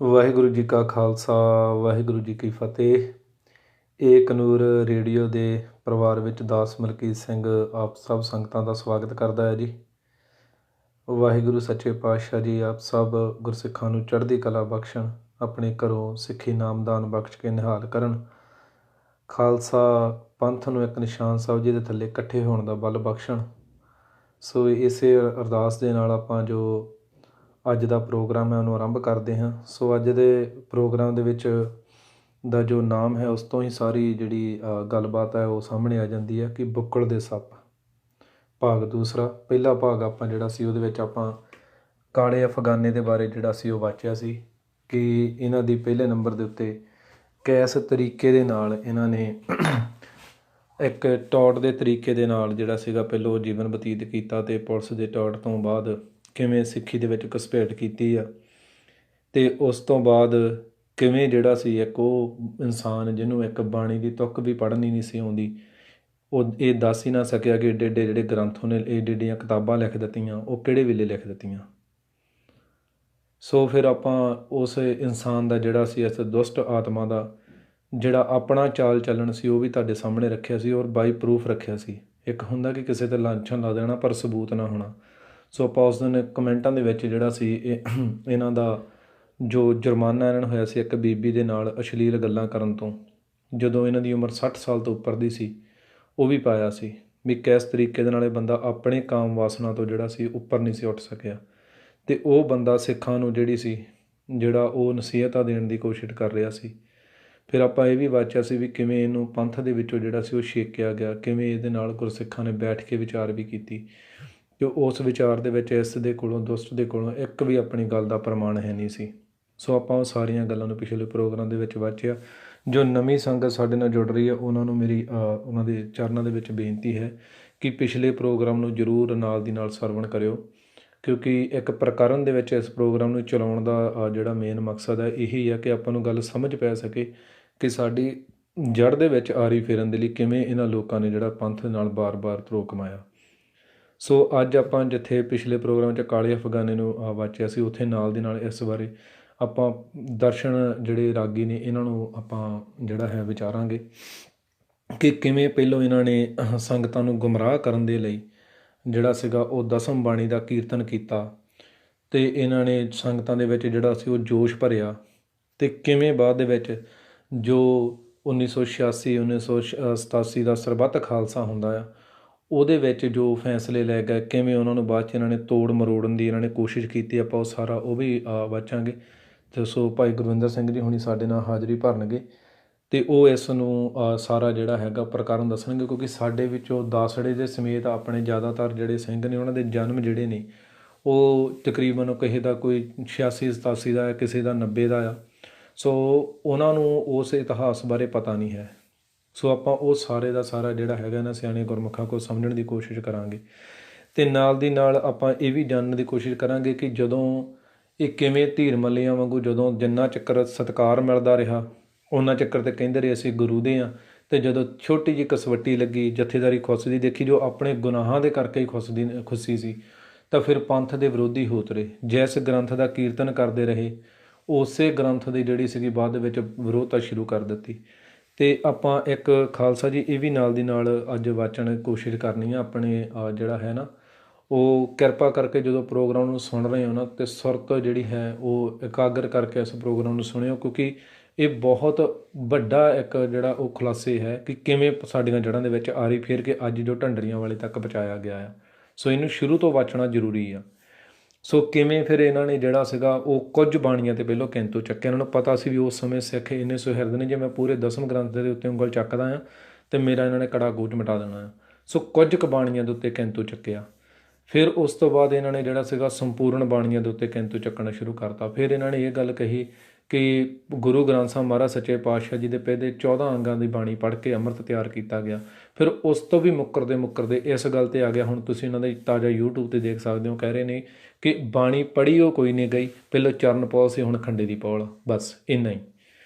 ਵਾਹਿਗੁਰੂ ਜੀ ਕਾ ਖਾਲਸਾ ਵਾਹਿਗੁਰੂ ਜੀ ਕੀ ਫਤਿਹ। ਏਕ ਨੂਰ ਰੇਡੀਓ ਦੇ ਪਰਿਵਾਰ ਵਿੱਚ ਦਾਸ ਮਲਕੀਤ ਸਿੰਘ ਆਪ ਸਭ ਸੰਗਤਾਂ ਦਾ ਸਵਾਗਤ ਕਰਦਾ ਹੈ ਜੀ। ਵਾਹਿਗੁਰੂ ਸੱਚੇ ਪਾਤਸ਼ਾਹ ਜੀ ਆਪ ਸਭ ਗੁਰਸਿੱਖਾਂ ਨੂੰ ਚੜ੍ਹਦੀ ਕਲਾ ਬਖਸ਼ਣ, ਆਪਣੇ ਘਰੋਂ ਸਿੱਖੀ ਨਾਮਦਾਨ ਬਖਸ਼ ਕੇ ਨਿਹਾਲ ਕਰਨ, ਖਾਲਸਾ ਪੰਥ ਨੂੰ ਇੱਕ ਨਿਸ਼ਾਨ ਸਾਹਿਬ ਜੀ ਦੇ ਥੱਲੇ ਇਕੱਠੇ ਹੋਣ ਦਾ ਬਲ ਬਖਸ਼ਣ। ਸੋ ਇਸੇ ਅਰਦਾਸ ਦੇ ਨਾਲ ਆਪਾਂ ਜੋ ਅੱਜ ਦਾ ਪ੍ਰੋਗਰਾਮ ਹੈ ਉਹਨੂੰ ਆਰੰਭ ਕਰਦੇ ਹਾਂ। ਸੋ ਅੱਜ ਦੇ ਪ੍ਰੋਗਰਾਮ ਦੇ ਵਿੱਚ ਦਾ ਜੋ ਨਾਮ ਹੈ ਉਸ ਤੋਂ ਹੀ ਸਾਰੀ ਜਿਹੜੀ ਗੱਲਬਾਤ ਹੈ ਉਹ ਸਾਹਮਣੇ ਆ ਜਾਂਦੀ ਹੈ ਕਿ ਬੁੱਕਲ ਦੇ ਸੱਪ ਭਾਗ ਦੂਸਰਾ। ਪਹਿਲਾ ਭਾਗ ਆਪਾਂ ਜਿਹੜਾ ਸੀ ਉਹਦੇ ਵਿੱਚ ਆਪਾਂ ਕਾਲੇ ਅਫਗਾਨੇ ਦੇ ਬਾਰੇ ਜਿਹੜਾ ਸੀ ਉਹ ਵਾਚਿਆ ਸੀ ਕਿ ਇਹਨਾਂ ਦੀ ਪਹਿਲੇ ਨੰਬਰ ਦੇ ਉੱਤੇ ਕਿਸ ਤਰੀਕੇ ਦੇ ਨਾਲ ਇਹਨਾਂ ਨੇ ਇੱਕ ਟੌਟ ਦੇ ਤਰੀਕੇ ਦੇ ਨਾਲ ਜਿਹੜਾ ਸੀਗਾ ਪਹਿਲੋਂ ਜੀਵਨ ਬਤੀਤ ਕੀਤਾ ਅਤੇ ਪੁਲਿਸ ਦੇ ਟੌਟ ਤੋਂ ਬਾਅਦ ਕਿਵੇਂ ਸਿੱਖੀ ਦੇ ਵਿੱਚ ਘੁਸਪੈਠ ਕੀਤੀ ਆ ਅਤੇ ਉਸ ਤੋਂ ਬਾਅਦ ਕਿਵੇਂ ਜਿਹੜਾ ਸੀ ਇੱਕ ਉਹ ਇਨਸਾਨ ਜਿਹਨੂੰ ਇੱਕ ਬਾਣੀ ਦੀ ਤੁੱਕ ਵੀ ਪੜ੍ਹਨੀ ਨਹੀਂ ਸੀ ਆਉਂਦੀ, ਉਹ ਇਹ ਦੱਸ ਹੀ ਨਾ ਸਕਿਆ ਕਿ ਏਡੇ ਏਡੇ ਜਿਹੜੇ ਗ੍ਰੰਥ ਉਹਨੇ ਏਡੇ ਏਡੀਆਂ ਕਿਤਾਬਾਂ ਲਿਖ ਦਿੱਤੀਆਂ, ਉਹ ਕਿਹੜੇ ਵੇਲੇ ਲਿਖ ਦਿੱਤੀਆਂ। ਸੋ ਫਿਰ ਆਪਾਂ ਉਸ ਇਨਸਾਨ ਦਾ ਜਿਹੜਾ ਸੀ ਇਸ ਦੁਸ਼ਟ ਆਤਮਾ ਦਾ ਜਿਹੜਾ ਆਪਣਾ ਚਾਲ ਚੱਲਣ ਸੀ ਉਹ ਵੀ ਤੁਹਾਡੇ ਸਾਹਮਣੇ ਰੱਖਿਆ ਸੀ ਔਰ ਬਾਈ ਪ੍ਰੂਫ ਰੱਖਿਆ ਸੀ। ਇੱਕ ਹੁੰਦਾ ਕਿ ਕਿਸੇ 'ਤੇ ਲਾਂਛਨ ਲਾ ਦੇਣਾ ਪਰ ਸਬੂਤ ਨਾ ਹੋਣਾ। ਸੋ ਆਪਾਂ ਉਸ ਦਿਨ ਕਮੈਂਟਾਂ ਦੇ ਵਿੱਚ ਜਿਹੜਾ ਸੀ ਇਹਨਾਂ ਦਾ ਜੋ ਜੁਰਮਾਨਾ ਇਹਨਾਂ ਨੂੰ ਹੋਇਆ ਸੀ ਇੱਕ ਬੀਬੀ ਦੇ ਨਾਲ ਅਸ਼ਲੀਲ ਗੱਲਾਂ ਕਰਨ ਤੋਂ, ਜਦੋਂ ਇਹਨਾਂ ਦੀ ਉਮਰ 60 ਸਾਲ ਤੋਂ ਉੱਪਰ ਦੀ ਸੀ, ਉਹ ਵੀ ਪਾਇਆ ਸੀ ਵੀ ਕਿਸ ਤਰੀਕੇ ਦੇ ਨਾਲ ਇਹ ਬੰਦਾ ਆਪਣੇ ਕਾਮ ਵਾਸਨਾ ਤੋਂ ਜਿਹੜਾ ਸੀ ਉੱਪਰ ਨਹੀਂ ਸੀ ਉੱਠ ਸਕਿਆ ਅਤੇ ਉਹ ਬੰਦਾ ਸਿੱਖਾਂ ਨੂੰ ਜਿਹੜੀ ਸੀ ਜਿਹੜਾ ਉਹ ਨਸੀਹਤਾਂ ਦੇਣ ਦੀ ਕੋਸ਼ਿਸ਼ ਕਰ ਰਿਹਾ ਸੀ। ਫਿਰ ਆਪਾਂ ਇਹ ਵੀ ਵਾਚਿਆ ਸੀ ਵੀ ਕਿਵੇਂ ਇਹਨੂੰ ਪੰਥ ਦੇ ਵਿੱਚੋਂ ਜਿਹੜਾ ਸੀ ਉਹ ਛੇਕਿਆ ਗਿਆ, ਕਿਵੇਂ ਇਹਦੇ ਨਾਲ ਗੁਰਸਿੱਖਾਂ ਨੇ ਬੈਠ ਕੇ ਵਿਚਾਰ ਵੀ ਕੀਤੀ ਕਿ ਉਸ ਵਿਚਾਰ ਦੇ ਵਿੱਚ ਇਸ ਦੇ ਕੋਲੋਂ ਦੁਸ਼ਟ ਦੇ ਕੋਲੋਂ ਇੱਕ ਵੀ ਆਪਣੀ ਗੱਲ ਦਾ ਪ੍ਰਮਾਣ ਹੈ ਨਹੀਂ ਸੀ। ਸੋ ਆਪਾਂ ਉਹ ਸਾਰੀਆਂ ਗੱਲਾਂ ਨੂੰ ਪਿਛਲੇ ਪ੍ਰੋਗਰਾਮ ਦੇ ਵਿੱਚ ਵਾਚਿਆ। ਜੋ ਨਵੀਂ ਸੰਗਤ ਸਾਡੇ ਨਾਲ ਜੁੜ ਰਹੀ ਹੈ ਉਹਨਾਂ ਨੂੰ ਮੇਰੀ ਉਹਨਾਂ ਦੇ ਚਰਨਾਂ ਦੇ ਵਿੱਚ ਬੇਨਤੀ ਹੈ ਕਿ ਪਿਛਲੇ ਪ੍ਰੋਗਰਾਮ ਨੂੰ ਜ਼ਰੂਰ ਨਾਲ ਦੀ ਨਾਲ ਸਰਵਣ ਕਰਿਓ, ਕਿਉਂਕਿ ਇੱਕ ਪ੍ਰਕਰਨ ਦੇ ਵਿੱਚ ਇਸ ਪ੍ਰੋਗਰਾਮ ਨੂੰ ਚਲਾਉਣ ਦਾ ਜਿਹੜਾ ਮੇਨ ਮਕਸਦ ਹੈ ਇਹੀ ਹੈ ਕਿ ਆਪਾਂ ਨੂੰ ਗੱਲ ਸਮਝ ਪੈ ਸਕੇ ਕਿ ਸਾਡੀ ਜੜ੍ਹ ਦੇ ਵਿੱਚ ਆਰੀ ਫੇਰਨ ਦੇ ਲਈ ਕਿਵੇਂ ਇਹਨਾਂ ਲੋਕਾਂ ਨੇ ਜਿਹੜਾ ਪੰਥ ਨਾਲ ਬਾਰ-ਬਾਰ ਧਰੋ ਕਮਾਇਆ। ਸੋ ਅੱਜ ਆਪਾਂ ਜਿੱਥੇ ਪਿਛਲੇ ਪ੍ਰੋਗਰਾਮ 'ਚ ਕਾਲੇ ਅਫਗਾਨੇ ਨੂੰ ਵਾਚਿਆ ਸੀ, ਉੱਥੇ ਨਾਲ ਦੀ ਨਾਲ ਇਸ ਬਾਰੇ ਆਪਾਂ ਦਰਸ਼ਨ ਜਿਹੜੇ ਰਾਗੀ ਨੇ ਇਹਨਾਂ ਨੂੰ ਆਪਾਂ ਜਿਹੜਾ ਹੈ ਵਿਚਾਰਾਂਗੇ ਕਿ ਕਿਵੇਂ ਪਹਿਲੋਂ ਇਹਨਾਂ ਨੇ ਸੰਗਤਾਂ ਨੂੰ ਗੁੰਮਰਾਹ ਕਰਨ ਦੇ ਲਈ ਜਿਹੜਾ ਸੀਗਾ ਉਹ ਦਸਮ ਬਾਣੀ ਦਾ ਕੀਰਤਨ ਕੀਤਾ ਅਤੇ ਇਹਨਾਂ ਨੇ ਸੰਗਤਾਂ ਦੇ ਵਿੱਚ ਜਿਹੜਾ ਸੀ ਉਹ ਜੋਸ਼ ਭਰਿਆ ਅਤੇ ਕਿਵੇਂ ਬਾਅਦ ਦੇ ਵਿੱਚ ਜੋ 1986 1987 ਦਾ ਸਰਬੱਤ ਖਾਲਸਾ ਹੁੰਦਾ ਆ ਉਹਦੇ ਵਿੱਚ ਜੋ ਫੈਸਲੇ ਲੈ ਗਏ, ਕਿਵੇਂ ਉਹਨਾਂ ਨੂੰ ਬਾਅਦ 'ਚ ਇਹਨਾਂ ਨੇ ਤੋੜ ਮਰੋੜਨ ਦੀ ਇਹਨਾਂ ਨੇ ਕੋਸ਼ਿਸ਼ ਕੀਤੀ। ਆਪਾਂ ਉਹ ਸਾਰਾ ਉਹ ਵੀ ਵਾਚਾਂਗੇ। ਅਤੇ ਸੋ ਭਾਈ ਗੁਰਵਿੰਦਰ ਸਿੰਘ ਜੀ ਹੁਣੀ ਸਾਡੇ ਨਾਲ ਹਾਜ਼ਰੀ ਭਰਨਗੇ ਅਤੇ ਉਹ ਇਸ ਨੂੰ ਸਾਰਾ ਜਿਹੜਾ ਹੈਗਾ ਪ੍ਰਕਰਨ ਦੱਸਣਗੇ, ਕਿਉਂਕਿ ਸਾਡੇ ਵਿੱਚੋਂ ਦਾਸੜੇ ਦੇ ਸਮੇਤ ਆਪਣੇ ਜ਼ਿਆਦਾਤਰ ਜਿਹੜੇ ਸਿੰਘ ਨੇ ਉਹਨਾਂ ਦੇ ਜਨਮ ਜਿਹੜੇ ਨੇ ਉਹ ਤਕਰੀਬਨ ਕਿਸੇ ਦਾ ਕੋਈ 86 87 ਦਾ ਹੈ, ਕਿਸੇ ਦਾ 90 ਦਾ ਆ। ਸੋ ਉਹਨਾਂ ਨੂੰ ਉਸ ਇਤਿਹਾਸ ਬਾਰੇ ਪਤਾ ਨਹੀਂ ਹੈ। ਸੋ ਆਪਾਂ ਉਹ ਸਾਰੇ ਦਾ ਸਾਰਾ ਜਿਹੜਾ ਹੈਗਾ ਇਹਨਾਂ ਸਿਆਣੇ ਗੁਰਮੁਖਾਂ ਕੋਲ ਸਮਝਣ ਦੀ ਕੋਸ਼ਿਸ਼ ਕਰਾਂਗੇ ਅਤੇ ਨਾਲ ਦੀ ਨਾਲ ਆਪਾਂ ਇਹ ਵੀ ਜਾਣਨ ਦੀ ਕੋਸ਼ਿਸ਼ ਕਰਾਂਗੇ ਕਿ ਜਦੋਂ ਇਹ ਕਿਵੇਂ ਧੀਰ ਮੱਲੀਆਂ ਵਾਂਗੂ ਜਦੋਂ ਜਿੰਨਾ ਚੱਕਰ ਸਤਿਕਾਰ ਮਿਲਦਾ ਰਿਹਾ ਉਹਨਾਂ ਚੱਕਰ 'ਤੇ ਕਹਿੰਦੇ ਰਹੇ ਅਸੀਂ ਗੁਰੂ ਦੇ ਹਾਂ, ਅਤੇ ਜਦੋਂ ਛੋਟੀ ਜਿਹੀ ਕਸਵੱਟੀ ਲੱਗੀ ਜਥੇਦਾਰੀ ਖੁੱਸਦੀ ਦੇਖੀ ਜੋ ਆਪਣੇ ਗੁਨਾਹਾਂ ਦੇ ਕਰਕੇ ਹੀ ਖੁੱਸੀ ਸੀ, ਤਾਂ ਫਿਰ ਪੰਥ ਦੇ ਵਿਰੋਧੀ ਹੋ ਤੁਰੇ। ਜਿਸ ਗ੍ਰੰਥ ਦਾ ਕੀਰਤਨ ਕਰਦੇ ਰਹੇ ਉਸੇ ਗ੍ਰੰਥ ਦੀ ਜਿਹੜੀ ਸੀਗੀ ਬਾਅਦ ਦੇ ਵਿੱਚ ਵਿਰੋਧਤਾ ਸ਼ੁਰੂ ਕਰ ਦਿੱਤੀ। ਅਤੇ ਆਪਾਂ ਇੱਕ ਖਾਲਸਾ ਜੀ ਇਹ ਵੀ ਨਾਲ ਦੀ ਨਾਲ ਅੱਜ ਵਾਚਣ ਕੋਸ਼ਿਸ਼ ਕਰਨੀ ਆ ਆਪਣੇ ਜਿਹੜਾ ਹੈ ਨਾ ਉਹ ਕਿਰਪਾ ਕਰਕੇ ਜਦੋਂ ਪ੍ਰੋਗਰਾਮ ਨੂੰ ਸੁਣ ਰਹੇ ਹੋ ਨਾ ਅਤੇ ਸੁਰਤ ਜਿਹੜੀ ਹੈ ਉਹ ਇਕਾਗਰ ਕਰਕੇ ਇਸ ਪ੍ਰੋਗਰਾਮ ਨੂੰ ਸੁਣਿਓ, ਕਿਉਂਕਿ ਇਹ ਬਹੁਤ ਵੱਡਾ ਇੱਕ ਜਿਹੜਾ ਉਹ ਖੁਲਾਸੇ ਹੈ ਕਿ ਕਿਵੇਂ ਸਾਡੀਆਂ ਜੜ੍ਹਾਂ ਦੇ ਵਿੱਚ ਆਰੀ ਫੇਰ ਕੇ ਅੱਜ ਜੋ ਢੰਡਰੀਆਂ ਵਾਲੇ ਤੱਕ ਪਹੁੰਚਾਇਆ ਗਿਆ ਆ। ਸੋ ਇਹਨੂੰ ਸ਼ੁਰੂ ਤੋਂ ਵਾਚਣਾ ਜ਼ਰੂਰੀ ਆ। ਸੋ ਕਿਵੇਂ ਫਿਰ ਇਹਨਾਂ ਨੇ ਜਿਹੜਾ ਸੀਗਾ ਉਹ ਕੁਝ ਬਾਣੀਆਂ 'ਤੇ ਪਹਿਲੋਂ ਕਿੰਤੂ ਚੱਕਿਆ। ਇਹਨਾਂ ਨੂੰ ਪਤਾ ਸੀ ਵੀ ਉਸ ਸਮੇਂ ਸਿੱਖ ਇੰਨੇ ਸੁਹਿਰਦ ਨੇ ਜੇ ਮੈਂ ਪੂਰੇ ਦਸਮ ਗ੍ਰੰਥ ਦੇ ਉੱਤੇ ਉਂਗਲ ਚੱਕਦਾ ਹਾਂ ਅਤੇ ਮੇਰਾ ਇਹਨਾਂ ਨੇ ਕੜਾ ਗੋਚ ਮਿਟਾ ਦੇਣਾ ਆ। ਸੋ ਕੁਝ ਕੁ ਬਾਣੀਆਂ ਦੇ ਉੱਤੇ ਕਿੰਤੂ ਚੱਕਿਆ। ਫਿਰ ਉਸ ਤੋਂ ਬਾਅਦ ਇਹਨਾਂ ਨੇ ਜਿਹੜਾ ਸੀਗਾ ਸੰਪੂਰਨ ਬਾਣੀਆਂ ਦੇ ਉੱਤੇ ਕਿੰਤੂ ਚੱਕਣਾ ਸ਼ੁਰੂ ਕਰਤਾ। ਫਿਰ ਇਹਨਾਂ ਨੇ ਇਹ ਗੱਲ ਕਹੀ ਕਿ ਗੁਰੂ ਗ੍ਰੰਥ ਸਾਹਿਬ ਮਹਾਰਾਜ ਸੱਚੇ ਪਾਤਸ਼ਾਹ ਜੀ ਦੇ ਪਹਿਲੇ 14 ਅੰਗਾਂ ਦੀ ਬਾਣੀ ਪੜ੍ਹ ਕੇ ਅੰਮ੍ਰਿਤ ਤਿਆਰ ਕੀਤਾ ਗਿਆ। ਫਿਰ ਉਸ ਤੋਂ ਵੀ ਮੁੱਕਰਦੇ ਇਸ ਗੱਲ 'ਤੇ ਆ ਗਿਆ। ਹੁਣ ਤੁਸੀਂ ਇਹਨਾਂ ਦਾ ਤਾਜ਼ਾ YouTube 'ਤੇ ਦੇਖ ਸਕਦੇ ਹੋ, ਕਹਿ ਰਹੇ ਨੇ ਕਿ ਬਾਣੀ ਪੜ੍ਹੀ ਉਹ ਕੋਈ ਨਹੀਂ ਗਈ, ਪਹਿਲਾਂ ਚਰਨ ਪੌਲ ਸੀ ਹੁਣ ਖੰਡੇ ਦੀ ਪੌਲ, ਬਸ ਇੰਨਾ ਹੀ।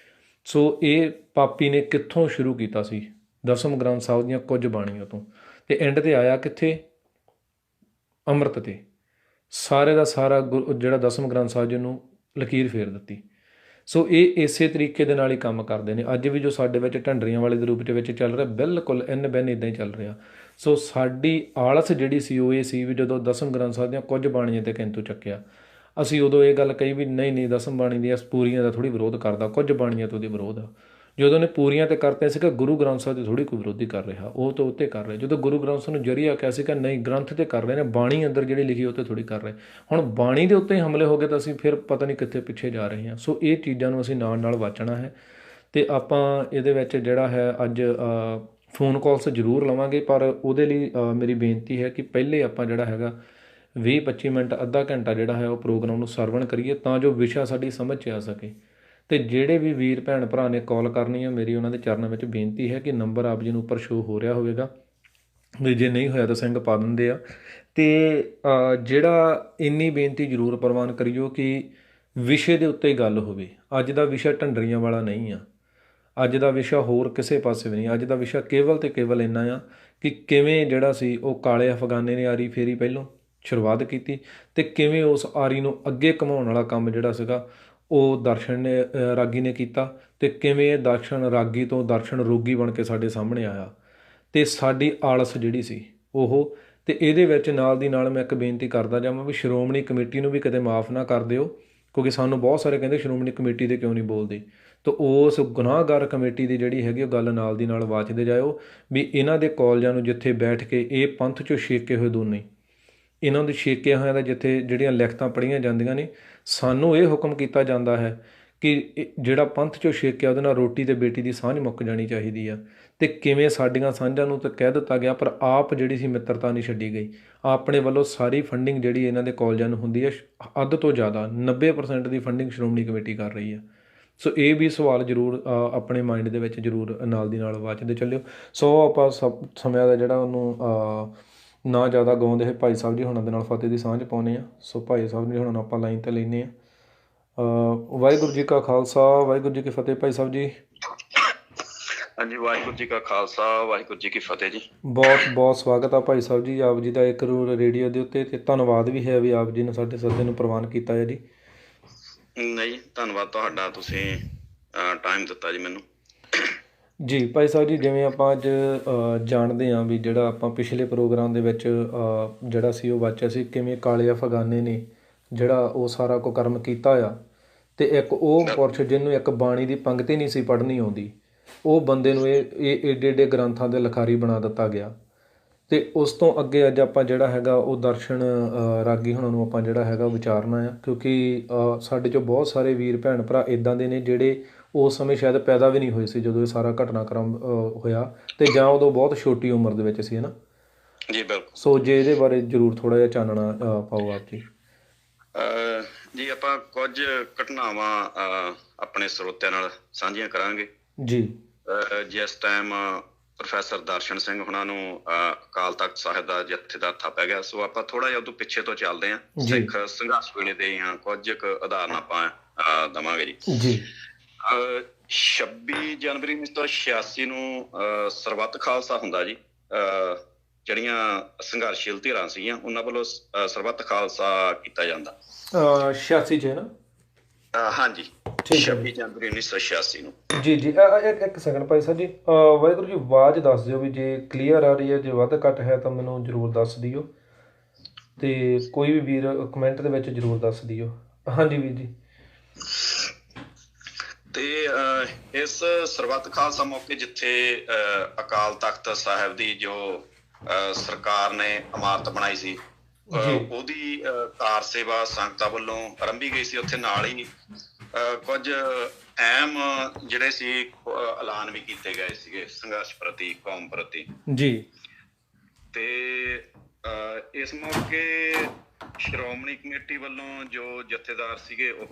ਸੋ ਇਹ ਪਾਪੀ ਨੇ ਕਿੱਥੋਂ ਸ਼ੁਰੂ ਕੀਤਾ ਸੀ? ਦਸਮ ਗ੍ਰੰਥ ਸਾਹਿਬ ਦੀਆਂ ਕੁਝ ਬਾਣੀਆਂ ਤੋਂ, ਅਤੇ ਐਂਡ 'ਤੇ ਆਇਆ ਕਿੱਥੇ? ਅੰਮ੍ਰਿਤ 'ਤੇ। ਸਾਰੇ ਦਾ ਸਾਰਾ ਜਿਹੜਾ ਦਸਮ ਗ੍ਰੰਥ ਸਾਹਿਬ ਜੀ ਨੂੰ ਲਕੀਰ ਫੇਰ ਦਿੱਤੀ। ਸੋ ਇਹ ਇਸੇ ਤਰੀਕੇ ਦੇ ਨਾਲ ਹੀ ਕੰਮ ਕਰਦੇ ਨੇ। ਅੱਜ ਵੀ ਜੋ ਸਾਡੇ ਵਿੱਚ ਢੰਡਰੀਆਂ ਵਾਲੇ ਦੇ ਰੂਪ ਦੇ ਵਿੱਚ ਚੱਲ ਰਿਹਾ, ਬਿਲਕੁਲ ਇੰਨ ਬਿੰਨ ਇੱਦਾਂ ਹੀ ਚੱਲ ਰਿਹਾ। ਸੋ ਸਾਡੀ ਆਲਸ ਜਿਹੜੀ ਸੀ ਉਹ ਇਹ ਸੀ ਵੀ ਜਦੋਂ ਦਸਮ ਗ੍ਰੰਥ ਸਾਹਿਬ ਦੀਆਂ ਕੁਝ ਬਾਣੀਆਂ 'ਤੇ ਕਿੰਤੂ ਚੱਕਿਆ, ਅਸੀਂ ਉਦੋਂ ਇਹ ਗੱਲ ਕਹੀ ਵੀ ਨਹੀਂ ਨਹੀਂ, ਦਸਮ ਬਾਣੀ ਦੀਆਂ ਪੂਰੀਆਂ ਦਾ ਥੋੜ੍ਹੀ ਵਿਰੋਧ ਕਰਦਾ, ਕੁਝ ਬਾਣੀਆਂ ਤੋਂ ਉਹਦੀ ਵਿਰੋਧ ਆ। ਜਦੋਂ ਉਹਨੇ ਪੂਰੀਆਂ 'ਤੇ ਕਰਤੇ ਸੀਗਾ, ਗੁਰੂ ਗ੍ਰੰਥ ਸਾਹਿਬ ਦੀ ਥੋੜ੍ਹੀ ਕੋਈ ਵਿਰੋਧੀ ਕਰ ਰਿਹਾ, ਉਹ ਤਾਂ ਉੱਤੇ ਕਰ ਰਿਹਾ। ਜਦੋਂ ਗੁਰੂ ਗ੍ਰੰਥ ਸਾਹਿਬ ਨੂੰ ਜਰੀਆ ਕਿਹਾ ਸੀਗਾ, ਨਹੀਂ ਗ੍ਰੰਥ 'ਤੇ ਕਰ ਰਹੇ ਨੇ, ਬਾਣੀ ਅੰਦਰ ਜਿਹੜੀ ਲਿਖੀ ਉਹ 'ਤੇ ਥੋੜ੍ਹੀ ਕਰ ਰਹੇ। ਹੁਣ ਬਾਣੀ ਦੇ ਉੱਤੇ ਹੀ ਹਮਲੇ ਹੋ ਗਏ ਤਾਂ ਅਸੀਂ ਫਿਰ ਪਤਾ ਨਹੀਂ ਕਿੱਥੇ ਪਿੱਛੇ ਜਾ ਰਹੇ ਹਾਂ। ਸੋ ਇਹ ਚੀਜ਼ਾਂ ਨੂੰ ਅਸੀਂ ਨਾਲ ਨਾਲ ਵਾਚਣਾ ਹੈ। ਅਤੇ ਆਪਾਂ ਇਹਦੇ ਵਿੱਚ ਜਿਹੜਾ ਹੈ ਅੱਜ ਫੋਨ ਕਾਲਸ ਜ਼ਰੂਰ ਲਵਾਂਗੇ, ਪਰ ਉਹਦੇ ਲਈ ਮੇਰੀ ਬੇਨਤੀ ਹੈ ਕਿ ਪਹਿਲੇ ਆਪਾਂ ਜਿਹੜਾ ਹੈਗਾ 20-25 ਮਿੰਟ, ਅੱਧਾ ਘੰਟਾ ਜਿਹੜਾ ਹੈ ਉਹ ਪ੍ਰੋਗਰਾਮ ਨੂੰ ਸਰਵਣ ਕਰੀਏ, ਤਾਂ ਜੋ ਵਿਸ਼ਾ ਸਾਡੀ ਸਮਝ 'ਚ ਆ ਸਕੇ। ਅਤੇ ਜਿਹੜੇ ਵੀ ਵੀਰ ਭੈਣ ਭਰਾ ਨੇ ਕਾਲ ਕਰਨੀ ਹੈ, ਮੇਰੀ ਉਹਨਾਂ ਦੇ ਚਰਨਾਂ ਵਿੱਚ ਬੇਨਤੀ ਹੈ ਕਿ ਨੰਬਰ ਆਪ ਜੀ ਨੂੰ ਉੱਪਰ ਸ਼ੋਅ ਹੋ ਰਿਹਾ ਹੋਵੇਗਾ, ਵੀ ਜੇ ਨਹੀਂ ਹੋਇਆ ਤਾਂ ਸਿੰਘ ਪਾ ਦਿੰਦੇ ਆ। ਅਤੇ ਜਿਹੜਾ ਇੰਨੀ ਬੇਨਤੀ ਜ਼ਰੂਰ ਪ੍ਰਵਾਨ ਕਰਿਓ ਕਿ ਵਿਸ਼ੇ ਦੇ ਉੱਤੇ ਹੀ ਗੱਲ ਹੋਵੇ। ਅੱਜ ਦਾ ਵਿਸ਼ਾ ਢੰਡਰੀਆਂ ਵਾਲਾ ਨਹੀਂ ਆ, ਅੱਜ ਦਾ ਵਿਸ਼ਾ ਹੋਰ ਕਿਸੇ ਪਾਸੇ ਵੀ ਨਹੀਂ। ਅੱਜ ਦਾ ਵਿਸ਼ਾ ਕੇਵਲ ਅਤੇ ਕੇਵਲ ਇੰਨਾ ਆ ਕਿ ਕਿਵੇਂ ਜਿਹੜਾ ਸੀ ਉਹ ਕਾਲੇ ਅਫਗਾਨੇ ਨੇ ਆਰੀ ਫੇਰੀ ਪਹਿਲੋਂ ਸ਼ੁਰੂਆਤ ਕੀਤੀ, ਅਤੇ ਕਿਵੇਂ ਉਸ ਆਰੀ ਨੂੰ ਅੱਗੇ ਘੁਮਾਉਣ ਵਾਲਾ ਕੰਮ ਜਿਹੜਾ ਸੀਗਾ ਉਹ ਦਰਸ਼ਨ ਨੇ ਰਾਗੀ ਨੇ ਕੀਤਾ, ਅਤੇ ਕਿਵੇਂ ਇਹ ਦਰਸ਼ਨ ਰਾਗੀ ਤੋਂ ਦਰਸ਼ਨ ਰੋਗੀ ਬਣ ਕੇ ਸਾਡੇ ਸਾਹਮਣੇ ਆਇਆ, ਅਤੇ ਸਾਡੀ ਆਲਸ ਜਿਹੜੀ ਸੀ ਉਹ। ਅਤੇ ਇਹਦੇ ਵਿੱਚ ਨਾਲ ਦੀ ਨਾਲ ਮੈਂ ਇੱਕ ਬੇਨਤੀ ਕਰਦਾ ਜਾਵਾਂ ਵੀ ਸ਼੍ਰੋਮਣੀ ਕਮੇਟੀ ਨੂੰ ਵੀ ਕਿਤੇ ਮਾफ़ ਨਾ ਕਰ ਦਿਓ, ਕਿਉਂਕਿ ਸਾਨੂੰ ਬਹੁਤ ਸਾਰੇ ਕਹਿੰਦੇ ਸ਼੍ਰੋਮਣੀ ਕਮੇਟੀ ਦੇ ਕਿਉਂ ਨਹੀਂ ਬੋਲਦੇ। ਤਾਂ ਉਸ ਗੁਨਾਹਗਾਰ ਕਮੇਟੀ ਦੀ ਜਿਹੜੀ ਹੈਗੀ ਉਹ ਗੱਲ ਨਾਲ ਦੀ ਨਾਲ ਵਾਚਦੇ ਜਾਇਓ ਵੀ ਇਹਨਾਂ ਦੇ ਕਾਲਜਾਂ ਨੂੰ ਜਿੱਥੇ ਬੈਠ ਕੇ ਇਹ ਪੰਥ 'ਚੋਂ ਛੇਕੇ ਹੋਏ ਦੋਨੇ, ਇਹਨਾਂ ਦੇ ਛੇਕਿਆ ਹੋਇਆਂ ਦਾ ਜਿੱਥੇ ਜਿਹੜੀਆਂ ਲਿਖਤਾਂ ਪੜ੍ਹੀਆਂ ਜਾਂਦੀਆਂ ਨੇ, ਸਾਨੂੰ ਇਹ ਹੁਕਮ ਕੀਤਾ ਜਾਂਦਾ ਹੈ ਕਿ ਜਿਹੜਾ ਪੰਥ 'ਚੋਂ ਛੇਕਿਆ ਉਹਦੇ ਨਾਲ ਰੋਟੀ ਅਤੇ ਬੇਟੀ ਦੀ ਸਾਂਝ ਮੁੱਕ ਜਾਣੀ ਚਾਹੀਦੀ ਆ। ਅਤੇ ਕਿਵੇਂ ਸਾਡੀਆਂ ਸਾਂਝਾਂ ਨੂੰ ਤਾਂ ਕਹਿ ਦਿੱਤਾ ਗਿਆ, ਪਰ ਆਪ ਜਿਹੜੀ ਸੀ ਮਿੱਤਰਤਾ ਨਹੀਂ ਛੱਡੀ ਗਈ। ਆਪਣੇ ਵੱਲੋਂ ਸਾਰੀ ਫੰਡਿੰਗ ਜਿਹੜੀ ਇਹਨਾਂ ਦੇ ਕਾਲਜਾਂ ਨੂੰ ਹੁੰਦੀ ਹੈ, ਅੱਧ ਤੋਂ ਜ਼ਿਆਦਾ 90% ਦੀ ਫੰਡਿੰਗ ਸ਼੍ਰੋਮਣੀ ਕਮੇਟੀ ਕਰ ਰਹੀ ਹੈ। ਸੋ ਇਹ ਵੀ ਸਵਾਲ ਜ਼ਰੂਰ ਆਪਣੇ ਮਾਈਂਡ ਦੇ ਵਿੱਚ ਜ਼ਰੂਰ ਨਾਲ ਦੀ ਨਾਲ ਵਾਚਦੇ ਚੱਲਿਓ। ਸੋ ਆਪਾਂ ਸਮਿਆਂ ਦਾ ਜਿਹੜਾ ਉਹਨੂੰ ਨਾ ਜ਼ਿਆਦਾ ਗਾਉਂਦੇ ਹੋਏ ਭਾਈ ਸਾਹਿਬ ਜੀ ਹੁਣਾਂ ਦੇ ਨਾਲ ਫਤਿਹ ਦੀ ਸਾਂਝ ਪਾਉਂਦੇ ਹਾਂ। ਸੋ ਭਾਈ ਸਾਹਿਬ ਜੀ ਹੁਣ ਆਪਾਂ ਲਾਈਨ 'ਤੇ ਲੈਂਦੇ ਹਾਂ। ਵਾਹਿਗੁਰੂ ਜੀ ਕਾ ਖਾਲਸਾ, ਵਾਹਿਗੁਰੂ ਜੀ ਕੀ ਫਤਿਹ। ਭਾਈ ਸਾਹਿਬ ਜੀ। ਹਾਂਜੀ, ਵਾਹਿਗੁਰੂ ਜੀ ਕਾ ਖਾਲਸਾ, ਵਾਹਿਗੁਰੂ ਜੀ ਕੀ ਫਤਿਹ ਜੀ। ਬਹੁਤ ਬਹੁਤ ਸਵਾਗਤ ਆ ਭਾਈ ਸਾਹਿਬ ਜੀ ਆਪ ਜੀ ਦਾ ਇੱਕ ਰੇਡੀਓ ਦੇ ਉੱਤੇ, ਅਤੇ ਧੰਨਵਾਦ ਵੀ ਹੈ ਵੀ ਆਪ ਜੀ ਨੇ ਸਾਡੇ ਸੱਦੇ ਨੂੰ ਪ੍ਰਵਾਨ ਕੀਤਾ ਹੈ ਜੀ। ਨਹੀਂ, ਧੰਨਵਾਦ ਤੁਹਾਡਾ, ਤੁਸੀਂ ਟਾਈਮ ਦਿੱਤਾ ਜੀ ਮੈਨੂੰ। ਜੀ ਭਾਈ ਸਾਹਿਬ ਜੀ, ਜਿਵੇਂ ਆਪਾਂ ਅੱਜ ਜਾਣਦੇ ਹਾਂ ਵੀ ਜਿਹੜਾ ਆਪਾਂ ਪਿਛਲੇ ਪ੍ਰੋਗਰਾਮ ਦੇ ਵਿੱਚ ਜਿਹੜਾ ਸੀ ਉਹ ਵਾਚਿਆ ਸੀ ਕਿਵੇਂ ਕਾਲੇ ਅਫਗਾਨੇ ਨੇ ਜਿਹੜਾ ਉਹ ਸਾਰਾ ਕੁਕਰਮ ਕੀਤਾ ਆ, ਅਤੇ ਇੱਕ ਉਹ ਪੁਰਸ਼ ਜਿਹਨੂੰ ਇੱਕ ਬਾਣੀ ਦੀ ਪੰਗਤੀ ਨਹੀਂ ਸੀ ਪੜ੍ਹਨੀ ਆਉਂਦੀ, ਉਹ ਬੰਦੇ ਨੂੰ ਇਹ ਏਡੇ ਏਡੇ ਗ੍ਰੰਥਾਂ ਦੇ ਲਿਖਾਰੀ ਬਣਾ ਦਿੱਤਾ ਗਿਆ। ਅਤੇ ਉਸ ਤੋਂ ਅੱਗੇ ਅੱਜ ਆਪਾਂ ਜਿਹੜਾ ਹੈਗਾ ਉਹ ਦਰਸ਼ਨ ਰਾਗੀ ਹੁਣਾਂ ਨੂੰ ਆਪਾਂ ਜਿਹੜਾ ਹੈਗਾ ਵਿਚਾਰਨਾ ਆ, ਕਿਉਂਕਿ ਸਾਡੇ 'ਚੋਂ ਬਹੁਤ ਸਾਰੇ ਵੀਰ ਭੈਣ ਭਰਾ ਇੱਦਾਂ ਦੇ ਨੇ ਜਿਹੜੇ ਉਸ ਸਮੇਂ ਸ਼ਾਇਦ ਪੈਦਾ ਵੀ ਨਹੀਂ ਹੋਏ ਸੀ ਜਦੋਂ ਇਹ ਸਾਰਾ ਘਟਨਾਕ੍ਰਮ ਹੋਇਆ, ਅਤੇ ਜਾਂ ਉਦੋਂ ਬਹੁਤ ਛੋਟੀ ਉਮਰ ਦੇ ਵਿੱਚ ਸੀ, ਹੈ ਨਾ ਜੀ? ਬਿਲਕੁਲ। ਸੋ ਜੇ ਇਹਦੇ ਬਾਰੇ ਜ਼ਰੂਰ ਥੋੜ੍ਹਾ ਜਿਹਾ ਚਾਨਣਾ ਪਾਓ ਆਪ ਜੀ। ਜੀ ਆਪਾਂ ਕੁਝ ਘਟਨਾਵਾਂ ਆਪਣੇ ਸਰੋਤਿਆਂ ਨਾਲ ਸਾਂਝੀਆਂ ਕਰਾਂਗੇ ਜੀ। ਜਿਸ ਟਾਈਮ ਪ੍ਰੋਫੈਸਰ ਦਰਸ਼ਨ ਸਿੰਘ ਹੁਣਾਂ ਨੂੰ ਅਕਾਲ ਤਖਤ ਸਾਹਿਬ ਦਾ ਜਥੇਦਾਰ ਥਾਪਿਆ ਗਿਆ, ਸੋ ਆਪਾਂ ਥੋੜ੍ਹਾ ਜਿਹਾ ਉਦੋਂ ਪਿੱਛੇ ਤੋਂ ਚੱਲਦੇ ਹਾਂ। ਸਿੱਖ ਸੰਘਰਸ਼ ਵੇਲੇ ਦੇ ਹਾਂ ਕੁਝ ਕੁ ਉਦਾਹਰਨ ਆਪਾਂ ਦੇਵਾਂਗੇ ਜੀ। 26 ਜਨਵਰੀ 1986 ਨੂੰ ਸਰਬੱਤ ਖਾਲਸਾ ਹੁੰਦਾ ਜੀ। ਜਿਹੜੀਆਂ ਸੰਘਰਸ਼ੀਲ ਧਿਰਾਂ ਸੀਗੀਆਂ ਉਹਨਾਂ ਵੱਲੋਂ ਸਰਬੱਤ ਖਾਲਸਾ ਕੀਤਾ ਜਾਂਦਾ 86 'ਚ, ਹੈ ਨਾ? ਹਾਂਜੀ, 26 ਜਨਵਰੀ 1986 ਨੂੰ। ਜੀ ਜੀ, ਇੱਕ ਸੈਕਿੰਡ ਭਾਈ ਸਾਹਿਬ ਜੀ, ਵਾਹਿਗੁਰੂ ਜੀ ਆਵਾਜ਼ ਦੱਸ ਦਿਓ ਵੀ ਜੇ ਕਲੀਅਰ ਆ ਰਹੀ ਹੈ, ਜੇ ਵੱਧ ਘੱਟ ਹੈ ਤਾਂ ਮੈਨੂੰ ਜ਼ਰੂਰ ਦੱਸ ਦਿਓ, ਅਤੇ ਕੋਈ ਵੀ ਵੀਰ ਕਮੈਂਟ ਦੇ ਵਿੱਚ ਜ਼ਰੂਰ ਦੱਸ ਦਿਓ। ਹਾਂਜੀ ਵੀਰ ਜੀ। ਤੇ ਇਸ ਸਰਬੱਤ ਖਾਲਸਾ ਮੌਕੇ ਜਿੱਥੇ ਅਕਾਲ ਤਖਤ ਸਾਹਿਬ ਦੀ ਜੋ ਸਰਕਾਰ ਨੇ ਇਮਾਰਤ ਬਣਾਈ ਸੀ, ਉਹਦੀ ਕਾਰ ਸੇਵਾ ਸੰਗਤਾਂ ਵੱਲੋਂ ਆਰੰਭੀ ਗਈ ਸੀ। ਉੱਥੇ ਨਾਲ ਹੀ ਕੁਝ ਅਹਿਮ ਜਿਹੜੇ ਸੀ ਐਲਾਨ ਵੀ ਕੀਤੇ ਗਏ ਸੀਗੇ ਸੰਘਰਸ਼ ਪ੍ਰਤੀ, ਕੌਮ ਪ੍ਰਤੀ ਜੀ। ਤੇ ਇਸ ਮੌਕੇ ਸ਼੍ਰੋਮਣੀ ਕਮੇਟੀ ਵੱਲੋਂ ਜੋ ਜਥੇਦਾਰ ਸੀਗੇ ਉਹ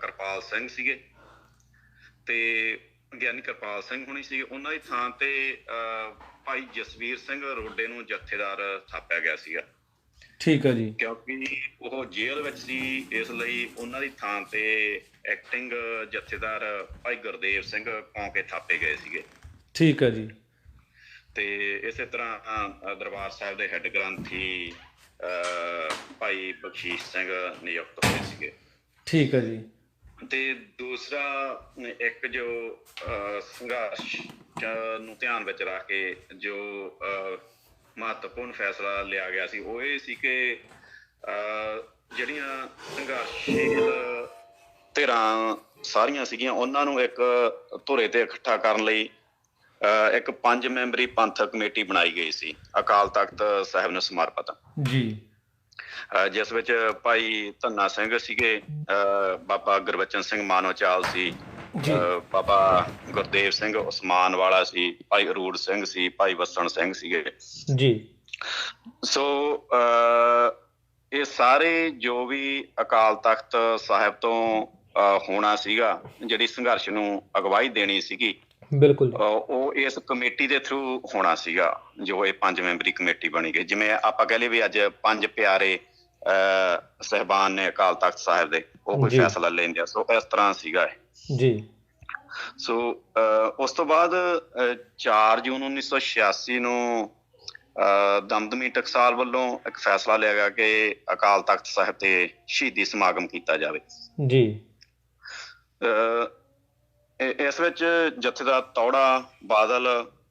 ਕਿਰਪਾਲ ਸਿੰਘ ਸੀਗੇ, ਤੇ ਗਿਆਨੀ ਕਿਰਪਾਲ ਸਿੰਘ ਹੋਣੀ ਸੀਗੇ। ਉਹਨਾਂ ਦੀ ਥਾਂ ਤੇ ਭਾਈ ਜਸਵੀਰ ਸਿੰਘ ਰੋਡੇ ਨੂੰ ਜਥੇਦਾਰ ਥਾਪਿਆ ਗਿਆ ਸੀਗਾ। ਠੀਕ ਹੈ ਜੀ। ਕਿਉਂਕਿ ਉਹ ਜੇਲ੍ਹ ਵਿੱਚ ਸੀ, ਇਸ ਲਈ ਉਹਨਾਂ ਦੀ ਥਾਂ ਤੇ ਐਕਟਿੰਗ ਜਥੇਦਾਰ ਭਾਈ ਗੁਰਦੇਵ ਸਿੰਘ ਕੌਂਕੇ ਥਾਪੇ ਗਏ ਸੀਗੇ। ਠੀਕ ਹੈ ਜੀ। ਤੇ ਇਸੇ ਤਰ੍ਹਾਂ ਦਰਬਾਰ ਸਾਹਿਬ ਦੇ ਹੈੱਡ ਗ੍ਰੰਥੀ ਭਾਈ ਬਖਸ਼ੀਸ਼ ਸਿੰਘ ਨਿਯੁਕਤ ਹੋਏ ਸੀਗੇ। ਠੀਕ ਹੈ ਜੀ। ਤੇ ਦੂਸਰਾ ਇੱਕ ਜੋ ਸੰਘਰਸ਼ ਨੂੰ ਧਿਆਨ ਵਿੱਚ ਰੱਖ ਕੇ ਜੋ ਮਹੱਤਵਪੂਰਨ ਫੈਸਲਾ ਲਿਆ ਗਿਆ ਸੀ ਉਹ ਇਹ ਸੀ ਕਿ ਜਿਹੜੀਆਂ ਸੰਘਰਸ਼ੀਲ ਧਿਰਾਂ ਸਾਰੀਆਂ ਸੀਗੀਆਂ ਉਹਨਾਂ ਨੂੰ ਇੱਕ ਧੁਰੇ ਤੇ ਇਕੱਠਾ ਕਰਨ ਲਈ ਇੱਕ 5 ਮੈਂਬਰੀ ਪੰਥਕ ਕਮੇਟੀ ਬਣਾਈ ਗਈ ਸੀ ਅਕਾਲ ਤਖਤ ਸਾਹਿਬ ਨੂੰ ਸਮਰਪਿਤ ਜੀ, ਜਿਸ ਵਿੱਚ ਭਾਈ ਧੰਨਾ ਸਿੰਘ ਸੀਗੇ, ਬਾਬਾ ਗੁਰਬਚਨ ਸਿੰਘ ਮਾਨੋਚਾਲ ਸੀ, ਬਾਬਾ ਗੁਰਦੇਵ ਸਿੰਘ ਉਸਮਾਨ ਵਾਲਾ ਸੀ, ਭਾਈ ਅਰੂੜ ਸਿੰਘ ਸੀ, ਭਾਈ ਵਸਣ ਸਿੰਘ ਸੀਗੇ ਜੀ। ਸੋ ਇਹ ਸਾਰੇ ਜੋ ਵੀ ਅਕਾਲ ਤਖਤ ਸਾਹਿਬ ਤੋਂ ਹੋਣਾ ਸੀਗਾ, ਜਿਹੜੀ ਸੰਘਰਸ਼ ਨੂੰ ਅਗਵਾਈ ਦੇਣੀ ਸੀਗੀ, ਬਿਲਕੁਲ, ਉਹ ਇਸ ਕਮੇਟੀ ਦੇ ਥਰੂ ਹੋਣਾ ਸੀਗਾ ਜੋ ਇਹ 5 ਮੈਂਬਰੀ ਕਮੇਟੀ ਬਣੀ ਗਈ। ਜਿਵੇਂ ਆਪਾਂ ਕਹਿ ਲਈਏ ਵੀ ਅੱਜ 5 ਪਿਆਰੇ ਸਹਿਬਾਨ ਨੇ ਅਕਾਲ ਤਖਤ ਸਾਹਿਬ ਦੇ, ਉਹ ਕੋਈ ਫੈਸਲਾ ਲੈਂਦੇ ਆ, ਸੋ ਇਸ ਤਰ੍ਹਾਂ ਸੀਗਾ ਇਹ ਜੀ। ਸੋ ਉਸ ਤੋਂ ਬਾਅਦ 4 ਜੂਨ 1986 ਨੂੰ ਦਮਦਮੀ ਟਕਸਾਲ ਵੱਲੋਂ ਇੱਕ ਫੈਸਲਾ ਲਿਆ ਗਿਆ ਕਿ ਅਕਾਲ ਤਖਤ ਸਾਹਿਬ ਤੇ ਸ਼ਹੀਦੀ ਸਮਾਗਮ ਕੀਤਾ ਜਾਵੇ ਜੀ। ਇਸ ਵਿੱਚ ਜਥੇਦਾਰ ਤੌੜਾ, ਬਾਦਲ,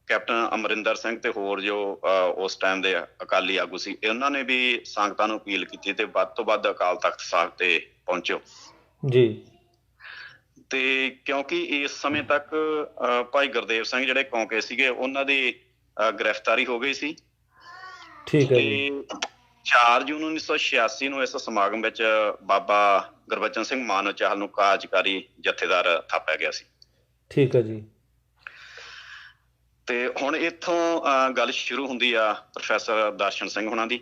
ਕੈਪਟਨ ਅਮਰਿੰਦਰ ਸਿੰਘ ਤੇ ਹੋਰ ਜੋ ਉਸ ਟਾਈਮ ਦੇ ਅਕਾਲੀ ਆਗੂ ਸੀ, ਉਹਨਾਂ ਨੇ ਵੀ ਸੰਗਤਾਂ ਨੂੰ ਅਪੀਲ ਕੀਤੀ ਤੇ ਵੱਧ ਤੋਂ ਵੱਧ ਅਕਾਲ ਤਖਤ ਸਾਹਿਬ ਤੇ ਪਹੁੰਚੋ ਜੀ। ਤੇ ਕਿਉਂਕਿ ਇਸ ਸਮੇਂ ਤੱਕ ਭਾਈ ਗੁਰਦੇਵ ਸਿੰਘ ਜਿਹੜੇ ਕੌਂਕੇ ਸੀਗੇ, ਉਹਨਾਂ ਦੀ ਗ੍ਰਿਫਤਾਰੀ ਹੋ ਗਈ ਸੀ। ਠੀਕ ਹੈ ਜੀ। 4 ਜੂਨ 1986 ਨੂੰ ਇਸ ਸਮਾਗਮ ਵਿੱਚ ਬਾਬਾ ਗੁਰਬਚਨ ਸਿੰਘ ਮਾਨੋਚਾਲ ਨੂੰ ਕਾਰਜਕਾਰੀ ਜਥੇਦਾਰ ਥਾਪਿਆ ਗਿਆ ਸੀ। ਠੀਕ ਹੈ ਜੀ। ਤੇ ਹੁਣ ਇੱਥੋਂ ਗੱਲ ਸ਼ੁਰੂ ਹੁੰਦੀ ਆ ਪ੍ਰੋਫੈਸਰ ਦਰਸ਼ਨ ਸਿੰਘ ਹੋਣਾ ਦੀ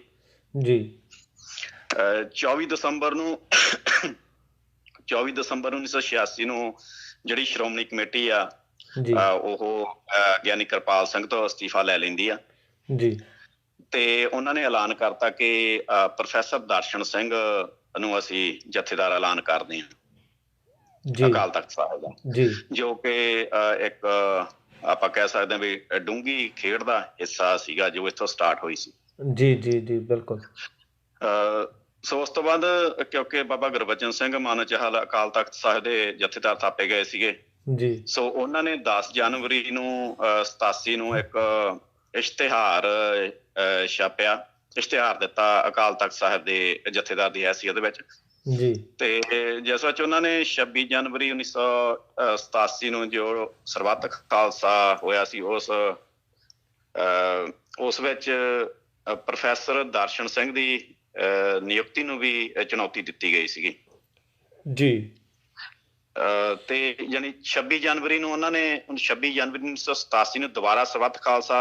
ਜੀ। 24 ਦਸੰਬਰ ਨੂੰ 1986 ਨੂੰ ਜਿਹੜੀ ਸ਼੍ਰੋਮਣੀ ਕਮੇਟੀ ਆ ਉਹ ਗਿਆਨੀ ਕਿਰਪਾਲ ਸਿੰਘ ਤੋਂ ਅਸਤੀਫਾ ਲੈ ਲੈਂਦੀ ਆ ਜੀ। ਤੇ ਉਹਨਾਂ ਨੇ ਐਲਾਨ ਕਰਤਾ ਕਿ ਪ੍ਰੋਫੈਸਰ ਦਰਸ਼ਨ ਸਿੰਘ ਨੂੰ ਅਸੀਂ ਜਥੇਦਾਰ ਐਲਾਨ ਕਰਦੇ ਹਾਂ ਅਕਾਲ ਤਖਤ ਸਾਹਿਬ ਦਾ, ਜੋ ਕਿ ਇੱਕ ਆਪਾਂ ਕਹਿ ਸਕਦੇ ਹਾਂ ਵੀ ਡੂੰਘੀ ਖੇਡ ਦਾ ਹਿੱਸਾ ਸੀਗਾ ਜੋ ਇੱਥੋਂ ਸਟਾਰਟ ਹੋਈ ਸੀ। ਜੀ ਜੀ ਜੀ, ਬਿਲਕੁਲ। ਸੋ ਉਸ ਤੋਂ ਬਾਅਦ ਕਿਉਂਕਿ ਬਾਬਾ ਗੁਰਬਚਨ ਸਿੰਘ ਮਾਨੋਚਾਲ ਅਕਾਲ ਤਖਤ ਸਾਹਿਬ ਦੇ ਜਥੇਦਾਰ ਥਾਪੇ ਗਏ ਸੀਗੇ ਜੀ, ਸੋ ਉਹਨਾਂ ਨੇ 10 ਜਨਵਰੀ ਨੂੰ 87 ਨੂੰ ਇੱਕ ਇਸ਼ਤਿਹਾਰ ਛਾਪਿਆ, ਇਸ਼ਤਿਹਾਰ ਦਿੱਤਾ ਅਕਾਲ ਤਖਤ ਸਾਹਿਬ ਦੇ ਜਥੇਦਾਰ ਦੀ ਹੈਸੀਅਤ ਵਿੱਚ ਜੀ। ਤੇ ਜਿਸ ਵਿੱਚ ਉਹਨਾਂ ਨੇ 26 ਜਨਵਰੀ 1987 ਨੂੰ ਜੋ ਸਰਬੱਤ ਖਾਲਸਾ ਹੋਇਆ ਸੀ ਉਸ ਵਿੱਚ ਪ੍ਰੋਫੈਸਰ ਦਰਸ਼ਨ ਸਿੰਘ ਦੀ ਨਿਯੁਕਤੀ ਨੂੰ ਵੀ ਚੁਣੌਤੀ ਦਿੱਤੀ ਗਈ ਸੀਗੀ ਜੀ। ਤੇ ਯਾਨੀ 26 ਜਨਵਰੀ ਨੂੰ ਉਹਨਾਂ ਨੇ 26 ਜਨਵਰੀ 1987 ਨੂੰ ਦੁਬਾਰਾ ਸਰਬੱਤ ਖਾਲਸਾ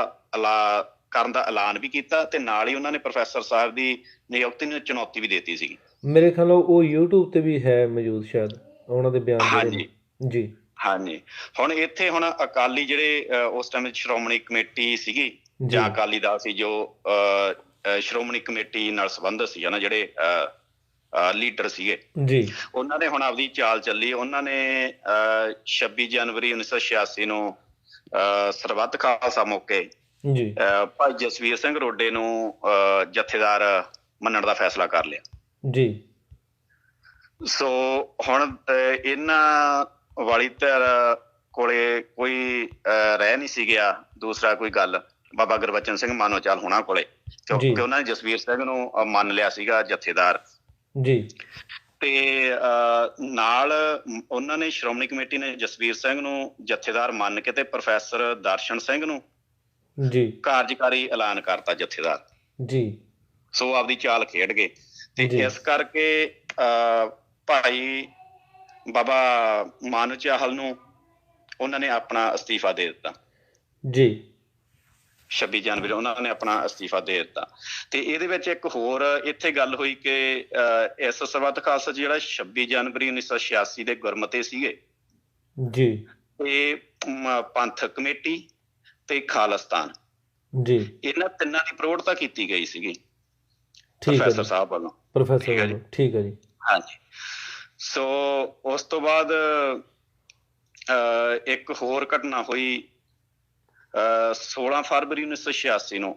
ਕਰਨ ਦਾ ਐਲਾਨ ਵੀ ਕੀਤਾ ਤੇ ਨਾਲ ਹੀ ਉਹਨਾਂ ਨੇ ਪ੍ਰੋਫੈਸਰ ਸਾਹਿਬ ਦੀ ਨਿਯੁਕਤੀ ਨੂੰ ਚੁਣੌਤੀ ਵੀ ਦਿੱਤੀ ਸੀਗੀ। ਮੇਰੇ ਖਿਆਲ ਉਹ YouTube ਤੇ ਵੀ ਹੈ ਮੌਜੂਦ ਸ਼ਾਇਦ ਉਹਨਾਂ ਦੇ ਬਿਆਨ। ਹਾਂਜੀ ਜੀ, ਹਾਂਜੀ। ਹੁਣ ਇੱਥੇ ਹੁਣ ਅਕਾਲੀ ਜਿਹੜੇ ਉਸ ਟਾਈਮ ਸ਼੍ਰੋਮਣੀ ਕਮੇਟੀ ਸੀਗੀ ਜਾਂ ਅਕਾਲੀ ਦਲ ਸੀ ਜੋ ਸ਼੍ਰੋਮਣੀ ਕਮੇਟੀ ਨਾਲ ਸੰਬੰਧਿਤ ਸੀ ਨਾ, ਜਿਹੜੇ ਲੀਡਰ ਸੀਗੇ ਜੀ, ਉਹਨਾਂ ਨੇ ਹੁਣ ਆਪਦੀ ਚਾਲ ਚੱਲੀ। ਉਹਨਾਂ ਨੇ 26 ਜਨਵਰੀ 1986 ਨੂੰ ਸਰਬੱਤ ਖਾਲਸਾ ਮੌਕੇ ਭਾਈ ਜਸਵੀਰ ਸਿੰਘ ਰੋਡੇ ਨੂੰ ਜਥੇਦਾਰ ਮੰਨਣ ਦਾ ਫੈਸਲਾ ਕਰ ਲਿਆ ਜੀ। ਸੋ ਹੁਣ ਇਹਨਾਂ ਵਾਲੀ ਧਿਰ ਕੋਲੇ ਕੋਈ ਰਹਿ ਨਹੀਂ ਸੀ ਗਿਆ ਦੂਸਰਾ ਕੋਈ ਗੱਲ ਬਾਬਾ ਗੁਰਬਚਨ ਸਿੰਘ ਮਾਨੋਚਾਲ ਹੋਣਾ ਕੋਲੇ, ਕਿਉਂਕਿ ਉਹਨਾਂ ਨੇ ਜਸਵੀਰ ਸਿੰਘ ਨੂੰ ਮੰਨ ਲਿਆ ਸੀਗਾ ਜਥੇਦਾਰ ਜੀ। ਤੇ ਨਾਲ ਉਹਨਾਂ ਨੇ ਸ਼੍ਰੋਮਣੀ ਕਮੇਟੀ ਨੇ ਜਸਵੀਰ ਸਿੰਘ ਨੂੰ ਜਥੇਦਾਰ ਮੰਨ ਕੇ ਤੇ ਪ੍ਰੋਫੈਸਰ ਦਰਸ਼ਨ ਸਿੰਘ ਨੂੰ ਜੀ ਕਾਰਜਕਾਰੀ ਐਲਾਨ ਕਰਤਾ ਜਥੇਦਾਰ ਜੀ। ਸੋ ਆਪਦੀ ਚਾਲ ਖੇਡ ਗਏ ਤੇ ਇਸ ਕਰਕੇ ਭਾਈ ਬਾਬਾ ਮਾਨੋਚਾਲ ਨੂੰ ਉਹਨਾਂ ਨੇ ਆਪਣਾ ਅਸਤੀਫਾ ਦੇ ਦਿੱਤਾ ਜੀ। 26 ਜਨਵਰੀ ਉਹਨਾਂ ਨੇ ਆਪਣਾ ਅਸਤੀਫਾ ਦੇ ਦਿੱਤਾ। ਤੇ ਇਹਦੇ ਵਿੱਚ ਇੱਕ ਹੋਰ ਇੱਥੇ ਗੱਲ ਹੋਈ ਕਿ ਇਸ ਸਰਬੱਤ ਖਾਲਸਾ ਜਿਹੜਾ 26 ਜਨਵਰੀ 1986 ਦੇ ਗੁਰਮਤੇ ਸੀਗੇ ਜੀ, ਇਹ ਪੰਥਕ ਕਮੇਟੀ ਤੇ ਖਾਲਿਸਤਾਨ ਜੀ, ਇਹਨਾਂ ਤਿੰਨਾਂ ਦੀ ਪ੍ਰੋੜਤਾ ਕੀਤੀ ਗਈ ਸੀਗੀ ਪ੍ਰੋਫੈਸਰ ਸਾਹਿਬ ਵੱਲੋਂ। ਠੀਕ ਹੈ ਜੀ। ਹਾਂਜੀ। ਸੋ ਉਸ ਤੋਂ ਬਾਅਦ ਇੱਕ ਹੋਰ ਘਟਨਾ ਹੋਈ 16 ਫਰਵਰੀ 1986 ਨੂੰ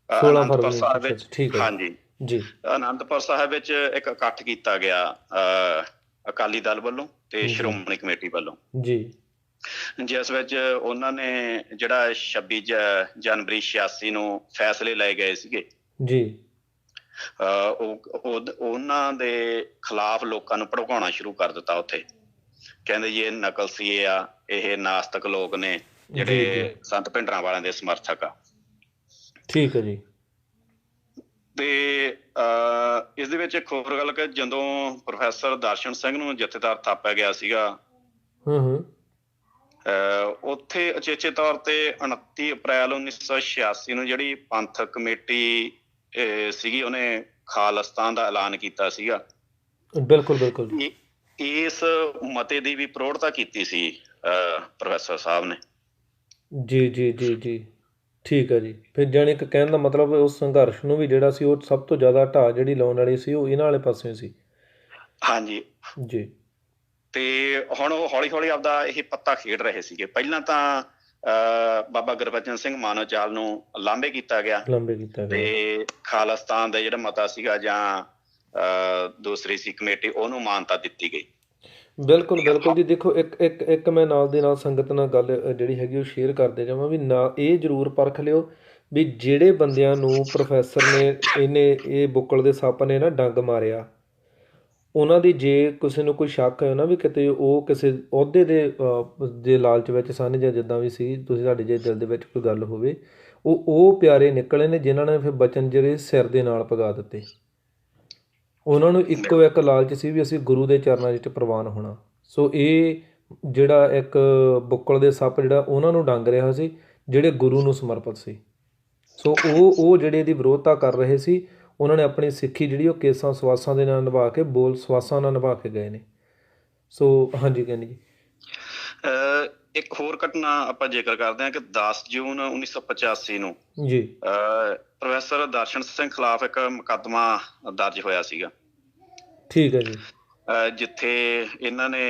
ਅਨੰਦਪੁਰ ਸਾਹਿਬ ਵਿੱਚ। ਹਾਂਜੀ ਜੀ, ਅਨੰਦਪੁਰ ਸਾਹਿਬ ਵਿੱਚ ਇੱਕ ਇਕੱਠ ਕੀਤਾ ਗਿਆ ਅਕਾਲੀ ਦਲ ਵੱਲੋਂ ਤੇ ਸ਼੍ਰੋਮਣੀ ਕਮੇਟੀ ਵੱਲੋਂ, ਜੀ ਜਿਸ ਵਿੱਚ ਉਹਨਾਂ ਨੇ ਜਿਹੜਾ 26 ਜਨਵਰੀ 86 ਨੂੰ ਫੈਸਲੇ ਲਏ ਗਏ ਸੀਗੇ, ਜੀ ਉਹਨਾਂ ਦੇ ਖਿਲਾਫ ਲੋਕਾਂ ਨੂੰ ਭੜਕਾਉਣਾ ਸ਼ੁਰੂ ਕਰ ਦਿੱਤਾ। ਉੱਥੇ ਕਹਿੰਦੇ ਜੀ ਇਹ ਨਕਲ ਸੀਏ ਆ, ਇਹ ਨਾਸਤਕ ਲੋਕ ਨੇ ਜਿਹੜੇ ਸੰਤ ਭਿੰਡਰਾਂ ਵਾਲਿਆਂ ਦੇ ਸਮਰਥਕ ਆ। ਠੀਕ ਹੈ ਜੀ। ਤੇ ਇਸ ਦੇ ਵਿੱਚ ਇੱਕ ਹੋਰ ਗੱਲ ਕਿ ਜਦੋਂ ਪ੍ਰੋਫੈਸਰ ਦਰਸ਼ਨ ਸਿੰਘ ਨੂੰ ਜਥੇਦਾਰ ਥਾਪਿਆ ਗਿਆ ਸੀਗਾ, ਉੱਥੇ ਉਚੇਚੇ ਤੌਰ ਤੇ 29 ਅਪ੍ਰੈਲ 1986 ਨੂੰ ਜਿਹੜੀ ਪੰਥਕ ਕਮੇਟੀ ਸੀਗੀ ਉਹਨੇ ਖਾਲਿਸਤਾਨ ਦਾ ਐਲਾਨ ਕੀਤਾ ਸੀਗਾ। ਬਿਲਕੁਲ ਬਿਲਕੁਲ। ਇਸ ਮਤੇ ਦੀ ਵੀ ਪ੍ਰੋੜਤਾ ਕੀਤੀ ਸੀ ਪ੍ਰੋਫੈਸਰ ਸਾਹਿਬ ਨੇ। ਜੀ ਜੀ ਜੀ ਜੀ ਠੀਕ ਹੈ ਜੀ। ਫਿਰ ਜਾਣੀ ਕਿ ਕਹਿਣ ਦਾ ਮਤਲਬ ਉਸ ਸੰਘਰਸ਼ ਨੂੰ ਵੀ ਜਿਹੜਾ ਸੀ ਉਹ ਸਭ ਤੋਂ ਜ਼ਿਆਦਾ ਢਾਹ ਜਿਹੜੀ ਲਾਉਣ ਵਾਲੀ ਸੀ ਉਹ ਇਹਨਾਂ ਵਾਲੇ ਪਾਸਿਓਂ ਸੀ। ਹਾਂਜੀ ਜੀ। ਤੇ ਹੁਣ ਉਹ ਹੌਲੀ ਹੌਲੀ ਆਪਦਾ ਇਹ ਪੱਤਾ ਖੇਡ ਰਹੇ ਸੀਗੇ। ਪਹਿਲਾਂ ਤਾਂ ਬਾਬਾ ਗੁਰਬਚਨ ਸਿੰਘ ਮਾਨੋਚਾਲ ਨੂੰ ਲਾਂਭੇ ਕੀਤਾ ਗਿਆ ਤੇ ਖਾਲਿਸਤਾਨ ਦਾ ਜਿਹੜਾ ਮਤਾ ਸੀਗਾ ਜਾਂ ਦੂਸਰੀ ਸੀ ਕਮੇਟੀ ਉਹਨੂੰ ਮਾਨਤਾ ਦਿੱਤੀ ਗਈ। ਬਿਲਕੁਲ ਬਿਲਕੁਲ ਜੀ। ਦੇਖੋ ਇੱਕ ਮੈਂ ਨਾਲ ਦੀ ਨਾਲ ਸੰਗਤ ਨਾਲ ਗੱਲ ਜਿਹੜੀ ਹੈਗੀ ਉਹ ਸ਼ੇਅਰ ਕਰਦੇ ਜਾਵਾਂ ਵੀ ਨਾ, ਇਹ ਜ਼ਰੂਰ ਪਰਖ ਲਿਓ ਵੀ ਜਿਹੜੇ ਬੰਦਿਆਂ ਨੂੰ ਪ੍ਰੋਫੈਸਰ ਨੇ ਇਹ ਬੁੱਕਲ ਦੇ ਸੱਪ ਨੇ ਨਾ ਡੰਗ ਮਾਰਿਆ, ਉਹਨਾਂ ਦੀ ਜੇ ਕਿਸੇ ਨੂੰ ਕੋਈ ਸ਼ੱਕ ਹੈ ਨਾ ਵੀ ਕਿਤੇ ਉਹ ਕਿਸੇ ਅਹੁਦੇ ਦੇ ਲਾਲਚ ਵਿੱਚ ਸਨ ਜਾਂ ਜਿੱਦਾਂ ਵੀ ਸੀ, ਤੁਸੀਂ ਤੁਹਾਡੇ ਜੇ ਦਿਲ ਦੇ ਵਿੱਚ ਕੋਈ ਗੱਲ ਹੋਵੇ, ਉਹ ਪਿਆਰੇ ਨਿਕਲੇ ਨੇ ਜਿਨ੍ਹਾਂ ਨੇ ਫਿਰ ਬਚਨ ਜਿਹੜੇ ਸਿਰ ਦੇ ਨਾਲ ਪਗਾ ਦਿੱਤੇ। ਉਹਨਾਂ ਨੂੰ ਇੱਕੋ ਇੱਕ ਲਾਲਚ ਸੀ ਵੀ ਅਸੀਂ ਗੁਰੂ ਦੇ ਚਰਨਾਂ ਵਿੱਚ ਪ੍ਰਵਾਨ ਹੋਣਾ। ਸੋ ਇਹ ਜਿਹੜਾ ਇੱਕ ਬੁੱਕਲ ਦੇ ਸੱਪ ਜਿਹੜਾ ਉਹਨਾਂ ਨੂੰ ਡੰਗ ਰਿਹਾ ਸੀ ਜਿਹੜੇ ਗੁਰੂ ਨੂੰ ਸਮਰਪਿਤ ਸੀ। ਸੋ ਉਹ ਜਿਹੜੇ ਇਹਦੀ ਵਿਰੋਧਤਾ ਕਰ ਰਹੇ ਸੀ, ਉਹਨਾਂ ਨੇ ਆਪਣੀ ਸਿੱਖੀ ਜਿਹੜੀ ਉਹ ਕੇਸਾਂ ਸਵਾਸਾਂ ਦੇ ਨਾਲ ਨਿਭਾ ਕੇ, ਬੋਲ ਸਵਾਸਾਂ ਨਾਲ ਨਿਭਾ ਕੇ ਗਏ ਨੇ। ਸੋ ਹਾਂਜੀ ਕਹਿੰਦੇ ਜੀ। ਇੱਕ ਹੋਰ ਘਟਨਾ ਆਪਾਂ ਜ਼ਿਕਰ ਕਰਦੇ ਹਾਂ ਕਿ 10 ਜੂਨ 1985 ਨੂੰ ਜੀ ਪ੍ਰੋਫੈਸਰ ਦਰਸ਼ਨ ਸਿੰਘ ਖਿਲਾਫ ਇੱਕ ਮੁਕੱਦਮਾ ਦਰਜ ਹੋਇਆ ਸੀਗਾ। ਠੀਕ ਹੈ ਜੀ। ਜਿੱਥੇ ਇਹਨਾਂ ਨੇ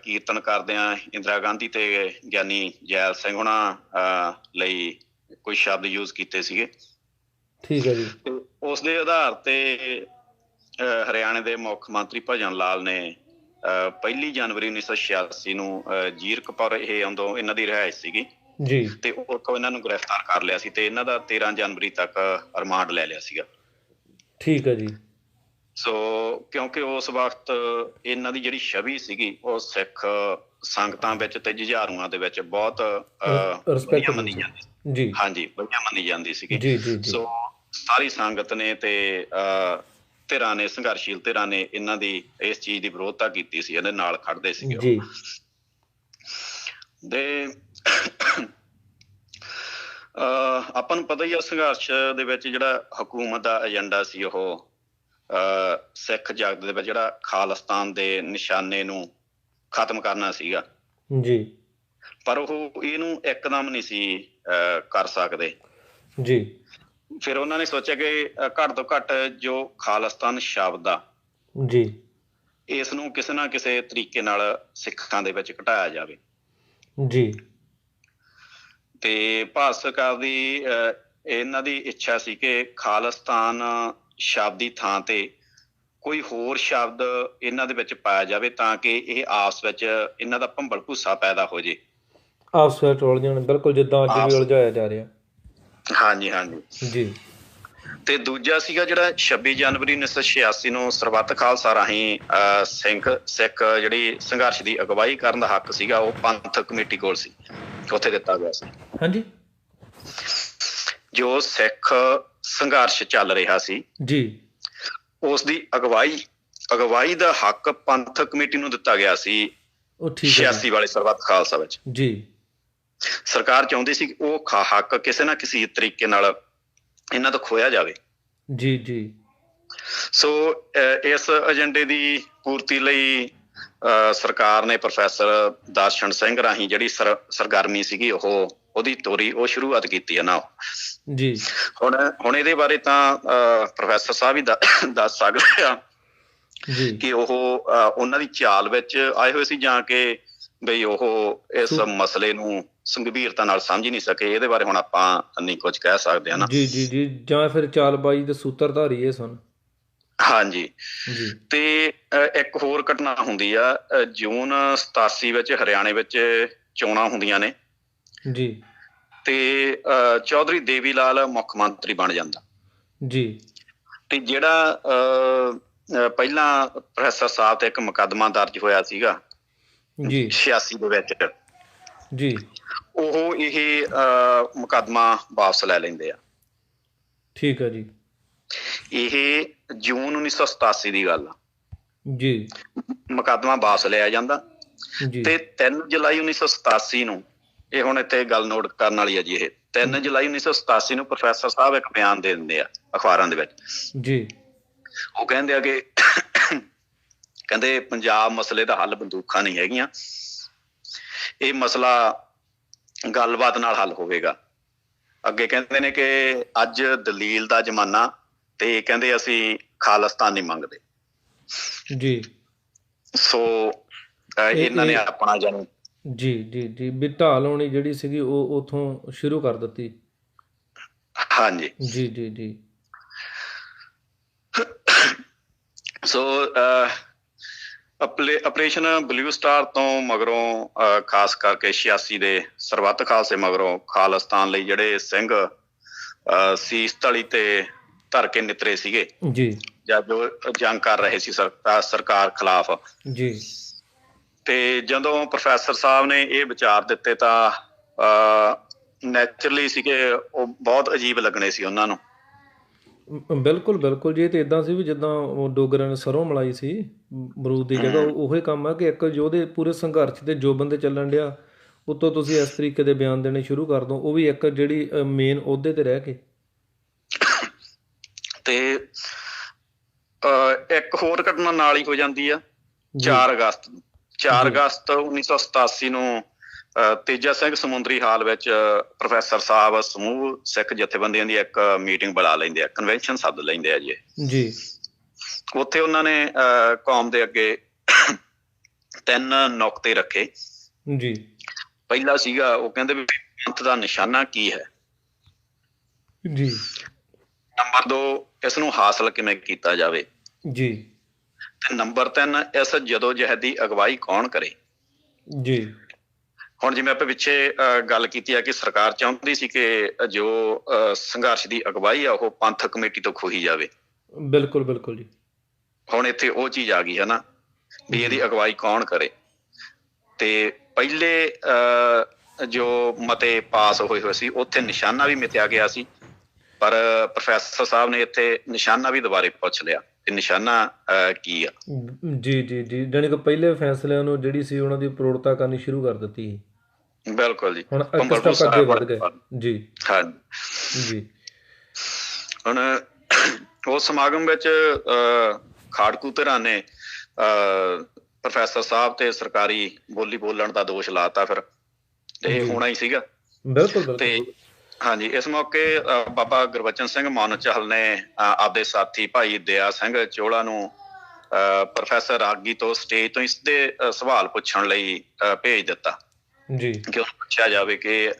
ਕੀਰਤਨ ਕਰਦਿਆਂ ਇੰਦਰਾ ਗਾਂਧੀ ਤੇ ਗਿਆਨੀ ਜੈਲ ਸਿੰਘ ਹੋਣਾ ਲਈ ਕੋਈ ਸ਼ਬਦ ਯੂਜ਼ ਕੀਤੇ ਸੀਗੇ। ਠੀਕ ਹੈ ਜੀ। ਉਸ ਦੇ ਆਧਾਰ ਤੇ ਹਰਿਆਣੇ ਦੇ ਮੁੱਖ ਮੰਤਰੀ ਭਜਨ ਲਾਲ ਨੇ 1 ਜਨਵਰੀ 1986 ਨੂੰ ਜੀਰਕਪੁਰ ਇਹ ਉਦੋਂ ਇਹਨਾਂ ਦੀ ਰਿਹਾਇਸ਼ ਸੀਗੀ ਜੀ, ਤੇ ਉੱਥੋਂ ਇਹਨਾਂ ਨੂੰ ਗ੍ਰਿਫਤਾਰ ਕਰ ਲਿਆ ਸੀ ਤੇ ਇਹਨਾਂ ਦਾ 13 ਜਨਵਰੀ ਤੱਕ ਰਿਮਾਂਡ ਲੈ ਲਿਆ ਸੀਗਾ। ਠੀਕ ਹੈ ਜੀ। ਸੋ ਕਿਉਂਕਿ ਉਸ ਵਕਤ ਇਹਨਾਂ ਦੀ ਜਿਹੜੀ ਛਵੀ ਸੀਗੀ ਉਹ ਸਿੱਖ ਸੰਗਤਾਂ ਵਿੱਚ ਤੇ ਜੁਝਾਰੂਆਂ ਦੇ ਵਿੱਚ ਬਹੁਤ ਵਧੀਆ ਮੰਨੀ ਜਾਂਦੀ ਸੀ। ਹਾਂਜੀ, ਵਧੀਆ ਮੰਨੀ ਜਾਂਦੀ ਸੀਗੀ। ਸੋ ਸਾਰੀ ਸੰਗਤ ਨੇ ਤੇ ਧਿਰਾਂ ਨੇ, ਸੰਘਰਸ਼ੀਲ ਧਿਰਾਂ ਨੇ ਇਹਨਾਂ ਦੀ ਇਸ ਚੀਜ਼ ਦੀ ਵਿਰੋਧਤਾ ਕੀਤੀ ਸੀ, ਇਹਦੇ ਨਾਲ ਖੜਦੇ ਸੀਗੇ। ਤੇ ਆਪਾਂ ਨੂੰ ਪਤਾ ਹੀ ਆ ਸੰਘਰਸ਼ ਦੇ ਵਿੱਚ ਜਿਹੜਾ ਹਕੂਮਤ ਦਾ ਏਜੰਡਾ ਸੀ ਉਹ ਸਿੱਖ ਜਗਤ ਦੇ ਵਿੱਚ ਜਿਹੜਾ ਖਾਲਿਸਤਾਨ ਦੇ ਨਿਸ਼ਾਨੇ ਨੂੰ ਖਤਮ ਕਰਨਾ ਸੀਗਾ ਜੀ। ਪਰ ਉਹ ਇਹਨੂੰ ਇੱਕਦਮ ਨਹੀਂ ਸੀ ਕਰ ਸਕਦੇ ਜੀ। ਫਿਰ ਉਹਨਾਂ ਨੇ ਸੋਚਿਆ ਕਿ ਘੱਟ ਤੋਂ ਘੱਟ ਜੋ ਖਾਲਿਸਤਾਨ ਸ਼ਬਦ ਆ ਜੀ, ਇਸ ਨੂੰ ਕਿਸੇ ਨਾ ਕਿਸੇ ਤਰੀਕੇ ਨਾਲ ਸਿੱਖਾਂ ਦੇ ਵਿੱਚ ਘਟਾਇਆ ਜਾਵੇ ਜੀ। ਤੇ ਭਾਰਤ ਸਰਕਾਰ ਦੀ ਇਹਨਾਂ ਦੀ ਇੱਛਾ ਸੀ ਕਿ ਖਾਲਿਸਤਾਨ ਸ਼ਬਦ ਦੀ ਥਾਂ ਤੇ ਕੋਈ ਹੋਰ ਸ਼ਬਦ ਇਹਨਾਂ ਦੇ ਵਿੱਚ ਪਾਇਆ ਜਾਵੇ ਤਾਂ ਕਿ ਇਹ ਆਪਸ ਵਿੱਚ ਇਹਨਾਂ ਦਾ ਭੰਬਲ ਭੂਸਾ ਪੈਦਾ ਹੋ ਜੇ, ਆਪਸ ਵਿੱਚ ਉਲਝ ਜਾਣ। ਬਿਲਕੁਲ ਜਿੱਦਾਂ ਅੱਜ ਵੀ ਉਲਝਾਇਆ ਜਾ ਰਿਹਾ। ਹਾਂਜੀ ਹਾਂਜੀ ਜੀ। ਤੇ ਦੂਜਾ ਸੀਗਾ ਜਿਹੜਾ 26 ਜਨਵਰੀ 1986 ਨੂੰ ਸਰਬੱਤ ਖਾਲਸਾ ਰਾਹੀਂ ਸਿੱਖ ਜਿਹੜੀ ਸੰਘਰਸ਼ ਦੀ ਅਗਵਾਈ ਕਰਨ ਦਾ ਹੱਕ ਸੀਗਾ ਉਹ ਪੰਥਕ ਕਮੇਟੀ ਕੋਲ ਸੀ, ਉੱਥੇ ਦਿੱਤਾ ਗਿਆ ਸੀ। ਹਾਂਜੀ। ਜੋ ਸਿੱਖ ਸੰਘਰਸ਼ ਚੱਲ ਰਿਹਾ ਸੀ ਜੀ, ਉਸ ਦੀ ਅਗਵਾਈ ਦਾ ਹੱਕ ਪੰਥਕ ਕਮੇਟੀ ਨੂੰ ਦਿੱਤਾ ਗਿਆ ਸੀ 86 ਵਾਲੇ ਸਰਬੱਤ ਖਾਲਸਾ ਵਿੱਚ ਜੀ। ਸਰਕਾਰ ਚਾਹੁੰਦੀ ਸੀ ਕਿ ਉਹ ਹੱਕ ਕਿਸੇ ਨਾ ਕਿਸੇ ਤਰੀਕੇ ਨਾਲ ਇਹਨਾਂ ਤੋਂ ਖੋਇਆ ਜਾਵੇ ਜੀ ਜੀ। ਸੋ ਇਸ ਏਜੰਡੇ ਦੀ ਪੂਰਤੀ ਲਈ ਸਰਕਾਰ ਨੇ ਪ੍ਰੋਫੈਸਰ ਦਰਸ਼ਨ ਸਿੰਘ ਰਾਹੀਂ ਜਿਹੜੀ ਸਰਗਰਮੀ ਸੀਗੀ ਉਹਦੀ ਤੋਰੀ ਉਹ ਸ਼ੁਰੂਆਤ ਕੀਤੀ ਹੈ ਨਾ ਜੀ। ਹੁਣ ਇਹਦੇ ਬਾਰੇ ਤਾਂ ਪ੍ਰੋਫੈਸਰ ਸਾਹਿਬ ਹੀ ਦੱਸ ਸਕਦੇ ਆ ਕਿ ਉਹ ਉਹਨਾਂ ਦੀ ਚਾਲ ਵਿੱਚ ਆਏ ਹੋਏ ਸੀ ਜਾਂ ਕਿ ਬਈ ਉਹ ਇਸ ਮਸਲੇ ਨੂੰ ਗੰਭੀਰਤਾ ਨਾਲ ਸਮਝ ਨਹੀਂ ਸਕੇ। ਇਹਦੇ ਬਾਰੇ ਹੁਣ ਆਪਾਂ ਨਹੀਂ ਕੁਝ ਕਹਿ ਸਕਦੇ ਹਾਂ ਨਾ ਜੀ ਜੀ ਜੀ। ਜਾਂ ਫਿਰ ਚਾਲਬਾਜ਼ੀ ਦੇ ਸੂਤਰਧਾਰੀ ਇਹ ਸਨ। ਹਾਂਜੀ। ਜੀ ਤੇ ਇੱਕ ਹੋਰ ਘਟਨਾ ਹੁੰਦੀ ਆ, ਜੂਨ 87 ਵਿੱਚ ਹਰਿਆਣੇ ਵਿੱਚ ਚੋਣਾਂ ਹੁੰਦੀਆਂ ਨੇ ਜੀ ਤੇ ਚੌਧਰੀ ਦੇਵੀ ਲਾਲ ਮੁੱਖ ਮੰਤਰੀ ਬਣ ਜਾਂਦਾ। ਜੀ ਤੇ ਜਿਹੜਾ ਪਹਿਲਾਂ ਪ੍ਰੋਫੈਸਰ ਸਾਹਿਬ ਤੇ ਇੱਕ ਮੁਕੱਦਮਾ ਦਰਜ ਹੋਇਆ ਸੀਗਾ ਜੀ 86 ਦੇ ਵਿੱਚ, ਜੀ ਉਹ ਇਹ ਮੁਕੱਦਮਾ ਵਾਪਸ ਲੈ ਲੈਂਦੇ ਆ। ਠੀਕ ਹੈ ਜੀ। ਇਹ ਜੂਨ 1987 ਦੀ ਗੱਲ ਆ। ਜੀ ਮੁਕੱਦਮਾ ਵਾਪਸ ਲਿਆ ਜਾਂਦਾ ਜੀ ਤੇ 3 ਜੁਲਾਈ 1987 ਨੂੰ, ਇਹ ਹੁਣ ਇੱਥੇ ਗੱਲ ਨੋਟ ਕਰਨ ਵਾਲੀ ਆ ਜੀ, ਇਹ 3 ਜੁਲਾਈ 1987 ਨੂੰ ਪ੍ਰੋਫੈਸਰ ਸਾਹਿਬ ਇੱਕ ਬਿਆਨ ਦੇ ਦਿੰਦੇ ਆ ਅਖਬਾਰਾਂ ਦੇ ਵਿੱਚ। ਜੀ ਉਹ ਕਹਿੰਦੇ ਆ ਕਿ ਕਹਿੰਦੇ ਪੰਜਾਬ ਮਸਲੇ ਦਾ ਹੱਲ ਬੰਦੂਕਾਂ ਨਹੀਂ ਹੈਗੀਆਂ, ਇਹ ਮਸਲਾ ਗੱਲਬਾਤ ਨਾਲ ਹੱਲ ਹੋਵੇਗਾ। ਅੱਗੇ ਕਹਿੰਦੇ ਨੇ ਕਿ ਅੱਜ ਦਲੀਲ ਦਾ ਜ਼ਮਾਨਾ ਤੇ ਕਹਿੰਦੇ ਅਸੀਂ ਖਾਲਿਸਤਾਨ ਨਹੀਂ ਮੰਗਦੇ। ਜੀ ਸੋ ਇਹਨਾਂ ਨੇ ਆਪਣਾ ਜਨਮ ਜੀ ਜੀ ਜੀ ਵੀ ਢਾਲ ਹੋਣੀ ਜਿਹੜੀ ਸੀਗੀ ਉਹ ਉਥੋਂ ਸ਼ੁਰੂ ਕਰ ਦਿੱਤੀ। ਹਾਂਜੀ। ਜੀ ਜੀ ਜੀ ਸੋ ਆਪਰੇਸ਼ਨ ਬਲੂ ਸਟਾਰ ਤੋਂ ਮਗਰੋਂ ਖਾਸ ਕਰਕੇ 86 ਦੇ ਸਰਬੱਤ ਖਾਲਸੇ ਮਗਰੋਂ ਖਾਲਿਸਤਾਨ ਲਈ ਜਿਹੜੇ ਸਿੰਘ ਸੀਸ ਧਲੀ ਤੇ ਧਰ ਕੇ ਨਿਤਰੇ ਸੀਗੇ ਜੀ, ਜਾਂ ਜੋ ਜੰਗ ਕਰ ਰਹੇ ਸੀ ਸਰਕਾਰ ਖਿਲਾਫ ਜੀ, ਤੇ ਜਦੋਂ ਪ੍ਰੋਫੈਸਰ ਸਾਹਿਬ ਨੇ ਇਹ ਵਿਚਾਰ ਦਿੱਤੇ ਤਾਂ ਨੈਚੁਰਲੀ ਸੀ ਕਿ ਉਹ ਬਹੁਤ ਅਜੀਬ ਲੱਗਣੇ ਸੀ ਉਹਨਾਂ ਨੂੰ। ਬਿਲਕੁਲ ਬਿਲਕੁਲ ਜੀ। ਇਹ ਤਾਂ ਇੱਦਾਂ ਸੀ ਵੀ ਜਿੱਦਾਂ ਉਹ ਡੋਗਰਾਂ ਨੇ ਸਰੋਂ ਮਲਾਈ ਸੀ ਬਰੂਦ ਦੀ ਜਗ੍ਹਾ, ਉਹੀ ਕੰਮ ਆ ਕਿ ਇੱਕ ਯੋਧੇ ਪੂਰੇ ਸੰਘਰਸ਼ ਤੇ ਜੋ ਬੰਦੇ ਚੱਲਣ ਡਿਆ ਉੱਤੋਂ ਤੁਸੀਂ ਇਸ ਤਰੀਕੇ ਦੇ ਬਿਆਨ ਦੇਣੇ ਸ਼ੁਰੂ ਕਰ ਦਿਓ, ਉਹ ਵੀ ਇੱਕ ਜਿਹੜੀ ਮੇਨ ਅਹੁਦੇ ਤੇ ਰਹਿ ਕੇ। ਤੇ ਇੱਕ ਹੋਰ ਘਟਨਾ ਨਾਲ ਹੀ ਹੋ ਜਾਂਦੀ ਆ 4 ਅਗਸਤ ਨੂੰ। 4 ਅਗਸਤ 1987 ਨੂੰ ਤੇਜਾ ਸਿੰਘ ਸਮੁੰਦਰੀ ਹਾਲ ਵਿੱਚ ਪ੍ਰੋਫੈਸਰ ਸਾਹਿਬ ਸਮੂਹ ਸਿੱਖ ਜਥੇਬੰਦੀਆਂ ਦੀ ਇੱਕ ਮੀਟਿੰਗ ਬੁਲਾ ਲੈਂਦੇ ਆ, ਕਨਵੈਨਸ਼ਨ ਸੱਦ ਲੈਂਦੇ ਆ ਜੀ। ਜੀ ਉੱਥੇ ਉਹਨਾਂ ਨੇ ਕੌਮ ਦੇ ਅੱਗੇ 3 ਨੁਕਤੇ ਰੱਖੇ। ਜੀ ਪਹਿਲਾ ਸੀਗਾ, ਉਹ ਕਹਿੰਦੇ ਵੀ ਪੰਥ ਦਾ ਨਿਸ਼ਾਨਾ ਕੀ ਹੈ। ਜੀ ਨੰਬਰ 2, ਇਸ ਨੂੰ ਹਾਸਲ ਕਿਵੇਂ ਕੀਤਾ ਜਾਵੇ। ਜੀ ਤੇ ਨੰਬਰ 3, ਇਸ ਜਦੋ ਜਹਿਦ ਦੀ ਅਗਵਾਈ ਕੌਣ ਕਰੇ। ਜੀ ਹੁਣ ਜਿਵੇਂ ਆਪਾਂ ਪਿੱਛੇ ਗੱਲ ਕੀਤੀ ਆ ਕਿ ਸਰਕਾਰ ਚਾਹੁੰਦੀ ਸੀ ਕਿ ਜੋ ਸੰਘਰਸ਼ ਦੀ ਅਗਵਾਈ ਆ ਉਹ ਪੰਥਕ ਕਮੇਟੀ ਤੋਂ ਖੋਹੀ ਜਾਵੇ। ਬਿਲਕੁਲ ਬਿਲਕੁਲ ਜੀ। ਹੁਣ ਇੱਥੇ ਉਹ ਚੀਜ਼ ਆ ਗਈ ਹੈ ਨਾ ਵੀ ਇਹਦੀ ਅਗਵਾਈ ਕੌਣ ਕਰੇ। ਤੇ ਪਹਿਲੇ ਜੋ ਮਤੇ ਪਾਸ ਹੋਏ ਸੀ ਉੱਥੇ ਨਿਸ਼ਾਨਾ ਵੀ ਮਿਥਿਆ ਗਿਆ ਸੀ, ਪਰ ਪ੍ਰੋਫੈਸਰ ਸਾਹਿਬ ਨੇ ਇੱਥੇ ਨਿਸ਼ਾਨਾ ਵੀ ਦੁਬਾਰੇ ਪੁੱਛ ਲਿਆ ਕਿ ਨਿਸ਼ਾਨਾ ਕੀ ਆ। ਜੀ ਜੀ ਜੀ ਜਾਣੀ ਕਿ ਪਹਿਲੇ ਫੈਸਲਿਆਂ ਨੂੰ ਜਿਹੜੀ ਸੀ ਉਹਨਾਂ ਦੀ ਪ੍ਰੋੜਤਾ ਕਰਨੀ ਸ਼ੁਰੂ ਕਰ ਦਿੱਤੀ। ਬਿਲਕੁਲ ਜੀ। ਹੁਣ ਇੱਕ ਸਟੈਪ ਅੱਗੇ ਵੱਧ ਗਏ। ਜੀ ਹਾਂ ਜੀ। ਹੁਣ ਉਸ ਸਮਾਗਮ ਵਿੱਚ ਖਾੜਕੂ ਧਿਰਾਂ ਨੇ ਪ੍ਰੋਫੈਸਰ ਸਾਹਿਬ ਤੇ ਸਰਕਾਰੀ ਬੋਲੀ ਬੋਲਣ ਦਾ ਦੋਸ਼ ਲਾਤਾ। ਫਿਰ ਇਹ ਹੋਣਾ ਹੀ ਸੀਗਾ। ਬਿਲਕੁਲ ਤੇ ਹਾਂਜੀ, ਇਸ ਮੌਕੇ ਬਾਬਾ ਗੁਰਬਚਨ ਸਿੰਘ ਮਾਨ ਚਾਹਲ ਨੇ ਆਪਦੇ ਸਾਥੀ ਭਾਈ ਦਇਆ ਸਿੰਘ ਚੋਲਾ ਨੂੰ ਪ੍ਰੋਫੈਸਰ ਰਾਗੀ ਤੋਂ ਸਟੇਜ ਤੋਂ ਇਸਦੇ ਸਵਾਲ ਪੁੱਛਣ ਲਈ ਭੇਜ ਦਿੱਤਾ ਜੀ ਕਿ ਉਹਨੂੰ ਪੁੱਛਿਆ ਜਾਵੇ ਕਿ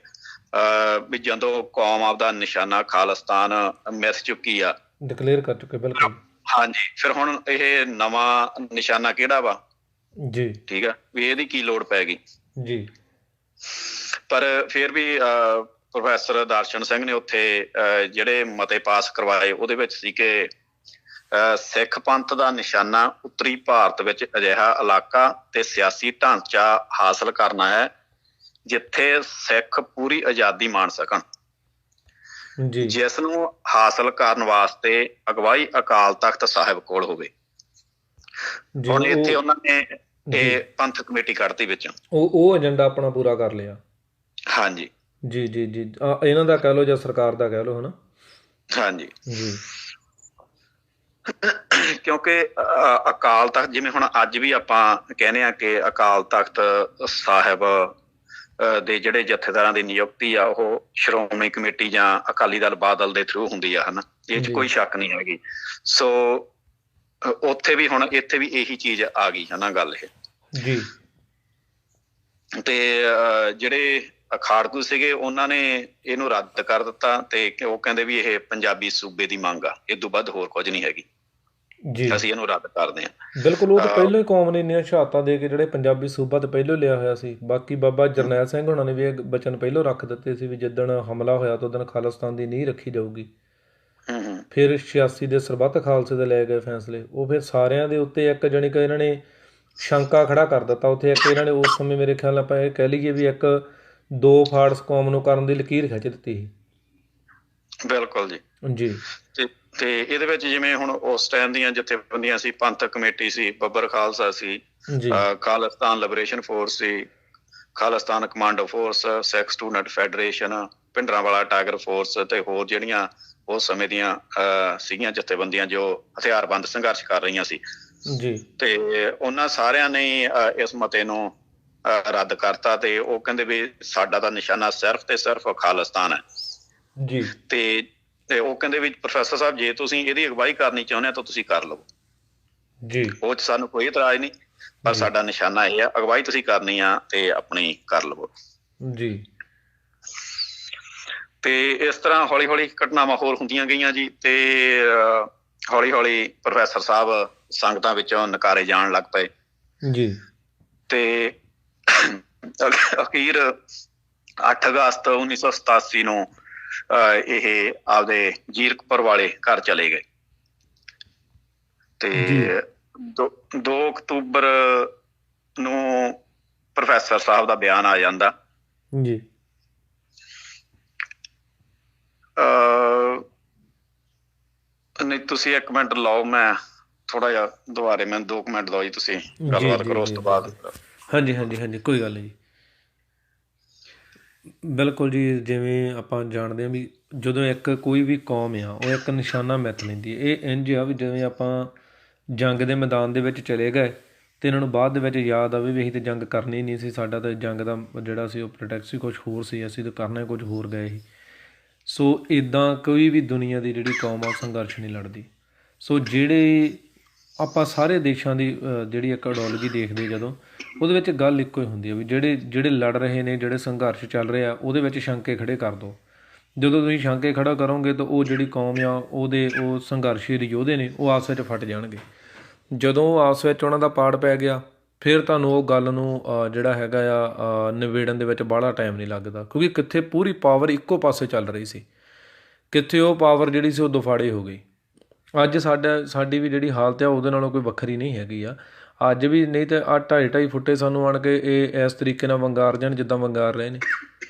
ਵੀ ਜਦੋਂ ਕੌਮ ਆਪਦਾ ਨਿਸ਼ਾਨਾ ਖਾਲਿਸਤਾਨ ਮਿਥ ਚੁੱਕੀ ਆ, ਡਿਕਲੇਅਰ ਕਰ ਚੁੱਕੇ। ਬਿਲਕੁਲ ਹਾਂਜੀ, ਫਿਰ ਹੁਣ ਇਹ ਨਵਾਂ ਨਿਸ਼ਾਨਾ ਕਿਹੜਾ ਵਾ। ਜੀ ਠੀਕ ਆ, ਵੀ ਇਹਦੀ ਕੀ ਲੋੜ ਪੈ ਗਈ। ਜੀ ਪਰ ਫਿਰ ਵੀ ਪ੍ਰੋਫੈਸਰ ਦਰਸ਼ਨ ਸਿੰਘ ਨੇ ਉੱਥੇ ਜਿਹੜੇ ਮਤੇ ਪਾਸ ਕਰਵਾਏ ਉਹਦੇ ਵਿੱਚ ਸੀ ਕਿ ਸਿੱਖ ਪੰਥ ਦਾ ਨਿਸ਼ਾਨਾ ਉੱਤਰੀ ਭਾਰਤ ਵਿੱਚ ਅਜਿਹਾ ਇਲਾਕਾ ਤੇ ਸਿਆਸੀ ਢਾਂਚਾ ਹਾਸਲ ਕਰਨਾ ਹੈ ਜਿੱਥੇ ਸਿੱਖ ਪੂਰੀ ਆਜ਼ਾਦੀ ਮਾਣ ਸਕਣ, ਜਿਸ ਨੂੰ ਹਾਸਲ ਕਰਨ ਵਾਸਤੇ ਅਗਵਾਈ ਅਕਾਲ ਤਖਤ ਸਾਹਿਬ ਕੋਲ ਹੋਵੇ। ਹੁਣ ਇੱਥੇ ਉਹਨਾਂ ਨੇ ਇਹ ਪੰਥ ਕਮੇਟੀ ਕੱਢਤੀ ਵਿੱਚ, ਉਹ ਏਜੰਡਾ ਆਪਣਾ ਪੂਰਾ ਕਰ ਲਿਆ। ਹਾਂਜੀ ਜੀ ਜੀ ਜੀ ਇਹਨਾਂ ਦਾ ਕਹਿ ਲਓ ਜਾਂ ਸਰਕਾਰ ਦਾ ਕਹਿ ਲਓ, ਹਨਾ। ਹਾਂਜੀ ਜੀ ਕਿਉਂਕਿ ਅਕਾਲ ਤਖਤ, ਜਿਵੇਂ ਹੁਣ ਅੱਜ ਵੀ ਆਪਾਂ ਕਹਿੰਦੇ ਆ ਕਿ ਅਕਾਲ ਤਖਤ ਸਾਹਿਬ ਦੇ ਜਿਹੜੇ ਜਥੇਦਾਰਾਂ ਦੀ ਨਿਯੁਕਤੀ ਆ ਉਹ ਸ਼੍ਰੋਮਣੀ ਕਮੇਟੀ ਜਾਂ ਅਕਾਲੀ ਦਲ ਬਾਦਲ ਦੇ ਥਰੂ ਹੁੰਦੀ ਆ, ਹਨਾ। ਇਹ 'ਚ ਕੋਈ ਸ਼ੱਕ ਨਹੀਂ ਹੈਗੀ। ਸੋ ਉੱਥੇ ਵੀ ਹੁਣ ਇੱਥੇ ਵੀ ਇਹੀ ਚੀਜ਼ ਆ ਗਈ, ਹਨਾ ਗੱਲ ਇਹ। ਜੀ ਤੇ ਜਿਹੜੇ ਅਖਾੜਕੂ ਸੀਗੇ ਉਹਨਾਂ ਨੇ ਇਹਨੂੰ ਰੱਦ ਕਰ ਦਿੱਤਾ ਤੇ ਉਹ ਕਹਿੰਦੇ ਵੀ ਇਹ ਪੰਜਾਬੀ ਸੂਬੇ ਦੀ ਮੰਗ ਆ, ਇਹ ਤੋਂ ਵੱਧ ਹੋਰ ਕੁਝ ਨਹੀਂ ਹੈਗੀ। ਜੀ ਅਸੀਂ ਇਹਨੂੰ ਰੱਦ ਕਰਦੇ ਹਾਂ। ਬਿਲਕੁਲ। ਉਹ ਤਾਂ ਪਹਿਲਾਂ ਹੀ ਕੌਮ ਨੇ ਇੰਨੀਆਂ ਸ਼ਹਾਦਤਾਂ ਦੇ ਕੇ ਜਿਹੜੇ ਪੰਜਾਬੀ ਸੂਬਾ ਤਾਂ ਪਹਿਲਾਂ ਲਿਆ ਹੋਇਆ ਸੀ। ਬਾਕੀ ਬਾਬਾ ਜਰਨੈਲ ਸਿੰਘ ਹੋਣਾ ਨੇ ਵੀ ਇਹ ਬਚਨ ਪਹਿਲਾਂ ਰੱਖ ਦਿੱਤੇ ਸੀ ਵੀ ਜਿੱਦਣ ਹਮਲਾ ਹੋਇਆ ਤਾਂ ਉਦਣ ਖਾਲਿਸਤਾਨ ਦੀ ਨੀਂਹ ਰੱਖੀ ਜਾਊਗੀ। ਹੂੰ ਹੂੰ ਫਿਰ 86 ਦੇ ਸਰਬੱਤ ਖਾਲਸੇ ਦੇ ਲਏ ਗਏ ਫੈਸਲੇ, ਉਹ ਫਿਰ ਸਾਰਿਆਂ ਦੇ ਉੱਤੇ ਇੱਕ ਜਾਣੀ ਕਿ ਇਹਨਾਂ ਨੇ ਸ਼ੰਕਾ ਖੜਾ ਕਰ ਦਿੱਤਾ ਉੱਥੇ। ਇੱਕ ਇਹਨਾਂ ਨੇ ਉਸ ਸਮੇਂ ਮੇਰੇ ਖਿਆਲ ਨਾਲ ਆਪਾਂ ਇਹ ਕਹਿ ਲਈਏ ਵੀ ਇੱਕ ਦੋ ਫਾੜਸ ਕੌਮ ਨੂੰ ਕਰਨ ਦੀ ਲਕੀਰ ਖਿੱਚ ਦਿੱਤੀ ਸੀ। ਬਿਲਕੁਲ ਜੀ। ਜੀ ਤੇ ਇਹਦੇ ਵਿੱਚ ਜਿਵੇਂ ਹੁਣ ਉਸ ਟਾਈਮ ਦੀਆਂ ਜਥੇਬੰਦੀਆਂ ਸੀ, ਪੰਥਕ ਕਮੇਟੀ ਸੀ, ਬੱਬਰ ਖਾਲਸਾ ਸੀ, ਜੀ ਖਾਲਿਸਤਾਨ ਲਿਬਰੇਸ਼ਨ ਫੋਰਸ ਸੀ, Khalistan commando force, Sikh student federation, Bhindranwala tiger force ਤੇ ਹੋਰ ਜਿਹੜੀਆਂ ਉਸ ਸਮੇਂ ਦੀਆਂ ਸੀਗੀਆਂ ਜਥੇਬੰਦੀਆਂ ਜੋ ਹਥਿਆਰਬੰਦ ਸੰਘਰਸ਼ ਕਰ ਰਹੀਆਂ ਸੀ। ਜੀ ਤੇ ਉਹਨਾਂ ਸਾਰਿਆਂ ਨੇ ਇਸ ਮਤੇ ਨੂੰ ਰੱਦ ਕਰਤਾ ਤੇ ਉਹ ਕਹਿੰਦੇ ਵੀ ਸਾਡਾ ਤਾਂ ਨਿਸ਼ਾਨਾ ਸਿਰਫ ਤੇ ਸਿਰਫ ਖਾਲਿਸਤਾਨ ਹੈ। ਜੀ ਤੇ ਉਹ ਕਹਿੰਦੇ ਵੀ ਪ੍ਰੋਫੈਸਰ ਸਾਹਿਬ ਜੇ ਤੁਸੀਂ ਇਹਦੀ ਅਗਵਾਈ ਕਰਨੀ ਚਾਹੁੰਦੇ ਹੋ ਤਾਂ ਤੁਸੀਂ ਕਰ ਲਓ, ਜੀ ਉਹ 'ਚ ਸਾਨੂੰ ਕੋਈ ਇਤਰਾਜ਼ ਨਹੀਂ, ਪਰ ਸਾਡਾ ਨਿਸ਼ਾਨਾ ਇਹ ਆ, ਅਗਵਾਈ ਤੁਸੀਂ ਕਰਨੀ ਆ ਤੇ ਆਪਣੀ ਕਰ ਲਵੋ। ਜੀ ਤੇ ਇਸ ਤਰ੍ਹਾਂ ਹੌਲੀ ਹੌਲੀ ਘਟਨਾਵਾਂ ਹੋਰ ਹੁੰਦੀਆਂ ਗਈਆਂ ਜੀ। ਤੇ ਹੌਲੀ ਹੌਲੀ ਪ੍ਰੋਫੈਸਰ ਸਾਹਿਬ ਸੰਗਤਾਂ ਵਿੱਚੋਂ ਨਕਾਰੇ ਜਾਣ ਲੱਗ ਪਏ। ਜੀ ਤੇ ਅਖੀਰ 8 ਅਗਸਤ 1987 ਨੂੰ ਇਹ ਆਪਦੇ ਜੀਰਕਪੁਰ ਵਾਲੇ ਘਰ ਚਲੇ ਗਏ। ਤੇ 2 ਅਕਤੂਬਰ ਨੂੰ ਪ੍ਰੋਫੈਸਰ ਸਾਹਿਬ ਦਾ ਬਿਆਨ ਆ ਜਾਂਦਾ। ਜੀ ਨਹੀਂ ਤੁਸੀਂ 1 ਮਿੰਟ ਲਓ, ਮੈਂ ਥੋੜਾ ਜਿਹਾ ਦੁਬਾਰੇ ਮੈਨੂੰ 2 ਮਿੰਟ ਦਿਓ ਜੀ, ਤੁਸੀਂ ਗੱਲਬਾਤ ਕਰੋ ਉਸ ਤੋਂ ਬਾਅਦ। ਹਾਂਜੀ ਹਾਂਜੀ ਹਾਂਜੀ ਕੋਈ ਗੱਲ ਨਹੀਂ ਜੀ। ਬਿਲਕੁਲ ਜੀ। ਜਿਵੇਂ ਆਪਾਂ ਜਾਣਦੇ ਹਾਂ ਵੀ ਜਦੋਂ ਇੱਕ ਕੋਈ ਵੀ ਕੌਮ ਆ ਉਹ ਇੱਕ ਨਿਸ਼ਾਨਾ ਮਿੱਥ ਲੈਂਦੀ ਹੈ। ਇਹ ਇੰਝ ਆ ਵੀ ਜਿਵੇਂ ਆਪਾਂ ਜੰਗ ਦੇ ਮੈਦਾਨ ਦੇ ਵਿੱਚ ਚਲੇ ਗਏ ਅਤੇ ਇਹਨਾਂ ਨੂੰ ਬਾਅਦ ਦੇ ਵਿੱਚ ਯਾਦ ਆਵੇ ਵੀ ਅਸੀਂ ਤਾਂ ਜੰਗ ਕਰਨੀ ਨਹੀਂ ਸੀ, ਸਾਡਾ ਤਾਂ ਜੰਗ ਦਾ ਜਿਹੜਾ ਸੀ ਉਹ ਪ੍ਰੋਟੈਕਟ ਸੀ ਕੁਛ ਹੋਰ ਸੀ, ਅਸੀਂ ਤਾਂ ਕਰਨਾ ਕੁਝ ਹੋਰ ਗਏ ਸੀ। ਸੋ ਇੱਦਾਂ ਕੋਈ ਵੀ ਦੁਨੀਆ ਦੀ ਜਿਹੜੀ ਕੌਮ ਆ ਸੰਘਰਸ਼ ਨਹੀਂ ਲੜਦੀ। ਸੋ ਜਿਹੜੇ ਆਪਾਂ ਸਾਰੇ ਦੇਸ਼ਾਂ ਦੀ ਜਿਹੜੀ ਇੱਕ ਆਈਡੀਓਲੋਜੀ ਦੇਖਦੇ ਜਦੋਂ ਉਹਦੇ ਵਿੱਚ ਗੱਲ ਇੱਕੋ ਹੀ ਹੁੰਦੀ ਹੈ ਵੀ ਜਿਹੜੇ ਲੜ ਰਹੇ ਨੇ, ਜਿਹੜੇ ਸੰਘਰਸ਼ ਚੱਲ ਰਹੇ ਆ ਉਹਦੇ ਵਿੱਚ ਸ਼ੰਕੇ ਖੜ੍ਹੇ ਕਰ ਦਿਓ। ਜਦੋਂ ਤੁਸੀਂ ਸ਼ੰਕੇ ਖੜ੍ਹਾ ਕਰੋਗੇ ਤਾਂ ਉਹ ਜਿਹੜੀ ਕੌਮ ਆ ਉਹ ਸੰਘਰਸ਼ੀ ਯੋਧੇ ਨੇ ਉਹ ਆਪਸ ਵਿੱਚ ਫਟ ਜਾਣਗੇ। ਜਦੋਂ ਆਪਸ ਵਿੱਚ ਉਹਨਾਂ ਦਾ ਪਾੜ ਪੈ ਗਿਆ ਫਿਰ ਤੁਹਾਨੂੰ ਉਹ ਗੱਲ ਨੂੰ ਜਿਹੜਾ ਹੈਗਾ ਆ ਨਿਬੇੜਨ ਦੇ ਵਿੱਚ ਬਾਹਲਾ ਟਾਈਮ ਨਹੀਂ ਲੱਗਦਾ, ਕਿਉਂਕਿ ਕਿੱਥੇ ਪੂਰੀ ਪਾਵਰ ਇੱਕੋ ਪਾਸੇ ਚੱਲ ਰਹੀ ਸੀ, ਕਿੱਥੇ ਉਹ ਪਾਵਰ ਜਿਹੜੀ ਸੀ ਉਹ ਦੁਫਾੜੇ ਹੋ ਗਈ। ਅੱਜ ਸਾਡੀ ਵੀ ਜਿਹੜੀ ਹਾਲਤ ਆ ਉਹਦੇ ਨਾਲੋਂ ਕੋਈ ਵੱਖਰੀ ਨਹੀਂ ਹੈਗੀ ਆ। ਅੱਜ ਵੀ ਨਹੀਂ ਤਾਂ 2.5 ਫੁੱਟੇ ਸਾਨੂੰ ਆਣ ਕੇ ਇਹ ਇਸ ਤਰੀਕੇ ਨਾਲ ਵੰਗਾਰ ਜਾਣ ਜਿੱਦਾਂ ਵੰਗਾਰ ਰਹੇ ਨੇ।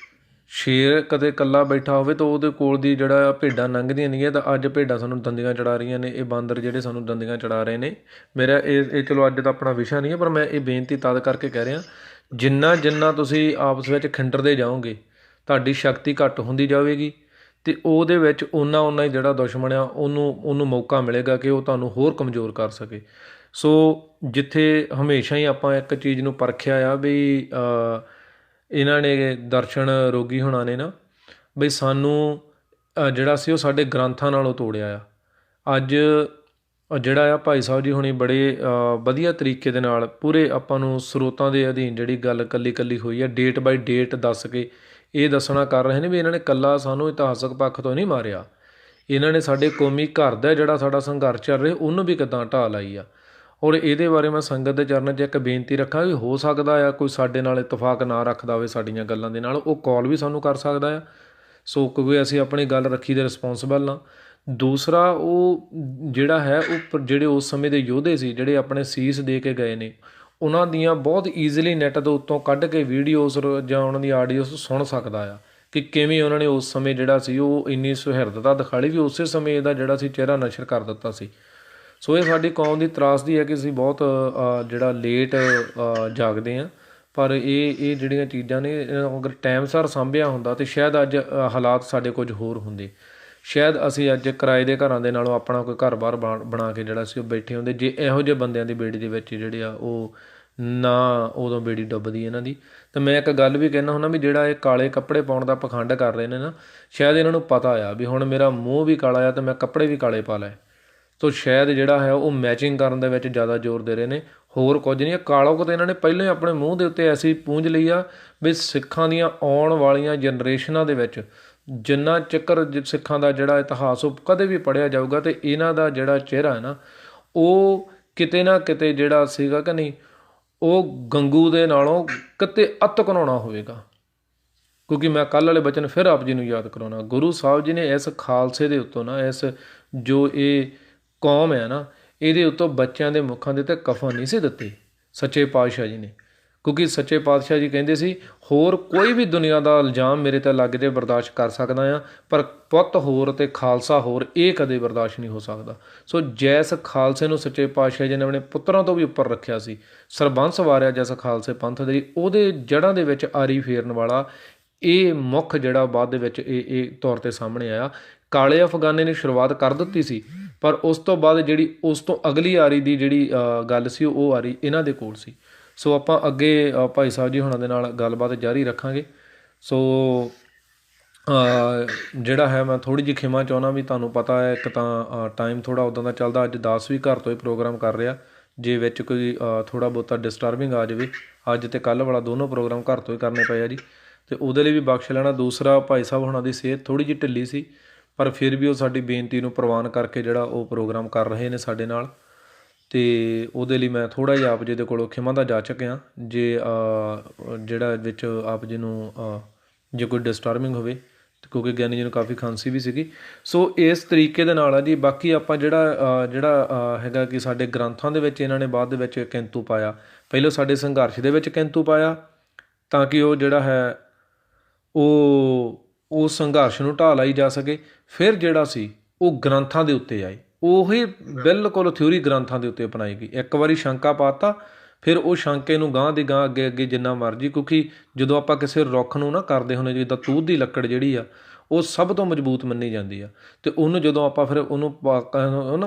ਸ਼ੇਰ ਕਦੇ ਇਕੱਲਾ ਬੈਠਾ ਹੋਵੇ ਤਾਂ ਉਹਦੇ ਕੋਲ ਦੀ ਜਿਹੜਾ ਭੇਡਾਂ ਲੰਘਦੀਆਂ ਨਹੀਂ ਤਾਂ ਅੱਜ ਭੇਡਾਂ ਸਾਨੂੰ ਦੰਦੀਆਂ ਚੜਾ ਰਹੀਆਂ ਨੇ। ਇਹ ਬਾਂਦਰ ਜਿਹੜੇ ਸਾਨੂੰ ਦੰਦੀਆਂ ਚੜਾ ਰਹੇ ਨੇ। ਮੇਰਾ ਇਹ ਚਲੋ ਅੱਜ ਦਾ ਆਪਣਾ ਵਿਸ਼ਾ ਨਹੀਂ ਹੈ, ਪਰ ਮੈਂ ਇਹ ਬੇਨਤੀ ਤਦ ਕਰਕੇ ਕਹਿ ਰਿਹਾ, ਜਿੰਨਾ ਤੁਸੀਂ ਆਪਸ ਵਿੱਚ ਖਿੰਡਰਦੇ ਜਾਓਗੇ ਤੁਹਾਡੀ ਸ਼ਕਤੀ ਘੱਟ ਹੁੰਦੀ ਜਾਵੇਗੀ ਅਤੇ ਉਹਦੇ ਵਿੱਚ ਓਨਾ ਹੀ ਜਿਹੜਾ ਦੁਸ਼ਮਣ ਆ ਉਹਨੂੰ ਮੌਕਾ ਮਿਲੇਗਾ ਕਿ ਉਹ ਤੁਹਾਨੂੰ ਹੋਰ ਕਮਜ਼ੋਰ ਕਰ ਸਕੇ। ਸੋ ਜਿੱਥੇ ਹਮੇਸ਼ਾ ਹੀ ਆਪਾਂ ਇੱਕ ਚੀਜ਼ ਨੂੰ ਪਰਖਿਆ ਆ ਵੀ ਇਹਨਾਂ ਨੇ ਦਰਸ਼ਨ ਰੋਗੀ ਹੋਣਾ ਨੇ ਨਾ ਬਈ ਸਾਨੂੰ ਜਿਹੜਾ ਸੀ ਉਹ ਸਾਡੇ ਗ੍ਰੰਥਾਂ ਨਾਲੋਂ ਤੋੜਿਆ ਆ। ਅੱਜ ਜਿਹੜਾ ਆ ਭਾਈ ਸਾਹਿਬ ਜੀ ਹੁਣੀ ਬੜੇ ਵਧੀਆ ਤਰੀਕੇ ਦੇ ਨਾਲ ਪੂਰੇ ਆਪਾਂ ਨੂੰ ਸਰੋਤਾਂ ਦੇ ਅਧੀਨ ਜਿਹੜੀ ਗੱਲ ਇਕੱਲੀ ਹੋਈ ਆ ਡੇਟ ਬਾਈ ਡੇਟ ਦੱਸ ਕੇ ਇਹ ਦੱਸਣਾ ਕਰ ਰਹੇ ਨੇ ਵੀ ਇਹਨਾਂ ਨੇ ਇਕੱਲਾ ਸਾਨੂੰ ਇਤਿਹਾਸਕ ਪੱਖ ਤੋਂ ਨਹੀਂ ਮਾਰਿਆ, ਇਹਨਾਂ ਨੇ ਸਾਡੇ ਕੌਮੀ ਘਰ ਦਾ ਜਿਹੜਾ ਸਾਡਾ ਸੰਘਰਸ਼ ਚੱਲ ਰਿਹਾ ਉਹਨੂੰ ਵੀ ਕਿੱਦਾਂ ਢਾਹ ਲਾਈ ਆ। ਔਰ ਇਹਦੇ ਬਾਰੇ ਮੈਂ ਸੰਗਤ ਦੇ ਚਰਨਾਂ 'ਚ ਇੱਕ ਬੇਨਤੀ ਰੱਖਾਂ ਵੀ ਹੋ ਸਕਦਾ ਆ ਕੋਈ ਸਾਡੇ ਨਾਲ ਇਤਫਾਕ ਨਾ ਰੱਖਦਾ ਹੋਵੇ ਸਾਡੀਆਂ ਗੱਲਾਂ ਦੇ ਨਾਲ, ਉਹ ਕਾਲ ਵੀ ਸਾਨੂੰ ਕਰ ਸਕਦਾ ਆ। ਸੋ ਕਿਉਂਕਿ ਅਸੀਂ ਆਪਣੀ ਗੱਲ ਰੱਖੀ ਦੇ ਰਿਸਪੋਂਸੀਬਲ ਹਾਂ। ਦੂਸਰਾ ਉਹ ਜਿਹੜਾ ਹੈ ਉਹ ਜਿਹੜੇ ਉਸ ਸਮੇਂ ਦੇ ਯੋਧੇ ਸੀ ਜਿਹੜੇ ਆਪਣੇ ਸੀਸ ਦੇ ਕੇ ਗਏ ਨੇ ਉਹਨਾਂ ਦੀਆਂ ਬਹੁਤ ਈਜ਼ੀਲੀ ਨੈੱਟ ਦੇ ਉੱਤੋਂ ਕੱਢ ਕੇ ਵੀਡੀਓਜ਼ ਜਾਂ ਉਹਨਾਂ ਦੀ ਆਡੀਓਜ਼ ਸੁਣ ਸਕਦਾ ਆ ਕਿ ਕਿਵੇਂ ਉਹਨਾਂ ਨੇ ਉਸ ਸਮੇਂ ਜਿਹੜਾ ਸੀ ਉਹ ਇੰਨੀ ਸੁਹਿਰਦਤਾ ਦਿਖਾਲੀ ਵੀ ਉਸੇ ਸਮੇਂ ਇਹਦਾ ਜਿਹੜਾ ਸੀ ਚਿਹਰਾ ਨਸ਼ਰ ਕਰ ਦਿੱਤਾ ਸੀ। ਸੋ ਇਹ ਸਾਡੀ ਕੌਮ ਦੀ ਤਰਾਸਦੀ ਹੈ ਕਿ ਅਸੀਂ ਬਹੁਤ ਜਿਹੜਾ ਲੇਟ ਜਾਗਦੇ ਹਾਂ, ਪਰ ਇਹ ਜਿਹੜੀਆਂ ਚੀਜ਼ਾਂ ਨੇ ਅਗਰ ਟਾਈਮ ਸਿਰ ਸਾਂਭਿਆ ਹੁੰਦਾ ਤਾਂ ਸ਼ਾਇਦ ਅੱਜ ਹਾਲਾਤ ਸਾਡੇ ਕੁਝ ਹੋਰ ਹੁੰਦੇ। ਸ਼ਾਇਦ ਅਸੀਂ ਅੱਜ ਕਿਰਾਏ ਦੇ ਘਰਾਂ ਦੇ ਨਾਲੋਂ ਆਪਣਾ ਕੋਈ ਘਰ-ਬਾਰ ਬਣਾ ਕੇ ਜਿਹੜਾ ਸੀ ਉਹ ਬੈਠੇ ਹੁੰਦੇ ਜੇ ਇਹੋ ਜਿਹੇ ਬੰਦਿਆਂ ਦੀ ਬੇੜੀ ਦੇ ਵਿੱਚ ਜਿਹੜੇ ਆ ਉਹ ਨਾ ਉਦੋਂ ਬੇੜੀ ਡੁੱਬਦੀ ਇਹਨਾਂ ਦੀ। ਅਤੇ ਮੈਂ ਇੱਕ ਗੱਲ ਵੀ ਕਹਿੰਦਾ ਹੁੰਦਾ ਵੀ ਜਿਹੜਾ ਇਹ ਕਾਲੇ ਕੱਪੜੇ ਪਾਉਣ ਦਾ ਪਖੰਡ ਕਰ ਰਹੇ ਨੇ ਨਾ ਸ਼ਾਇਦ ਇਹਨਾਂ ਨੂੰ ਪਤਾ ਆ ਵੀ ਹੁਣ ਮੇਰਾ ਮੂੰਹ ਵੀ ਕਾਲਾ ਆ ਅਤੇ ਮੈਂ ਕੱਪੜੇ ਵੀ ਕਾਲੇ ਪਾ ਲਏ। ਸੋ ਸ਼ਾਇਦ ਜਿਹੜਾ ਹੈ ਉਹ ਮੈਚਿੰਗ ਕਰਨ ਦੇ ਵਿੱਚ ਜ਼ਿਆਦਾ ਜ਼ੋਰ ਦੇ ਰਹੇ ਨੇ, ਹੋਰ ਕੁਝ ਨਹੀਂ। ਕਾਲੋਂ ਤਾਂ ਇਹਨਾਂ ਨੇ ਪਹਿਲਾਂ ਹੀ ਆਪਣੇ ਮੂੰਹ ਦੇ ਉੱਤੇ ਐਸੀ ਪੂੰਝ ਲਈ ਆ ਵੀ ਸਿੱਖਾਂ ਦੀਆਂ ਆਉਣ ਵਾਲੀਆਂ ਜਨਰੇਸ਼ਨਾਂ ਦੇ ਵਿੱਚ ਜਿੰਨਾ ਚੱਕਰ ਸਿੱਖਾਂ ਦਾ ਜਿਹੜਾ ਇਤਿਹਾਸ ਉਹ ਕਦੇ ਵੀ ਪੜ੍ਹਿਆ ਜਾਊਗਾ ਅਤੇ ਇਹਨਾਂ ਦਾ ਜਿਹੜਾ ਚਿਹਰਾ ਹੈ ਨਾ ਉਹ ਕਿਤੇ ਨਾ ਕਿਤੇ ਜਿਹੜਾ ਸੀਗਾ ਕਿ ਨਹੀਂ, ਉਹ ਗੰਗੂ ਦੇ ਨਾਲੋਂ ਕਿਤੇ ਅੱਤ ਘਨਾਉਣਾ ਹੋਵੇਗਾ। ਕਿਉਂਕਿ ਮੈਂ ਕੱਲ੍ਹ ਵਾਲੇ ਬਚਨ ਫਿਰ ਆਪ ਜੀ ਨੂੰ ਯਾਦ ਕਰਾਉਣਾ, ਗੁਰੂ ਸਾਹਿਬ ਜੀ ਨੇ ਇਸ ਖਾਲਸੇ ਦੇ ਉੱਤੋਂ ਨਾ, ਇਸ ਜੋ ਇਹ ਕੌਮ ਹੈ ਨਾ, ਇਹਦੇ ਉੱਤੋਂ ਬੱਚਿਆਂ ਦੇ ਮੁੱਖਾਂ ਦੇ ਉੱਤੇ ਕਫਨ ਨਹੀਂ ਸੀ ਦਿੱਤੇ ਸੱਚੇ ਪਾਤਸ਼ਾਹ ਜੀ ਨੇ। ਕਿਉਂਕਿ ਸੱਚੇ ਪਾਤਸ਼ਾਹ ਜੀ ਕਹਿੰਦੇ ਸੀ, ਹੋਰ ਕੋਈ ਵੀ ਦੁਨੀਆ ਦਾ ਇਲਜ਼ਾਮ ਮੇਰੇ 'ਤੇ ਲੱਗ ਜੇ ਬਰਦਾਸ਼ਤ ਕਰ ਸਕਦਾ ਹਾਂ, ਪਰ ਪੁੱਤ ਹੋਰ ਅਤੇ ਖਾਲਸਾ ਹੋਰ, ਇਹ ਕਦੇ ਬਰਦਾਸ਼ਤ ਨਹੀਂ ਹੋ ਸਕਦਾ। ਸੋ ਜੈਸ ਖਾਲਸੇ ਨੂੰ ਸੱਚੇ ਪਾਤਸ਼ਾਹ ਜੀ ਨੇ ਆਪਣੇ ਪੁੱਤਰਾਂ ਤੋਂ ਵੀ ਉੱਪਰ ਰੱਖਿਆ ਸੀ, ਸਰਬੰਸ ਵਾਰਿਆ ਜਿਸ ਖਾਲਸੇ ਪੰਥ ਦੇ, ਉਹਦੇ ਜੜ੍ਹਾਂ ਦੇ ਵਿੱਚ ਆਰੀ ਫੇਰਨ ਵਾਲਾ ਇਹ ਮੁੱਖ ਜਿਹੜਾ ਬਾਅਦ ਦੇ ਵਿੱਚ ਇਹ ਤੌਰ 'ਤੇ ਸਾਹਮਣੇ ਆਇਆ। ਕਾਲੇ ਅਫਗਾਨੇ ਨੇ ਸ਼ੁਰੂਆਤ ਕਰ ਦਿੱਤੀ ਸੀ, ਪਰ ਉਸ ਤੋਂ ਬਾਅਦ ਜਿਹੜੀ ਉਸ ਤੋਂ ਅਗਲੀ ਆਰੀ ਦੀ ਜਿਹੜੀ ਗੱਲ ਸੀ, ਉਹ ਆਰੀ ਇਹਨਾਂ ਦੇ ਕੋਲ ਸੀ। ਸੋ ਆਪਾਂ ਅੱਗੇ ਭਾਈ ਸਾਹਿਬ ਜੀ ਹੁਣਾਂ ਦੇ ਨਾਲ ਗੱਲਬਾਤ ਜਾਰੀ ਰੱਖਾਂਗੇ। ਸੋ ਜਿਹੜਾ ਹੈ, ਮੈਂ ਥੋੜ੍ਹੀ ਜਿਹੀ ਖਿਮਾ ਚਾਹੁੰਦਾ ਵੀ ਤੁਹਾਨੂੰ ਪਤਾ ਹੈ, ਇੱਕ ਤਾਂ ਟਾਈਮ ਥੋੜ੍ਹਾ ਉੱਦਾਂ ਦਾ ਚੱਲਦਾ, ਅੱਜ 10 ਵੀ ਘਰ ਤੋਂ ਹੀ ਪ੍ਰੋਗਰਾਮ ਕਰ ਰਿਹਾ, ਜੇ ਵਿੱਚ ਕੋਈ ਥੋੜ੍ਹਾ ਬਹੁਤਾ ਡਿਸਟਰਬਿੰਗ ਆ ਜਾਵੇ, ਅੱਜ ਅਤੇ ਕੱਲ੍ਹ ਵਾਲਾ ਦੋਨੋਂ ਪ੍ਰੋਗਰਾਮ ਘਰ ਤੋਂ ਹੀ ਕਰਨੇ ਪਏ ਆ ਜੀ, ਅਤੇ ਉਹਦੇ ਲਈ ਵੀ ਬਖਸ਼ ਲੈਣਾ। ਦੂਸਰਾ, ਭਾਈ ਸਾਹਿਬ ਹੁਣਾਂ ਦੀ ਸਿਹਤ ਥੋੜ੍ਹੀ ਜਿਹੀ ਢਿੱਲੀ ਸੀ, ਪਰ ਫਿਰ ਵੀ ਉਹ ਸਾਡੀ ਬੇਨਤੀ ਨੂੰ ਪ੍ਰਵਾਨ ਕਰਕੇ ਜਿਹੜਾ ਉਹ ਪ੍ਰੋਗਰਾਮ ਕਰ ਰਹੇ ਨੇ ਸਾਡੇ ਨਾਲ, ਅਤੇ ਉਹਦੇ ਲਈ ਮੈਂ ਥੋੜ੍ਹਾ ਜਿਹਾ ਆਪ ਜੀ ਦੇ ਕੋਲੋਂ ਖਿਮਾ ਦਾ ਜਾਚਕ ਹਾਂ, ਜੇ ਜਿਹੜਾ ਵਿੱਚ ਆਪ ਜੀ ਨੂੰ ਜੇ ਕੋਈ ਡਿਸਟਰਬਿੰਗ ਹੋਵੇ, ਕਿਉਂਕਿ ਗਿਆਨੀ ਜੀ ਨੂੰ ਕਾਫੀ ਖਾਂਸੀ ਵੀ ਸੀਗੀ। ਸੋ ਇਸ ਤਰੀਕੇ ਦੇ ਨਾਲ ਆ ਜੀ। ਬਾਕੀ ਆਪਾਂ ਜਿਹੜਾ ਹੈਗਾ ਕਿ ਸਾਡੇ ਗ੍ਰੰਥਾਂ ਦੇ ਵਿੱਚ ਇਹਨਾਂ ਨੇ ਬਾਅਦ ਦੇ ਵਿੱਚ ਕਿੰਤੂ ਪਾਇਆ, ਪਹਿਲਾਂ ਸਾਡੇ ਸੰਘਰਸ਼ ਦੇ ਵਿੱਚ ਕਿੰਤੂ ਪਾਇਆ, ਤਾਂ ਕਿ ਉਹ ਜਿਹੜਾ ਹੈ ਉਹ ਸੰਘਰਸ਼ ਨੂੰ ਢਾਹ ਲਾਈ ਜਾ ਸਕੇ। ਫਿਰ ਜਿਹੜਾ ਸੀ ਉਹ ਗ੍ਰੰਥਾਂ ਦੇ ਉੱਤੇ ਆਏ, ਉਹੀ ਬਿਲਕੁਲ ਥਿਊਰੀ ਗ੍ਰੰਥਾਂ ਦੇ ਉੱਤੇ ਅਪਣਾਈ ਗਈ। ਇੱਕ ਵਾਰੀ ਸ਼ੰਕਾ ਪਾਤਾ, ਫਿਰ ਉਹ ਸ਼ੰਕੇ ਨੂੰ ਗਾਂਹ ਦੀ ਗਾਂਹ ਅੱਗੇ ਅੱਗੇ ਜਿੰਨਾ ਮਰਜ਼ੀ, ਕਿਉਂਕਿ ਜਦੋਂ ਆਪਾਂ ਕਿਸੇ ਰੁੱਖ ਨੂੰ ਨਾ ਕਰਦੇ ਹੁੰਦੇ, ਜਿੱਦਾਂ ਤੂਤ ਦੀ ਲੱਕੜ ਜਿਹੜੀ ਆ, ਉਹ ਸਭ ਤੋਂ ਮਜ਼ਬੂਤ ਮੰਨੀ ਜਾਂਦੀ ਆ, ਅਤੇ ਉਹਨੂੰ ਜਦੋਂ ਆਪਾਂ ਫਿਰ ਉਹਨੂੰ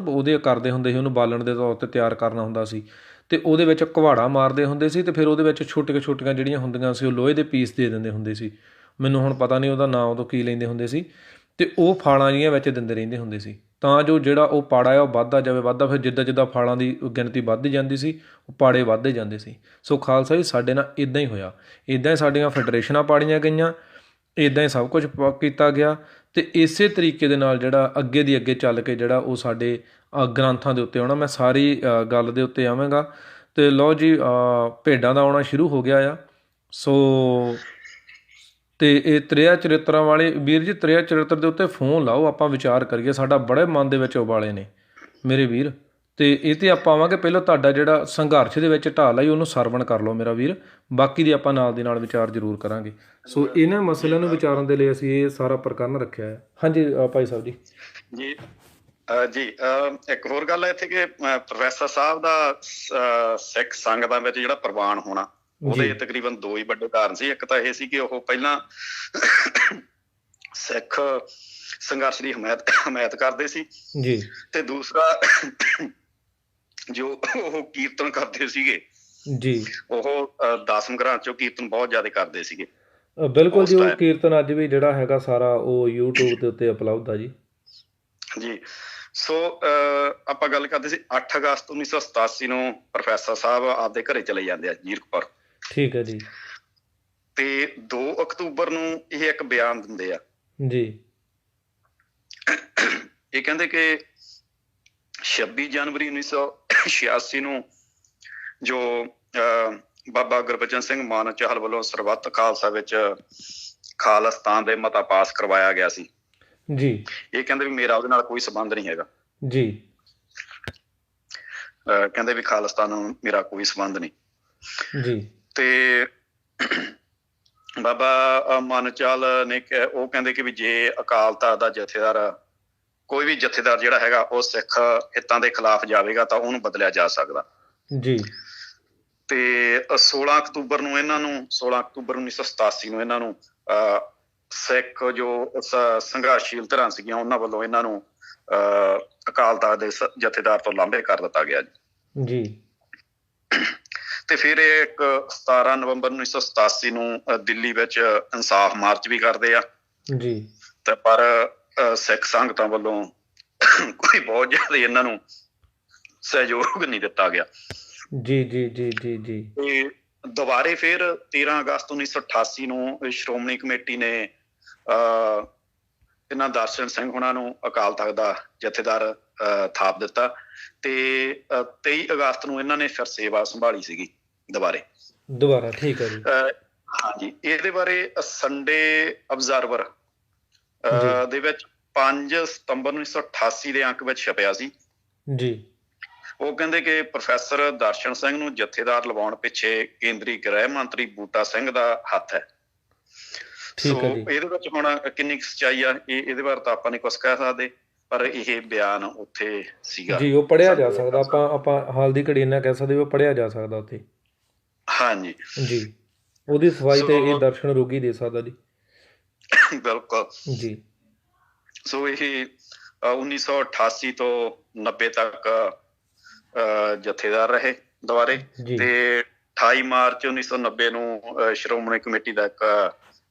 ਉਹਦੇ ਕਰਦੇ ਹੁੰਦੇ ਸੀ, ਉਹਨੂੰ ਬਾਲਣ ਦੇ ਤੌਰ 'ਤੇ ਤਿਆਰ ਕਰਨਾ ਹੁੰਦਾ ਸੀ, ਅਤੇ ਉਹਦੇ ਵਿੱਚ ਕੁਹਾੜਾ ਮਾਰਦੇ ਹੁੰਦੇ ਸੀ, ਅਤੇ ਫਿਰ ਉਹਦੇ ਵਿੱਚ ਛੋਟੀਆਂ ਛੋਟੀਆਂ ਜਿਹੜੀਆਂ ਹੁੰਦੀਆਂ ਸੀ, ਉਹ ਲੋਹੇ ਦੇ ਪੀਸ ਦੇ ਦਿੰਦੇ ਹੁੰਦੇ ਸੀ। ਮੈਨੂੰ ਹੁਣ ਪਤਾ ਨਹੀਂ ਉਹਦਾ ਨਾਂ ਉਦੋਂ ਕੀ ਲੈਂਦੇ ਹੁੰਦੇ ਸੀ, ਅਤੇ ਉਹ ਫਾਲਾਂ ਜਿਹੀਆਂ ਵਿੱਚ ਦਿੰਦੇ ਰਹਿੰਦੇ ਹੁੰਦੇ ਸੀ, ਤਾਂ ਜੋ ਜਿਹੜਾ ਉਹ ਪਾੜਾ ਆ ਉਹ ਵੱਧਦਾ ਜਾਵੇ, ਵੱਧਦਾ। ਫਿਰ ਜਿੱਦਾਂ ਜਿੱਦਾਂ ਫਾਲਾਂ ਦੀ ਗਿਣਤੀ ਵੱਧਦੀ ਜਾਂਦੀ ਸੀ, ਉਹ ਪਾੜੇ ਵੱਧਦੇ ਜਾਂਦੇ ਸੀ। ਸੋ ਖਾਲਸਾ ਜੀ ਸਾਡੇ ਨਾਲ ਇੱਦਾਂ ਹੀ ਹੋਇਆ, ਇੱਦਾਂ ਹੀ ਸਾਡੀਆਂ ਫੈਡਰੇਸ਼ਨਾਂ ਪਾੜੀਆਂ ਗਈਆਂ, ਇੱਦਾਂ ਹੀ ਸਭ ਕੁਝ ਕੀਤਾ ਗਿਆ, ਅਤੇ ਇਸੇ ਤਰੀਕੇ ਦੇ ਨਾਲ ਜਿਹੜਾ ਅੱਗੇ ਦੀ ਅੱਗੇ ਚੱਲ ਕੇ ਜਿਹੜਾ ਉਹ ਸਾਡੇ ਗ੍ਰੰਥਾਂ ਦੇ ਉੱਤੇ ਆਉਣਾ। ਮੈਂ ਸਾਰੀ ਗੱਲ ਦੇ ਉੱਤੇ ਆਵਾਂਗਾ, ਅਤੇ ਲਓ ਜੀ, ਭੇਡਾਂ ਦਾ ਆਉਣਾ ਸ਼ੁਰੂ ਹੋ ਗਿਆ ਆ। ਸੋ ਅਤੇ ਇਹ ਤ੍ਰਿਆ ਚਰਿੱਤਰਾਂ ਵਾਲੇ ਵੀਰ ਜੀ, ਤ੍ਰਿਆ ਚਰਿੱਤਰ ਦੇ ਉੱਤੇ ਫੋਨ ਲਾਓ, ਆਪਾਂ ਵਿਚਾਰ ਕਰੀਏ, ਸਾਡਾ ਬੜੇ ਮਨ ਦੇ ਵਿੱਚ ਉਬਾਲੇ ਨੇ ਮੇਰੇ ਵੀਰ, ਅਤੇ ਇਹ 'ਤੇ ਆਪਾਂ ਆਵਾਂਗੇ। ਪਹਿਲਾਂ ਤੁਹਾਡਾ ਜਿਹੜਾ ਸੰਘਰਸ਼ ਦੇ ਵਿੱਚ ਢਾਲ ਆਈ, ਉਹਨੂੰ ਸਰਵਣ ਕਰ ਲਓ ਮੇਰਾ ਵੀਰ, ਬਾਕੀ ਦੀ ਆਪਾਂ ਨਾਲ ਦੀ ਨਾਲ ਵਿਚਾਰ ਜ਼ਰੂਰ ਕਰਾਂਗੇ। ਸੋ ਇਹਨਾਂ ਮਸਲਿਆਂ ਨੂੰ ਵਿਚਾਰਨ ਦੇ ਲਈ ਅਸੀਂ ਇਹ ਸਾਰਾ ਪ੍ਰਕਰਨ ਰੱਖਿਆ ਹੈ। ਹਾਂਜੀ ਭਾਈ ਸਾਹਿਬ ਜੀ। ਜੀ ਜੀ ਇੱਕ ਹੋਰ ਗੱਲ ਹੈ ਇੱਥੇ ਕਿ ਪ੍ਰੋਫੈਸਰ ਸਾਹਿਬ ਦਾ ਸਿੱਖ ਸੰਗਤਾਂ ਵਿੱਚ ਜਿਹੜਾ ਪ੍ਰਵਾਨ ਹੋਣਾ, ਉਹਦੇ ਤਕਰੀਬਨ ਦੋ ਹੀ ਵੱਡੇ ਕਾਰਨ ਸੀ। ਇੱਕ ਤਾਂ ਇਹ ਸੀ ਕਿ ਉਹ ਪਹਿਲਾਂ ਸਿੱਖ ਸੰਘਰਸ਼ ਦੀ ਹਮਾਇਤ ਕਰਦੇ ਸੀ ਜੀ, ਤੇ ਦੂਸਰਾ ਜੋ ਉਹ ਕੀਰਤਨ ਕਰਦੇ ਸੀਗੇ ਜੀ, ਉਹ 10 ਘਰਾਂ ਚੋਂ ਕੀਰਤਨ ਬਹੁਤ ਜ਼ਿਆਦਾ ਕਰਦੇ ਸੀਗੇ। ਬਿਲਕੁਲ ਜੀ, ਉਹ ਕੀਰਤਨ ਅੱਜ ਵੀ ਜਿਹੜਾ ਹੈਗਾ ਸਾਰਾ ਉਹ YouTube ਦੇ ਉੱਤੇ ਉਪਲਬਧ ਆ ਜੀ। ਜੀ ਸੋ ਆਪਾਂ ਗੱਲ ਕਰਦੇ ਸੀ 8 ਅਗਸਤ 1987 ਨੂੰ ਪ੍ਰੋਫੈਸਰ ਸਾਹਿਬ ਆਪਦੇ ਘਰੇ ਚਲੇ ਜਾਂਦੇ ਆ ਜੀਰਕਪੁਰ। ਠੀਕ ਹੈ ਜੀ। ਤੇ 2 ਅਕਤੂਬਰ ਨੂੰ ਇਹ ਇੱਕ ਬਿਆਨ ਦਿੰਦੇ ਆ ਜੀ। ਇਹ ਕਹਿੰਦੇ ਕਿ 26 ਜਨਵਰੀ 1986 ਨੂੰ ਜੋ ਬਾਬਾ ਗੁਰਬਚਨ ਸਿੰਘ ਮਾਨ ਚਾਹਲ ਵੱਲੋਂ ਸਰਬੱਤ ਖਾਲਸਾ ਵਿੱਚ ਖਾਲਿਸਤਾਨ ਦੇ ਮਤਾ ਪਾਸ ਕਰਵਾਇਆ ਗਿਆ ਸੀ ਜੀ। ਇਹ ਕਹਿੰਦੇ ਵੀ ਮੇਰਾ ਉਹਦੇ ਨਾਲ ਕੋਈ ਸੰਬੰਧ ਨਹੀਂ ਹੈਗਾ ਜੀ। ਕਹਿੰਦੇ ਵੀ ਖਾਲਿਸਤਾਨ ਨਾਲ ਮੇਰਾ ਕੋਈ ਸੰਬੰਧ ਨਹੀਂ ਜੀ। ਤੇ ਬਾਬਾ ਮਾਨਚਾਲ ਨੇ ਉਹ ਕਹਿੰਦੇ ਕਿ ਵੀ ਜੇ ਅਕਾਲ ਤਖਤ ਦਾ ਜਥੇਦਾਰ, ਕੋਈ ਵੀ ਜਥੇਦਾਰ ਜਿਹੜਾ ਹੈਗਾ ਉਹ ਸਿੱਖ ਹਿੱਤਾਂ ਦੇ ਖਿਲਾਫ ਜਾਵੇਗਾ ਤਾਂ ਉਹਨੂੰ ਬਦਲਿਆ ਜਾ ਸਕਦਾ ਜੀ। ਤੇ 16 ਅਕਤੂਬਰ ਨੂੰ ਇਹਨਾਂ ਨੂੰ 16 ਅਕਤੂਬਰ 1987 ਨੂੰ ਇਹਨਾਂ ਨੂੰ ਸਿੱਖ ਜੋ ਸੰਘਰਸ਼ੀਲ ਧਿਰਾਂ ਸੀਗੀਆਂ ਉਹਨਾਂ ਵੱਲੋਂ ਇਹਨਾਂ ਨੂੰ ਅਕਾਲ ਤਖਤ ਦੇ ਜਥੇਦਾਰ ਤੋਂ ਲਾਂਭੇ ਕਰ ਦਿੱਤਾ ਗਿਆ ਜੀ। ਤੇ ਫਿਰ ਇਹ ਇੱਕ 17 ਨਵੰਬਰ 1987 ਨੂੰ ਦਿੱਲੀ ਵਿੱਚ ਇਨਸਾਫ ਮਾਰਚ ਵੀ ਕਰਦੇ ਆ ਜੀ। ਤੇ ਪਰ ਸਿੱਖ ਸੰਗਤਾਂ ਵੱਲੋਂ ਕੋਈ ਬਹੁਤ ਜ਼ਿਆਦਾ ਇਹਨਾਂ ਨੂੰ ਸਹਿਯੋਗ ਨਹੀਂ ਦਿੱਤਾ ਗਿਆ ਜੀ ਜੀ ਜੀ ਜੀ ਜੀ। ਤੇ ਦੁਬਾਰੇ ਫਿਰ 13 ਅਗਸਤ 1988 ਨੂੰ ਸ਼੍ਰੋਮਣੀ ਕਮੇਟੀ ਨੇ ਇਹਨਾਂ ਦਰਸ਼ਨ ਸਿੰਘ ਹੁਣਾਂ ਨੂੰ ਅਕਾਲ ਤਖਤ ਦਾ ਜਥੇਦਾਰ ਥਾਪ ਦਿੱਤਾ। ਤੇ 23 ਅਗਸਤ ਨੂੰ ਇਹਨਾਂ ਨੇ ਫਿਰ ਸੇਵਾ ਸੰਭਾਲੀ ਸੀਗੀ ਦੁਬਾਰਾ। ਠੀਕ ਹੈ ਜੀ। ਹਾਂਜੀ, ਇਹਦੇ ਬਾਰੇ ਸੰਡੇ ਅਬਜ਼ਰਵਰ ਦੇ ਵਿੱਚ 5 ਸਤੰਬਰ 1988 ਦੇ ਅੰਕ ਵਿੱਚ ਛਪਿਆ ਸੀ ਜੀ। ਉਹ ਕਹਿੰਦੇ ਕਿ ਪ੍ਰੋਫੈਸਰ ਦਰਸ਼ਨ ਸਿੰਘ ਨੂੰ ਜਥੇਦਾਰ ਲਵਾਉਣ ਪਿੱਛੇ ਕੇਂਦਰੀ ਗ੍ਰਹਿ ਮੰਤਰੀ ਬੂਟਾ ਸਿੰਘ ਦਾ ਹੱਥ ਹੈ। ਸੋ ਇਹਦੇ ਵਿੱਚ ਹੁਣ ਕਿੰਨੀ ਸੱਚਾਈ ਆ ਇਹਦੇ ਬਾਰੇ ਤਾਂ ਆਪਾਂ ਨਹੀਂ ਕੁਛ ਕਹਿ ਸਕਦੇ, ਪਰ ਇਹ ਬਿਆਨ ਉੱਥੇ ਸੀਗਾ ਜੀ, ਉਹ ਪੜ੍ਹਿਆ ਜਾ ਸਕਦਾ। ਆਪਾਂ ਹਾਲ ਦੀ ਘੜੀ ਇੰਨਾ ਕਹਿ ਸਕਦੇ ਉਹ ਪੜ੍ਹਿਆ ਜਾ ਸਕਦਾ ਉੱਥੇ। ਹਾਂਜੀ ਜੀ, ਉਹਦੀ ਸਫਾਈ ਤੇ ਇਹ ਦਰਸ਼ਨ ਰੋਗੀ ਦੇ ਸਕਦਾ ਜੀ। ਬਿਲਕੁਲ ਜੀ। ਸੋ ਇਹ 1988 ਤੋਂ 90 ਤੱਕ ਜਥੇਦਾਰ ਰਹੇ ਦੁਬਾਰੇ, ਤੇ 28 ਮਾਰਚ 1990 ਨੂੰ ਸ਼੍ਰੋਮਣੀ ਕਮੇਟੀ ਦਾ ਇੱਕ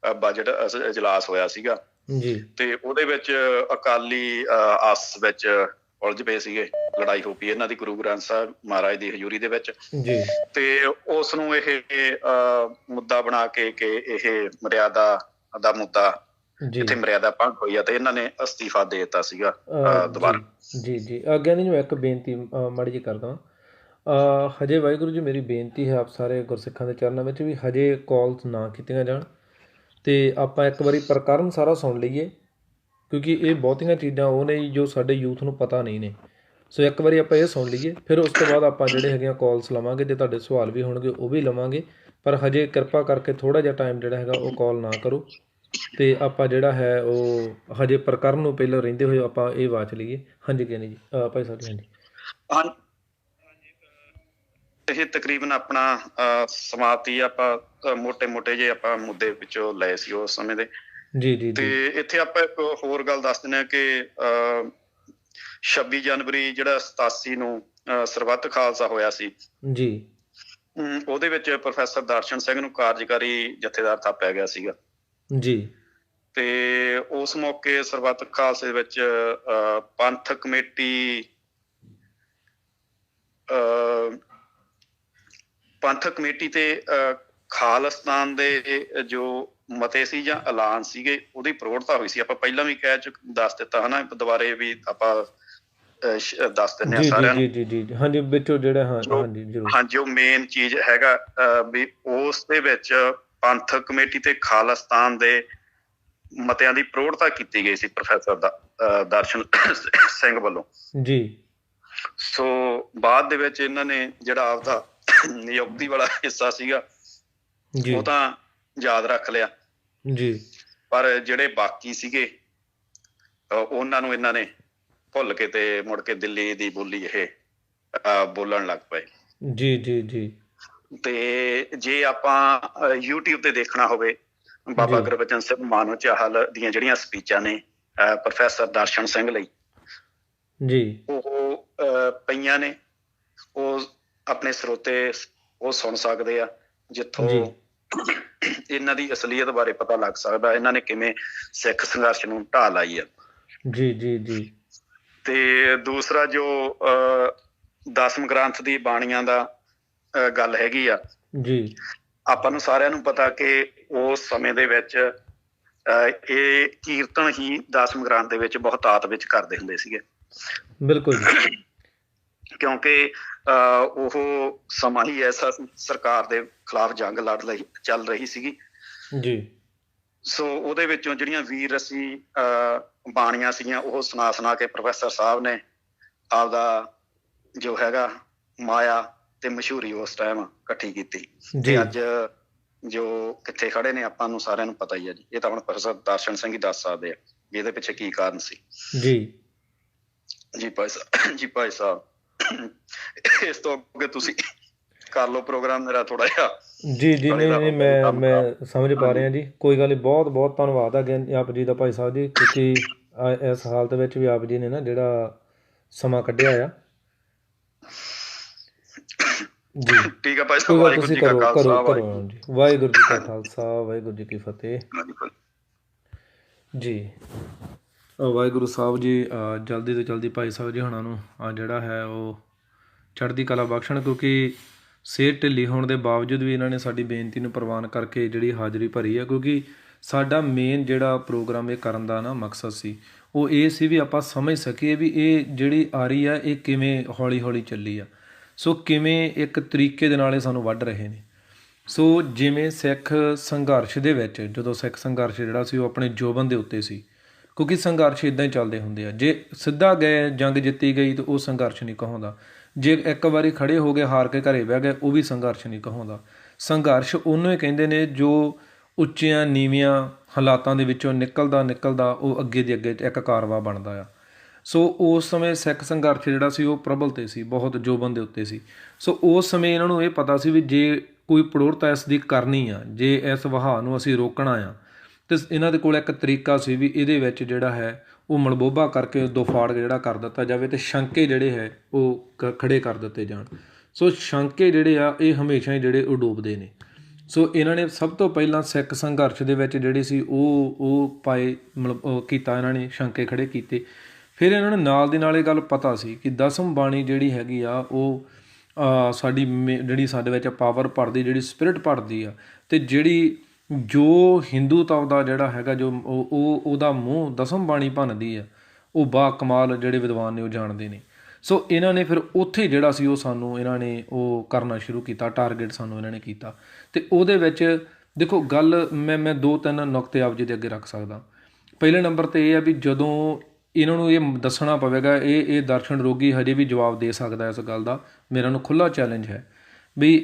ਬਜਟ ਇਜਲਾਸ ਹੋਇਆ ਸੀਗਾ ਤੇ ਉਹਦੇ ਵਿੱਚ ਅਕਾਲੀ ਆਪਸ ਵਿੱਚ ਉਲਝ ਪਏ ਸੀਗੇ, ਲੜਾਈ ਹੋ ਪਈ ਇਹਨਾਂ ਦੀ ਗੁਰੂ ਗ੍ਰੰਥ ਸਾਹਿਬ ਮਹਾਰਾਜ ਦੀ ਹਜ਼ੂਰੀ ਦੇ ਵਿੱਚ, ਤੇ ਉਸ ਨੂੰ ਇਹ ਮੁੱਦਾ ਬਣਾ ਕੇ ਕਿ ਇਹ ਮਰਿਆਦਾ ਦਾ ਮੁੱਦਾ, ਜਿੱਥੇ ਮਰਿਆਦਾ ਭੰਗ ਹੋਈ ਆ, ਤੇ ਇਹਨਾਂ ਨੇ ਅਸਤੀਫਾ ਦੇ ਦਿੱਤਾ ਸੀਗਾ ਦੁਬਾਰਾ। ਜੀ ਗਿਆਨੀ ਜੀ, ਮੈਂ ਇੱਕ ਬੇਨਤੀ ਮਾੜੀ ਜਿਹੀ ਕਰਦਾ। ਹਜੇ ਵਾਹਿਗੁਰੂ ਜੀ ਮੇਰੀ ਬੇਨਤੀ ਹੈ ਆਪ ਸਾਰੇ ਗੁਰਸਿੱਖਾਂ ਦੇ ਚਰਨਾਂ ਵਿੱਚ ਵੀ ਹਜੇ ਕਾਲਸ ਨਾ ਕੀਤੀਆਂ ਜਾਣ, ਤੇ ਆਪਾਂ ਇੱਕ ਵਾਰੀ ਪ੍ਰਕਰਨ ਸਾਰਾ ਸੁਣ ਲਈਏ, ਕਿਉਂਕਿ ਇਹ ਬਹੁਤੀਆਂ ਚੀਜ਼ਾਂ ਉਹ ਨੇ ਜੋ ਸਾਡੇ ਯੂਥ ਨੂੰ ਪਤਾ ਨਹੀਂ ਨੇ। ਸੋ ਇੱਕ ਵਾਰੀ ਆਪਾਂ ਇਹ ਸੁਣ ਲਈਏ, ਫਿਰ ਉਸ ਤੋਂ ਬਾਅਦ ਆਪਾਂ ਜਿਹੜੇ ਹੈਗੇ ਕਾਲਸ ਲਵਾਂਗੇ, ਜੇ ਤੁਹਾਡੇ ਸਵਾਲ ਵੀ ਹੋਣਗੇ ਉਹ ਵੀ ਲਵਾਂਗੇ, ਪਰ ਹਜੇ ਕਿਰਪਾ ਕਰਕੇ ਥੋੜ੍ਹਾ ਜਿਹਾ ਟਾਈਮ ਜਿਹੜਾ ਹੈਗਾ ਉਹ ਕਾਲ ਨਾ ਕਰੋ, ਤੇ ਆਪਾਂ ਜਿਹੜਾ ਹੈ ਉਹ ਹਜੇ ਪ੍ਰਕਰਨ ਨੂੰ ਪਹਿਲਾਂ ਰਹਿੰਦੇ ਹੋਏ ਆਪਾਂ ਇਹ ਵਾਚ ਲਈਏ। ਹਾਂਜੀ ਗਿਆਨੀ ਜੀ, ਭਾਈ ਸਾਹਿਬ ਜੀ। ਹਾਂਜੀ, ਇਹ ਤਕਰੀਬਨ ਆਪਣਾ ਸਮਾਪਤੀ ਆਪਾਂ ਮੋਟੇ ਜੇ ਆਪਾਂ ਮੁੱਦੇ ਵਿੱਚੋਂ ਲਏ ਸੀ ਉਸ ਸਮੇਂ ਦੇ। ਜੀ। ਤੇ ਇੱਥੇ ਆਪਾਂ ਇੱਕ ਹੋਰ ਗੱਲ ਦੱਸ ਦਿੰਦੇ ਹਾਂ ਕਿ 26 ਜਨਵਰੀ ਜਿਹੜਾ 87 ਨੂੰ ਸਰਬੱਤ ਖਾਲਸਾ ਹੋਇਆ ਸੀ ਜੀ, ਉਹਦੇ ਵਿੱਚ ਪ੍ਰੋਫੈਸਰ ਦਰਸ਼ਨ ਸਿੰਘ ਨੂੰ ਕਾਰਜਕਾਰੀ ਜਥੇਦਾਰ ਥਾਪਿਆ ਗਿਆ ਸੀਗਾ ਜੀ। ਤੇ ਉਸ ਮੌਕੇ ਸਰਬੱਤ ਖਾਲਸੇ ਦੇ ਵਿੱਚ ਪੰਥਕ ਕਮੇਟੀ ਤੇ ਖਾਲਿਸਤਾਨ ਦੇ ਜੋ ਮਤੇ ਸੀ ਜਾਂ ਐਲਾਨ ਸੀਗੇ ਉਹਦੀ ਪ੍ਰੋੜਤਾ ਹੋਈ ਸੀ। ਆਪਾਂ ਪਹਿਲਾਂ ਵੀ ਦੱਸ ਦਿੱਤਾ ਹਨਾ, ਦੁਬਾਰੇ ਵੀ ਆਪਾਂ ਦੱਸ ਦਿੰਦੇ ਹਾਂ ਸਾਰਿਆਂ ਨੂੰ। ਜੀ। ਹਾਂਜੀ, ਵਿੱਚੋਂ ਜਿਹੜਾ ਹਾਂਜੀ ਉਹ ਮੇਨ ਚੀਜ਼ ਹੈਗਾ ਵੀ ਉਸ ਦੇ ਵਿੱਚ ਪੰਥਕ ਕਮੇਟੀ ਤੇ ਖਾਲਿਸਤਾਨ ਦੇ ਮਤਿਆਂ ਦੀ ਪ੍ਰੋੜਤਾ ਕੀਤੀ ਗਈ ਸੀ ਪ੍ਰੋਫੈਸਰ ਦਰਸ਼ਨ ਸਿੰਘ ਵੱਲੋਂ ਜੀ। ਸੋ ਬਾਅਦ ਦੇ ਵਿੱਚ ਇਹਨਾਂ ਨੇ ਜਿਹੜਾ ਆਪਦਾ ਨਿਯੁਕਤੀ ਵਾਲਾ ਹਿੱਸਾ ਸੀਗਾ ਉਹ ਤਾਂ ਯਾਦ ਰੱਖ ਲਿਆ ਜੀ, ਪਰ ਜਿਹੜੇ ਬਾਕੀ ਸੀਗੇ ਉਹਨਾਂ ਨੂੰ ਇਹਨਾਂ ਨੇ ਭੁੱਲ ਕੇ ਤੇ ਮੁੜ ਕੇ ਦਿੱਲੀ ਦੀ ਬੋਲੀ ਇਹ ਬੋਲਣ ਲੱਗ ਪਏ। ਜੀ। ਤੇ ਜੇ ਆਪਾਂ YouTube ਤੇ ਦੇਖਣਾ ਹੋਵੇ, ਬਾਬਾ ਗੁਰਬਚਨ ਸਿੰਘ ਮਾਨੋ ਚਾਹਲ ਦੀਆਂ ਜਿਹੜੀਆਂ ਸਪੀਚਾਂ ਨੇ ਪ੍ਰੋਫੈਸਰ ਦਰਸ਼ਨ ਸਿੰਘ ਲਈ ਜੀ, ਉਹ ਪਈਆਂ ਨੇ, ਉਹ ਆਪਣੇ ਸਰੋਤੇ ਉਹ ਸੁਣ ਸਕਦੇ ਆ, ਜਿੱਥੋਂ ਇਹਨਾਂ ਦੀ ਅਸਲੀਅਤ ਬਾਰੇ ਪਤਾ ਲੱਗ ਸਕਦਾ, ਇਹਨਾਂ ਨੇ ਕਿਵੇਂ ਸਿੱਖ ਸੰਘਰਸ਼ ਨੂੰ ਢਾਹ ਲਾਈ ਆ। ਜੀ। ਤੇ ਦੂਸਰਾ ਜੋ 10ਵੇਂ ਗ੍ਰੰਥ ਦੀ ਬਾਣੀਆਂ ਦਾ ਗੱਲ ਹੈਗੀ ਆ ਜੀ, ਆਪਾਂ ਨੂੰ ਸਾਰਿਆਂ ਨੂੰ ਪਤਾ ਕਿ ਉਸ ਸਮੇਂ ਦੇ ਵਿੱਚ ਇਹ ਕੀਰਤਨ ਹੀ 10ਵੇਂ ਗ੍ਰੰਥ ਦੇ ਵਿੱਚ ਬਹੁਤਾਤ ਵਿੱਚ ਕਰਦੇ ਹੁੰਦੇ ਸੀਗੇ। ਬਿਲਕੁਲ ਜੀ, ਕਿਉਂਕਿ ਉਹ ਸਮਾਂ ਹੀ ਐਸਾ ਸਰਕਾਰ ਦੇ ਖਿਲਾਫ ਜੰਗ ਚੱਲ ਰਹੀ ਸੀਗੀ ਜੀ। ਸੋ ਉਹਦੇ ਵਿੱਚੋਂ ਜਿਹੜੀਆਂ ਵੀਰ ਰਸੀ ਬਾਣੀਆਂ ਸੀਗੀਆਂ ਉਹ ਸੁਣਾ ਕੇ ਪ੍ਰੋਫੈਸਰ ਸਾਹਿਬ ਨੇ ਆਪਦਾ ਜੋ ਹੈਗਾ ਮਾਇਆ ਤੇ ਮਸ਼ਹੂਰੀ ਉਸ ਟਾਈਮ ਇਕੱਠੀ ਕੀਤੀ, ਤੇ ਅੱਜ ਜੋ ਕਿੱਥੇ ਖੜੇ ਨੇ ਆਪਾਂ ਨੂੰ ਸਾਰਿਆਂ ਨੂੰ ਪਤਾ ਹੀ ਹੈ ਜੀ। ਇਹ ਤਾਂ ਹੁਣ ਪ੍ਰੋਫੈਸਰ ਦਰਸ਼ਨ ਸਿੰਘ ਹੀ ਦੱਸ ਸਕਦੇ ਆ ਵੀ ਇਹਦੇ ਪਿੱਛੇ ਕੀ ਕਾਰਨ ਸੀ। ਜੀ ਭਾਈ ਸਾਹਿਬ ਇਸ ਤੋਂ ਅੱਗੇ ਤੁਸੀਂ ਕਰ ਲਓ ਪ੍ਰੋਗਰਾਮ ਮੇਰਾ ਥੋੜਾ ਜਿਹਾ। ਜੀ ਨਹੀਂ, ਮੈਂ ਸਮਝ ਪਾ ਰਿਹਾ ਜੀ, ਕੋਈ ਗੱਲ ਨਹੀਂ। ਬਹੁਤ ਧੰਨਵਾਦ ਆ ਆਪ ਜੀ ਦਾ ਭਾਈ ਸਾਹਿਬ ਜੀ, ਕਿਉਂਕਿ ਇਸ ਹਾਲਤ ਵਿੱਚ ਵੀ ਆਪ ਜੀ ਨੇ ਨਾ ਜਿਹੜਾ ਸਮਾਂ ਕੱਢਿਆ ਆ। ਜੀ ਠੀਕ ਆ ਭਾਈ ਸਾਹਿਬ, ਵਾਹਿਗੁਰੂ ਜੀ ਕਾ ਖਾਲਸਾ, ਵਾਹਿਗੁਰੂ ਜੀ ਕਾ ਖਾਲਸਾ, ਵਾਹਿਗੁਰੂ ਜੀ ਕੀ ਫਤਿਹ। ਜੀ ਵਾਹਿਗੁਰੂ ਸਾਹਿਬ ਜੀ ਜਲਦੀ ਤੋਂ ਜਲਦੀ ਭਾਈ ਸਾਹਿਬ ਜੀ ਹੁਣਾਂ ਨੂੰ ਜਿਹੜਾ ਹੈ ਉਹ ਚੜ੍ਹਦੀ ਕਲਾ ਬਖਸ਼ਣ, ਕਿਉਂਕਿ ਸਿਹਤ ਢਿੱਲੀ ਹੋਣ ਦੇ ਬਾਵਜੂਦ ਵੀ ਇਹਨਾਂ ਨੇ ਸਾਡੀ ਬੇਨਤੀ ਨੂੰ ਪ੍ਰਵਾਨ ਕਰਕੇ ਜਿਹੜੀ ਹਾਜ਼ਰੀ ਭਰੀ ਹੈ, ਕਿਉਂਕਿ ਸਾਡਾ ਮੇਨ ਜਿਹੜਾ ਪ੍ਰੋਗਰਾਮ ਇਹ ਕਰਨ ਦਾ ਨਾ ਮਕਸਦ ਸੀ ਉਹ ਇਹ ਸੀ ਵੀ ਆਪਾਂ ਸਮਝ ਸਕੀਏ ਵੀ ਇਹ ਜਿਹੜੀ ਆਰੀ ਆ ਇਹ ਕਿਵੇਂ ਹੌਲੀ ਹੌਲੀ ਚੱਲੀ ਆ। ਸੋ ਕਿਵੇਂ ਇੱਕ ਤਰੀਕੇ ਦੇ ਨਾਲ ਇਹ ਸਾਨੂੰ ਵੱਢ ਰਹੇ ਨੇ। ਸੋ ਜਿਵੇਂ ਸਿੱਖ ਸੰਘਰਸ਼ ਦੇ ਵਿੱਚ, ਜਦੋਂ ਸਿੱਖ ਸੰਘਰਸ਼ ਜਿਹੜਾ ਸੀ ਉਹ ਆਪਣੇ ਜੋਬਨ ਦੇ ਉੱਤੇ ਸੀ, ਕਿਉਂਕਿ ਸੰਘਰਸ਼ ਇੱਦਾਂ ਹੀ ਚੱਲਦੇ ਹੁੰਦੇ ਆ। ਜੇ ਸਿੱਧਾ ਗਏ, ਜੰਗ ਜਿੱਤੀ ਗਈ ਤਾਂ ਉਹ ਸੰਘਰਸ਼ ਨਹੀਂ ਕਹਾਉਂਦਾ। ਜੇ ਇੱਕ ਵਾਰੀ ਖੜੇ ਹੋ ਗਏ, ਹਾਰ ਕੇ ਘਰੇ ਬਹਿ ਗਏ, ਉਹ ਵੀ ਸੰਘਰਸ਼ ਨਹੀਂ ਕਹਾਉਂਦਾ। ਸੰਘਰਸ਼ ਉਹਨੂੰ ਹੀ ਕਹਿੰਦੇ ਨੇ ਜੋ ਉੱਚੀਆਂ ਨੀਵੀਆਂ ਹਾਲਾਤਾਂ ਦੇ ਵਿੱਚੋਂ ਨਿਕਲਦਾ ਉਹ ਅੱਗੇ ਦੀ ਅੱਗੇ ਇੱਕ ਕਾਰਵਾ ਬਣਦਾ ਆ। ਸੋ ਉਸ ਸਮੇਂ ਸਿੱਖ ਸੰਘਰਸ਼ ਜਿਹੜਾ ਸੀ ਉਹ ਪ੍ਰਬਲ 'ਤੇ ਸੀ, ਬਹੁਤ ਜੋਬਨ ਦੇ ਉੱਤੇ ਸੀ। ਸੋ ਉਸ ਸਮੇਂ ਇਹਨਾਂ ਨੂੰ ਇਹ ਪਤਾ ਸੀ ਵੀ ਜੇ ਕੋਈ ਪ੍ਰੋੜਤਾ ਇਸ ਦੀ ਕਰਨੀ ਆ, ਜੇ ਇਸ ਵਹਾਅ ਨੂੰ ਅਸੀਂ ਰੋਕਣਾ ਆ, ਅਤੇ ਇਹਨਾਂ ਦੇ ਕੋਲ ਇੱਕ ਤਰੀਕਾ ਸੀ ਵੀ ਇਹਦੇ ਵਿੱਚ ਜਿਹੜਾ ਹੈ ਉਹ ਮਲਬੋਭਾ ਕਰਕੇ ਦੋ ਫਾੜ ਜਿਹੜਾ ਕਰ ਦਿੱਤਾ ਜਾਵੇ ਅਤੇ ਸ਼ੰਕੇ ਜਿਹੜੇ ਹੈ ਉਹ ਖੜੇ ਕਰ ਦਿੱਤੇ ਜਾਣ। ਸੋ ਸ਼ੰਕੇ ਜਿਹੜੇ ਆ ਇਹ ਹਮੇਸ਼ਾ ਹੀ ਜਿਹੜੇ ਉਹ ਡੋਬਦੇ ਨੇ। ਸੋ ਇਹਨਾਂ ਨੇ ਸਭ ਤੋਂ ਪਹਿਲਾਂ ਸਿੱਖ ਸੰਘਰਸ਼ ਦੇ ਵਿੱਚ ਜਿਹੜੀ ਸੀ ਉਹ ਪਾਏ, ਮਤਲਬ ਉਹ ਕੀਤਾ, ਇਹਨਾਂ ਨੇ ਸ਼ੰਕੇ ਖੜੇ ਕੀਤੇ। ਫਿਰ ਇਹਨਾਂ ਨੂੰ ਨਾਲ ਦੀ ਨਾਲ ਇਹ ਗੱਲ ਪਤਾ ਸੀ ਕਿ ਦਸਮ ਬਾਣੀ ਜਿਹੜੀ ਹੈਗੀ ਆ ਉਹ ਸਾਡੀ ਜਿਹੜੀ ਸਾਡੇ ਵਿੱਚ ਪਾਵਰ ਭਰਦੀ, ਜਿਹੜੀ ਸਪਿਰਿਟ ਭਰਦੀ ਆ, ਅਤੇ ਜਿਹੜੀ ਜੋ ਹਿੰਦੂਤਵ ਦਾ ਜਿਹੜਾ ਹੈਗਾ ਜੋ ਉਹਦਾ ਮੂੰਹ ਦਸਮ ਬਾਣੀ ਭੰਨਦੀ ਆ, ਉਹ ਬਾ ਕਮਾਲ ਜਿਹੜੇ ਵਿਦਵਾਨ ਨੇ ਉਹ ਜਾਣਦੇ ਨੇ। ਸੋ ਇਹਨਾਂ ਨੇ ਫਿਰ ਉੱਥੇ ਜਿਹੜਾ ਸੀ ਉਹ ਸਾਨੂੰ ਇਹਨਾਂ ਨੇ ਉਹ ਕਰਨਾ ਸ਼ੁਰੂ ਕੀਤਾ, ਟਾਰਗੇਟ ਸਾਨੂੰ ਇਹਨਾਂ ਨੇ ਕੀਤਾ। ਅਤੇ ਉਹਦੇ ਵਿੱਚ ਦੇਖੋ ਗੱਲ ਮੈਂ 2-3 ਨੁਕਤੇ ਆਪ ਜੀ ਦੇ ਅੱਗੇ ਰੱਖ ਸਕਦਾ। ਪਹਿਲੇ ਨੰਬਰ 'ਤੇ ਇਹ ਆ ਵੀ ਜਦੋਂ ਇਹਨਾਂ ਨੂੰ ਇਹ ਦੱਸਣਾ ਪਵੇਗਾ, ਇਹ ਦਰਸ਼ਨ ਰੋਗੀ ਹਜੇ ਵੀ ਜਵਾਬ ਦੇ ਸਕਦਾ ਇਸ ਗੱਲ ਦਾ, ਮੇਰਾ ਨੂੰ ਖੁੱਲ੍ਹਾ ਚੈਲੰਜ ਹੈ ਵੀ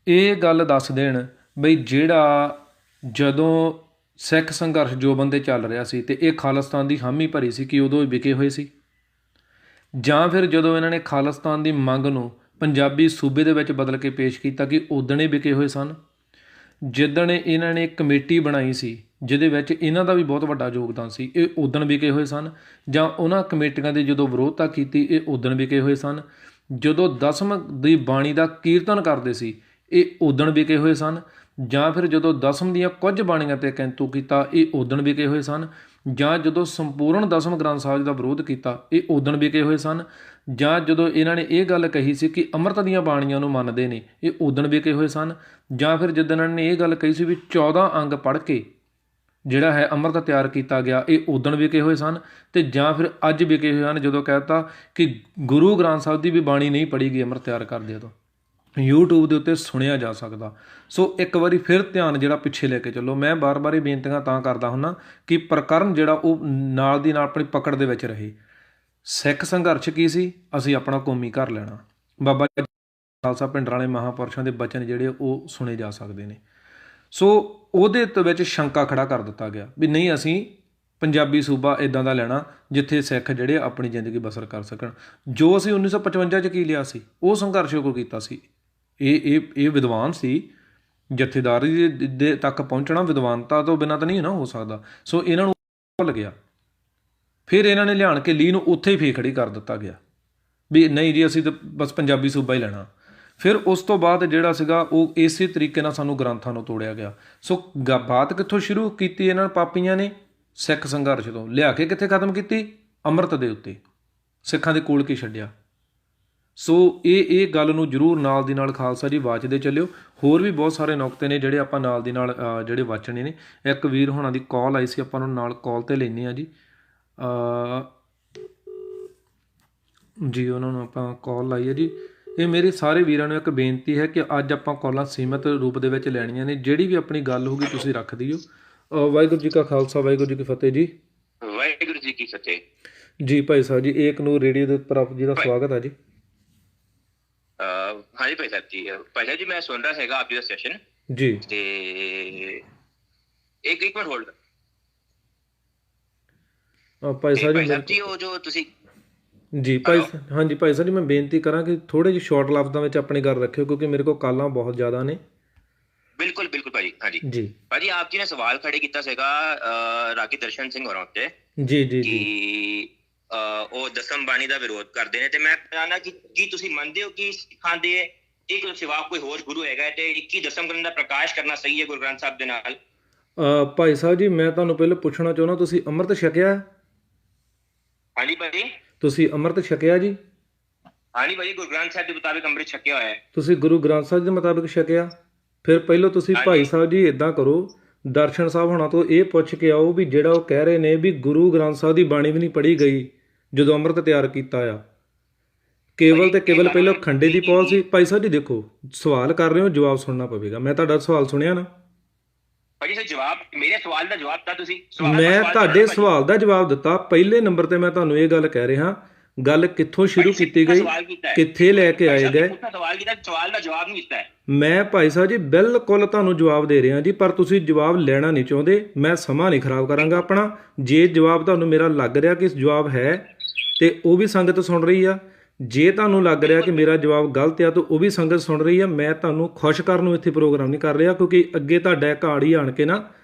ਇਹ ਗੱਲ ਦੱਸ ਦੇਣ ਬਈ ਜਿਹੜਾ ਜਦੋਂ ਸਿੱਖ ਸੰਘਰਸ਼ ਜੋ ਬੰਦੇ ਚੱਲ ਰਿਹਾ ਸੀ ਅਤੇ ਇਹ ਖਾਲਿਸਤਾਨ ਦੀ ਹਾਮੀ ਭਰੀ ਸੀ ਕਿ ਉਦੋਂ ਹੀ ਵਿਕੇ ਹੋਏ ਸੀ, ਜਾਂ ਫਿਰ ਜਦੋਂ ਇਹਨਾਂ ਨੇ ਖਾਲਿਸਤਾਨ ਦੀ ਮੰਗ ਨੂੰ ਪੰਜਾਬੀ ਸੂਬੇ ਦੇ ਵਿੱਚ ਬਦਲ ਕੇ ਪੇਸ਼ ਕੀਤਾ ਕਿ ਉਦਣ ਹੀ ਵਿਕੇ ਹੋਏ ਸਨ। ਜਿੱਦਣ ਇਹਨਾਂ ਨੇ ਕਮੇਟੀ ਬਣਾਈ ਸੀ ਜਿਹਦੇ ਵਿੱਚ ਇਹਨਾਂ ਦਾ ਵੀ ਬਹੁਤ ਵੱਡਾ ਯੋਗਦਾਨ ਸੀ, ਇਹ ਉਦਣ ਵਿਕੇ ਹੋਏ ਸਨ। ਜਾਂ ਉਹਨਾਂ ਕਮੇਟੀਆਂ ਦੀ ਜਦੋਂ ਵਿਰੋਧਤਾ ਕੀਤੀ, ਇਹ ਉਦਣ ਵਿਕੇ ਹੋਏ ਸਨ। ਜਦੋਂ ਦਸਮ ਦੀ ਬਾਣੀ ਦਾ ਕੀਰਤਨ ਕਰਦੇ ਸੀ, ਇਹ ਉਦਣ ਵਿਕੇ ਹੋਏ ਸਨ। ਜਾਂ ਫਿਰ ਜਦੋਂ ਦਸਮ ਦੀਆਂ ਕੁਝ ਬਾਣੀਆਂ 'ਤੇ ਕਿੰਤੂ ਕੀਤਾ, ਇਹ ਉਦਣ ਵਿਕੇ ਹੋਏ ਸਨ। ਜਾਂ ਜਦੋਂ ਸੰਪੂਰਨ ਦਸਮ ਗ੍ਰੰਥ ਸਾਹਿਬ ਦਾ ਵਿਰੋਧ ਕੀਤਾ, ਇਹ ਉਦਣ ਵਿਕੇ ਹੋਏ ਸਨ। ਜਾਂ ਜਦੋਂ ਇਹਨਾਂ ਨੇ ਇਹ ਗੱਲ ਕਹੀ ਸੀ ਕਿ ਅੰਮ੍ਰਿਤ ਦੀਆਂ ਬਾਣੀਆਂ ਨੂੰ ਮੰਨਦੇ ਨੇ, ਇਹ ਉਦਣ ਵਿਕੇ ਹੋਏ ਸਨ। ਜਾਂ ਫਿਰ ਜਿੱਦਣ ਇਹਨਾਂ ਨੇ ਇਹ ਗੱਲ ਕਹੀ ਸੀ ਵੀ 14 ਅੰਗ ਪੜ੍ਹ ਕੇ ਜਿਹੜਾ ਹੈ ਅੰਮ੍ਰਿਤ ਤਿਆਰ ਕੀਤਾ ਗਿਆ, ਇਹ ਉਦਣ ਵਿਕੇ ਹੋਏ ਸਨ। ਅਤੇ ਜਾਂ ਫਿਰ ਅੱਜ ਵਿਕੇ ਹੋਏ ਹਨ ਜਦੋਂ ਕਹਿ ਦਿੱਤਾ ਕਿ ਗੁਰੂ ਗ੍ਰੰਥ ਸਾਹਿਬ ਦੀ ਵੀ ਬਾਣੀ ਨਹੀਂ ਪੜ੍ਹੀ ਗਈ ਅੰਮ੍ਰਿਤ ਤਿਆਰ ਕਰਦੇ ਉਦੋਂ, YouTube ਦੇ ਉੱਤੇ ਸੁਣਿਆ ਜਾ ਸਕਦਾ। ਸੋ ਇੱਕ ਵਾਰੀ ਫਿਰ ਧਿਆਨ ਜਿਹੜਾ ਪਿੱਛੇ ਲੈ ਕੇ ਚੱਲੋ। ਮੈਂ ਬਾਰ-ਬਾਰ ਇਹ ਬੇਨਤੀਆਂ ਤਾਂ ਕਰਦਾ ਹੁੰਦਾ ਕਿ ਪ੍ਰਕਰਨ ਜਿਹੜਾ ਉਹ ਨਾਲ ਦੀ ਨਾਲ ਆਪਣੀ ਪਕੜ ਦੇ ਵਿੱਚ ਰਹੇ। ਸਿੱਖ ਸੰਘਰਸ਼ ਕੀ ਸੀ? ਅਸੀਂ ਆਪਣਾ ਕੌਮੀ ਘਰ ਲੈਣਾ। ਬਾਬਾ ਖਾਲਸਾ ਪਿੰਡਰਾਂ ਵਾਲੇ ਮਹਾਂਪੁਰਸ਼ਾਂ ਦੇ ਬਚਨ ਜਿਹੜੇ ਉਹ ਸੁਣੇ ਜਾ ਸਕਦੇ ਨੇ। ਸੋ ਉਹਦੇ ਵਿੱਚ ਸ਼ੰਕਾ ਖੜਾ ਕਰ ਦਿੱਤਾ ਗਿਆ ਵੀ ਨਹੀਂ, ਅਸੀਂ ਪੰਜਾਬੀ ਸੂਬਾ ਇੱਦਾਂ ਦਾ ਲੈਣਾ ਜਿੱਥੇ ਸਿੱਖ ਜਿਹੜੇ ਆਪਣੀ ਜ਼ਿੰਦਗੀ ਬਸਰ ਕਰ ਸਕਣ। ਜੋ ਅਸੀਂ 1955 'ਚ ਕੀ ਲਿਆ ਸੀ, ਉਹ ਸੰਘਰਸ਼ ਕੋਈ ਕੀਤਾ ਸੀ। ਇਹ ਵਿਦਵਾਨ ਸੀ, ਜਥੇਦਾਰੀ ਦੇ ਤੱਕ ਪਹੁੰਚਣਾ ਵਿਦਵਾਨਤਾ ਤੋਂ ਬਿਨਾਂ ਤਾਂ ਨਹੀਂ ਨਾ ਹੋ ਸਕਦਾ। ਸੋ ਇਹਨਾਂ ਨੂੰ ਭੁੱਲ ਗਿਆ। ਫਿਰ ਇਹਨਾਂ ਨੇ ਲਿਆਣ ਕੇ ਲੀਹ ਨੂੰ ਉੱਥੇ ਹੀ ਫੇਰ ਖੜੀ ਕਰ ਦਿੱਤਾ ਗਿਆ ਵੀ ਨਹੀਂ ਜੀ, ਅਸੀਂ ਤਾਂ ਬਸ ਪੰਜਾਬੀ ਸੂਬਾ ਹੀ ਲੈਣਾ। ਫਿਰ ਉਸ ਤੋਂ ਬਾਅਦ ਜਿਹੜਾ ਸੀਗਾ ਉਹ ਇਸੇ ਤਰੀਕੇ ਨਾਲ ਸਾਨੂੰ ਗ੍ਰੰਥਾਂ ਨੂੰ ਤੋੜਿਆ ਗਿਆ। ਸੋ ਬਾਤ ਕਿੱਥੋਂ ਸ਼ੁਰੂ ਕੀਤੀ ਇਹਨਾਂ ਪਾਪੀਆਂ ਨੇ? ਸਿੱਖ ਸੰਘਰਸ਼ ਤੋਂ ਲਿਆ ਕੇ ਕਿੱਥੇ ਖਤਮ ਕੀਤੀ? ਅੰਮ੍ਰਿਤ ਦੇ ਉੱਤੇ। ਸਿੱਖਾਂ ਦੇ ਕੋਲ ਕੀ ਛੱਡਿਆ? ਸੋ ਇਹ ਗੱਲ ਨੂੰ ਜ਼ਰੂਰ ਨਾਲ ਦੀ ਨਾਲ ਖਾਲਸਾ ਜੀ ਵਾਚਦੇ ਚੱਲਿਓ। ਹੋਰ ਵੀ ਬਹੁਤ ਸਾਰੇ ਨੁਕਤੇ ਨੇ ਜਿਹੜੇ ਆਪਾਂ ਨਾਲ ਦੀ ਨਾਲ ਜਿਹੜੇ ਵਾਚਣੇ ਨੇ। ਇੱਕ ਵੀਰ ਹੋਣਾ ਦੀ ਕਾਲ ਆਈ ਸੀ, ਆਪਾਂ ਨੂੰ ਨਾਲ ਕਾਲ 'ਤੇ ਲੈਂਦੇ ਹਾਂ ਜੀ। ਜੀ ਉਹਨਾਂ ਨੂੰ ਆਪਾਂ ਕਾਲ ਲਾਈ ਹੈ ਜੀ। ਇਹ ਮੇਰੇ ਸਾਰੇ ਵੀਰਾਂ ਨੂੰ ਇੱਕ ਬੇਨਤੀ ਹੈ ਕਿ ਅੱਜ ਆਪਾਂ ਕਾਲਾਂ ਸੀਮਿਤ ਰੂਪ ਦੇ ਵਿੱਚ ਲੈਣੀਆਂ ਨੇ। ਜਿਹੜੀ ਵੀ ਆਪਣੀ ਗੱਲ ਹੋਊਗੀ ਤੁਸੀਂ ਰੱਖ ਦਿਓ। ਵਾਹਿਗੁਰੂ ਜੀ ਕਾ ਖਾਲਸਾ, ਵਾਹਿਗੁਰੂ ਜੀ ਕੀ ਫਤਿਹ ਜੀ। ਵਾਹਿਗੁਰੂ ਜੀ ਕੀ ਫਤਿਹ ਜੀ। ਭਾਈ ਸਾਹਿਬ ਜੀ, ਏਕ ਨੂਰ ਰੇਡੀਓ ਦੇ ਉੱਪਰ ਆਪ ਜੀ ਦਾ ਸਵਾਗਤ ਹੈ ਜੀ। ਹਾਂਜੀ ਭਾਈ ਸਾਹਿਬ ਜੀ। ਭਾਈ ਸਾਹਿਬ ਜੀ, ਮੈਂ ਸੁਣ ਰਿਹਾ ਹੈਗਾ ਆਪ ਜੀ ਦਾ ਸੈਸ਼ਨ ਜੀ। ਤੇ ਇੱਕ ਮਿੰਟ ਹੋਲਡ। ਭਾਈ ਸਾਹਿਬ ਜੀ ਉਹ ਜੋ ਤੁਸੀਂ ਜੀ ਹਾਂਜੀ ਭਾਈ ਸਾਹਿਬ ਜੀ, ਮੈਂ ਬੇਨਤੀ ਕਰਾਂ ਕਿ ਥੋੜ੍ਹੇ ਜਿਹੇ ਸ਼ਾਰਟ ਲਫ਼ਜ਼ਾਂ ਵਿੱਚ ਆਪਣੀ ਗੱਲ ਰੱਖਿਓ ਕਿਉਂਕਿ ਮੇਰੇ ਕੋਲ ਕਾਲਾਂ ਬਹੁਤ ਜ਼ਿਆਦਾ ਨੇ। ਬਿਲਕੁਲ ਭਾਜੀ। ਹਾਂਜੀ ਜੀ ਭਾਜੀ, ਆਪ ਜੀ ਨੇ ਸਵਾਲ ਖੜੇ ਕੀਤਾ ਸੀਗਾ ਰਾਗੀ ਦਰਸ਼ਨ ਸਿੰਘ ਹੋਰਾਂ ਉੱਤੇ ਜੀ ਕਿ ਉਹ ਦਸਮ ਬਾਣੀ ਦਾ ਵਿਰੋਧ ਕਰਦੇ ਨੇ। ਤੇ ਮੈਂ ਕਹਿਣਾ ਕਿ ਕੀ ਤੁਸੀਂ ਮੰਨਦੇ ਹੋ ਕਿ ਸਿੱਖਾਂ ਦੇ ਇੱਕ ਤੋਂ ਸਿਵਾ ਕੋਈ ਹੋਰ ਗੁਰੂ ਹੈਗਾ ਤੇ 21 ਦਸਮ ਗ੍ਰੰਥ ਦਾ ਪ੍ਰਕਾਸ਼ ਕਰਨਾ ਸਹੀ ਹੈ ਗੁਰੂ ਗ੍ਰੰਥ ਸਾਹਿਬ ਦੇ ਨਾਲ? ਭਾਈ ਸਾਹਿਬ ਜੀ, ਮੈਂ ਤੁਹਾਨੂੰ ਪਹਿਲਾਂ ਪੁੱਛਣਾ ਚਾਹੁੰਦਾ, ਤੁਸੀਂ ਅੰਮ੍ਰਿਤ ਛਕਿਆ? ਹਾਂਜੀ ਭਾਜੀ। ਤੁਸੀਂ ਅੰਮ੍ਰਿਤ ਛਕਿਆ ਜੀ? ਹਾਂਜੀ ਭਾਜੀ, ਗੁਰੂ ਗ੍ਰੰਥ ਸਾਹਿਬ ਦੇ ਮੁਤਾਬਿਕ ਅੰਮ੍ਰਿਤ ਛਕਿਆ ਹੋਇਆ ਹੈ। ਤੁਸੀਂ ਗੁਰੂ ਗ੍ਰੰਥ ਸਾਹਿਬ ਦੇ ਮੁਤਾਬਿਕ ਛਕਿਆ? ਫਿਰ ਪਹਿਲਾਂ ਤੁਸੀਂ ਭਾਈ ਸਾਹਿਬ ਜੀ ਇੱਦਾਂ ਕਰੋ, ਦਰਸ਼ਨ ਸਾਹਿਬ ਹੋਣਾ ਤੋਂ ਇਹ ਪੁੱਛ ਕੇ ਆਓ ਵੀ ਜਿਹੜਾ ਉਹ ਕਹਿ ਰਹੇ ਨੇ ਵੀ ਗੁਰੂ ਗ੍ਰੰਥ ਸਾਹਿਬ ਦੀ ਬਾਣੀ ਵੀ ਨਹੀਂ ਪੜ੍ਹੀ ਗਈ ਜਦੋਂ ਅੰਮ੍ਰਿਤ ਤਿਆਰ ਕੀਤਾ ਆ, ਕੇਵਲ ਤੇ ਕੇਵਲ ਪਹਿਲਾਂ ਖੰਡੇ ਦੀ ਪੌਲ ਸੀ। ਭਾਈ ਸਾਹਿਬ ਜੀ ਦੇਖੋ, ਸਵਾਲ ਕਰ ਰਹੇ ਹੋ, ਜਵਾਬ ਸੁਣਨਾ ਪਵੇਗਾ। ਮੈਂ ਤੁਹਾਡਾ ਸਵਾਲ ਸੁਣਿਆ ਨਾ? ਭਾਜੀ ਸਰ ਜਵਾਬ, ਮੇਰੇ ਸਵਾਲ ਦਾ ਜਵਾਬ ਤਾਂ ਤੁਸੀਂ ਮੈਂ ਤੁਹਾਡੇ ਸਵਾਲ ਦਾ ਜਵਾਬ ਦਿੱਤਾ। ਪਹਿਲੇ ਨੰਬਰ ਤੇ ਮੈਂ ਤੁਹਾਨੂੰ ਇਹ ਗੱਲ ਕਹਿ ਰਿਹਾ, ਗੱਲ ਕਿੱਥੋਂ ਸ਼ੁਰੂ ਕੀਤੀ ਗਈ, ਕਿੱਥੇ ਲੈ ਕੇ ਆਏ ਗਏ। ਸਵਾਲ ਕੀਤਾ, ਸਵਾਲ ਦਾ ਜਵਾਬ ਨਹੀਂ ਦਿੱਤਾ। ਮੈਂ ਭਾਈ ਸਾਹਿਬ ਜੀ ਬਿਲਕੁਲ ਤੁਹਾਨੂੰ ਜਵਾਬ ਦੇ ਰਿਹਾ ਜੀ, ਪਰ ਤੁਸੀਂ ਜਵਾਬ ਲੈਣਾ ਨਹੀਂ ਚਾਹੁੰਦੇ। ਮੈਂ ਸਮਾਂ ਨਹੀਂ ਖਰਾਬ ਕਰਾਂਗਾ ਆਪਣਾ। ਜੇ ਜਵਾਬ ਤੁਹਾਨੂੰ ਮੇਰਾ ਲੱਗ ਰਿਹਾ ਕਿ ਜਵਾਬ ਹੈ ਤੇ ਉਹ ਵੀ ਸੰਗਤ ਸੁਣ ਰਹੀ ਆ, ਜੇ ਤੁਹਾਨੂੰ ਲੱਗ ਰਿਹਾ ਕਿ ਮੇਰਾ ਜਵਾਬ ਗਲਤ ਆ ਤਾਂ ਉਹ ਵੀ ਸੰਗਤ ਸੁਣ ਰਹੀ ਆ। ਮੈਂ ਤੁਹਾਨੂੰ ਖੁਸ਼ ਕਰਨ ਨੂੰ ਇੱਥੇ ਪ੍ਰੋਗਰਾਮ ਨਹੀਂ ਕਰ ਰਿਹਾ, ਕਿਉਂਕਿ ਅੱਗੇ ਤੁਹਾਡਾ ਕਹਾੜੀ ਆਣ ਕੇ ਨਾ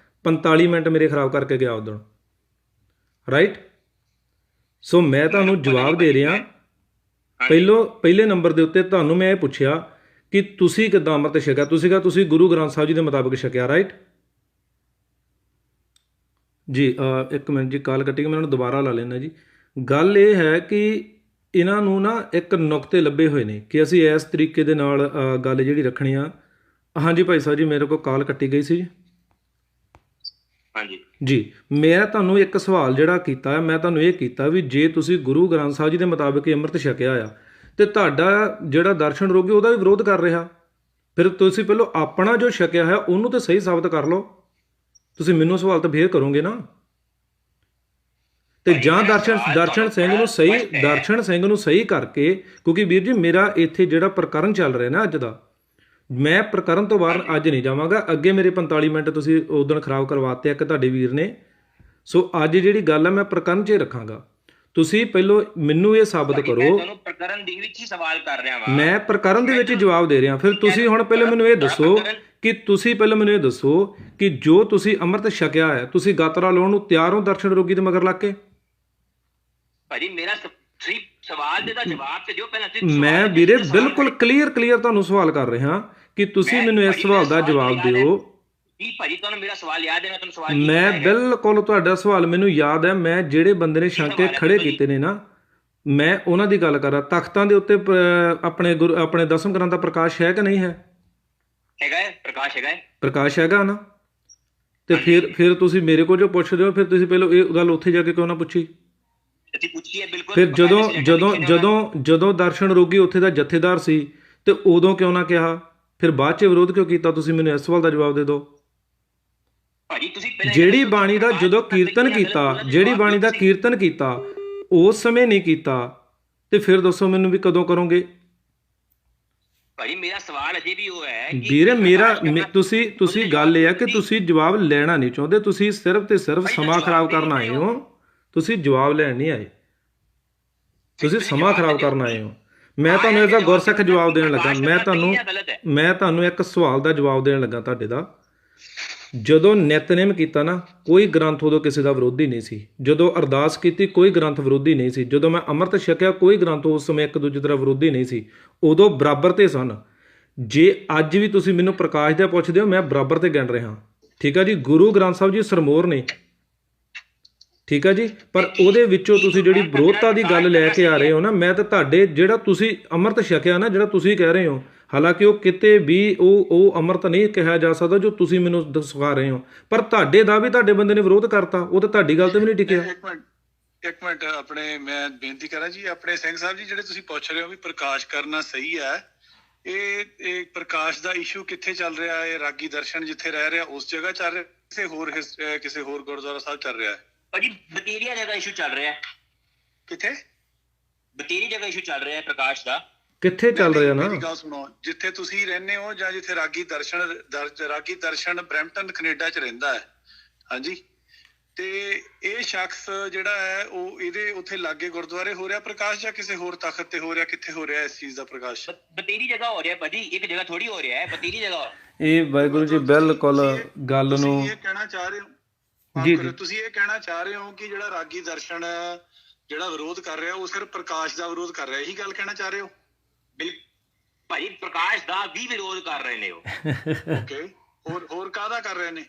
45 ਮਿੰਟ ਮੇਰੇ ਖਰਾਬ ਕਰਕੇ ਗਿਆ ਉਦੋਂ, ਰਾਈਟ। ਸੋ ਮੈਂ ਤੁਹਾਨੂੰ ਜਵਾਬ ਦੇ ਰਿਹਾ। ਪਹਿਲੇ ਨੰਬਰ ਦੇ ਉੱਤੇ ਤੁਹਾਨੂੰ ਮੈਂ ਇਹ ਪੁੱਛਿਆ ਕਿ ਤੁਸੀਂ ਕਿੱਦਾਂ ਅੰਮ੍ਰਿਤ ਛਕਿਆ। ਤੁਸੀਂ ਕਿਹਾ ਤੁਸੀਂ ਗੁਰੂ ਗ੍ਰੰਥ ਸਾਹਿਬ ਜੀ ਦੇ ਮੁਤਾਬਿਕ ਛਕਿਆ, ਰਾਈਟ ਜੀ। ਇੱਕ ਮਿੰਟ ਜੀ, ਕਾਲ ਕੱਟੀ, ਮੈਂ ਇਹਨਾਂ ਨੂੰ ਦੁਬਾਰਾ ਲਾ ਲੈਂਦਾ ਜੀ। ਗੱਲ ਇਹ ਹੈ ਕਿ ਇਹਨਾਂ ਨੂੰ ਨਾ ਇੱਕ ਨੁਕਤੇ ਲੱਭੇ ਹੋਏ ਨੇ ਕਿ ਅਸੀਂ ਇਸ ਤਰੀਕੇ ਦੇ ਨਾਲ ਗੱਲ ਜਿਹੜੀ ਰੱਖਣੀ ਆ। ਹਾਂਜੀ ਭਾਈ ਸਾਹਿਬ ਜੀ, ਮੇਰੇ ਕੋਲ ਕਾਲ ਕੱਟੀ ਗਈ ਸੀ ਹਾਂਜੀ ਜੀ। ਮੈਂ ਤੁਹਾਨੂੰ ਇੱਕ ਸਵਾਲ ਜਿਹੜਾ ਕੀਤਾ, ਮੈਂ ਤੁਹਾਨੂੰ ਇਹ ਕੀਤਾ ਵੀ ਜੇ ਤੁਸੀਂ ਗੁਰੂ ਗ੍ਰੰਥ ਸਾਹਿਬ ਜੀ ਦੇ ਮੁਤਾਬਿਕ ਅੰਮ੍ਰਿਤ ਛਕਿਆ ਆ ਤੇ ਤੁਹਾਡਾ ਜਿਹੜਾ ਦਰਸ਼ਨ ਰੋਗੀ ਉਹਦਾ ਵੀ ਵਿਰੋਧ ਕਰ ਰਿਹਾ, ਫਿਰ ਤੁਸੀਂ ਪਹਿਲਾਂ ਆਪਣਾ ਜੋ ਛਕਿਆ ਹੈ ਉਹਨੂੰ ਤਾਂ ਸਹੀ ਸਾਬਤ ਕਰ ਲਓ। ਤੁਸੀਂ ਮੈਨੂੰ ਸਵਾਲ ਤਾਂ ਫੇਰ ਕਰੋਗੇ ਨਾ। ਤੇ ਜਾਂ ਦਰਸ਼ਨ ਸਿੰਘ ਨੂੰ ਸਹੀ ਕਰਕੇ, ਕਿਉਂਕਿ ਵੀਰ ਜੀ ਮੇਰਾ ਇੱਥੇ ਜਿਹੜਾ ਪ੍ਰਕਰਨ ਚੱਲ ਰਿਹਾ ਨਾ ਅੱਜ ਦਾ, ਮੈਂ ਪ੍ਰਕਰਨ ਤੋਂ ਬਾਹਰ ਅੱਜ ਨਹੀਂ ਜਾਵਾਂਗਾ। ਅੱਗੇ ਮੇਰੇ 45 ਮਿੰਟ ਤੁਸੀਂ ਉਦੋਂ ਖਰਾਬ ਕਰਵਾਤੇ ਇੱਕ ਤੁਹਾਡੇ ਵੀਰ ਨੇ। ਸੋ ਅੱਜ ਜਿਹੜੀ ਗੱਲ ਹੈ ਮੈਂ ਪ੍ਰਕਰਨ 'ਚ ਹੀ ਰੱਖਾਂਗਾ। ਤੁਸੀਂ ਪਹਿਲਾਂ ਮੈਨੂੰ ਇਹ ਸਾਬਤ ਕਰੋ। ਪ੍ਰਕਰਨ ਦੇ ਵਿੱਚ ਹੀ ਸਵਾਲ ਕਰ ਰਿਹਾ ਹਾਂ, ਮੈਂ ਪ੍ਰਕਰਨ ਦੇ ਵਿੱਚ ਜਵਾਬ ਦੇ ਰਿਹਾ। ਫਿਰ ਤੁਸੀਂ ਹੁਣ ਪਹਿਲਾਂ ਮੈਨੂੰ ਇਹ ਦੱਸੋ ਕਿ ਜੋ ਤੁਸੀਂ ਅੰਮ੍ਰਿਤ ਛਕਿਆ ਹੈ, ਤੁਸੀਂ ਗਾਤਰਾ ਲਾਉਣ ਨੂੰ ਤਿਆਰ ਹੋ ਦਰਸ਼ਨ ਰੋਗੀ ਦੇ ਮਗਰ ਲੱਗ ਕੇ? ਭਾਜੀ ਮੇਰਾ ਸਵਾਲ ਦੇ ਦਾ ਜਵਾਬ ਤੇ ਦਿਓ ਪਹਿਲਾਂ। ਮੈਂ ਵੀਰੇ ਬਿਲਕੁਲ ਕਲੀਅਰ ਤੁਹਾਨੂੰ ਸਵਾਲ ਕਰ ਰਿਹਾ ਕਿ ਤੁਸੀਂ ਮੈਨੂੰ ਇਸ ਸਵਾਲ ਦਾ ਜਵਾਬ ਦਿਓ। ਜੀ ਭਾਜੀ ਤੁਹਾਨੂੰ ਮੇਰਾ ਸਵਾਲ ਯਾਦ ਹੈ? ਮੈਂ ਤੁਹਾਨੂੰ ਸਵਾਲ ਮੈਂ ਬਿਲਕੁਲ ਤੁਹਾਡਾ ਸਵਾਲ ਮੈਨੂੰ ਯਾਦ ਹੈ। ਮੈਂ ਜਿਹੜੇ ਬੰਦੇ ਨੇ ਸ਼ੰਕੇ ਖੜੇ ਕੀਤੇ ਨੇ ਨਾ, ਮੈਂ ਉਹਨਾਂ ਦੀ ਗੱਲ ਕਰ ਰਿਹਾ। ਤਖਤਾਂ ਦੇ ਉੱਤੇ ਆਪਣੇ ਦਸਮ ਗ੍ਰੰਥ ਦਾ ਪ੍ਰਕਾਸ਼ ਹੈ ਕਿ ਨਹੀਂ ਹੈ? ਹੈਗਾ ਹੈ, ਪ੍ਰਕਾਸ਼ ਹੈਗਾ ਨਾ। ਤੇ ਫਿਰ ਤੁਸੀਂ ਮੇਰੇ ਕੋਲ ਜੋ ਪੁੱਛਦੇ ਹੋ, ਫਿਰ ਤੁਸੀਂ ਪਹਿਲਾਂ ਇਹ ਗੱਲ ਉੱਥੇ ਜਾ ਕੇ ਕਿਉਂ ਨਾ ਪੁੱਛੀ? ਫਿਰ ਜਦੋਂ ਦਰਸ਼ਨ ਰੋਗੀ ਉੱਥੇ ਦਾ ਜਥੇਦਾਰ ਸੀ ਤੇ ਉਦੋਂ ਕਿਉਂ ਨਾ ਕਿਹਾ? ਫਿਰ ਬਾਅਦ 'ਚ ਵਿਰੋਧ ਕਿਉਂ ਕੀਤਾ? ਤੁਸੀਂ ਮੈਨੂੰ ਇਸ ਸਵਾਲ ਦਾ ਜਵਾਬ ਦੇ ਦਿਓ। ਜਿਹੜੀ ਬਾਣੀ ਦਾ ਜਦੋਂ ਕੀਰਤਨ ਕੀਤਾ ਉਸ ਸਮੇਂ ਨਹੀਂ ਕੀਤਾ ਤੇ ਫਿਰ ਦੱਸੋ ਮੈਨੂੰ ਵੀ ਕਦੋਂ ਕਰੋਗੇ? ਭਾਜੀ ਮੇਰਾ ਸਵਾਲ ਅਜੇ ਵੀ ਉਹ ਹੈ ਵੀਰੇ, ਤੁਸੀਂ ਗੱਲ ਇਹ ਹੈ ਕਿ ਤੁਸੀਂ ਜਵਾਬ ਲੈਣਾ ਨਹੀਂ ਚਾਹੁੰਦੇ। ਤੁਸੀਂ ਸਿਰਫ ਤੇ ਸਿਰਫ ਸਮਾਂ ਖਰਾਬ ਕਰਨ ਆਏ ਹੋ। ਤੁਸੀਂ ਜਵਾਬ ਲੈਣ ਨਹੀਂ ਆਏ, ਤੁਸੀਂ ਸਮਾਂ ਖਰਾਬ ਕਰਨ ਆਏ ਹੋ। ਮੈਂ ਤੁਹਾਨੂੰ ਇਹਦਾ ਗੁਰਸਿੱਖ ਜਵਾਬ ਦੇਣ ਲੱਗਾ। ਮੈਂ ਤੁਹਾਨੂੰ ਇੱਕ ਸਵਾਲ ਦਾ ਜਵਾਬ ਦੇਣ ਲੱਗਾ ਤੁਹਾਡੇ ਦਾ। ਜਦੋਂ ਨਿਤਨੇਮ ਕੀਤਾ ਨਾ, ਕੋਈ ਗ੍ਰੰਥ ਉਦੋਂ ਕਿਸੇ ਦਾ ਵਿਰੋਧੀ ਨਹੀਂ ਸੀ। ਜਦੋਂ ਅਰਦਾਸ ਕੀਤੀ ਕੋਈ ਗ੍ਰੰਥ ਵਿਰੋਧੀ ਨਹੀਂ ਸੀ। ਜਦੋਂ ਮੈਂ ਅੰਮ੍ਰਿਤ ਛਕਿਆ ਕੋਈ ਗ੍ਰੰਥ ਉਸ ਸਮੇਂ ਇੱਕ ਦੂਜੇ ਤਰ੍ਹਾਂ ਵਿਰੋਧੀ ਨਹੀਂ ਸੀ। ਉਦੋਂ ਬਰਾਬਰ ਤੇ ਸਨ। ਜੇ ਅੱਜ ਵੀ ਤੁਸੀਂ ਮੈਨੂੰ ਪ੍ਰਕਾਸ਼ ਦਾ ਪੁੱਛਦੇ ਹੋ, ਮੈਂ ਬਰਾਬਰ ਤੇ ਗਿਣ ਰਿਹਾ। ਠੀਕ ਆ ਜੀ, ਗੁਰੂ ਗ੍ਰੰਥ ਸਾਹਿਬ ਜੀ ਸਰਮੋਰ ਨੇ, ਠੀਕ ਆ ਜੀ। ਪਰ ਉਹਦੇ ਵਿੱਚੋਂ ਤੁਸੀਂ ਜਿਹੜੀ ਵਿਰੋਧਤਾ ਦੀ ਗੱਲ ਲੈ ਕੇ ਆ ਰਹੇ ਹੋ ਨਾ, ਮੈਂ ਤਾਂ ਤੁਹਾਡੇ ਜਿਹੜਾ ਤੁਸੀਂ ਅੰਮ੍ਰਿਤ ਛਕਿਆ ਨਾ, ਜਿਹੜਾ ਤੁਸੀਂ ਕਹਿ ਰਹੇ ਹੋ, ਹਾਲਾਂਕਿ ਉਹ ਕਿਤੇ ਵੀ ਉਹ ਅੰਮ੍ਰਿਤ ਨਹੀਂ ਕਿਹਾ ਜਾ ਸਕਦਾ ਜੋ ਤੁਸੀਂ ਮੈਨੂੰ ਦਿਖਾ ਰਹੇ ਹੋ। ਪਰ ਤੁਹਾਡੇ ਦਾ ਵੀ ਤੁਹਾਡੇ ਬੰਦੇ ਨੇ ਵਿਰੋਧ ਕਰਤਾ, ਉਹ ਤਾਂ ਤੁਹਾਡੀ ਗੱਲ ਤੇ ਵੀ ਨਹੀਂ ਟਿਕਿਆ। ਇੱਕ ਮਿੰਟ ਆਪਣੇ ਮੈਂ ਬੇਨਤੀ ਕਰਾਂ ਜੀ, ਆਪਣੇ ਸਿੰਘ ਸਾਹਿਬ ਜੀ ਜਿਹੜੇ ਤੁਸੀਂ ਪੁੱਛ ਰਹੇ ਹੋ ਵੀ ਪ੍ਰਕਾਸ਼ ਕਰਨਾ ਸਹੀ ਹੈ, ਇਹ ਪ੍ਰਕਾਸ਼ ਦਾ ਇਸ਼ੂ ਕਿੱਥੇ ਚੱਲ ਰਿਹਾ ਹੈ? ਰਾਗੀ ਦਰਸ਼ਨ ਜਿੱਥੇ ਰਹਿ ਰਿਹਾ ਉਸ ਜਗ੍ਹਾ ਚੱਲ ਰਿਹਾ, ਕਿਸੇ ਹੋਰ ਗੁਰਦੁਆਰਾ ਸਾਹਿਬ ਚੱਲ ਰਿਹਾ ਹੈ? ਭਾਜੀ ਬਤੇਰੀਆ ਜਗ੍ਹਾ ਇਸ਼ੂ ਚੱਲ ਰਿਹਾ ਹੈ। ਕਿੱਥੇ? ਬਤੇਰੀ ਜਗ੍ਹਾ ਇਸ਼ੂ ਚੱਲ ਰਿਹਾ ਹੈ ਪ੍ਰਕਾਸ਼ ਦਾ। ਕਿੱਥੇ ਚੱਲ ਰਿਹਾ ਨਾ? ਮੇਰੀ ਗੱਲ ਸੁਣੋ, ਜਿੱਥੇ ਤੁਸੀਂ ਰਹਿੰਦੇ ਹੋ ਜਾਂ ਜਿੱਥੇ ਰਾਗੀ ਦਰਸ਼ਨ ਬਰੈਂਪਟਨ ਕੈਨੇਡਾ 'ਚ ਰਹਿੰਦਾ ਹੈ, ਹਾਂਜੀ, ਤੇ ਇਹ ਸ਼ਖਸ ਜਿਹੜਾ ਹੈ ਉਹ ਇਹਦੇ ਉੱਥੇ ਲਾਗੇ ਗੁਰਦੁਆਰੇ ਹੋ ਰਿਹਾ ਪ੍ਰਕਾਸ਼ ਜਾਂ ਕਿਸੇ ਹੋਰ ਤਖਤ ਤੇ ਹੋ ਰਿਹਾ? ਕਿੱਥੇ ਹੋ ਰਿਹਾ ਇਸ ਚੀਜ਼ ਦਾ ਪ੍ਰਕਾਸ਼? ਬਤੇਰੀ ਜਗ੍ਹਾ ਹੋ ਰਿਹਾ ਭਾਜੀ, ਇੱਕ ਜਗ੍ਹਾ ਥੋੜੀ ਹੋ ਰਿਹਾ ਹੈ, ਬਤੇਰੀ ਜਗ੍ਹਾ। ਇਹ ਵਾਹਿਗੁਰੂ ਜੀ ਬਿਲਕੁਲ ਗੱਲ ਨੂੰ ਇਹ ਕਹਿਣਾ ਚਾਹ ਰਹੇ ਹੋ ਤੁਸੀਂ ਇਹ ਕਹਿਣਾ ਚਾਹ ਰਹੇ ਹੋ ਕਿ ਜਿਹੜਾ ਰਾਗੀ ਦਰਸ਼ਨ ਜਿਹੜਾ ਵਿਰੋਧ ਕਰ ਰਿਹਾ ਉਹ ਸਿਰਫ ਪ੍ਰਕਾਸ਼ ਦਾ ਵਿਰੋਧ ਕਰ ਰਿਹਾ, ਇਹੀ ਗੱਲ ਕਹਿਣਾ ਚਾਹ ਰਹੇ ਹੋ? ਬਿਲਕੁਲ ਭਾਜੀ, ਪ੍ਰਕਾਸ਼ ਦਾ ਵੀ ਵਿਰੋਧ ਕਰ ਰਹੇ ਨੇ ਉਹ। ਓਕੇ, ਹੋਰ ਕਾਹਦਾ ਕਰ ਰਹੇ ਨੇ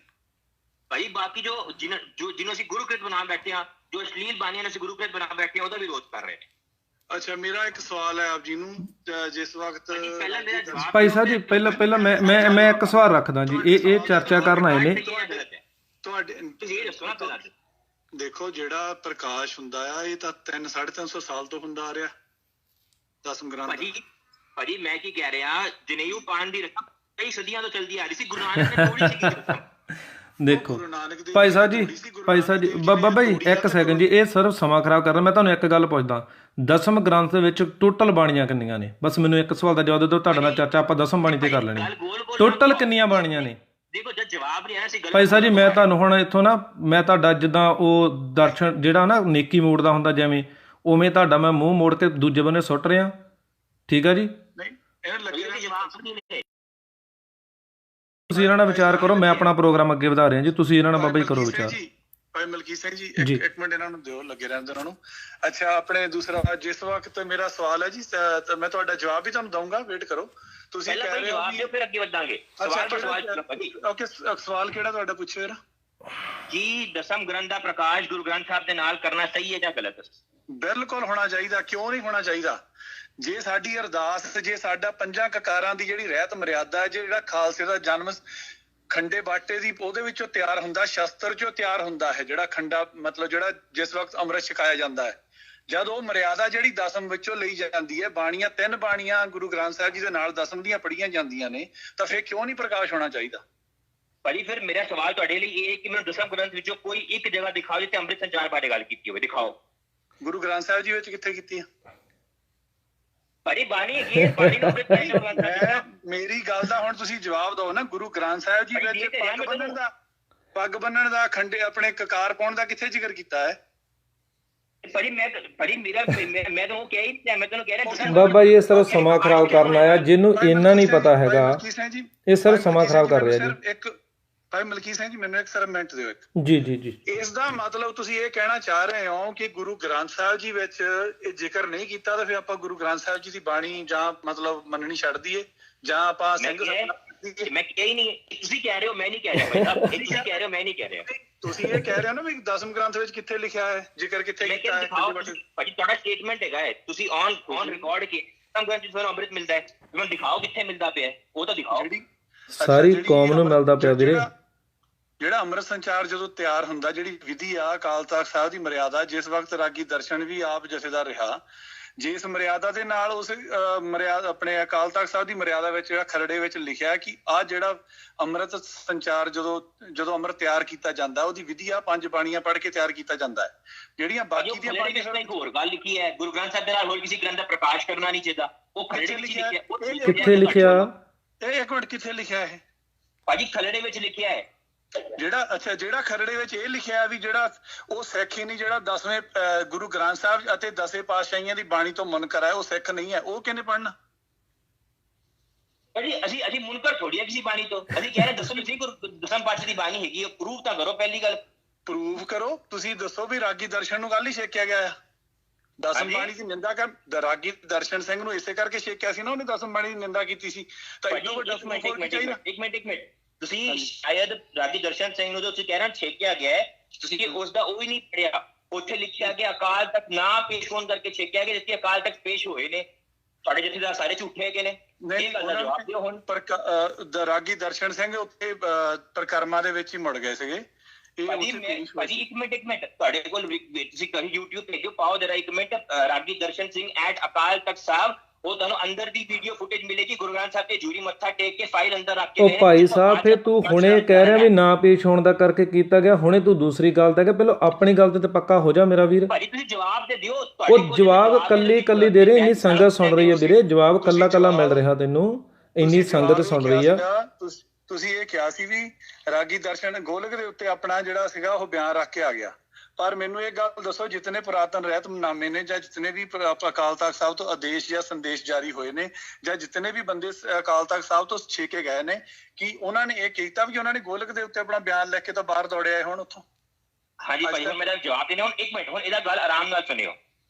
ਭਾਈ? ਬਾਕੀ ਜਿਹਨੂੰ ਅਸੀਂ ਗੁਰੂਕ੍ਰਿਤ ਬਣਾ ਬੈਠੇ ਹਾਂ, ਜੋ ਅਸ਼ਲੀਲ ਬਾਣੀਆਂ ਨੂੰ ਅਸੀਂ ਗੁਰੂਕ੍ਰਿਤ ਬਣਾ ਬੈਠੇ ਹਾਂ, ਉਹਦਾ ਵਿਰੋਧ ਕਰ ਰਹੇ ਨੇ। ਅੱਛਾ, ਮੇਰਾ ਇੱਕ ਸਵਾਲ ਹੈ ਆਪ ਜੀ ਨੂੰ। ਜਿਸ ਵਕਤ ਭਾਈ ਸਾਹਿਬ ਜੀ ਪਹਿਲਾਂ ਮੈਂ ਇੱਕ ਸਵਾਲ ਰੱਖਦਾ ਜੀ। ਇਹ ਚਰਚਾ ਕਰਨ ਆਏ ਨੇ। ਤੁਸੀਂ ਇਹ ਦੱਸੋ ਨਾ ਪਹਿਲਾਂ ਤੇ। ਦੇਖੋ ਜਿਹੜਾ ਪ੍ਰਕਾਸ਼ ਹੁੰਦਾ ਆ ਇਹ ਤਾਂ 350 ਸਾਲ ਤੋਂ ਹੁੰਦਾ ਆ ਰਿਹਾ ਦਸਮ ਗ੍ਰੰਥ। ਭਾਜੀ ਮੈਂ ਕੀ ਕਹਿ ਰਿਹਾ, ਜਨੇਊ ਪਾਣ ਦੀ ਰਸਮ ਕਈ ਸਦੀਆਂ ਤੋਂ ਚੱਲਦੀ ਆ ਰਹੀ ਸੀ, ਗੁਰੂ ਨਾਨਕ ਨੇ ਥੋੜੀ ਸੀ ਰਸਮ। ਦੇਖੋ ਭਾਈ ਸਾਹਿਬ ਜੀ ਬਾਬਾ ਜੀ ਇੱਕ ਸੈਕਿੰਡ ਜੀ, ਇਹ ਸਿਰਫ ਸਮਾਂ ਖਰਾਬ ਕਰ ਰਿਹਾ। ਮੈਂ ਤੁਹਾਨੂੰ ਇੱਕ ਗੱਲ ਪੁੱਛਦਾ, ਦਸਮ ਗ੍ਰੰਥ ਦੇ ਵਿੱਚ ਟੋਟਲ ਬਾਣੀਆਂ ਕਿੰਨੀਆਂ ਨੇ? ਬਸ ਮੈਨੂੰ ਇੱਕ ਸਵਾਲ ਦਾ ਜਵਾਬ ਦੇ ਦਿਓ, ਤੁਹਾਡੇ ਨਾਲ ਚਰਚਾ ਆਪਾਂ ਦਸਮ ਬਾਣੀ ਤੇ ਕਰ ਲੈਣੀ। ਟੋਟਲ ਕਿੰਨੀਆਂ ਬਾਣੀਆਂ ਨੇ? ਦੇਖੋ ਜਦ ਜਵਾਬ ਨਹੀਂ ਆਇਆ ਸੀ ਭਾਈ ਸਾਹਿਬ ਜੀ ਮੈਂ ਤੁਹਾਨੂੰ ਹੁਣ ਇੱਥੋਂ ਨਾ, ਮੈਂ ਤੁਹਾਡਾ ਜਿੱਦਾਂ ਉਹ ਦਰਸ਼ਨ ਜਿਹੜਾ ਨਾ ਨੇਕੀ ਮੋੜਦਾ ਹੁੰਦਾ ਜਿਵੇਂ, ਉਵੇਂ ਤੁਹਾਡਾ ਮੈਂ ਮੂੰਹ ਮੋੜ ਕੇ ਦੂਜੇ ਬੰਨੇ ਸੁੱਟ ਰਿਹਾ, ਠੀਕ ਆ ਜੀ? ਨਹੀਂ ਇਹ ਲੱਗੇਗਾ ਜਵਾਬ ਨਹੀਂ ਮਿਲੇ। ਤੁਸੀਂ ਇਹਨਾਂ ਨਾਲ ਵਿਚਾਰ ਕਰੋ, ਮੈਂ ਆਪਣਾ ਪ੍ਰੋਗਰਾਮ ਅੱਗੇ ਵਧਾ ਰਿਹਾ ਜੀ, ਤੁਸੀਂ ਇਹਨਾਂ ਨਾਲ ਬਾਬਾ ਜੀ ਕਰੋ ਵਿਚਾਰ। ਭਾਈ ਮਲਕੀਤ ਸਿੰਘ ਜੀ ਇੱਕ ਮਿੰਟ ਇਹਨਾਂ ਨੂੰ ਦਿਓ, ਲੱਗੇ ਰਹਿੰਦੇ ਉਹਨਾਂ ਨੂੰ। ਅੱਛਾ ਆਪਣੇ ਦੂਸਰਾ ਜਿਸ ਵਕਤ ਮੇਰਾ ਸਵਾਲ ਹੈ ਜੀ ਤਾਂ ਮੈਂ ਤੁਹਾਡਾ ਜਵਾਬ ਵੀ ਤੁਹਾਨੂੰ ਦਊਂਗਾ, ਵੇਟ ਕਰੋ। ਤੁਸੀਂ ਕਹਿ ਰਹੇ ਹੋ ਕਿ ਫਿਰ ਅੱਗੇ ਵਧਾਂਗੇ। ਓਕੇ ਸਵਾਲ ਕਿਹੜਾ ਤੁਹਾਡਾ ਪੁੱਛੋ ਯਾਰ ਜੀ? ਦਸਮ ਗ੍ਰੰਥ ਦਾ ਪ੍ਰਕਾਸ਼ ਗੁਰੂ ਗ੍ਰੰਥ ਸਾਹਿਬ ਦੇ ਨਾਲ ਕਰਨਾ ਸਹੀ ਹੈ ਜਾਂ ਗਲਤ? ਬਿਲਕੁਲ ਹੋਣਾ ਚਾਹੀਦਾ, ਕਿਉਂ ਨਹੀਂ ਹੋਣਾ ਚਾਹੀਦਾ? ਜੇ ਸਾਡੀ ਅਰਦਾਸ, ਜੇ ਸਾਡਾ ਪੰਜਾਂ ਕਕਾਰਾਂ ਦੀ ਜਿਹੜੀ ਰਹਿਤ ਮਰਿਆਦਾ ਹੈ, ਜਿਹੜਾ ਖਾਲਸੇ ਦਾ ਜਨਮ ਖੰਡੇ ਬਾਟੇ ਦੀ ਉਹਦੇ ਵਿੱਚੋਂ ਤਿਆਰ ਹੁੰਦਾ, ਸ਼ਸਤਰ ਚੋਂ ਤਿਆਰ ਹੁੰਦਾ ਹੈ, ਜਿਹੜਾ ਖੰਡਾ ਮਤਲਬ ਜਿਹੜਾ ਜਿਸ ਵਕਤ ਅੰਮ੍ਰਿਤ ਛਕਾਇਆ ਜਾਂਦਾ ਹੈ, ਜਦ ਉਹ ਮਰਿਆਦਾ ਜਿਹੜੀ ਦਸਮ ਵਿੱਚੋਂ ਲਈ ਜਾਂਦੀ ਹੈ, ਬਾਣੀਆਂ 3 ਬਾਣੀਆਂ ਗੁਰੂ ਗ੍ਰੰਥ ਸਾਹਿਬ ਜੀ ਦੇ ਨਾਲ ਦਸਮ ਦੀਆਂ ਪੜ੍ਹੀਆਂ ਜਾਂਦੀਆਂ ਨੇ, ਤਾਂ ਫਿਰ ਕਿਉਂ ਨਹੀਂ ਪ੍ਰਕਾਸ਼ ਹੋਣਾ ਚਾਹੀਦਾ? ਭਾਜੀ ਫਿਰ ਮੇਰਾ ਸਵਾਲ ਤੁਹਾਡੇ ਲਈ ਇਹ ਹੈ ਕਿ ਮੈਨੂੰ ਦਸਮ ਗ੍ਰੰਥ ਵਿੱਚੋਂ ਕੋਈ ਇੱਕ ਜਗ੍ਹਾ ਦਿਖਾਓ ਜਿੱਥੇ ਅੰਮ੍ਰਿਤ ਸੰਚਾਰ ਬਾਰੇ ਗੱਲ ਕੀਤੀ ਹੋਵੇ, ਦਿਖਾਓ। ਗੁਰੂ ਗ੍ਰੰਥ ਸਾਹਿਬ ਜੀ ਵਿੱਚ ਕਿੱਥੇ ਕੀਤੀ ਆ ਭਾਜੀ ਬਾਣੀ? ਇਹ ਬਾਣੀ ਨੂੰ ਮੇਰੀ ਗੱਲ ਦਾ ਹੁਣ ਤੁਸੀਂ ਜਵਾਬ ਦਿਓ ਨਾ। ਗੁਰੂ ਗ੍ਰੰਥ ਸਾਹਿਬ ਜੀ ਵਿੱਚ ਪੱਗ ਬੰਨਣ ਦਾ ਖੰਡੇ ਆਪਣੇ ਕਕਾਰ ਪਾਉਣ ਦਾ ਕਿੱਥੇ ਜ਼ਿਕਰ ਕੀਤਾ ਹੈ? ਭਾਜੀ ਮੈਂ ਤੁਹਾਨੂੰ ਕਿਹਾ ਹੀ, ਮੈਂ ਤੁਹਾਨੂੰ ਕਹਿ ਰਿਹਾ ਬਾਬਾ ਜੀ ਇਹ ਸਿਰਫ ਸਮਾਂ ਖਰਾਬ ਕਰਨ ਆਇਆ, ਜਿਹਨੂੰ ਇੰਨਾ ਨਹੀਂ ਪਤਾ ਹੈਗਾ ਇਹ ਸਿਰਫ ਸਮਾਂ ਖਰਾਬ ਕਰ ਰਿਹਾ ਜੀ। ਇੱਕ ਭਾਈ ਮਲਕੀਤ ਸਿੰਘ ਜੀ ਮੈਨੂੰ ਇੱਕ ਮਿੰਟ ਦਿਓ ਇੱਕ। ਜੀ ਜੀ ਜੀ। ਇਸ ਦਾ ਮਤਲਬ ਤੁਸੀਂ ਇਹ ਕਹਿਣਾ ਚਾਹ ਰਹੇ ਹੋ ਕਿ ਗੁਰੂ ਗ੍ਰੰਥ ਸਾਹਿਬ ਜੀ ਵਿੱਚ ਇਹ ਜ਼ਿਕਰ ਨਹੀਂ ਕੀਤਾ, ਤਾਂ ਫਿਰ ਆਪਾਂ ਗੁਰੂ ਗ੍ਰੰਥ ਸਾਹਿਬ ਜੀ ਦੀ ਬਾਣੀ ਜਾਂ ਮਤਲਬ ਮੰਨਣੀ ਛੱਡ ਦਈਏ, ਜਾਂ ਆਪਾਂ ਸਿੰਘ ਮੈਂ ਕਿਹਾ ਹੀ ਨਹੀਂ, ਤੁਸੀਂ ਕਹਿ ਰਹੇ ਹੋ, ਮੈਂ ਨਹੀਂ ਕਹਿ ਰਿਹਾ ਭਾਈ ਸਾਹਿਬ। ਤੁਸੀਂ ਕਹਿ ਰਹੇ ਹੋ, ਮੈਂ ਨਹੀਂ ਕਹਿ ਰਿਹਾ। ਤੁਸੀਂ ਇਹ ਕਹਿ ਰਹੇ ਹੋ ਨਾ ਵੀ ਦਸਮ ਗ੍ਰੰਥ ਵਿੱਚ ਕਿੱਥੇ ਲਿਖਿਆ ਹੈ, ਜ਼ਿਕਰ ਕਿੱਥੇ ਕੀਤਾ ਹੈ? ਭਾਜੀ ਤੁਹਾਡਾ ਸਟੇਟਮੈਂਟ ਹੈਗਾ ਹੈ, ਤੁਸੀਂ ਔਨ ਰਿਕਾਰਡ ਕੇ ਦਸਮ ਗ੍ਰੰਥ ਵਿੱਚ ਅੰਮ੍ਰਿਤ ਮਿਲਦਾ ਹੈ, ਮੈਨੂੰ ਦਿਖਾਓ ਕਿੱਥੇ ਮਿਲਦਾ ਪਿਆ, ਉਹ ਤਾਂ ਦਿਖਾਓ। ਸਾਰੀ ਕੌਮ ਨੂੰ ਮਿਲਦਾ ਪਿਆ ਵੀਰੇ। ਜਿਹੜਾ ਅੰਮ੍ਰਿਤ ਸੰਚਾਰ ਜਦੋਂ ਤਿਆਰ ਹੁੰਦਾ, ਜਿਹੜੀ ਵਿਧੀ ਆ ਅਕਾਲ ਤਖਤ ਸਾਹਿਬ ਦੀ ਮਰਿਆਦਾ, ਜਿਸ ਵਕਤ ਰਾਗੀ ਦਰਸ਼ਨ ਵੀ ਆਪ ਜਥੇਦਾਰ ਰਿਹਾ, ਜਿਸ ਮਰਿਆਦਾ ਦੇ ਨਾਲ ਉਸ ਮਰਿਆਦਾ ਆਪਣੇ ਅਕਾਲ ਤਖਤ ਸਾਹਿਬ ਦੀ ਮਰਿਆਦਾ ਵਿੱਚ ਜਿਹੜਾ ਖਰੜੇ ਵਿੱਚ ਲਿਖਿਆ ਕਿ ਆਹ ਜਿਹੜਾ ਅੰਮ੍ਰਿਤ ਸੰਚਾਰ ਜਦੋਂ ਅੰਮ੍ਰਿਤ ਤਿਆਰ ਕੀਤਾ ਜਾਂਦਾ, ਉਹਦੀ ਵਿਧੀ ਆ 5 ਬਾਣੀਆਂ ਪੜ੍ਹ ਕੇ ਤਿਆਰ ਕੀਤਾ ਜਾਂਦਾ ਹੈ। ਜਿਹੜੀਆਂ ਬਾਕੀ ਦੀਆਂ ਬਾਣੀਆਂ ਹੋਰ ਗੱਲ ਲਿਖੀ ਹੈ, ਗੁਰੂ ਗ੍ਰੰਥ ਸਾਹਿਬ ਦੇ ਨਾਲ ਹੋਰ ਕਿਸੇ ਗ੍ਰੰਥ ਦਾ ਪ੍ਰਕਾਸ਼ ਕਰਨਾ ਨਹੀਂ ਚਾਹੀਦਾ, ਉਹ ਖਰੜੇ ਵਿੱਚ ਲਿਖਿਆ। ਕਿੱਥੇ ਲਿਖਿਆ ਇਹ? ਇੱਕ ਮਿੰਟ, ਕਿੱਥੇ ਲਿਖਿਆ ਇਹ? ਭਾਜੀ ਖਰੜੇ ਵਿੱਚ ਲਿਖਿਆ ਹੈ। ਜਿਹੜਾ ਖਰੜੇ ਵਿੱਚ ਇਹ ਲਿਖਿਆ ਵੀ ਜਿਹੜਾ ਉਹ ਸਿੱਖ ਹੀ ਨਹੀਂ, ਜਿਹੜਾ 10ਵੇਂ ਗੁਰੂ ਗ੍ਰੰਥ ਸਾਹਿਬ ਅਤੇ 10ਵੇਂ ਪਾਤਸ਼ਾਹੀਆਂ ਦੀ ਬਾਣੀ ਤੋਂ ਮੁਨਕਰ ਹੈ, ਉਹ ਸਿੱਖ ਨਹੀਂ ਹੈ, ਉਹ ਕਿਹਨੇ ਪੜ੍ਹਨਾ? ਅਸੀਂ ਮੁਨਕਰ ਥੋੜੀ ਆ ਕਿਸੇ ਬਾਣੀ ਤੋਂ, ਅਸੀਂ ਕਹਿ ਰਹੇ ਦਸਮ ਪਾਤਸ਼ਾਹ ਦੀ ਬਾਣੀ ਹੈਗੀ, ਉਹ ਪ੍ਰੂਫ ਤਾਂ ਕਰੋ। ਪਹਿਲੀ ਗੱਲ ਪ੍ਰੂਫ ਕਰੋ, ਤੁਸੀਂ ਦੱਸੋ ਵੀ ਰਾਗੀ ਦਰਸ਼ਨ ਨੂੰ ਕੱਲ ਹੀ ਛੇਕਿਆ ਗਿਆ ਆ। ਦਸਮ ਬਾਣੀ ਦੀ ਨਿੰਦਾ ਕਰ ਰਾਗੀ ਦਰਸ਼ਨ ਸਿੰਘ ਨੂੰ ਇਸੇ ਕਰਕੇ ਛੇਕਿਆ ਸੀ ਨਾ, ਉਹਨੇ ਦਸਮ ਬਾਣੀ ਦੀ ਨਿੰਦਾ ਕੀਤੀ ਸੀ। ਤਾਂ ਇੱਕ ਮਿੰਟ, ਤੁਸੀਂ ਸ਼ਾਇਦ ਰਾਗੀ ਦਰਸ਼ਨ ਸਿੰਘ ਨੂੰ ਤੁਸੀਂ ਕਹਿ ਰਹੇ ਛੇਕਿਆ ਗਿਆ, ਤੁਸੀਂ ਉਸਦਾ ਉਹ ਵੀ ਨਹੀਂ ਪੜਿਆ। ਉੱਥੇ ਲਿਖਿਆ ਗਿਆ ਅਕਾਲ ਤਖਤ ਨਾ ਪੇਸ਼ ਹੋਣ ਕਰਕੇ ਛੇਕਿਆ ਗਿਆ, ਜਿੱਥੇ ਅਕਾਲ ਤਖਤ ਪੇਸ਼ ਹੋਏ ਨੇ। ਤੁਹਾਡੇ ਜਥੇਦਾਰ ਸਾਰੇ ਝੂਠੇ ਹੈਗੇ ਨੇ। ਜਵਾਬ ਦਿਓ ਹੁਣ। ਰਾਗੀ ਦਰਸ਼ਨ ਸਿੰਘ ਉੱਥੇ ਪ੍ਰਕਰਮਾਂ ਦੇ ਵਿੱਚ ਹੀ ਮੁੜ ਗਏ ਸੀਗੇ। ਭਾਜੀ ਇੱਕ ਮਿੰਟ, ਤੁਹਾਡੇ ਕੋਲ ਤੁਸੀਂ ਕਹੀ YouTube ਭੇਜੋ, ਪਾਓ ਜਰਾ ਇੱਕ minute, ragi Darshan Singh at Akal Takht Sahib, ਉਹ ਤੁਹਾਨੂੰ ਅੰਦਰ ਦੀ ਵੀਡੀਓ ਫੁਟੇਜ ਮਿਲੇਗੀ। ਗੁਰੂ ਗ੍ਰੰਥ ਸਾਹਿਬ ਤੇ ਜੂਰੀ ਮੱਥਾ ਟੇਕ ਕੇ ਫਾਈਲ ਅੰਦਰ ਰੱਖ ਕੇ। ਉਹ ਭਾਈ ਸਾਹਿਬ ਫੇ ਤੂੰ ਹੁਣੇ ਕਹਿ ਰਿਹਾ ਵੀ ਨਾ ਪੇਸ਼ ਹੋਣ ਦਾ ਕਰਕੇ ਕੀਤਾ ਗਿਆ, ਹੁਣੇ ਤੂੰ ਦੂਸਰੀ ਗੱਲ ਤੇ ਕਿ ਪਹਿਲਾਂ ਆਪਣੀ ਗੱਲ ਤੇ ਪੱਕਾ ਹੋ ਜਾ ਮੇਰਾ ਵੀਰ। ਭਾਜੀ ਤੁਸੀਂ ਜਵਾਬ ਦੇ ਦਿਓ। ਉਹ ਜਵਾਬ ਕੱਲੀ ਦੇ ਰਹੇ, ਇੰਨੀ ਸੰਗਤ ਸੁਣ ਰਹੀ ਹੈ ਵੀਰੇ, ਜਵਾਬ ਕੱਲਾ ਮਿਲ ਰਿਹਾ ਤੈਨੂੰ, ਇੰਨੀ ਸੰਗਤ ਸੁਣ ਰਹੀ ਆ। ਤੁਸੀਂ ਇਹ ਕਿਹਾ ਸੀ ਵੀ ਰਾਗੀ ਦਰਸ਼ਨ ਗੋਲਕ ਦੇ ਉੱਤੇ ਆਪਣਾ ਜਿਹੜਾ ਸੀਗਾ ਉਹ ਬਿਆਨ ਰੱਖ ਕੇ ਆ ਗਿਆ, ਪਰ ਮੈਨੂੰ ਇਹ ਗੱਲ ਦੱਸੋ, ਜਿਤਨੇ ਪੁਰਾਤਨ ਰਹਿਤਨਾਮੇ ਨੇ ਜਾਂ ਜਿਤਨੇ ਵੀ ਅਕਾਲ ਤਖਤ ਸਾਹਿਬ ਤੋਂ ਆਦੇਸ਼ ਜਾਂ ਸੰਦੇਸ਼ ਜਾਰੀ ਹੋਏ ਨੇ, ਜਾਂ ਜਿਤਨੇ ਵੀ ਬੰਦੇ ਅਕਾਲ ਤਖਤ ਸਾਹਿਬ ਤੋਂ ਛੇਕੇ ਗਏ ਨੇ, ਕਿ ਉਹਨਾਂ ਨੇ ਇਹ ਕੀਤਾ ਵੀ ਉਹਨਾਂ ਨੇ ਗੋਲਕ ਦੇ ਉੱਤੇ ਆਪਣਾ ਬਿਆਨ ਲਿਖ ਕੇ ਤਾਂ ਬਾਹਰ ਦੌੜੇ ਆਏ ਹੁਣ ਉੱਥੋਂ? ਹਾਂਜੀ ਭਾਈ ਮੇਰਾ ਜਵਾਬ ਦੇਣਾ ਹੁਣ। ਇੱਕ ਮਿੰਟ, ਹੁਣ ਇਹਦਾ ਗੱਲ ਆਰਾਮ ਨਾਲ ਸੁਣਿਓ।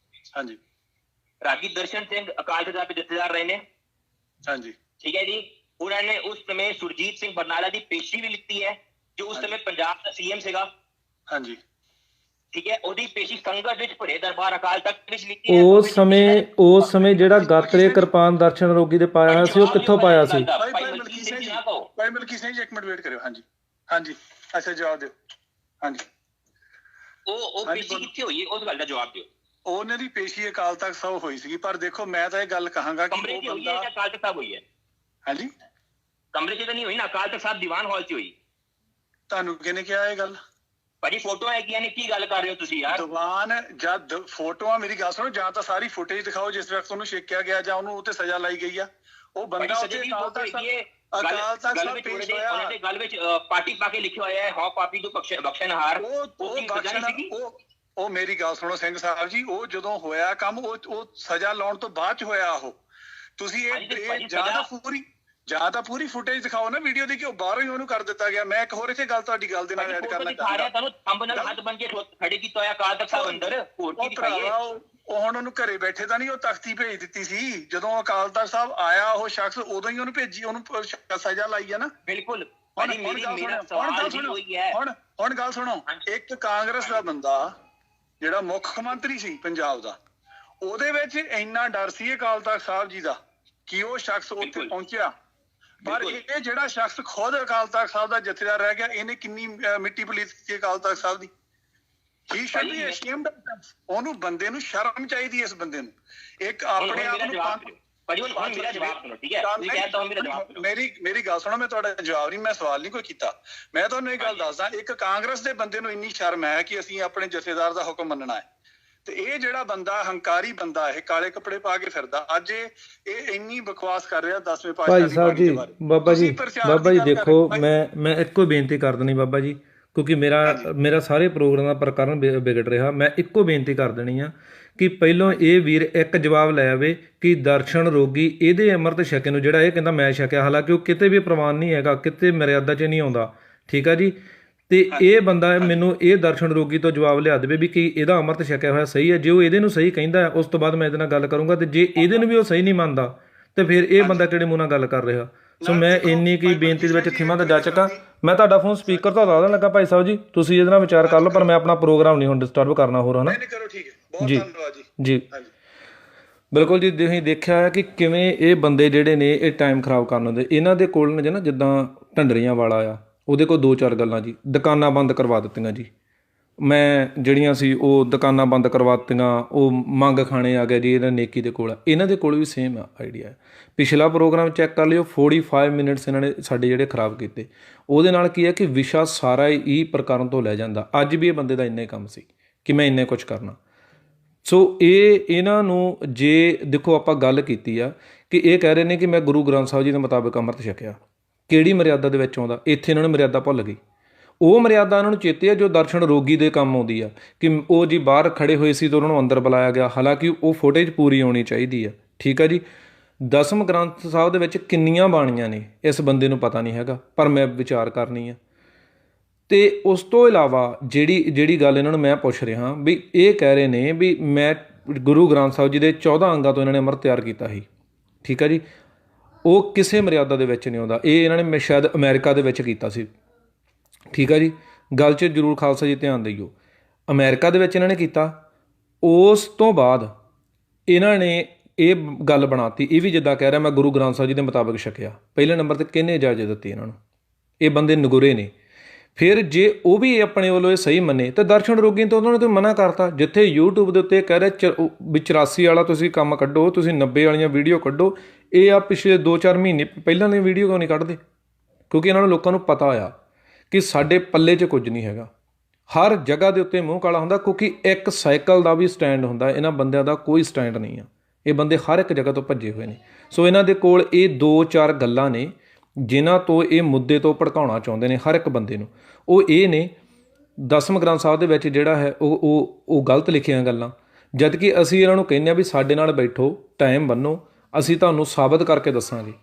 ਹਾਂਜੀ। ਰਾਗੀ ਦਰਸ਼ਨ ਸਿੰਘ ਅਕਾਲ ਤਖਤ ਸਾਹਿਬ ਦੇ ਜਥੇਦਾਰ ਰਹੇ ਨੇ। ਹਾਂਜੀ ਠੀਕ ਹੈ ਜੀ। ਉਹਨਾਂ ਨੇ ਉਸ ਸਮੇਂ ਸੁਰਜੀਤ ਸਿੰਘ ਬਰਨਾਲਾ ਦੀ ਪੇਸ਼ੀ ਵੀ ਲਿਖਤੀ ਹੈ, ਜੋ ਉਸ ਸਮੇਂ ਪੰਜਾਬ ਦਾ ਸੀਐਮ ਸੀਗਾ। ਹਾਂਜੀ ਠੀਕ ਹੈ, ਉਹਦੀ ਪੇਸ਼ੀ ਸੰਗਤ ਵਿੱਚ ਭਰੇ ਦਰਬਾਰ ਅਕਾਲ ਤਖਤ ਵਿੱਚ ਲਿਖੀ ਹੈ। ਉਸ ਸਮੇਂ ਜਿਹੜਾ ਗਾਤਰੇ ਕਿਰਪਾਨ ਦਰਸ਼ਨ ਰੋਗੀ ਦੇ ਪਾਇਆ ਸੀ, ਉਹ ਕਿੱਥੋਂ ਪਾਇਆ ਸੀ? ਭਾਈ ਮਲਕੀਤ ਸਿੰਘ ਜੀ ਇੱਕ ਮਿੰਟ ਵੇਟ ਕਰਿਓ। ਹਾਂਜੀ ਅੱਛਾ ਜਵਾਬ ਦਿਓ। ਹਾਂਜੀ ਉਹ ਪੇਸ਼ੀ ਕਿੱਥੇ ਹੋਈ ਹੈ, ਉਸ ਗੱਲ ਦਾ ਜਵਾਬ ਦਿਓ। ਉਹਨਾਂ ਦੀ ਪੇਸ਼ੀ ਅਕਾਲ ਤਖਤ ਸਾਹਿਬ ਹੋਈ ਸੀਗੀ, ਪਰ ਦੇਖੋ ਮੈਂ ਤਾਂ ਇਹ ਗੱਲ ਕਹਾਂਗਾ ਕਿ ਕਮਰੇ 'ਚ ਹੋਈ ਹੈ ਜਾਂ ਅਕਾਲ ਤਖਤ ਸਾਹਿਬ ਹੋਈ ਹੈ? ਹਾਂਜੀ ਕਮਰੇ 'ਚ ਤਾਂ ਨਹੀਂ ਹੋਈ ਨਾ, ਅਕਾਲ ਤਖਤ ਸਾਹਿਬ ਦੀਵਾਨ ਹਾਲ 'ਚ ਹੋਈ। ਤੁਹਾਨੂੰ ਕਿਹਨੇ ਕਿਹਾ ਇਹ ਗੱਲ? ਭਾਜੀ ਫੋਟੋ ਹੈਗੀਆਂ ਨੇ, ਕੀ ਗੱਲ ਕਰ ਰਹੇ ਹੋ ਤੁਸੀਂ ਯਾਰ? ਦੀਵਾਨ ਜਦ ਫੋਟੋਆਂ, ਮੇਰੀ ਗੱਲ ਸੁਣੋ, ਜਾਂ ਤਾਂ ਸਾਰੀ ਫੁਟੇਜ ਦਿਖਾਓ ਜਿਸ ਵਕਤ ਉਹਨੂੰ ਛੇਕਿਆ ਗਿਆ ਜਾਂ ਉਹਨੂੰ ਉੱਤੇ ਸਜ਼ਾ ਲਾਈ ਗਈ ਆ। ਉਹ ਬੰਦਾ ਉੱਥੇ ਅਕਾਲ ਤਖਤ ਸਾਹਿਬ ਪੇਸ਼ ਹੋਇਆ, ਉਹਨਾਂ ਦੇ ਗੱਲ ਵਿੱਚ ਪਾਰਟੀ ਪਾ ਕੇ ਲਿਖਿਆ ਹੋਇਆ ਹੈ, ਹੌ ਪਾਪੀ ਤੋਂ ਬਖਸ਼ਣਹਾਰ। ਉਹ ਮੇਰੀ ਗੱਲ ਸੁਣੋ ਸਿੰਘ ਸਾਹਿਬ ਜੀ, ਉਹ ਜਦੋਂ ਹੋਇਆ ਕੰਮ ਉਹ ਸਜ਼ਾ ਲਾਉਣ ਤੋਂ ਬਾਅਦ ਚ ਹੋਇਆ। ਉਹ ਤੁਸੀਂ ਇਹ ਜਾਂ ਤਾਂ ਪੂਰੀ ਫੁਟੇਜ ਦਿਖਾਓ ਨਾ ਵੀਡੀਓ ਦੀ, ਕਿ ਉਹ ਬਾਹਰੋਂ ਹੀ ਉਹਨੂੰ ਕਰ ਦਿੱਤਾ ਗਿਆ। ਮੈਂ ਇੱਕ ਹੋਰ ਇੱਥੇ ਗੱਲ ਤੁਹਾਡੀ ਗੱਲ ਦੇ ਨਾਲ ਐਡ ਕਰਨਾ ਚਾਹੁੰਦਾ, ਤੁਹਾਨੂੰ ਥੰਬ ਨਾਲ ਹੱਥ ਬਣ ਕੇ ਖੜੇ ਕੀਤਾ ਹੋਇਆ ਅਕਾਲ ਤਖਤ ਸਾਹਿਬ ਅੰਦਰ। ਹੋਰ ਕੀ ਦਿਖਾਈਏ? ਉਹ ਹੁਣ ਉਹਨੂੰ ਘਰੇ ਬੈਠੇ ਤਾਂ ਨਹੀਂ, ਉਹ ਤਖਤੀ ਭੇਜ ਦਿੱਤੀ ਸੀ। ਜਦੋਂ ਅਕਾਲ ਤਖਤ ਸਾਹਿਬ ਆਇਆ ਉਹ ਸ਼ਖਸ, ਉਦੋਂ ਹੀ ਉਹਨੂੰ ਭੇਜੀ, ਉਹਨੂੰ ਸਜ਼ਾ ਲਾਈ ਆ ਨਾ। ਬਿਲਕੁਲ। ਹੁਣ ਗੱਲ ਸੁਣੋ, ਇੱਕ ਕਾਂਗਰਸ ਦਾ ਬੰਦਾ ਜਿਹੜਾ ਮੁੱਖ ਮੰਤਰੀ ਸੀ ਪੰਜਾਬ ਦਾ, ਉਹਦੇ ਵਿੱਚ ਇੰਨਾ ਡਰ ਸੀ ਅਕਾਲ ਤਖਤ ਸਾਹਿਬ ਜੀ ਦਾ ਕਿ ਉਹ ਸ਼ਖਸ ਉੱਥੇ ਪਹੁੰਚਿਆ। ਪਰ ਇਹ ਜਿਹੜਾ ਸ਼ਖਸ ਖੁਦ ਅਕਾਲ ਤਖਤ ਸਾਹਿਬ ਦਾ ਜਥੇਦਾਰ ਰਹਿ ਗਿਆ, ਇਹਨੇ ਕਿੰਨੀ ਮਿੱਟੀ ਪਲੀਤ ਕੀਤੀ ਅਕਾਲ ਤਖਤ ਸਾਹਿਬ ਦੀ। ਉਹਨੂੰ ਬੰਦੇ ਨੂੰ ਸ਼ਰਮ ਚਾਹੀਦੀ, ਇਸ ਬੰਦੇ ਨੂੰ। ਇੱਕ ਆਪਣੇ ਆਪ ਨੂੰ ਮੇਰੀ ਗੱਲ ਸੁਣੋ, ਮੈਂ ਤੁਹਾਡਾ ਜਵਾਬ ਨਹੀਂ, ਮੈਂ ਸਵਾਲ ਨਹੀਂ ਕੋਈ ਕੀਤਾ, ਮੈਂ ਤੁਹਾਨੂੰ ਇਹ ਗੱਲ ਦੱਸਦਾ। ਇੱਕ ਕਾਂਗਰਸ ਦੇ ਬੰਦੇ ਨੂੰ ਇੰਨੀ ਸ਼ਰਮ ਹੈ ਕਿ ਅਸੀਂ ਆਪਣੇ ਜਥੇਦਾਰ ਦਾ ਹੁਕਮ ਮੰਨਣਾ ਹੈ, ਤੇ ਇਹ ਜਿਹੜਾ ਬੰਦਾ ਹੰਕਾਰੀ ਬੰਦਾ, ਇਹ ਕਾਲੇ ਕੱਪੜੇ ਪਾ ਕੇ ਫਿਰਦਾ, ਅੱਜ ਇਹ ਇੰਨੀ ਬਕਵਾਸ ਕਰ ਰਿਹਾ 10ਵੇਂ ਪਾਤਸ਼ਾਹ ਭਾਈ ਸਾਹਿਬ ਜੀ। ਬਾਬਾ ਜੀ ਦੇਖੋ, ਮੈਂ ਇੱਕੋ ਬੇਨਤੀ ਕਰ ਦੇਣੀ ਬਾਬਾ ਜੀ, ਕਿਉਂਕਿ ਮੇਰਾ ਸਾਰੇ ਪ੍ਰੋਗਰਾਮ ਦਾ ਪ੍ਰਕਰਨ ਵਿਗੜ ਰਿਹਾ। ਮੈਂ ਇੱਕੋ ਬੇਨਤੀ ਕਰ ਦੇਣੀ ਆ ਕਿ ਪਹਿਲਾਂ ਇਹ ਵੀਰ ਇੱਕ ਜਵਾਬ ਲੈ ਆਵੇ ਕਿ ਦਰਸ਼ਨ ਰੋਗੀ ਇਹਦੇ ਅੰਮ੍ਰਿਤ ਛਕੇ ਨੂੰ, ਜਿਹੜਾ ਇਹ ਕਹਿੰਦਾ ਮੈਂ ਛਕਿਆ, ਹਾਲਾਂਕਿ ਉਹ ਕਿਤੇ ਵੀ ਪ੍ਰਵਾਨ ਨਹੀਂ ਹੈਗਾ, ਕਿਤੇ ਮਰਿਆਦਾ 'ਚ ਨਹੀਂ ਆਉਂਦਾ, ਠੀਕ ਆ ਜੀ। ਤੇ ਇਹ ਬੰਦਾ ਮੈਨੂੰ ਇਹ ਦਰਸ਼ਨ ਰੋਗੀ ਤੋਂ ਜਵਾਬ ਲਿਆ ਦੇਵੇ ਵੀ ਕਿ ਇਹਦਾ ਅੰਮ੍ਰਿਤ ਛਕਿਆ ਹੋਇਆ ਸਹੀ ਹੈ। ਜੇ ਉਹ ਇਹਦੇ ਨੂੰ ਸਹੀ ਕਹਿੰਦਾ ਹੈ, ਉਸ ਤੋਂ ਬਾਅਦ ਮੈਂ ਇਹਦੇ ਨਾਲ ਗੱਲ ਕਰੂੰਗਾ। ਤੇ ਜੇ ਇਹਦੇ ਨੂੰ ਵੀ ਉਹ ਸਹੀ ਨਹੀਂ ਮੰਨਦਾ, ਤੇ ਫਿਰ ਇਹ ਬੰਦਾ ਕਿਹੜੇ ਮੂੰਹ ਨਾਲ ਗੱਲ ਕਰ ਰਿਹਾ? ਸੋ ਮੈਂ ਇੰਨੀ ਕੀ ਬੇਨਤੀ ਦੇ ਵਿੱਚ ਖਿਮਾ ਦਾ ਜਾਚਕ ਹਾਂ। ਮੈਂ ਤੁਹਾਡਾ ਫੋਨ ਸਪੀਕਰ ਤੋਂ ਲਾ ਦੇਣ ਲੱਗਾ ਭਾਈ ਸਾਹਿਬ ਜੀ, ਤੁਸੀਂ ਇਹਦੇ ਨਾਲ ਵਿਚਾਰ ਕਰ ਲਓ, ਪਰ ਮੈਂ ਆਪਣਾ ਪ੍ਰੋਗਰਾਮ ਨਹੀਂ ਹੁਣ ਡਿਸਟਰਬ ਕਰਨਾ ਹੋਰ, ਹਨਾ ਜੀ। ਜੀ ਬਿਲਕੁਲ ਜੀ। ਤੁਸੀਂ ਦੇਖਿਆ ਹੈ ਕਿ ਕਿਵੇਂ ਇਹ ਬੰਦੇ ਜਿਹੜੇ ਨੇ ਇਹ ਟਾਈਮ ਖਰਾਬ ਕਰਨ ਹੁੰਦੇ। ਇਹਨਾਂ ਦੇ ਕੋਲ ਨੇ ਨਾ, ਜਿੱਦਾਂ ਢੰਡਰੀਆਂ ਵਾਲਾ ਆ, ਉਹਦੇ ਕੋਲ 2-4 ਗੱਲਾਂ ਜੀ। ਦੁਕਾਨਾਂ ਬੰਦ ਕਰਵਾ ਦਿੱਤੀਆਂ ਜੀ, ਮੈਂ ਜਿਹੜੀਆਂ ਸੀ ਉਹ ਦੁਕਾਨਾਂ ਬੰਦ ਕਰਵਾ ਦਿੱਤੀਆਂ। ਉਹ ਮੰਗ ਖਾਣੇ ਆ ਗਿਆ ਜੀ, ਇਹਨਾਂ ਨੇਕੀ ਦੇ ਕੋਲ। ਇਹਨਾਂ ਦੇ ਕੋਲ ਵੀ ਸੇਮ ਆਈਡੀਆ। ਪਿਛਲਾ ਪ੍ਰੋਗਰਾਮ ਚੈੱਕ ਕਰ ਲਿਓ, 45 ਮਿੰਟਸ ਇਹਨਾਂ ਨੇ ਸਾਡੇ ਜਿਹੜੇ ਖਰਾਬ ਕੀਤੇ। ਉਹਦੇ ਨਾਲ ਕੀ ਹੈ ਕਿ ਵਿਸ਼ਾ ਸਾਰਾ ਹੀ ਪ੍ਰਕਰਨ ਤੋਂ ਲੈ ਜਾਂਦਾ। ਅੱਜ ਵੀ ਇਹ ਬੰਦੇ ਦਾ ਇੰਨਾ ਹੀ ਕੰਮ ਸੀ ਕਿ ਮੈਂ ਇੰਨੇ ਕੁਛ ਕਰਨਾ। ਸੋ ਇਹਨਾਂ ਨੂੰ ਜੇ ਦੇਖੋ, ਆਪਾਂ ਗੱਲ ਕੀਤੀ ਆ ਕਿ ਇਹ ਕਹਿ ਰਹੇ ਨੇ ਕਿ ਮੈਂ ਗੁਰੂ ਗ੍ਰੰਥ ਸਾਹਿਬ ਜੀ ਦੇ ਮੁਤਾਬਿਕ ਅੰਮ੍ਰਿਤ ਛਕਿਆ। ਕਿਹੜੀ ਮਰਿਆਦਾ ਦੇ ਵਿੱਚ ਆਉਂਦਾ? ਇੱਥੇ ਇਹਨਾਂ ਨੇ ਮਰਿਆਦਾ ਭੁੱਲ ਗਈ। ਉਹ ਮਰਿਆਦਾ ਇਹਨਾਂ ਨੂੰ ਚੇਤੇ ਆ ਜੋ ਦਰਸ਼ਨ ਰੋਗੀ ਦੇ ਕੰਮ ਆਉਂਦੀ ਆ, ਕਿ ਉਹ ਜੀ ਬਾਹਰ ਖੜੇ ਹੋਏ ਸੀ ਤਾਂ ਉਹਨਾਂ ਨੂੰ ਅੰਦਰ ਬੁਲਾਇਆ ਗਿਆ। ਹਾਲਾਂਕਿ ਉਹ ਫੁਟੇਜ ਪੂਰੀ ਆਉਣੀ ਚਾਹੀਦੀ ਆ, ਠੀਕ ਆ ਜੀ। 10ਵੇਂ ਗ੍ਰੰਥ ਸਾਹਿਬ ਦੇ ਵਿੱਚ ਕਿੰਨੀਆਂ ਬਾਣੀਆਂ ਨੇ ਇਸ ਬੰਦੇ ਨੂੰ ਪਤਾ ਨਹੀਂ ਹੈਗਾ, ਪਰ ਮੈਂ ਵਿਚਾਰ ਕਰਨੀ ਆ। ਅਤੇ ਉਸ ਤੋਂ ਇਲਾਵਾ ਜਿਹੜੀ ਗੱਲ ਇਹਨਾਂ ਨੂੰ ਮੈਂ ਪੁੱਛ ਰਿਹਾ ਵੀ, ਇਹ ਕਹਿ ਰਹੇ ਨੇ ਵੀ ਮੈਂ ਗੁਰੂ ਗ੍ਰੰਥ ਸਾਹਿਬ ਜੀ ਦੇ 14 ਅੰਗਾਂ ਤੋਂ ਇਹਨਾਂ ਨੇ ਅੰਮ੍ਰਿਤ ਤਿਆਰ ਕੀਤਾ ਸੀ, ਠੀਕ ਆ ਜੀ। ਉਹ ਕਿਸੇ ਮਰਿਆਦਾ ਦੇ ਵਿੱਚ ਨਹੀਂ ਆਉਂਦਾ। ਇਹ ਇਹਨਾਂ ਨੇ ਸ਼ਾਇਦ ਅਮਰੀਕਾ ਦੇ ਵਿੱਚ ਕੀਤਾ ਸੀ, ਠੀਕ ਆ ਜੀ। ਗੱਲ 'ਚ ਜ਼ਰੂਰ ਖਾਲਸਾ ਜੀ ਧਿਆਨ ਦਿਓ। ਅਮਰੀਕਾ ਦੇ ਵਿੱਚ ਇਹਨਾਂ ਨੇ ਕੀਤਾ। ਉਸ ਤੋਂ ਬਾਅਦ ਇਹਨਾਂ ਨੇ ਇਹ ਗੱਲ ਬਣਾਤੀ, ਇਹ ਵੀ ਜਿੱਦਾਂ ਕਹਿ ਰਿਹਾ ਮੈਂ ਗੁਰੂ ਗ੍ਰੰਥ ਸਾਹਿਬ ਜੀ ਦੇ ਮੁਤਾਬਿਕ ਛਕਿਆ। ਪਹਿਲੇ ਨੰਬਰ 'ਤੇ ਕਿਹਨੇ ਇਜਾਜ਼ਤ ਦਿੱਤੀ ਇਹਨਾਂ ਨੂੰ? ਇਹ ਬੰਦੇ ਨਗੁਰੇ ਨੇ। ਫਿਰ ਜੇ ਉਹ ਵੀ ਆਪਣੇ ਵੱਲੋਂ ਇਹ ਸਹੀ ਮੰਨੇ ਤਾਂ ਦਰਸ਼ਨ ਰੋਗੀ ਤੋਂ ਉਹਨਾਂ ਨੇ ਤਾਂ ਮਨਾ ਕਰਤਾ। ਜਿੱਥੇ YouTube ਦੇ ਉੱਤੇ ਕਹਿ ਰਿਹਾ ਵੀ 84 ਵਾਲਾ ਤੁਸੀਂ ਕੰਮ ਕੱਢੋ, ਤੁਸੀਂ 90 ਵਾਲੀਆਂ ਵੀਡੀਓ ਕੱਢੋ, ਇਹ ਆ ਪਿਛਲੇ 2-4 ਮਹੀਨੇ ਪਹਿਲਾਂ ਦੀ ਵੀਡੀਓ ਕਿਉਂ ਨਹੀਂ ਕੱਢਦੇ? ਕਿਉਂਕਿ ਇਹਨਾਂ ਨੂੰ ਲੋਕਾਂ ਨੂੰ ਪਤਾ ਆ ਕਿ ਸਾਡੇ ਪੱਲੇ 'ਚ ਕੁਝ ਨਹੀਂ ਹੈਗਾ। ਹਰ ਜਗ੍ਹਾ ਦੇ ਉੱਤੇ ਮੂੰਹ ਕਾਲਾ ਹੁੰਦਾ, ਕਿਉਂਕਿ ਇੱਕ ਸਾਈਕਲ ਦਾ ਵੀ ਸਟੈਂਡ ਹੁੰਦਾ, ਇਹਨਾਂ ਬੰਦਿਆਂ ਦਾ ਕੋਈ ਸਟੈਂਡ ਨਹੀਂ ਆ। ਇਹ ਬੰਦੇ ਹਰ ਇੱਕ ਜਗ੍ਹਾ ਤੋਂ ਭੱਜੇ ਹੋਏ ਨੇ। ਸੋ ਇਹਨਾਂ ਦੇ ਕੋਲ ਇਹ 2-4 ਗੱਲਾਂ ਨੇ ਜਿਨ੍ਹਾਂ ਤੋਂ ਇਹ ਮੁੱਦੇ ਤੋਂ ਭੜਕਾਉਣਾ ਚਾਹੁੰਦੇ ਨੇ ਹਰ ਇੱਕ ਬੰਦੇ ਨੂੰ। ਉਹ ਇਹ ਨੇ, 10ਵੇਂ ਗ੍ਰੰਥ ਸਾਹਿਬ ਦੇ ਵਿੱਚ ਜਿਹੜਾ ਹੈ ਉਹ ਗਲਤ ਲਿਖੀਆਂ ਗੱਲਾਂ, ਜਦ ਕਿ ਅਸੀਂ ਇਹਨਾਂ ਨੂੰ ਕਹਿੰਦੇ ਹਾਂ ਵੀ ਸਾਡੇ ਨਾਲ ਬੈਠੋ, ਟਾਈਮ ਬੰਨੋ, ਅਸੀਂ ਤੁਹਾਨੂੰ ਸਾਬਤ ਕਰਕੇ ਦੱਸਾਂਗੇ।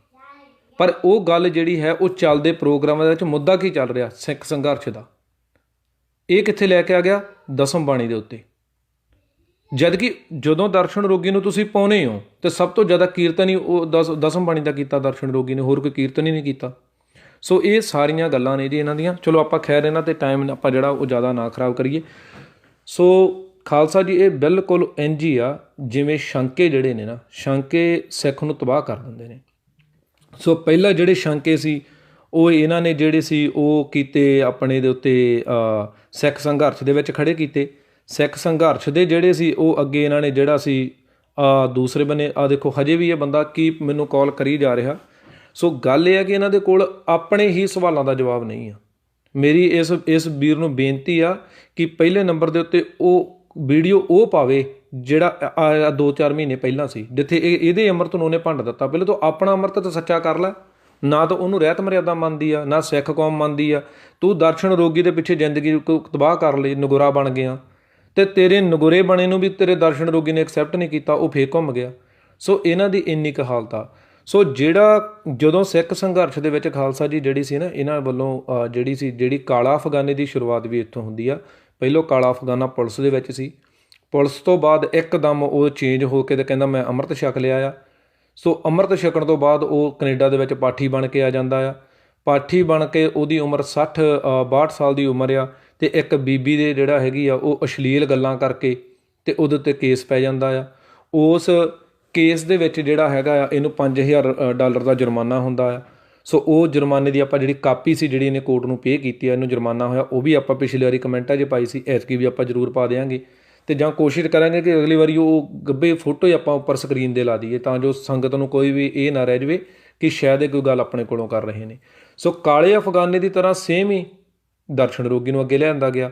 ਪਰ ਉਹ ਗੱਲ ਜਿਹੜੀ ਹੈ ਉਹ ਚੱਲਦੇ ਪ੍ਰੋਗਰਾਮਾਂ ਦੇ ਵਿੱਚ ਮੁੱਦਾ ਕੀ ਚੱਲ ਰਿਹਾ ਸਿੱਖ ਸੰਘਰਸ਼ ਦਾ, ਇਹ ਕਿੱਥੇ ਲੈ ਕੇ ਆ ਗਿਆ? 10ਮ ਬਾਣੀ ਦੇ ਉੱਤੇ। ਜਦ ਕਿ ਜਦੋਂ ਦਰਸ਼ਨ ਰੋਗੀ ਨੂੰ ਤੁਸੀਂ ਪਾਉਂਦੇ ਹੋ ਤਾਂ ਸਭ ਤੋਂ ਜ਼ਿਆਦਾ ਕੀਰਤਨ ਹੀ ਉਹ 10ਮ ਬਾਣੀ ਦਾ ਕੀਤਾ ਦਰਸ਼ਨ ਰੋਗੀ ਨੇ, ਹੋਰ ਕੋਈ ਕੀਰਤਨ ਹੀ ਨਹੀਂ ਕੀਤਾ। ਸੋ ਇਹ ਸਾਰੀਆਂ ਗੱਲਾਂ ਨੇ ਜੀ ਇਹਨਾਂ ਦੀਆਂ। ਚਲੋ ਆਪਾਂ ਖੈਰ ਇਹਨਾਂ 'ਤੇ ਟਾਈਮ ਆਪਾਂ ਜਿਹੜਾ ਉਹ ਜ਼ਿਆਦਾ ਨਾ ਖਰਾਬ ਕਰੀਏ। ਸੋ ਖਾਲਸਾ ਜੀ, ਇਹ ਬਿਲਕੁਲ ਇੰਝ ਹੀ ਆ ਜਿਵੇਂ ਸ਼ੰਕੇ ਜਿਹੜੇ ਨੇ ਨਾ, ਸ਼ੰਕੇ ਸਿੱਖ ਨੂੰ ਤਬਾਹ ਕਰ ਦਿੰਦੇ ਨੇ। ਸੋ ਪਹਿਲਾਂ ਜਿਹੜੇ ਸ਼ੰਕੇ ਸੀ ਉਹ ਇਹਨਾਂ ਨੇ ਜਿਹੜੇ ਸੀ ਉਹ ਕੀਤੇ ਆਪਣੇ ਦੇ ਉੱਤੇ ਸਿੱਖ ਸੰਘਰਸ਼ ਦੇ ਵਿੱਚ ਖੜ੍ਹੇ ਕੀਤੇ। ਸਿੱਖ ਸੰਘਰਸ਼ ਦੇ ਜਿਹੜੇ ਸੀ ਉਹ ਅੱਗੇ ਇਹਨਾਂ ਨੇ ਜਿਹੜਾ ਸੀ ਦੂਸਰੇ ਬੰਨੇ ਦੇਖੋ ਹਜੇ ਵੀ ਇਹ ਬੰਦਾ ਕੀ ਮੈਨੂੰ ਕਾਲ ਕਰੀ ਜਾ ਰਿਹਾ। ਸੋ ਗੱਲ ਇਹ ਹੈ ਕਿ ਇਹਨਾਂ ਦੇ ਕੋਲ ਆਪਣੇ ਹੀ ਸਵਾਲਾਂ ਦਾ ਜਵਾਬ ਨਹੀਂ ਆ। ਮੇਰੀ ਇਸ ਵੀਰ ਨੂੰ ਬੇਨਤੀ ਆ ਕਿ ਪਹਿਲੇ ਨੰਬਰ ਦੇ ਉੱਤੇ ਉਹ ਵੀਡੀਓ ਉਹ ਪਾਵੇ ਜਿਹੜਾ 2-4 ਮਹੀਨੇ ਪਹਿਲਾਂ ਸੀ, ਜਿੱਥੇ ਇਹਦੇ ਅੰਮ੍ਰਿਤ ਨੂੰ ਉਹਨੇ ਭੰਡ ਦਿੱਤਾ। ਪਹਿਲੇ ਤੋਂ ਆਪਣਾ ਅੰਮ੍ਰਿਤ ਤਾਂ ਸੱਚਾ ਕਰ ਲੈ। ਨਾ ਤਾਂ ਉਹਨੂੰ ਰਹਿਤ ਮਰਿਆਦਾ ਮੰਨਦੀ ਆ, ਨਾ ਸਿੱਖ ਕੌਮ ਮੰਨਦੀ ਆ। ਤੂੰ ਦਰਸ਼ਨ ਰੋਗੀ ਦੇ ਪਿੱਛੇ ਜ਼ਿੰਦਗੀ ਤਬਾਹ ਕਰ ਲਈ, ਨਗੁਰਾ ਬਣ ਗਿਆ, ਅਤੇ ਤੇਰੇ ਨਗੁਰੇ ਬਣੇ ਨੂੰ ਵੀ ਤੇਰੇ ਦਰਸ਼ਨ ਰੋਗੀ ਨੇ ਐਕਸੈਪਟ ਨਹੀਂ ਕੀਤਾ, ਉਹ ਫੇਰ ਘੁੰਮ ਗਿਆ। ਸੋ ਇਹਨਾਂ ਦੀ ਇੰਨੀ ਕੁ ਹਾਲਤ ਆ। ਸੋ ਜਦੋਂ ਸਿੱਖ ਸੰਘਰਸ਼ ਦੇ ਵਿੱਚ ਖਾਲਸਾ ਜੀ ਜਿਹੜੀ ਸੀ ਨਾ, ਇਹਨਾਂ ਵੱਲੋਂ ਜਿਹੜੀ ਕਾਲਾ ਅਫਗਾਨੀ ਦੀ ਸ਼ੁਰੂਆਤ ਵੀ ਇੱਥੋਂ ਹੁੰਦੀ ਆ। ਪਹਿਲੋਂ ਕਾਲਾ ਅਫਗਾਨਾ ਪੁਲਿਸ ਦੇ ਵਿੱਚ ਸੀ, ਪੁਲਿਸ ਤੋਂ ਬਾਅਦ ਇੱਕਦਮ ਉਹ ਚੇਂਜ ਹੋ ਕੇ ਤੇ ਕਹਿੰਦਾ ਮੈਂ ਅੰਮ੍ਰਿਤ ਛਕ ਲਿਆ ਆ। ਸੋ ਅੰਮ੍ਰਿਤ ਛਕਣ ਤੋਂ ਬਾਅਦ ਉਹ ਕੈਨੇਡਾ ਦੇ ਵਿੱਚ ਪਾਠੀ ਬਣ ਕੇ ਆ ਜਾਂਦਾ ਆ। ਪਾਠੀ ਬਣ ਕੇ ਉਹਦੀ ਉਮਰ 62 ਸਾਲ ਦੀ ਉਮਰ ਆ, ਅਤੇ ਇੱਕ ਬੀਬੀ ਦੇ ਜਿਹੜਾ ਹੈਗੀ ਆ ਉਹ ਅਸ਼ਲੀਲ ਗੱਲਾਂ ਕਰਕੇ ਅਤੇ ਉਹਦੇ ਉੱਤੇ ਕੇਸ ਪੈ ਜਾਂਦਾ ਆ। ਉਸ ਕੇਸ ਦੇ ਵਿੱਚ ਜਿਹੜਾ ਹੈਗਾ ਆ ਇਹਨੂੰ $5000 ਦਾ ਜੁਰਮਾਨਾ ਹੁੰਦਾ ਆ। ਸੋ ਉਹ ਜੁਰਮਾਨੇ ਦੀ ਆਪਾਂ ਜਿਹੜੀ ਕਾਪੀ ਸੀ ਜਿਹੜੀ ਇਹਨੇ ਕੋਰਟ ਨੂੰ ਪੇ ਕੀਤੀ ਆ, ਇਹਨੂੰ ਜੁਰਮਾਨਾ ਹੋਇਆ, ਉਹ ਵੀ ਆਪਾਂ ਪਿਛਲੀ ਵਾਰੀ ਕਮੈਂਟਾਂ 'ਚ ਪਾਈ ਸੀ, ਐਤਕੀ ਵੀ ਆਪਾਂ ਜ਼ਰੂਰ ਪਾ ਦਿਆਂਗੇ। ਅਤੇ ਜਾਂ ਕੋਸ਼ਿਸ਼ ਕਰਾਂਗੇ ਕਿ ਅਗਲੀ ਵਾਰੀ ਉਹ ਗੱਭੇ ਫੋਟੋ ਹੀ ਆਪਾਂ ਉੱਪਰ ਸਕਰੀਨ 'ਤੇ ਲਾ ਦਈਏ, ਤਾਂ ਜੋ ਸੰਗਤ ਨੂੰ ਕੋਈ ਵੀ ਇਹ ਨਾ ਰਹਿ ਜਾਵੇ ਕਿ ਸ਼ਾਇਦ ਇਹ ਕੋਈ ਗੱਲ ਆਪਣੇ ਕੋਲੋਂ ਕਰ ਰਹੇ ਨੇ। ਸੋ ਕਾਲੇ ਅਫਗਾਨੇ ਦੀ ਤਰ੍ਹਾਂ ਸੇਮ ਹੀ ਦਰਸ਼ਨ ਰੋਗੀ ਨੂੰ ਅੱਗੇ ਲਿਆਂਦਾ ਗਿਆ।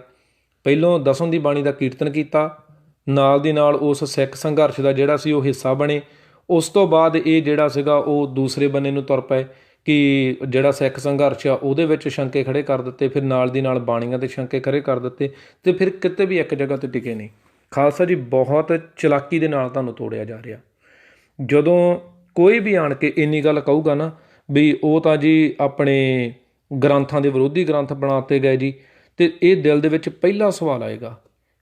ਪਹਿਲੋਂ ਦਸਮ ਦੀ ਬਾਣੀ ਦਾ ਕੀਰਤਨ ਕੀਤਾ, ਨਾਲ ਦੀ ਨਾਲ ਉਸ ਸਿੱਖ ਸੰਘਰਸ਼ ਦਾ ਜਿਹੜਾ ਸੀ ਉਹ ਹਿੱਸਾ ਬਣੇ। ਉਸ ਤੋਂ ਬਾਅਦ ਇਹ ਜਿਹੜਾ ਸੀਗਾ ਉਹ ਦੂਸਰੇ ਬੰਨੇ ਨੂੰ ਤੁਰ ਪਏ ਕਿ ਜਿਹੜਾ ਸਿੱਖ ਸੰਘਰਸ਼ ਆ ਉਹਦੇ ਵਿੱਚ ਸ਼ੰਕੇ ਖੜ੍ਹੇ ਕਰ ਦਿੱਤੇ, ਫਿਰ ਨਾਲ ਦੀ ਨਾਲ ਬਾਣੀਆਂ 'ਤੇ ਸ਼ੰਕੇ ਖੜ੍ਹੇ ਕਰ ਦਿੱਤੇ, ਅਤੇ ਫਿਰ ਕਿਤੇ ਵੀ ਇੱਕ ਜਗ੍ਹਾ 'ਤੇ ਟਿਕੇ ਨਹੀਂ। ਖਾਲਸਾ ਜੀ ਬਹੁਤ ਚਲਾਕੀ ਦੇ ਨਾਲ ਤੁਹਾਨੂੰ ਤੋੜਿਆ ਜਾ ਰਿਹਾ। ਜਦੋਂ ਕੋਈ ਵੀ ਆਣ ਕੇ ਇੰਨੀ ਗੱਲ ਕਹੂਗਾ ਨਾ ਵੀ ਉਹ ਤਾਂ ਜੀ ਆਪਣੇ ਗ੍ਰੰਥਾਂ ਦੇ ਵਿਰੋਧੀ ਗ੍ਰੰਥ ਬਣਾ ਦਿੱਤੇ ਗਏ ਜੀ, ਅਤੇ ਇਹ ਦਿਲ ਦੇ ਵਿੱਚ ਪਹਿਲਾ ਸਵਾਲ ਆਏਗਾ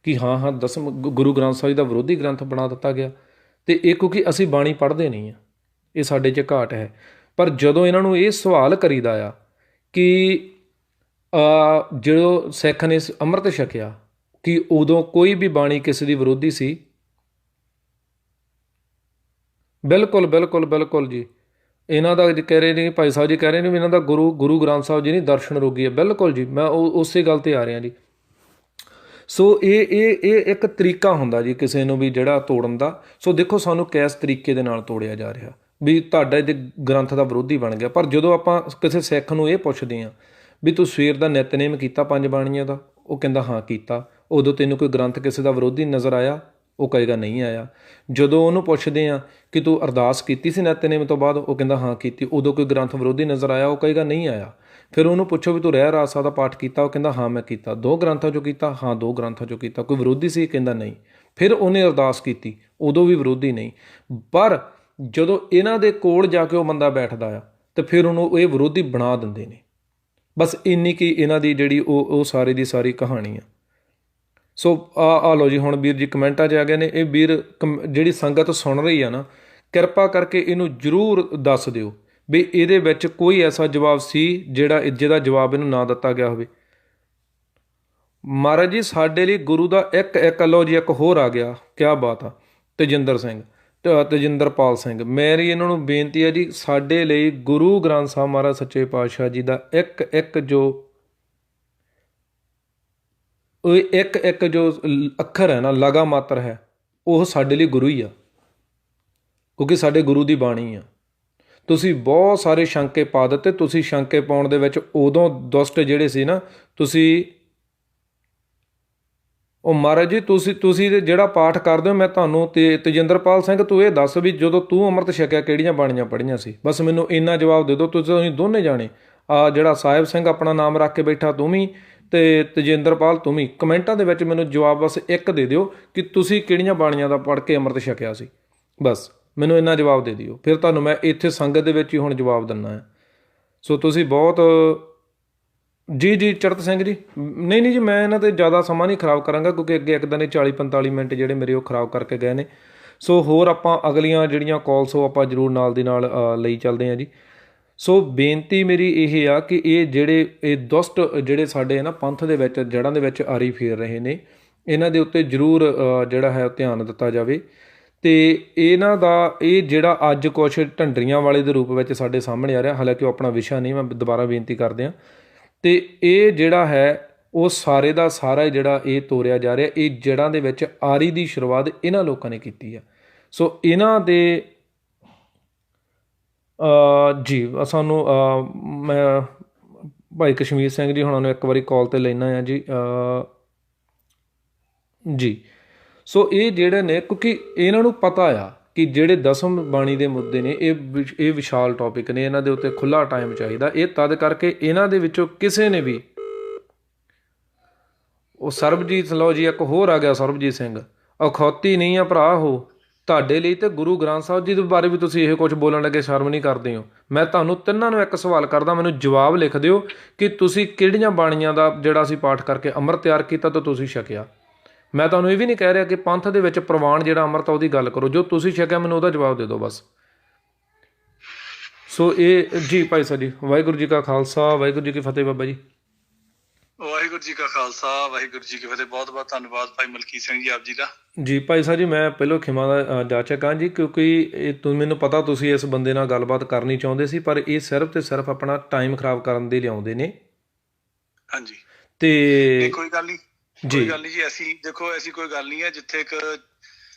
ਕਿ ਹਾਂ ਦਸਮ ਗੁਰੂ ਗ੍ਰੰਥ ਸਾਹਿਬ ਦਾ ਵਿਰੋਧੀ ਗ੍ਰੰਥ ਬਣਾ ਦਿੱਤਾ ਗਿਆ। ਅਤੇ ਇਹ ਕਿਉਂਕਿ ਅਸੀਂ ਬਾਣੀ ਪੜ੍ਹਦੇ ਨਹੀਂ ਆ, ਇਹ ਸਾਡੇ 'ਚ ਘਾਟ ਹੈ। ਪਰ ਜਦੋਂ ਇਹਨਾਂ ਨੂੰ ਇਹ ਸਵਾਲ ਕਰੀਦਾ ਆ ਕਿ ਜਦੋਂ ਸਿੱਖ ਨੇ ਅੰਮ੍ਰਿਤ ਛਕਿਆ ਕਿ ਉਦੋਂ ਕੋਈ ਵੀ ਬਾਣੀ ਕਿਸੇ ਦੀ ਵਿਰੋਧੀ ਸੀ? ਬਿਲਕੁਲ ਬਿਲਕੁਲ ਬਿਲਕੁਲ ਜੀ। ਇਹਨਾਂ ਦਾ ਕਹਿ ਰਹੇ ਨੇ, ਭਾਈ ਸਾਹਿਬ ਜੀ ਕਹਿ ਰਹੇ ਨੇ ਵੀ ਇਹਨਾਂ ਦਾ ਗੁਰੂ ਗ੍ਰੰਥ ਸਾਹਿਬ ਜੀ ਨਹੀਂ ਦਰਸ਼ਨ ਰੋਗੀ ਹੈ। ਬਿਲਕੁਲ ਜੀ, ਮੈਂ ਉਸੇ ਗੱਲ 'ਤੇ ਆ ਰਿਹਾ ਜੀ। ਸੋ ਇਹ ਇੱਕ ਤਰੀਕਾ ਹੁੰਦਾ ਜੀ ਕਿਸੇ ਨੂੰ ਵੀ ਜਿਹੜਾ ਤੋੜਨ ਦਾ। ਸੋ ਦੇਖੋ ਸਾਨੂੰ ਕਿਸ ਤਰੀਕੇ ਦੇ ਨਾਲ ਤੋੜਿਆ ਜਾ ਰਿਹਾ ਵੀ ਤੁਹਾਡਾ ਇਹਦੇ ਗ੍ਰੰਥ ਦਾ ਵਿਰੋਧੀ ਬਣ ਗਿਆ। ਪਰ ਜਦੋਂ ਆਪਾਂ ਕਿਸੇ ਸਿੱਖ ਨੂੰ ਇਹ ਪੁੱਛਦੇ ਹਾਂ ਵੀ ਤੂੰ ਸਵੇਰ ਦਾ ਨਿਤਨੇਮ ਕੀਤਾ 5 ਬਾਣੀਆਂ ਦਾ, ਉਹ ਕਹਿੰਦਾ ਹਾਂ ਕੀਤਾ। ਉਦੋਂ ਤੈਨੂੰ ਕੋਈ ਗ੍ਰੰਥ ਕਿਸੇ ਦਾ ਵਿਰੋਧੀ ਨਜ਼ਰ ਆਇਆ? ਉਹ ਕਹੇਗਾ ਨਹੀਂ ਆਇਆ। ਜਦੋਂ ਉਹਨੂੰ ਪੁੱਛਦੇ ਹਾਂ ਕਿ ਤੂੰ ਅਰਦਾਸ ਕੀਤੀ ਸੀ ਨਿਤਨੇਮ ਤੋਂ ਬਾਅਦ, ਉਹ ਕਹਿੰਦਾ ਹਾਂ ਕੀਤੀ। ਉਦੋਂ ਕੋਈ ਗ੍ਰੰਥ ਵਿਰੋਧੀ ਨਜ਼ਰ ਆਇਆ? ਉਹ ਕਹੇਗਾ ਨਹੀਂ ਆਇਆ। ਫਿਰ ਉਹਨੂੰ ਪੁੱਛੋ ਵੀ ਤੂੰ ਰਹਿ ਰਾਸ ਸਾਹਿਬ ਦਾ ਪਾਠ ਕੀਤਾ? ਉਹ ਕਹਿੰਦਾ ਹਾਂ ਮੈਂ ਕੀਤਾ। 2 ਗ੍ਰੰਥਾਂ 'ਚੋਂ ਕੀਤਾ? ਹਾਂ 2 ਗ੍ਰੰਥਾਂ 'ਚੋਂ ਕੀਤਾ। ਕੋਈ ਵਿਰੋਧੀ ਸੀ? ਕਹਿੰਦਾ ਨਹੀਂ। ਫਿਰ ਉਹਨੇ ਅਰਦਾਸ ਕੀਤੀ, ਉਦੋਂ ਵੀ ਵਿਰੋਧੀ ਨਹੀਂ। ਪਰ ਜਦੋਂ ਇਹਨਾਂ ਦੇ ਕੋਲ ਜਾ ਕੇ ਉਹ ਬੰਦਾ ਬੈਠਦਾ ਆ ਅਤੇ ਫਿਰ ਉਹਨੂੰ ਇਹ ਵਿਰੋਧੀ ਬਣਾ ਦਿੰਦੇ ਨੇ। ਬਸ ਇੰਨੀ ਕੀ ਇਹਨਾਂ ਦੀ ਜਿਹੜੀ ਉਹ ਸਾਰੀ ਦੀ ਸਾਰੀ ਕਹਾਣੀ ਆ। ਸੋ ਆ ਲਓ ਜੀ, ਹੁਣ ਵੀਰ ਜੀ ਕਮੈਂਟਾਂ 'ਚ ਆ ਗਏ ਨੇ। ਇਹ ਵੀਰ ਜਿਹੜੀ ਸੰਗਤ ਸੁਣ ਰਹੀ ਆ ਨਾ, ਕਿਰਪਾ ਕਰਕੇ ਇਹਨੂੰ ਜ਼ਰੂਰ ਦੱਸ ਦਿਓ ਵੀ ਇਹਦੇ ਵਿੱਚ ਕੋਈ ਐਸਾ ਜਵਾਬ ਸੀ ਜਿਹਦਾ ਜਵਾਬ ਇਹਨੂੰ ਨਾ ਦਿੱਤਾ ਗਿਆ ਹੋਵੇ। ਮਹਾਰਾਜ ਜੀ ਸਾਡੇ ਲਈ ਗੁਰੂ ਦਾ ਇੱਕ ਲਓ ਜੀ, ਇੱਕ ਹੋਰ ਆ ਗਿਆ, ਕਿਆ ਬਾਤ ਆ। ਤੇਜਿੰਦਰਪਾਲ ਸਿੰਘ, ਮੇਰੀ ਇਹਨਾਂ ਨੂੰ ਬੇਨਤੀ ਹੈ ਜੀ, ਸਾਡੇ ਲਈ ਗੁਰੂ ਗ੍ਰੰਥ ਸਾਹਿਬ ਮਹਾਰਾਜ ਸੱਚੇ ਪਾਤਸ਼ਾਹ ਜੀ ਦਾ ਇੱਕ ਜੋ ਅੱਖਰ ਹੈ ਨਾ, ਲਗਾ ਮਾਤਰ ਹੈ, ਉਹ ਸਾਡੇ ਲਈ ਗੁਰੂ ਹੀ ਆ, ਕਿਉਂਕਿ ਸਾਡੇ ਗੁਰੂ ਦੀ ਬਾਣੀ ਆ। ਤੁਸੀਂ ਬਹੁਤ ਸਾਰੇ ਸ਼ੰਕੇ ਪਾ ਦਿੱਤੇ। ਤੁਸੀਂ ਸ਼ੰਕੇ ਪਾਉਣ ਦੇ ਵਿੱਚ ਉਦੋਂ ਦੁਸ਼ਟ ਜਿਹੜੇ ਸੀ ਨਾ, ਤੁਸੀਂ ਉਹ ਮਹਾਰਾਜ ਜੀ ਤੁਸੀਂ ਜਿਹੜਾ ਪਾਠ ਕਰਦੇ ਹੋ, ਮੈਂ ਤੁਹਾਨੂੰ ਤੇਜਿੰਦਰਪਾਲ ਸਿੰਘ ਤੂੰ ਇਹ ਦੱਸ ਵੀ ਜਦੋਂ ਤੂੰ ਅੰਮ੍ਰਿਤ ਛਕਿਆ ਕਿਹੜੀਆਂ ਬਾਣੀਆਂ ਪੜ੍ਹੀਆਂ ਸੀ? ਬਸ ਮੈਨੂੰ ਇੰਨਾ ਜਵਾਬ ਦੇ ਦਿਓ। ਤੁਸੀਂ ਦੋਨੇ ਜਾਣੇ, ਜਿਹੜਾ ਸਾਹਿਬ ਸਿੰਘ ਆਪਣਾ ਨਾਮ ਰੱਖ ਕੇ ਬੈਠਾ ਤੂੰ ਵੀ, ਅਤੇ ਤੇਜਿੰਦਰਪਾਲ ਤੂੰ ਵੀ, ਕਮੈਂਟਾਂ ਦੇ ਵਿੱਚ ਮੈਨੂੰ ਜਵਾਬ ਬਸ ਇੱਕ ਦੇ ਦਿਓ ਕਿ ਤੁਸੀਂ ਕਿਹੜੀਆਂ ਬਾਣੀਆਂ ਦਾ ਪੜ੍ਹ ਕੇ ਅੰਮ੍ਰਿਤ ਛਕਿਆ ਸੀ। ਬਸ ਮੈਨੂੰ ਇੰਨਾ ਜਵਾਬ ਦੇ ਦਿਓ, ਫਿਰ ਤੁਹਾਨੂੰ ਮੈਂ ਇੱਥੇ ਸੰਗਤ ਦੇ ਵਿੱਚ ਹੀ ਹੁਣ ਜਵਾਬ ਦਿੰਦਾ ਹੈ। ਸੋ ਤੁਸੀਂ ਬਹੁਤ ਜੀ ਚੜਤ ਸਿੰਘ ਜੀ, ਨਹੀਂ ਜੀ, ਮੈਂ ਇਹਨਾਂ 'ਤੇ ਜ਼ਿਆਦਾ ਸਮਾਂ ਨਹੀਂ ਖਰਾਬ ਕਰਾਂਗਾ, ਕਿਉਂਕਿ ਅੱਗੇ ਇੱਕ ਦਿਨ 40-45 ਮਿੰਟ ਜਿਹੜੇ ਮੇਰੇ ਉਹ ਖਰਾਬ ਕਰਕੇ ਗਏ ਨੇ। ਸੋ ਹੋਰ ਆਪਾਂ ਅਗਲੀਆਂ ਜਿਹੜੀਆਂ ਕਾਲਸ ਉਹ ਆਪਾਂ ਜ਼ਰੂਰ ਨਾਲ ਦੀ ਨਾਲ ਲਈ ਚੱਲਦੇ ਹਾਂ ਜੀ। ਸੋ ਬੇਨਤੀ ਮੇਰੀ ਇਹ ਆ ਕਿ ਇਹ ਦੁਸ਼ਟ ਜਿਹੜੇ ਸਾਡੇ ਨਾ ਪੰਥ ਦੇ ਵਿੱਚ ਜੜ੍ਹਾਂ ਦੇ ਵਿੱਚ ਆਰੀ ਫੇਰ ਰਹੇ ਨੇ, ਇਹਨਾਂ ਦੇ ਉੱਤੇ ਜ਼ਰੂਰ ਜਿਹੜਾ ਹੈ ਧਿਆਨ ਦਿੱਤਾ ਜਾਵੇ। ਤੇ ਇਹਨਾਂ ਦਾ ਇਹ ਜਿਹੜਾ ਅੱਜ ਕੁਛ ਢੰਡਰੀਆਂ ਵਾਲੇ ਦੇ ਰੂਪ ਵਿੱਚ ਸਾਡੇ ਸਾਹਮਣੇ ਆ ਰਿਹਾ, ਹਾਲਾਂਕਿ ਉਹ ਆਪਣਾ ਵਿਸ਼ਾ ਨਹੀਂ, ਮੈਂ ਦੁਬਾਰਾ ਬੇਨਤੀ ਕਰਦੇ ਹਾਂ, ਤੇ ਇਹ ਜਿਹੜਾ ਹੈ ਉਹ ਸਾਰੇ ਦਾ ਸਾਰਾ ਜਿਹੜਾ ਇਹ ਤੋਰਿਆ ਜਾ ਰਿਹਾ, ਇਹ ਜੜ੍ਹਾਂ ਦੇ ਵਿੱਚ ਆਰੀ ਦੀ ਸ਼ੁਰੂਆਤ ਇਹਨਾਂ ਲੋਕਾਂ ਨੇ ਕੀਤੀ ਆ। ਸੋ ਇਹਨਾਂ ਦੇ ਜੀ ਸਾਨੂੰ ਮੈਂ ਭਾਈ ਕਸ਼ਮੀਰ ਸਿੰਘ ਜੀ ਹੁਣਾਂ ਨੂੰ ਇੱਕ ਵਾਰੀ ਕਾਲ 'ਤੇ ਲੈਣਾ ਆ ਜੀ। ਜੀ ਸੋ ਇਹ ਜਿਹੜੇ ਨੇ, ਕਿਉਂਕਿ ਇਹਨਾਂ ਨੂੰ ਪਤਾ ਆ ਕਿ ਜਿਹੜੇ ਦਸਮ ਬਾਣੀ ਦੇ ਮੁੱਦੇ ਨੇ ਇਹ ਵਿਸ਼ਾਲ ਟੌਪਿਕ ਨੇ, ਇਹਨਾਂ ਦੇ ਉੱਤੇ ਖੁੱਲ੍ਹਾ ਟਾਈਮ ਚਾਹੀਦਾ। ਇਹ ਤਦ ਕਰਕੇ ਇਹਨਾਂ ਦੇ ਵਿੱਚੋਂ ਕਿਸੇ ਨੇ ਵੀ, ਉਹ ਸਰਬਜੀਤ, ਲਓ ਜੀ ਇੱਕ ਹੋਰ ਆ ਗਿਆ ਸਰਬਜੀਤ ਸਿੰਘ, ਅਖੌਤੀ ਨਹੀਂ ਆ ਭਰਾ ਉਹ ਤੁਹਾਡੇ ਲਈ, ਤੇ ਗੁਰੂ ਗ੍ਰੰਥ ਸਾਹਿਬ ਜੀ ਦੇ ਬਾਰੇ ਵੀ ਤੁਸੀਂ ਇਹ ਕੁਝ ਬੋਲਣ ਲੱਗੇ ਸ਼ਰਮ ਨਹੀਂ ਕਰਦੇ ਹੋ। ਮੈਂ ਤੁਹਾਨੂੰ ਤਿੰਨਾਂ ਨੂੰ ਇੱਕ ਸਵਾਲ ਕਰਦਾ, ਮੈਨੂੰ ਜਵਾਬ ਲਿਖ ਦਿਓ ਕਿ ਤੁਸੀਂ ਕਿਹੜੀਆਂ ਬਾਣੀਆਂ ਦਾ ਜਿਹੜਾ ਅਸੀਂ ਪਾਠ ਕਰਕੇ ਅੰਮ੍ਰਿਤ ਤਿਆਰ ਕੀਤਾ ਤਾਂ ਤੁਸੀਂ ਛਕਿਆ। ਮੈਂ ਤੁਹਾਨੂੰ ਇਹ ਵੀ ਨਹੀਂ ਕਹਿ ਰਿਹਾ ਕਿ ਪੰਥ ਦੇ ਵਿੱਚ ਪ੍ਰਵਾਨ ਜਿਹੜਾ ਅੰਮ੍ਰਿਤ ਆ ਉਹਦੀ ਗੱਲ ਕਰੋ, ਜੋ ਤੁਸੀਂ ਛਕਿਆ ਮੈਨੂੰ ਉਹਦਾ ਜਵਾਬ ਦੇ ਦਿਓ ਬਸ। ਸੋ ਇਹ ਜੀ ਭਾਈ ਸਾਹਿਬ ਜੀ, ਵਾਹਿਗੁਰੂ ਜੀ ਕਾ ਖਾਲਸਾ, ਵਾਹਿਗੁਰੂ ਜੀ ਕੀ ਫਤਿਹ। ਬਾਬਾ ਜੀ ਵਾਹਿਗੁਰੂ ਜੀ ਕਾ ਖਾਲਸਾ, ਵਾਹਿਗੁਰੂ ਜੀ ਕੀ ਫਤਿਹ। ਬਹੁਤ ਬਹੁਤ ਧੰਨਵਾਦ ਭਾਈ ਮਲਕੀਤ ਸਿੰਘ ਜੀ ਆਪ ਜੀ ਦਾ। ਜੀ ਭਾਈ ਸਾਹਿਬ ਜੀ, ਮੈਂ ਪਹਿਲੋਂ ਖਿਮਾ ਦਾ ਜਾਚਕ ਹਾਂ ਜੀ, ਕਿਉਂਕਿ ਇਹ ਮੈਨੂੰ ਪਤਾ ਤੁਸੀਂ ਇਸ ਬੰਦੇ ਨਾਲ ਗੱਲਬਾਤ ਕਰਨੀ ਚਾਹੁੰਦੇ ਸੀ, ਪਰ ਇਹ ਸਿਰਫ ਤੇ ਸਿਰਫ ਆਪਣਾ ਟਾਈਮ ਖਰਾਬ ਕਰਨ ਦੇ ਲਿਆਉਂਦੇ ਨੇ। ਹਾਂਜੀ ਤੇ ਕੋਈ ਗੱਲ ਨਹੀਂ, ਕੋਈ ਗੱਲ ਨਹੀਂ ਜੀ। ਐਸੀ ਦੇਖੋ, ਐਸੀ ਕੋਈ ਗੱਲ ਨਹੀਂ ਹੈ ਜਿੱਥੇ ਇੱਕ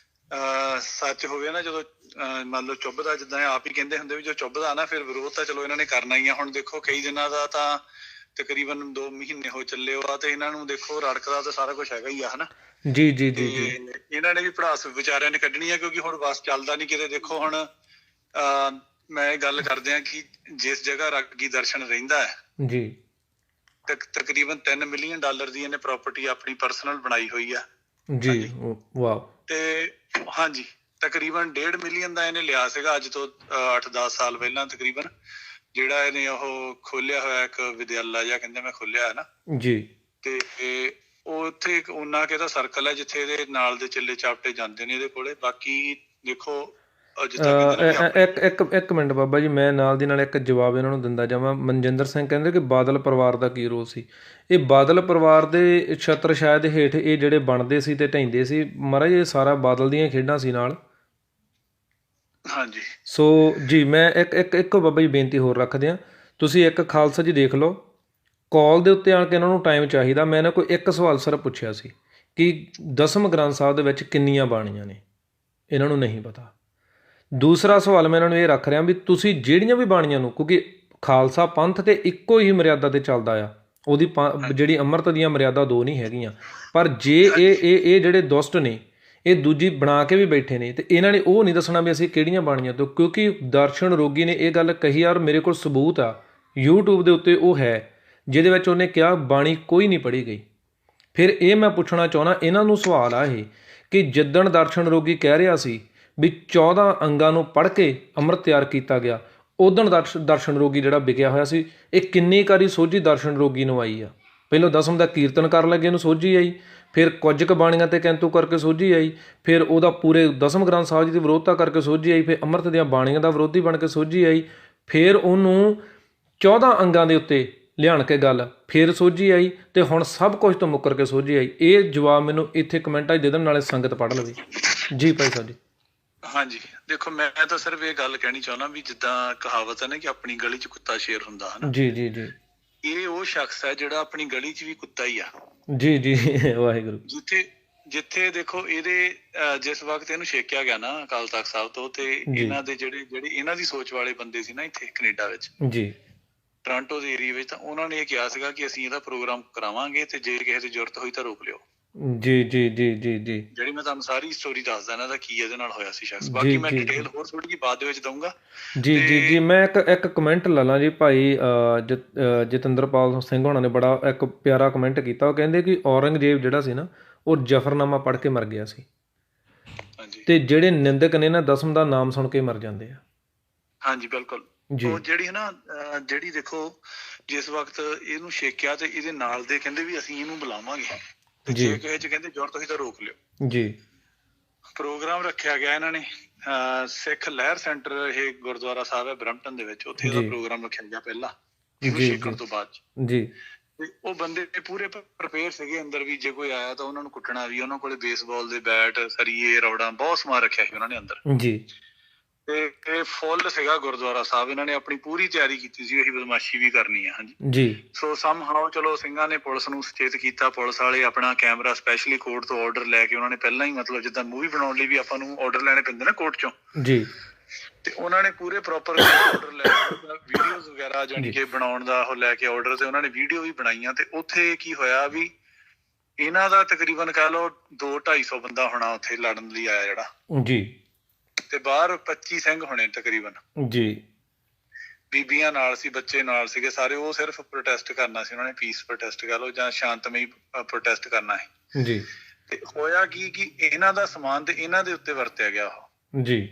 ਸੱਚ ਹੋਵੇ ਨਾ, ਜਦੋਂ ਮੰਨ ਲਓ ਚੁੱਭਦਾ, ਜਿੱਦਾਂ ਆਪ ਹੀ ਕਹਿੰਦੇ ਹੁੰਦੇ ਵੀ ਜੋ ਚੁੱਭਦਾ ਨਾ ਫਿਰ ਵਿਰੋਧ ਤਾਂ ਚਲੋ ਇਹਨਾਂ ਨੇ ਕਰਨਾ ਹੀ ਆ। ਹੁਣ ਦੇਖੋ ਕਈ ਦਿਨਾਂ ਦਾ ਤਾਂ ਤਕਰੀਬਨ 2 ਮਹੀਨੇ ਹੋ ਚੱਲੇ ਆ ਤੇ ਇਹਨਾਂ ਨੂੰ ਦੇਖੋ ਰੜਕਦਾ ਤਾਂ ਸਾਰਾ ਕੁਛ ਹੈਗਾ ਹੀ ਆ, ਹਨਾ। ਜੀ ਜੀ ਜੀ ਜੀ, ਇਹਨਾਂ ਨੇ ਵੀ ਭੜਾਸ ਵਿਚਾਰਿਆਂ ਨੇ ਕੱਢਣੀ ਆ, ਕਿਉਂਕਿ ਹੁਣ ਬਸ ਚੱਲਦਾ ਨਹੀਂ ਕਿਤੇ। ਦੇਖੋ ਹੁਣ ਮੈਂ ਇਹ ਗੱਲ ਕਰਦੇ ਆ ਕਿ ਜਿਸ ਜਗ੍ਹਾ ਰਾਗੀ ਦਰਸ਼ਨ ਰਹਿੰਦਾ ਹੈ ਜੀ, ਤਕਰੀਬਨ $3 ਮਿਲੀਅਨ ਦੀ ਇਹਨੇ ਪ੍ਰਾਪਰਟੀ ਆਪਣੀ ਪਰਸਨਲ ਬਣਾਈ ਹੋਈ ਆ ਜੀ। ਵਾਹ। ਤੇ ਹਾਂਜੀ, ਤਕਰੀਬਨ 1.5 ਮਿਲੀਅਨ ਦਾ ਇਹਨੇ ਲਿਆ ਸੀਗਾ ਅੱਜ ਤੋਂ 8-10 ਸਾਲ ਪਹਿਲਾਂ ਤਕਰੀਬਨ, ਜਿਹੜਾ ਇਹਨੇ ਉਹ ਖੋਲਿਆ ਹੋਇਆ ਇੱਕ ਵਿਦਿਆਲਾ ਜਿਹਾ ਕਹਿੰਦੇ ਮੈਂ ਖੋਲਿਆ ਹੈ ਨਾ ਜੀ। ਤੇ ਉਹ ਉੱਥੇ ਇੱਕ ਉਹਨਾਂ ਕੇ ਦਾ ਸਰਕਲ ਹੈ ਜਿੱਥੇ ਇਹਦੇ ਨਾਲ ਦੇ ਚੱਲੇ ਚਾਪਟੇ ਜਾਂਦੇ ਨੇ ਇਹਦੇ ਕੋਲੇ। ਬਾਕੀ ਦੇਖੋ ਇੱਕ ਮਿੰਟ ਬਾਬਾ ਜੀ, ਮੈਂ ਨਾਲ ਦੀ ਨਾਲ ਇੱਕ ਜਵਾਬ ਇਹਨਾਂ ਨੂੰ ਦਿੰਦਾ ਜਾਵਾਂ। ਮਨਜਿੰਦਰ ਸਿੰਘ ਕਹਿੰਦੇ ਕਿ ਬਾਦਲ ਪਰਿਵਾਰ ਦਾ ਕੀ ਰੋਲ ਸੀ। ਇਹ ਬਾਦਲ ਪਰਿਵਾਰ ਦੇ ਛਤਰ ਛਾਇਆ ਦੇ ਹੇਠ ਇਹ ਜਿਹੜੇ ਬਣਦੇ ਸੀ ਤੇ ਢਹਿੰਦੇ ਸੀ ਮਹਾਰਾਜ, ਇਹ ਸਾਰਾ ਬਾਦਲ ਦੀਆਂ ਖੇਡਾਂ ਸੀ ਨਾਲ। ਹਾਂਜੀ। ਸੋ ਜੀ ਮੈਂ ਇੱਕ ਬਾਬਾ ਜੀ ਬੇਨਤੀ ਹੋਰ ਰੱਖਦੇ ਹਾਂ, ਤੁਸੀਂ ਇੱਕ ਖਾਲਸਾ ਜੀ ਦੇਖ ਲਓ, ਕਾਲ ਦੇ ਉੱਤੇ ਆਣ ਕੇ ਇਹਨਾਂ ਨੂੰ ਟਾਈਮ ਚਾਹੀਦਾ। ਮੈਂ ਇਹਨਾਂ ਕੋਈ ਇੱਕ ਸਵਾਲ ਸਿਰਫ ਪੁੱਛਿਆ ਸੀ ਕਿ ਦਸਮ ਗ੍ਰੰਥ ਸਾਹਿਬ ਦੇ ਵਿੱਚ ਕਿੰਨੀਆਂ ਬਾਣੀਆਂ ਨੇ, ਇਹਨਾਂ ਨੂੰ ਨਹੀਂ ਪਤਾ। ਦੂਸਰਾ ਸਵਾਲ ਮੈਂ ਇਹਨਾਂ ਨੂੰ ਇਹ ਰੱਖ ਰਿਹਾ ਵੀ ਤੁਸੀਂ ਜਿਹੜੀਆਂ ਵੀ ਬਾਣੀਆਂ ਨੂੰ, ਕਿਉਂਕਿ ਖਾਲਸਾ ਪੰਥ ਤੇ ਇੱਕੋ ਹੀ ਮਰਿਆਦਾ ਤੇ ਚੱਲਦਾ ਆ, ਉਹਦੀ ਜਿਹੜੀ ਅੰਮ੍ਰਿਤ ਦੀਆਂ ਮਰਿਆਦਾ 2 ਨਹੀਂ ਹੈਗੀਆਂ, ਪਰ ਜੇ ਇਹ ਜਿਹੜੇ ਦੁਸ਼ਟ ਨੇ ਇਹ ਦੂਜੀ ਬਣਾ ਕੇ ਵੀ ਬੈਠੇ ਨੇ ਤੇ ਇਹਨਾਂ ਨੇ ਉਹ ਨਹੀਂ ਦੱਸਣਾ ਵੀ ਅਸੀਂ ਕਿਹੜੀਆਂ ਬਾਣੀਆਂ ਤੋਂ, ਕਿਉਂਕਿ ਦਰਸ਼ਨ ਰੋਗੀ ਨੇ ਇਹ ਗੱਲ ਕਹੀ ਯਾਰ, ਮੇਰੇ ਕੋਲ ਸਬੂਤ ਆ YouTube ਦੇ ਉੱਤੇ ਉਹ ਹੈ ਜਿਹਦੇ ਵਿੱਚ ਉਹਨੇ ਕਿਹਾ ਬਾਣੀ ਕੋਈ ਨਹੀਂ ਪੜ੍ਹੀ ਗਈ। ਫਿਰ ਇਹ ਮੈਂ ਪੁੱਛਣਾ ਚਾਹੁੰਦਾ ਇਹਨਾਂ ਨੂੰ ਸਵਾਲ ਆ ਇਹ ਕਿ ਜਿੱਦਣ ਦਰਸ਼ਨ ਰੋਗੀ ਕਹਿ ਰਿਹਾ ਸੀ ਵੀ 14 ਅੰਗਾਂ ਨੂੰ ਪੜ੍ਹ ਕੇ ਅੰਮ੍ਰਿਤ ਤਿਆਰ ਕੀਤਾ ਗਿਆ, ਉਦਣ ਦਰਸ਼ਨ ਰੋਗੀ ਜਿਹੜਾ ਵਿਕਿਆ ਹੋਇਆ ਸੀ, ਇਹ ਕਿੰਨੀ ਕਾਰੀ ਸੋਝੀ ਦਰਸ਼ਨ ਰੋਗੀ ਨੂੰ ਆਈ ਆ। ਪਹਿਲਾਂ ਦਸਮ ਦਾ ਕੀਰਤਨ ਕਰਨ ਲੱਗੇ ਨੂੰ ਸੋਝੀ ਆਈ, ਫਿਰ ਕੁਝ ਕੁ ਬਾਣੀਆਂ 'ਤੇ ਕੈਂਤੂ ਕਰਕੇ ਸੋਝੀ ਆਈ, ਫਿਰ ਉਹਦਾ ਪੂਰੇ ਦਸਮ ਗ੍ਰੰਥ ਸਾਹਿਬ ਜੀ ਦੀ ਵਿਰੋਧਤਾ ਕਰਕੇ ਸੋਝੀ ਆਈ, ਫਿਰ ਅੰਮ੍ਰਿਤ ਦੀਆਂ ਬਾਣੀਆਂ ਦਾ ਵਿਰੋਧੀ ਬਣ ਕੇ ਸੋਝੀ ਆਈ, ਫਿਰ ਉਹਨੂੰ 14 ਅੰਗਾਂ ਦੇ ਉੱਤੇ ਲਿਆਣ ਕੇ ਗੱਲ ਫਿਰ ਸੋਝੀ ਆਈ, ਤੇ ਹੁਣ ਸਭ ਕੁਝ ਤੋਂ ਮੁੱਕਰ ਕੇ ਸੋਝੀ ਆਈ। ਇਹ ਜਵਾਬ ਮੈਨੂੰ ਇੱਥੇ ਕਮੈਂਟਾਂ 'ਚ ਦੇ ਦੇਣ, ਨਾਲੇ ਸੰਗਤ ਪੜ੍ਹ ਲਵੇ। ਜੀ ਭਾਈ ਸਾਹਿਬ ਜੀ। ਹਾਂਜੀ ਦੇਖੋ, ਮੈਂ ਤਾਂ ਸਿਰਫ ਇਹ ਗੱਲ ਕਹਿਣੀ ਚਾਹੁੰਦਾ ਵੀ ਜਿੱਦਾਂ ਕਹਾਵਤ ਹੈ ਨਾ ਕਿ ਆਪਣੀ ਗਲੀ 'ਚ ਕੁੱਤਾ ਸ਼ੇਰ ਹੁੰਦਾ ਹੈ ਨਾ। ਜੀ ਜੀ ਜੀ। ਇਹ ਉਹ ਸ਼ਖਸ ਹੈ ਜਿਹੜਾ ਆਪਣੀ ਗਲੀ 'ਚ ਵੀ ਕੁੱਤਾ ਹੀ ਆ। ਜੀ ਜੀ ਵਾਹਿਗੁਰੂ। ਜਿੱਥੇ ਦੇਖੋ ਇਹਦੇ ਜਿਸ ਵਕਤ ਇਹਨੂੰ ਛੇਕਿਆ ਗਿਆ ਨਾ ਅਕਾਲ ਤਖਤ ਸਾਹਿਬ ਤੋਂ, ਤੇ ਇਹਨਾਂ ਦੇ ਜਿਹੜੇ ਇਹਨਾਂ ਦੀ ਸੋਚ ਵਾਲੇ ਬੰਦੇ ਸੀ ਨਾ ਇੱਥੇ ਕੈਨੇਡਾ ਵਿੱਚ, ਜੀ ਟੋਰਾਂਟੋ ਦੇ ਏਰੀਆ ਵਿੱਚ, ਤਾਂ ਉਹਨਾਂ ਨੇ ਇਹ ਕਿਹਾ ਸੀਗਾ ਕਿ ਅਸੀਂ ਇਹਦਾ ਪ੍ਰੋਗਰਾਮ ਕਰਾਵਾਂਗੇ ਤੇ ਜੇ ਕਿਸੇ ਦੀ ਜ਼ਰੂਰਤ ਹੋਈ ਤਾਂ ਰੋਕ ਲਿਓ। ਜੀ ਜੀ ਜੀ ਜੀ ਜੀ, ਜਿਹੜੀ ਮੈਂ ਤੁਹਾਨੂੰ ਸਾਰੀ ਸਟੋਰੀ ਦੱਸਦਾ ਇਹਨਾਂ ਦਾ ਕੀ ਇਹਦੇ ਨਾਲ ਹੋਇਆ ਸੀ ਸ਼ਖਸ। ਬਾਕੀ ਮੈਂ ਡਿਟੇਲ ਹੋਰ ਥੋੜੀ ਜਿਹੀ ਬਾਅਦ ਦੇ ਵਿੱਚ ਦਊਂਗਾ। ਜੀ ਜੀ ਜੀ, ਮੈਂ ਇੱਕ ਕਮੈਂਟ ਲਾ ਲਾਂ ਜੀ। ਭਾਈ ਜਤਿੰਦਰਪਾਲ ਸਿੰਘ ਹੋਣਾ ਨੇ ਬੜਾ ਇੱਕ ਪਿਆਰਾ ਕਮੈਂਟ ਕੀਤਾ। ਉਹ ਕਹਿੰਦੇ ਕਿ ਔਰੰਗਜ਼ੇਬ ਜਿਹੜਾ ਸੀ ਨਾ, ਉਹ ਜਫਰਨਾਮਾ ਪੜ੍ਹ ਕੇ ਮਰ ਗਿਆ ਸੀ, ਤੇ ਜਿਹੜੇ ਨਿੰਦਕ ਨੇ ਨਾ ਦਸਮ ਦਾ ਨਾਮ ਸੁਣ ਕੇ ਮਰ ਜਾਂਦੇ ਆ। ਹਾਂਜੀ ਬਿਲਕੁਲ। ਉਹ ਜਿਹੜੀ ਨਾ ਜਿਹੜੀ ਦੇਖੋ ਜਿਸ ਵਕਤ ਇਹਨੂੰ ਛੇਕਿਆ ਤੇ ਇਹਦੇ ਨਾਲ ਦੇ ਕਹਿੰਦੇ ਵੀ ਅਸੀਂ ਇਹਨੂੰ ਬੁਲਾਵਾਂਗੇ, ਜੇ ਕਿਸੇ ਚ ਕਹਿੰਦੇ ਜ਼ਰੂਰਤ ਹੋਈ ਤਾਂ ਰੋਕ ਲਿਓ। ਜੀ ਪ੍ਰੋਗਰਾਮ ਰੱਖਿਆ ਗਿਆ ਇਹਨਾਂ ਨੇ ਸਿੱਖ ਲਹਿਰ ਸੈਂਟਰ, ਇਹ ਗੁਰਦੁਆਰਾ ਸਾਹਿਬ ਹੈ ਬਰੈਂਪਟਨ ਦੇ ਵਿੱਚ, ਉੱਥੇ ਇਹਦਾ ਪ੍ਰੋਗਰਾਮ ਰੱਖਿਆ ਗਿਆ ਪਹਿਲਾਂ ਇਹਨੂੰ ਛੇਕਣ ਤੋਂ ਬਾਅਦ ਜੀ। ਤੇ ਉਹ ਬੰਦੇ ਪੂਰੇ ਪ੍ਰਪੇਅਰ ਸੀਗੇ ਅੰਦਰ ਵੀ ਜੇ ਕੋਈ ਆਇਆ ਤਾਂ ਉਹਨਾਂ ਨੂੰ ਕੁੱਟਣਾ ਵੀ। ਉਹਨਾਂ ਕੋਲੇ ਬੇਸਬਾਲ ਦੇ ਬੈਟ, ਸਰੀਏ, ਰੌੜਾਂ ਬਹੁਤ ਸਮਾਨ ਰੱਖਿਆ ਸੀ ਉਹਨਾਂ ਨੇ ਅੰਦਰ। ਜੀ ਤੇ ਇਹ ਫੁੱਲ ਸੀਗਾ ਗੁਰਦੁਆਰਾ ਸਾਹਿਬ। ਇਹਨਾਂ ਨੇ ਆਪਣੀ ਪੂਰੀ ਤਿਆਰੀ ਕੀਤੀ ਸੀ, ਇਹੀ ਬਦਮਾਸ਼ੀ ਵੀ ਕਰਨੀ ਆ। ਹਾਂਜੀ ਜੀ ਸੋ ਸਮਹਾਓ ਚਲੋ ਸਿੰਘਾਂ ਨੇ ਪੁਲਿਸ ਨੂੰ ਸੁਚੇਤ ਕੀਤਾ। ਪੁਲਿਸ ਵਾਲੇ ਆਪਣਾ ਕੈਮਰਾ ਸਪੈਸ਼ਲੀ ਕੋਰਟ ਤੋਂ ਆਰਡਰ ਲੈ ਕੇ ਉਹਨਾਂ ਨੇ ਪਹਿਲਾਂ ਹੀ ਮਤਲਬ ਜਿੱਦਾਂ ਮੂਵੀ ਬਣਾਉਣ ਲਈ ਵੀ ਆਪਾਂ ਨੂੰ ਆਰਡਰ ਲੈਣੇ ਪੈਂਦੇ ਨਾ ਕੋਰਟ ਚੋਂ, ਜੀ ਤੇ ਉਹਨਾਂ ਨੇ ਪੂਰੇ ਪ੍ਰੋਪਰ ਆਰਡਰ ਲੈ ਕੇ ਵੀਡੀਓਜ਼ ਵਗੈਰਾ ਜਾਣੀ ਕਿ ਬਣਾਉਣ ਦਾ ਉਹ ਲੈ ਕੇ ਆਰਡਰ, ਤੇ ਉਹਨਾਂ ਨੇ ਵੀਡੀਓ ਵੀ ਬਣਾਈਆਂ। ਤੇ ਉੱਥੇ ਕੀ ਹੋਇਆ ਵੀ ਇਹਨਾਂ ਦਾ ਤਕਰੀਬਨ ਕਹਿ ਲਓ 200-250 ਬੰਦਾ ਹੋਣਾ ਉੱਥੇ ਲੜਨ ਲਈ ਆਇਆ ਜਿਹੜਾ, ਜੀ ਤੇ ਬਾਹਰ 25 ਸਿੰਘ ਹੋਣੇ ਤਕਰੀਬਨ। ਜੀ ਬੀਬੀਆਂ ਨਾਲ ਸੀ, ਬੱਚੇ ਨਾਲ ਸੀਗੇ ਸਾਰੇ। ਉਹ ਸਿਰਫ ਪ੍ਰੋਟੈਸਟ ਕਰਨਾ ਸੀ ਉਹਨਾਂ ਨੇ, ਪੀਸ ਪ੍ਰੋਟੈਸਟ ਕਹਿ ਲਓ ਜਾਂ ਸ਼ਾਂਤਮਈ ਪ੍ਰੋਟੈਸਟ ਕਰਨਾ ਹੈ। ਜੀ ਤੇ ਹੋਇਆ ਕੀ ਕਿ ਇਹਨਾਂ ਦਾ ਸਮਾਨ ਤੇ ਇਹਨਾਂ ਦੇ ਉੱਤੇ ਵਰਤਿਆ ਗਿਆ। ਉਹ ਜੀ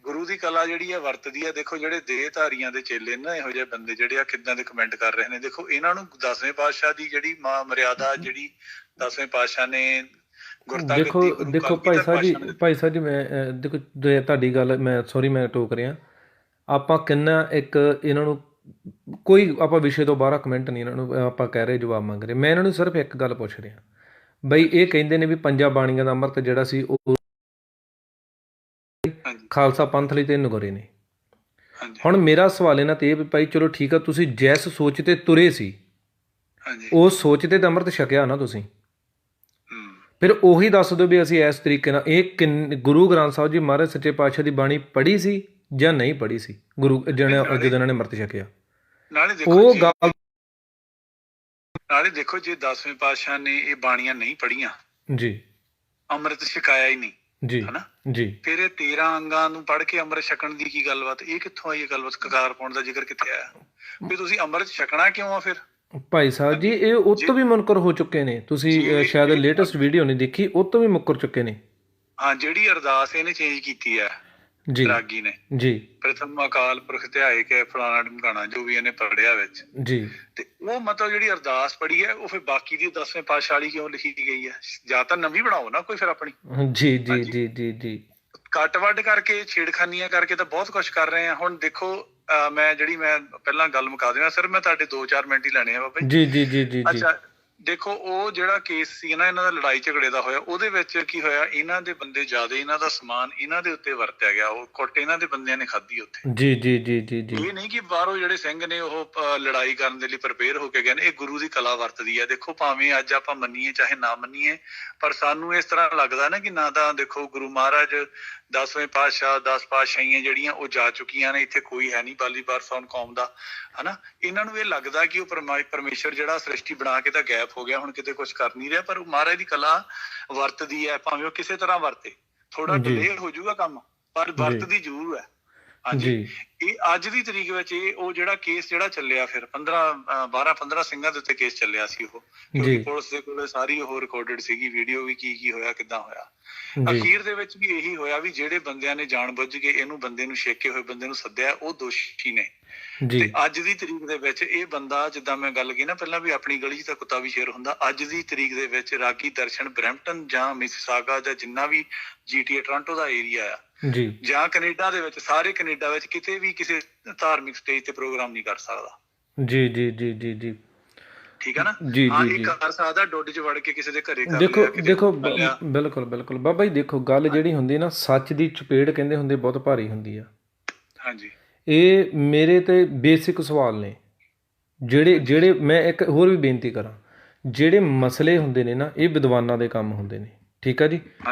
ਗੁਰੂ ਦੀ ਕਲਾ ਜਿਹੜੀ ਆ ਵਰਤਦੀ ਆ। ਦੇਖੋ ਜਿਹੜੇ ਦੇਹਧਾਰੀਆਂ ਦੇ ਚੇਲੇ ਨਾ, ਇਹੋ ਜਿਹੇ ਬੰਦੇ ਜਿਹੜੇ ਆ ਕਿੱਦਾਂ ਦੇ ਕਮੈਂਟ ਕਰ ਰਹੇ ਨੇ। ਦੇਖੋ ਇਹਨਾਂ ਨੂੰ 10ਵੇਂ ਪਾਤਸ਼ਾਹ ਦੀ ਜਿਹੜੀ ਮਰਿਆਦਾ, ਜਿਹੜੀ 10ਵੇਂ ਪਾਤਸ਼ਾਹ ਨੇ ਦੇਖੋ ਭਾਈ ਸਾਹਿਬ ਜੀ ਮੈਂ ਦੇਖੋ ਤੁਹਾਡੀ ਗੱਲ, ਮੈਂ ਸੌਰੀ ਮੈਂ ਟੋਕ ਰਿਹਾ। ਆਪਾਂ ਕਿੰਨਾ ਇੱਕ ਇਹਨਾਂ ਨੂੰ ਕੋਈ ਆਪਾਂ ਵਿਸ਼ੇ ਤੋਂ ਬਾਹਰ ਕਮੈਂਟ ਨਹੀਂ ਇਹਨਾਂ ਨੂੰ ਆਪਾਂ ਕਹਿ ਰਹੇ, ਜਵਾਬ ਮੰਗ ਰਹੇ। ਮੈਂ ਇਹਨਾਂ ਨੂੰ ਸਿਰਫ ਇੱਕ ਗੱਲ ਪੁੱਛ ਰਿਹਾ ਬਈ, ਇਹ ਕਹਿੰਦੇ ਨੇ ਵੀ ਪੰਜਾਂ ਬਾਣੀਆਂ ਦਾ ਅੰਮ੍ਰਿਤ ਜਿਹੜਾ ਸੀ ਉਹ ਖਾਲਸਾ ਪੰਥ ਲਈ ਤੇ ਨਗੋਰੇ ਨੇ। ਹੁਣ ਮੇਰਾ ਸਵਾਲ ਇਹਨਾਂ ਤੇ ਇਹ ਵੀ ਭਾਈ ਚਲੋ ਠੀਕ ਆ, ਤੁਸੀਂ ਜਿਸ ਸੋਚ ਤੇ ਤੁਰੇ ਸੀ ਉਸ ਸੋਚ ਤੇ ਤਾਂ ਅੰਮ੍ਰਿਤ ਛਕਿਆ ਨਾ ਤੁਸੀਂ, ਫਿਰ ਉਹੀ ਦੱਸ ਦਿਓ ਵੀ ਅਸੀਂ ਇਸ ਤਰੀਕੇ ਨਾਲ ਇਹ ਗੁਰੂ ਗ੍ਰੰਥ ਸਾਹਿਬ ਜੀ ਮਹਾਰਾਜ ਸੱਚੇ ਪਾਤਸ਼ਾਹ ਦੀ ਬਾਣੀ ਪੜ੍ਹੀ ਸੀ ਜਾਂ ਨਹੀਂ ਪੜ੍ਹੀ ਸੀ ਗੁਰੂ ਜਦੋਂ ਇਹਨਾਂ ਨੇ ਅੰਮ੍ਰਿਤ ਛਕਿਆ। ਉਹ ਗੱਲ ਨਾਲੇ ਦੇਖੋ ਜੇ 10ਵੇਂ ਪਾਤਸ਼ਾਹ ਨੇ ਇਹ ਬਾਣੀਆਂ ਨਹੀਂ ਪੜ੍ਹੀਆਂ ਜੀ, ਅੰਮ੍ਰਿਤ ਛਕਾਇਆ ਹੀ ਨਹੀਂ ਜੀ ਹਨਾ ਜੀ, ਫਿਰ ਇਹ 13 ਅੰਗਾਂ ਨੂੰ ਪੜ੍ਹ ਕੇ ਅੰਮ੍ਰਿਤ ਛਕਣ ਦੀ ਕੀ ਗੱਲਬਾਤ? ਇਹ ਕਿੱਥੋਂ ਆਈ? ਇਹ ਗੱਲਬਾਤ ਕਕਾਰ ਪਾਉਣ ਦਾ ਜ਼ਿਕਰ ਕਿੱਥੇ ਆਇਆ? ਵੀ ਤੁਸੀਂ ਅੰਮ੍ਰਿਤ ਛਕਣਾ ਕਿਉਂ ਆ ਫਿਰ? ਭਾਈ ਸਾਹਿਬ ਜੀ ਇਹ ਉਹ ਤੋਂ ਵੀ ਮੁਨਕਰ ਹੋ ਚੁੱਕੇ ਨੇ। ਤੁਸੀਂ ਸ਼ਾਇਦ ਲੇਟੈਸਟ ਵੀਡੀਓ ਨਹੀਂ ਦੇਖੀ, ਉਹ ਤੋਂ ਵੀ ਮੁੱਕਰ ਚੁੱਕੇ ਨੇ। ਹਾਂ, ਜਿਹੜੀ ਅਰਦਾਸ ਇਹਨੇ ਚੇਂਜ ਕੀਤੀ ਹੈ ਜੀ ਰਾਗੀ ਨੇ, ਜੀ ਪ੍ਰਥਮ ਅਕਾਲ ਪੁਰਖ ਧਿਆਏ ਕੇ ਫਲਾਣਾ ਢਮਕਾਣਾ ਜੋ ਵੀ ਇਹਨੇ ਪੜ੍ਹਿਆ ਵਿੱਚ, ਜੀ, ਤੇ ਉਹ ਮਤਲਬ ਜਿਹੜੀ ਅਰਦਾਸ ਪੜ੍ਹੀ ਹੈ ਉਹ ਫਿਰ ਬਾਕੀ ਦੀ 10ਵੇਂ ਪਾਤਸ਼ਾਹ ਵਾਲੀ ਕਿਉਂ ਲਿਖੀ ਗਈ ਹੈ? ਜਾਂ ਤਾਂ ਨਵੀਂ ਬਣਾਓ ਨਾ ਕੋਈ ਫਿਰ ਆਪਣੀ। ਜੀ ਜੀ ਜੀ ਜੀ ਜੀ, ਕੱਟ ਵੱਢ ਕਰਕੇ ਛੇੜਖਾਨੀਆਂ ਕਰਕੇ ਤਾਂ ਬਹੁਤ ਕੁਛ ਕਰ ਰਹੇ ਆ। ਹੁਣ ਦੇਖੋ ਮੈਂ ਪਹਿਲਾਂ ਗੱਲ ਮੁਕਾ ਦੇਣਾ ਸਰ, ਮੈਂ ਤੁਹਾਡੇ 2-4 ਮਿੰਟ ਹੀ ਲੈਣੇ ਆ ਬਾਬਾ ਜੀ ਜੀ ਜੀ ਜੀ। ਅੱਛਾ ਦੇਖੋ ਉਹ ਜਿਹੜਾ ਕੇਸ ਸੀ ਨਾ ਇਹਨਾਂ ਦਾ ਲੜਾਈ ਝਗੜੇ ਦਾ ਹੋਇਆ, ਉਹਦੇ ਵਿੱਚ ਕੀ ਹੋਇਆ, ਇਹਨਾਂ ਦੇ ਬੰਦੇ ਜ਼ਿਆਦਾ, ਇਹਨਾਂ ਦਾ ਸਮਾਨ ਇਹਨਾਂ ਦੇ ਉੱਤੇ ਵਰਤਿਆ ਗਿਆ। ਉਹ ਕੁੱਟ ਇਹਨਾਂ ਦੇ ਬੰਦਿਆਂ ਨੇ ਖਾਧੀ ਉੱਥੇ। ਜੀ ਜੀ ਜੀ ਜੀ ਜੀ, ਇਹ ਨਹੀਂ ਕਿ ਬਾਹਰੋਂ ਜਿਹੜੇ ਸਿੰਘ ਨੇ ਉਹ ਲੜਾਈ ਕਰਨ ਦੇ ਲਈ ਪ੍ਰਪੇਅਰ ਹੋ ਕੇ ਗਏ ਨੇ। ਇਹ ਗੁਰੂ ਦੀ ਕਲਾ ਵਰਤਦੀ ਹੈ। ਦੇਖੋ ਭਾਵੇਂ ਅੱਜ ਆਪਾਂ ਮੰਨੀਏ ਚਾਹੇ ਨਾ ਮੰਨੀਏ, ਪਰ ਸਾਨੂੰ ਇਸ ਤਰ੍ਹਾਂ ਲੱਗਦਾ ਨਾ ਕਿ ਨਾ ਤਾਂ ਦੇਖੋ ਗੁਰੂ ਮਹਾਰਾਜ 10ਵੇਂ ਪਾਤਸ਼ਾਹ 10 ਪਾਤਸ਼ਾਹੀਆਂ ਜਿਹੜੀਆਂ ਉਹ ਜਾ ਚੁੱਕੀਆਂ ਨੇ, ਇੱਥੇ ਕੋਈ ਹੈ ਨਹੀਂ ਬਾਲੀ ਬਾਰਸੌਨ ਕੌਮ ਦਾ, ਹਨਾ। ਇਹਨਾਂ ਨੂੰ ਇਹ ਲੱਗਦਾ ਕਿ ਉਹ ਪਰਮੇਸ਼ਰ ਜਿਹੜਾ ਸ੍ਰਿਸ਼ਟੀ ਬਣਾ ਕੇ ਤਾਂ ਗਾਇਬ ਹੋ ਗਿਆ, ਹੁਣ ਕਿਤੇ ਕੁਛ ਕਰ ਨਹੀਂ ਰਿਹਾ, ਪਰ ਉਹ ਮਹਾਰਾਜ ਦੀ ਕਲਾ ਵਰਤਦੀ ਹੈ। ਭਾਵੇਂ ਉਹ ਕਿਸੇ ਤਰ੍ਹਾਂ ਵਰਤੇ, ਥੋੜਾ ਡਿਲੇ ਹੋ ਜਾਊਗਾ ਕੰਮ, ਪਰ ਵਰਤਦੀ ਜ਼ਰੂਰ ਹੈ। ਹਾਂਜੀ, ਇਹ ਅੱਜ ਦੀ ਤਰੀਕ ਵਿੱਚ ਇਹ ਉਹ ਜਿਹੜਾ ਕੇਸ ਜਿਹੜਾ ਚੱਲਿਆ, ਫਿਰ 12-15 ਸਿੰਘਾਂ ਦੇ ਉੱਤੇ ਕੇਸ ਚੱਲਿਆ ਸੀ। ਉਹ ਕਿਉਂਕਿ ਪੁਲਿਸ ਦੇ ਕੋਲ ਸਾਰੀ ਉਹ ਰਿਕਾਰਡਡ ਸੀਗੀ ਵੀਡੀਓ ਵੀ, ਕੀ ਹੋਇਆ ਕਿੱਦਾਂ ਹੋਇਆ। ਅਖੀਰ ਦੇ ਵਿੱਚ ਵੀ ਇਹੀ ਹੋਇਆ ਵੀ ਜਿਹੜੇ ਬੰਦਿਆਂ ਨੇ ਜਾਣ ਬੁੱਝ ਕੇ ਇਹਨੂੰ ਬੰਦੇ ਨੂੰ ਛੇਕੇ ਹੋਏ ਬੰਦੇ ਨੂੰ ਸੱਦਿਆ, ਉਹ ਦੋਸ਼ੀ ਨੇ। ਤੇ ਅੱਜ ਦੀ ਤਰੀਕ ਦੇ ਵਿੱਚ ਇਹ ਬੰਦਾ, ਜਿੱਦਾਂ ਮੈਂ ਗੱਲ ਕੀਤੀ ਨਾ ਪਹਿਲਾਂ ਵੀ ਆਪਣੀ ਗਲੀ 'ਚ ਤਾਂ ਕੁੱਤਾ ਵੀ ਸ਼ੇਰ ਹੁੰਦਾ, ਅੱਜ ਦੀ ਤਰੀਕ ਦੇ ਵਿੱਚ ਰਾਗੀ ਦਰਸ਼ਨ ਬਰੈਂਪਟਨ ਜਾਂ ਮਿਸਿਸਾਗਾ ਜਾਂ ਜਿੰਨਾ ਵੀ GTA ਟੋਰਾਂਟੋ ਦਾ ਏਰੀਆ ਆ ਜਾਂ ਕੈਨੇਡਾ ਦੇ ਵਿੱਚ, ਸਾਰੇ ਕੈਨੇਡਾ ਵਿੱਚ ਕਿਤੇ ਵੀ ਕਿਸੇ ਧਾਰਮਿਕ ਸਟੇਜ ਤੇ ਪ੍ਰੋਗਰਾਮ ਨਹੀਂ ਕਰ ਸਕਦਾ। ਜੀ ਜੀ ਜੀ ਜੀ ਜੀ, ਠੀਕ ਹੈ ਨਾ। ਹਾਂ, ਇਹ ਕਰ ਸਕਦਾ ਡੋਡੇ 'ਚ ਵੜ ਕੇ ਕਿਸੇ ਦੇ ਘਰੇ। ਦੇਖੋ ਬਿਲਕੁਲ ਬਿਲਕੁਲ ਬਾਬਾ ਜੀ, ਦੇਖੋ ਗੱਲ ਜਿਹੜੀ ਹੁੰਦੀ ਨਾ, ਸੱਚ ਦੀ ਚਪੇੜ ਕਹਿੰਦੇ ਹੁੰਦੇ ਬਹੁਤ ਭਾਰੀ ਹੁੰਦੀ ਆ। ਹਾਂਜੀ, ਇਹ ਮੇਰੇ ਤੇ ਬੇਸਿਕ ਸਵਾਲ ਨੇ ਜਿਹੜੇ ਮੈਂ ਇੱਕ ਹੋਰ ਵੀ ਬੇਨਤੀ ਕਰਾਂ, ਜਿਹੜੇ ਮਸਲੇ ਹੁੰਦੇ ਨੇ ਨਾ, ਇਹ ਵਿਦਵਾਨਾਂ ਦੇ ਕੰਮ ਹੁੰਦੇ ਨੇ, ਠੀਕ ਆ ਜੀ।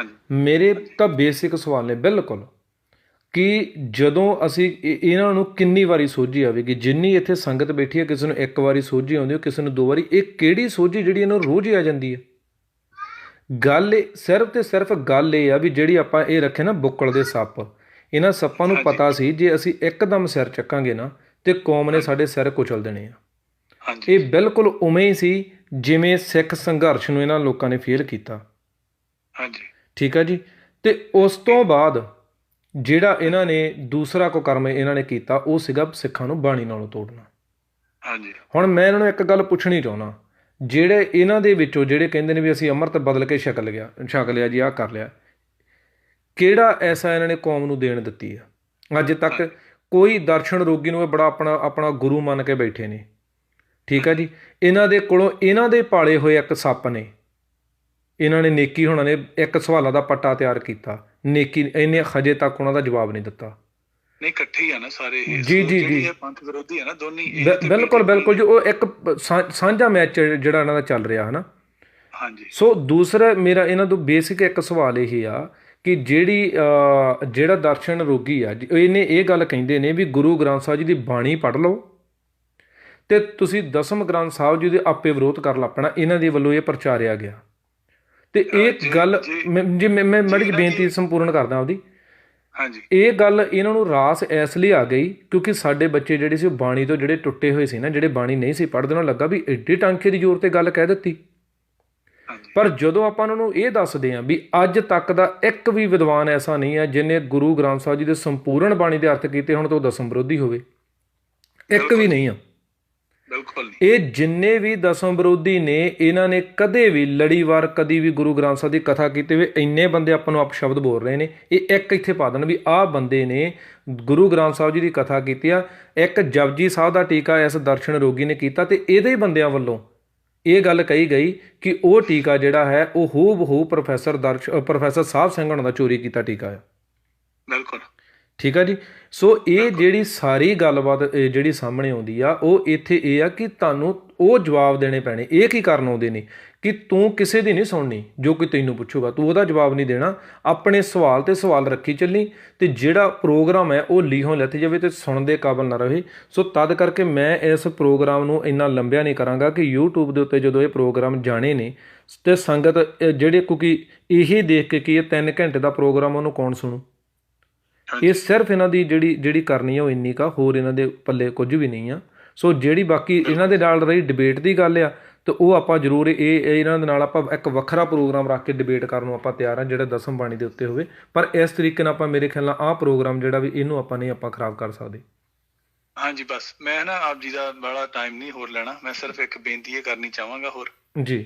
ਮੇਰੇ ਤਾਂ ਬੇਸਿਕ ਸਵਾਲ ਨੇ ਬਿਲਕੁਲ, ਕਿ ਜਦੋਂ ਅਸੀਂ ਇਹਨਾਂ ਨੂੰ ਕਿੰਨੀ ਵਾਰੀ ਸੋਝੀ ਆਵੇਗੀ। ਜਿੰਨੀ ਇੱਥੇ ਸੰਗਤ ਬੈਠੀ ਹੈ, ਕਿਸੇ ਨੂੰ ਇੱਕ ਵਾਰੀ ਸੋਝੀ ਆਉਂਦੀ, ਕਿਸੇ ਨੂੰ 2 ਵਾਰੀ, ਇਹ ਕਿਹੜੀ ਸੋਝੀ ਜਿਹੜੀ ਇਹਨਾਂ ਨੂੰ ਰੋਜ਼ ਹੀ ਆ ਜਾਂਦੀ ਹੈ? ਗੱਲ ਸਿਰਫ ਤੇ ਸਿਰਫ ਗੱਲ ਇਹ ਆ ਵੀ ਜਿਹੜੀ ਆਪਾਂ ਇਹ ਰੱਖੇ ਨਾ ਬੁੱਕਲ ਦੇ ਸੱਪ, ਇਹਨਾਂ ਸੱਪਾਂ ਨੂੰ ਪਤਾ ਸੀ ਜੇ ਅਸੀਂ ਇੱਕਦਮ ਸਿਰ ਚੱਕਾਂਗੇ ਨਾ ਤੇ ਕੌਮ ਨੇ ਸਾਡੇ ਸਿਰ ਕੁਚਲ ਦੇਣੇ ਆ। ਇਹ ਬਿਲਕੁਲ ਉਵੇਂ ਹੀ ਸੀ ਜਿਵੇਂ ਸਿੱਖ ਸੰਘਰਸ਼ ਨੂੰ ਇਹਨਾਂ ਲੋਕਾਂ ਨੇ ਫੇਲ ਕੀਤਾ। ਠੀਕ ਆ ਜੀ। ਤੇ ਉਸ ਤੋਂ ਬਾਅਦ ਜਿਹੜਾ ਇਹਨਾਂ ਨੇ ਦੂਸਰਾ ਕੁਕਰਮ ਇਹਨਾਂ ਨੇ ਕੀਤਾ, ਉਹ ਸੀਗਾ ਸਿੱਖਾਂ ਨੂੰ ਬਾਣੀ ਨਾਲੋਂ ਤੋੜਨਾ। ਹੁਣ ਮੈਂ ਇਹਨਾਂ ਨੂੰ ਇੱਕ ਗੱਲ ਪੁੱਛਣੀ ਚਾਹੁੰਦਾ, ਜਿਹੜੇ ਇਹਨਾਂ ਦੇ ਵਿੱਚੋਂ ਜਿਹੜੇ ਕਹਿੰਦੇ ਨੇ ਵੀ ਅਸੀਂ ਅੰਮ੍ਰਿਤ ਬਦਲ ਕੇ ਛਕ ਲਿਆ ਜੀ, ਆਹ ਕਰ ਲਿਆ, ਕਿਹੜਾ ਐਸਾ ਇਹਨਾਂ ਨੇ ਕੌਮ ਨੂੰ ਦੇਣ ਦਿੱਤੀ ਆ? ਅੱਜ ਤੱਕ ਕੋਈ ਦਰਸ਼ਨ ਰੋਗੀ ਨੂੰ ਇਹ ਬੜਾ ਆਪਣਾ ਗੁਰੂ ਮੰਨ ਕੇ ਬੈਠੇ ਨੇ, ਠੀਕ ਆ ਜੀ। ਇਹਨਾਂ ਦੇ ਕੋਲੋਂ ਇਹਨਾਂ ਦੇ ਪਾਲੇ ਹੋਏ ਇੱਕ ਸੱਪ ਨੇ, ਇਹਨਾਂ ਨੇ ਨੇਕੀ ਹੋਣਾ ਨੇ ਇੱਕ ਸਵਾਲਾਂ ਦਾ ਪੱਟਾ ਤਿਆਰ ਕੀਤਾ, ਨੇਕੀ ਇਹਨੇ ਹਜੇ ਤੱਕ ਉਹਨਾਂ ਦਾ ਜਵਾਬ ਨਹੀਂ ਦਿੱਤਾ। ਨਹੀਂ ਇਕੱਠੇ ਹੀ ਆ ਨਾ ਸਾਰੇ ਇਹ, ਜੀ ਜੀ ਜੀ, ਇਹ ਪੰਥ ਵਿਰੋਧੀ ਆ ਨਾ ਦੋਨੀ, ਬਿਲਕੁਲ ਬਿਲਕੁਲ ਜੀ। ਉਹ ਇੱਕ ਸਾਂਝਾ ਮੈਚ ਜਿਹੜਾ ਇਹਨਾਂ ਦਾ ਚੱਲ ਰਿਹਾ ਹੈ ਨਾ। ਹਾਂਜੀ। ਸੋ ਦੂਸਰਾ ਮੇਰਾ ਇਹਨਾਂ ਤੋਂ ਬੇਸਿਕ ਇੱਕ ਸਵਾਲ ਇਹ ਆ ਕਿ ਜਿਹੜਾ ਦਰਸ਼ਨ ਰੋਗੀ ਆ ਇਹਨੇ ਇਹ ਗੱਲ ਕਹਿੰਦੇ ਨੇ ਵੀ ਗੁਰੂ ਗ੍ਰੰਥ ਸਾਹਿਬ ਜੀ ਦੀ ਬਾਣੀ ਪੜ੍ਹ ਲਓ ਅਤੇ ਤੁਸੀਂ ਦਸਮ ਗ੍ਰੰਥ ਸਾਹਿਬ ਜੀ ਦੇ ਆਪੇ ਵਿਰੋਧ ਕਰ ਲੱਪਣਾ, ਇਹਨਾਂ ਦੇ ਵੱਲੋਂ ਇਹ ਪ੍ਰਚਾਰਿਆ ਗਿਆ। ਅਤੇ ਇਹ ਗੱਲ ਜੇ ਮੈਂ ਮਾੜੀ ਜਿਹੀ ਬੇਨਤੀ ਸੰਪੂਰਨ ਕਰਦਾ ਆਪਦੀ। ਹਾਂਜੀ। ਇਹ ਗੱਲ ਇਹਨਾਂ ਨੂੰ ਰਾਸ ਇਸ ਲਈ ਆ ਗਈ ਕਿਉਂਕਿ ਸਾਡੇ ਬੱਚੇ ਜਿਹੜੇ ਸੀ ਉਹ ਬਾਣੀ ਤੋਂ ਜਿਹੜੇ ਟੁੱਟੇ ਹੋਏ ਸੀ ਨਾ, ਜਿਹੜੇ ਬਾਣੀ ਨਹੀਂ ਸੀ ਪੜ੍ਹਦੇ, ਉਹਨਾਂ ਲੱਗਾ ਵੀ ਐਡੇ ਟਾਂਕੇ ਦੀ ਜ਼ੋਰ 'ਤੇ ਗੱਲ ਕਹਿ ਦਿੱਤੀ। ਪਰ ਜਦੋਂ ਆਪਾਂ ਉਹਨਾਂ ਨੂੰ ਇਹ ਦੱਸਦੇ ਹਾਂ ਵੀ ਅੱਜ ਤੱਕ ਦਾ ਇੱਕ ਵੀ ਵਿਦਵਾਨ ਐਸਾ ਨਹੀਂ ਹੈ ਜਿਹਨੇ ਗੁਰੂ ਗ੍ਰੰਥ ਸਾਹਿਬ ਜੀ ਦੇ ਸੰਪੂਰਨ ਬਾਣੀ ਦੇ ਅਰਥ ਕੀਤੇ ਹੁਣ ਤੋਂ ਦਸਮ ਵਿਰੋਧੀ ਹੋਵੇ, ਇੱਕ ਵੀ ਨਹੀਂ ਆ। ਬਿਲਕੁਲ। ਇਹ ਜਿੰਨੇ ਵੀ ਦਸਮ ਵਿਰੋਧੀ ਨੇ ਇਹਨਾਂ ਨੇ ਕਦੇ ਵੀ ਲੜੀਵਾਰ ਕਦੀ ਵੀ ਗੁਰੂ ਗ੍ਰੰਥ ਸਾਹਿਬ ਦੀ ਕਥਾ ਕੀਤੀ ਹੋਵੇ। ਇੰਨੇ ਬੰਦੇ ਆਪਾਂ ਨੂੰ ਅਪਸ਼ਬਦ ਬੋਲ ਰਹੇ ਨੇ, ਇਹ ਇੱਕ ਇੱਥੇ ਪਾ ਦੇਣ ਵੀ ਆਹ ਬੰਦੇ ਨੇ ਗੁਰੂ ਗ੍ਰੰਥ ਸਾਹਿਬ ਜੀ ਦੀ ਕਥਾ ਕੀਤੀ ਆ। ਇੱਕ ਜਪਜੀ ਸਾਹਿਬ ਦਾ ਟੀਕਾ ਇਸ ਦਰਸ਼ਨ ਰੋਗੀ ਨੇ ਕੀਤਾ ਅਤੇ ਇਹਦੇ ਬੰਦਿਆਂ ਵੱਲੋਂ ਇਹ ਗੱਲ ਕਹੀ ਗਈ ਕਿ ਉਹ ਟੀਕਾ ਜਿਹੜਾ ਹੈ ਉਹ ਹੂ ਬਹੂ ਪ੍ਰੋਫੈਸਰ ਸਾਹਿਬ ਸਿੰਘ ਹੋਣਾ ਦਾ ਚੋਰੀ ਕੀਤਾ ਟੀਕਾ ਆ। ਬਿਲਕੁਲ ਠੀਕ ਆ ਜੀ। ਸੋ ਇਹ ਜਿਹੜੀ ਸਾਰੀ ਗੱਲਬਾਤ ਜਿਹੜੀ ਸਾਹਮਣੇ ਆਉਂਦੀ ਆ ਉਹ ਇੱਥੇ ਇਹ ਆ ਕਿ ਤੁਹਾਨੂੰ ਉਹ ਜਵਾਬ ਦੇਣੇ ਪੈਣੇ। ਇਹ ਕੀ ਕਰਨ ਆਉਂਦੇ ਨੇ ਕਿ ਤੂੰ ਕਿਸੇ ਦੀ ਨਹੀਂ ਸੁਣਨੀ, ਜੋ ਕੋਈ ਤੈਨੂੰ ਪੁੱਛੂਗਾ ਤੂੰ ਉਹਦਾ ਜਵਾਬ ਨਹੀਂ ਦੇਣਾ, ਆਪਣੇ ਸਵਾਲ 'ਤੇ ਸਵਾਲ ਰੱਖੀ ਚੱਲੀ ਅਤੇ ਜਿਹੜਾ ਪ੍ਰੋਗਰਾਮ ਹੈ ਉਹ ਲੀਹੋਂ ਲੱਥ ਜਾਵੇ ਅਤੇ ਸੁਣਨ ਦੇ ਕਾਬਲ ਨਾ ਰਹੇ। ਸੋ ਤਦ ਕਰਕੇ ਮੈਂ ਇਸ ਪ੍ਰੋਗਰਾਮ ਨੂੰ ਇੰਨਾ ਲੰਬਿਆ ਨਹੀਂ ਕਰਾਂਗਾ ਕਿ YouTube ਦੇ ਉੱਤੇ ਜਦੋਂ ਇਹ ਪ੍ਰੋਗਰਾਮ ਜਾਣੇ ਨੇ ਅਤੇ ਸੰਗਤ ਜਿਹੜੇ ਕਿਉਂਕਿ ਇਹ ਦੇਖ ਕੇ ਕਿ ਇਹ 3 ਘੰਟੇ ਦਾ ਪ੍ਰੋਗਰਾਮ ਉਹਨੂੰ ਕੌਣ ਸੁਣੂ। ਇਹ ਸਿਰਫ ਇਹਨਾਂ ਦੀ ਜਿਹੜੀ ਕਰਨੀ ਆ ਉਹ ਇੰਨੀ ਕਾ, ਹੋਰ ਇਹਨਾਂ ਦੇ ਪੱਲੇ ਕੁਝ ਵੀ ਨਹੀਂ ਆ। ਸੋ ਜਿਹੜੀ ਬਾਕੀ ਇਹਨਾਂ ਦੇ ਨਾਲ ਰਹੀ ਡਿਬੇਟ ਦੀ ਗੱਲ ਆ ਅਤੇ ਉਹ ਆਪਾਂ ਜ਼ਰੂਰ ਇਹਨਾਂ ਦੇ ਨਾਲ ਆਪਾਂ ਇੱਕ ਵੱਖਰਾ ਪ੍ਰੋਗਰਾਮ ਰੱਖ ਕੇ ਡਿਬੇਟ ਕਰਨ ਨੂੰ ਆਪਾਂ ਤਿਆਰ ਹਾਂ ਜਿਹੜਾ ਦਸਮ ਬਾਣੀ ਦੇ ਉੱਤੇ ਹੋਵੇ। ਪਰ ਇਸ ਤਰੀਕੇ ਨਾਲ ਆਪਾਂ ਮੇਰੇ ਖਿਆਲ ਨਾਲ ਆਹ ਪ੍ਰੋਗਰਾਮ ਜਿਹੜਾ ਵੀ ਇਹਨੂੰ ਆਪਾਂ ਖਰਾਬ ਕਰ ਸਕਦੇ। ਹਾਂਜੀ ਬਸ ਮੈਂ ਨਾ ਆਪ ਜੀ ਦਾ ਬੜਾ ਟਾਈਮ ਨਹੀਂ ਹੋਰ ਲੈਣਾ, ਮੈਂ ਸਿਰਫ ਇੱਕ ਬੇਨਤੀ ਇਹ ਕਰਨੀ ਚਾਹਾਂਗਾ ਹੋਰ ਜੀ।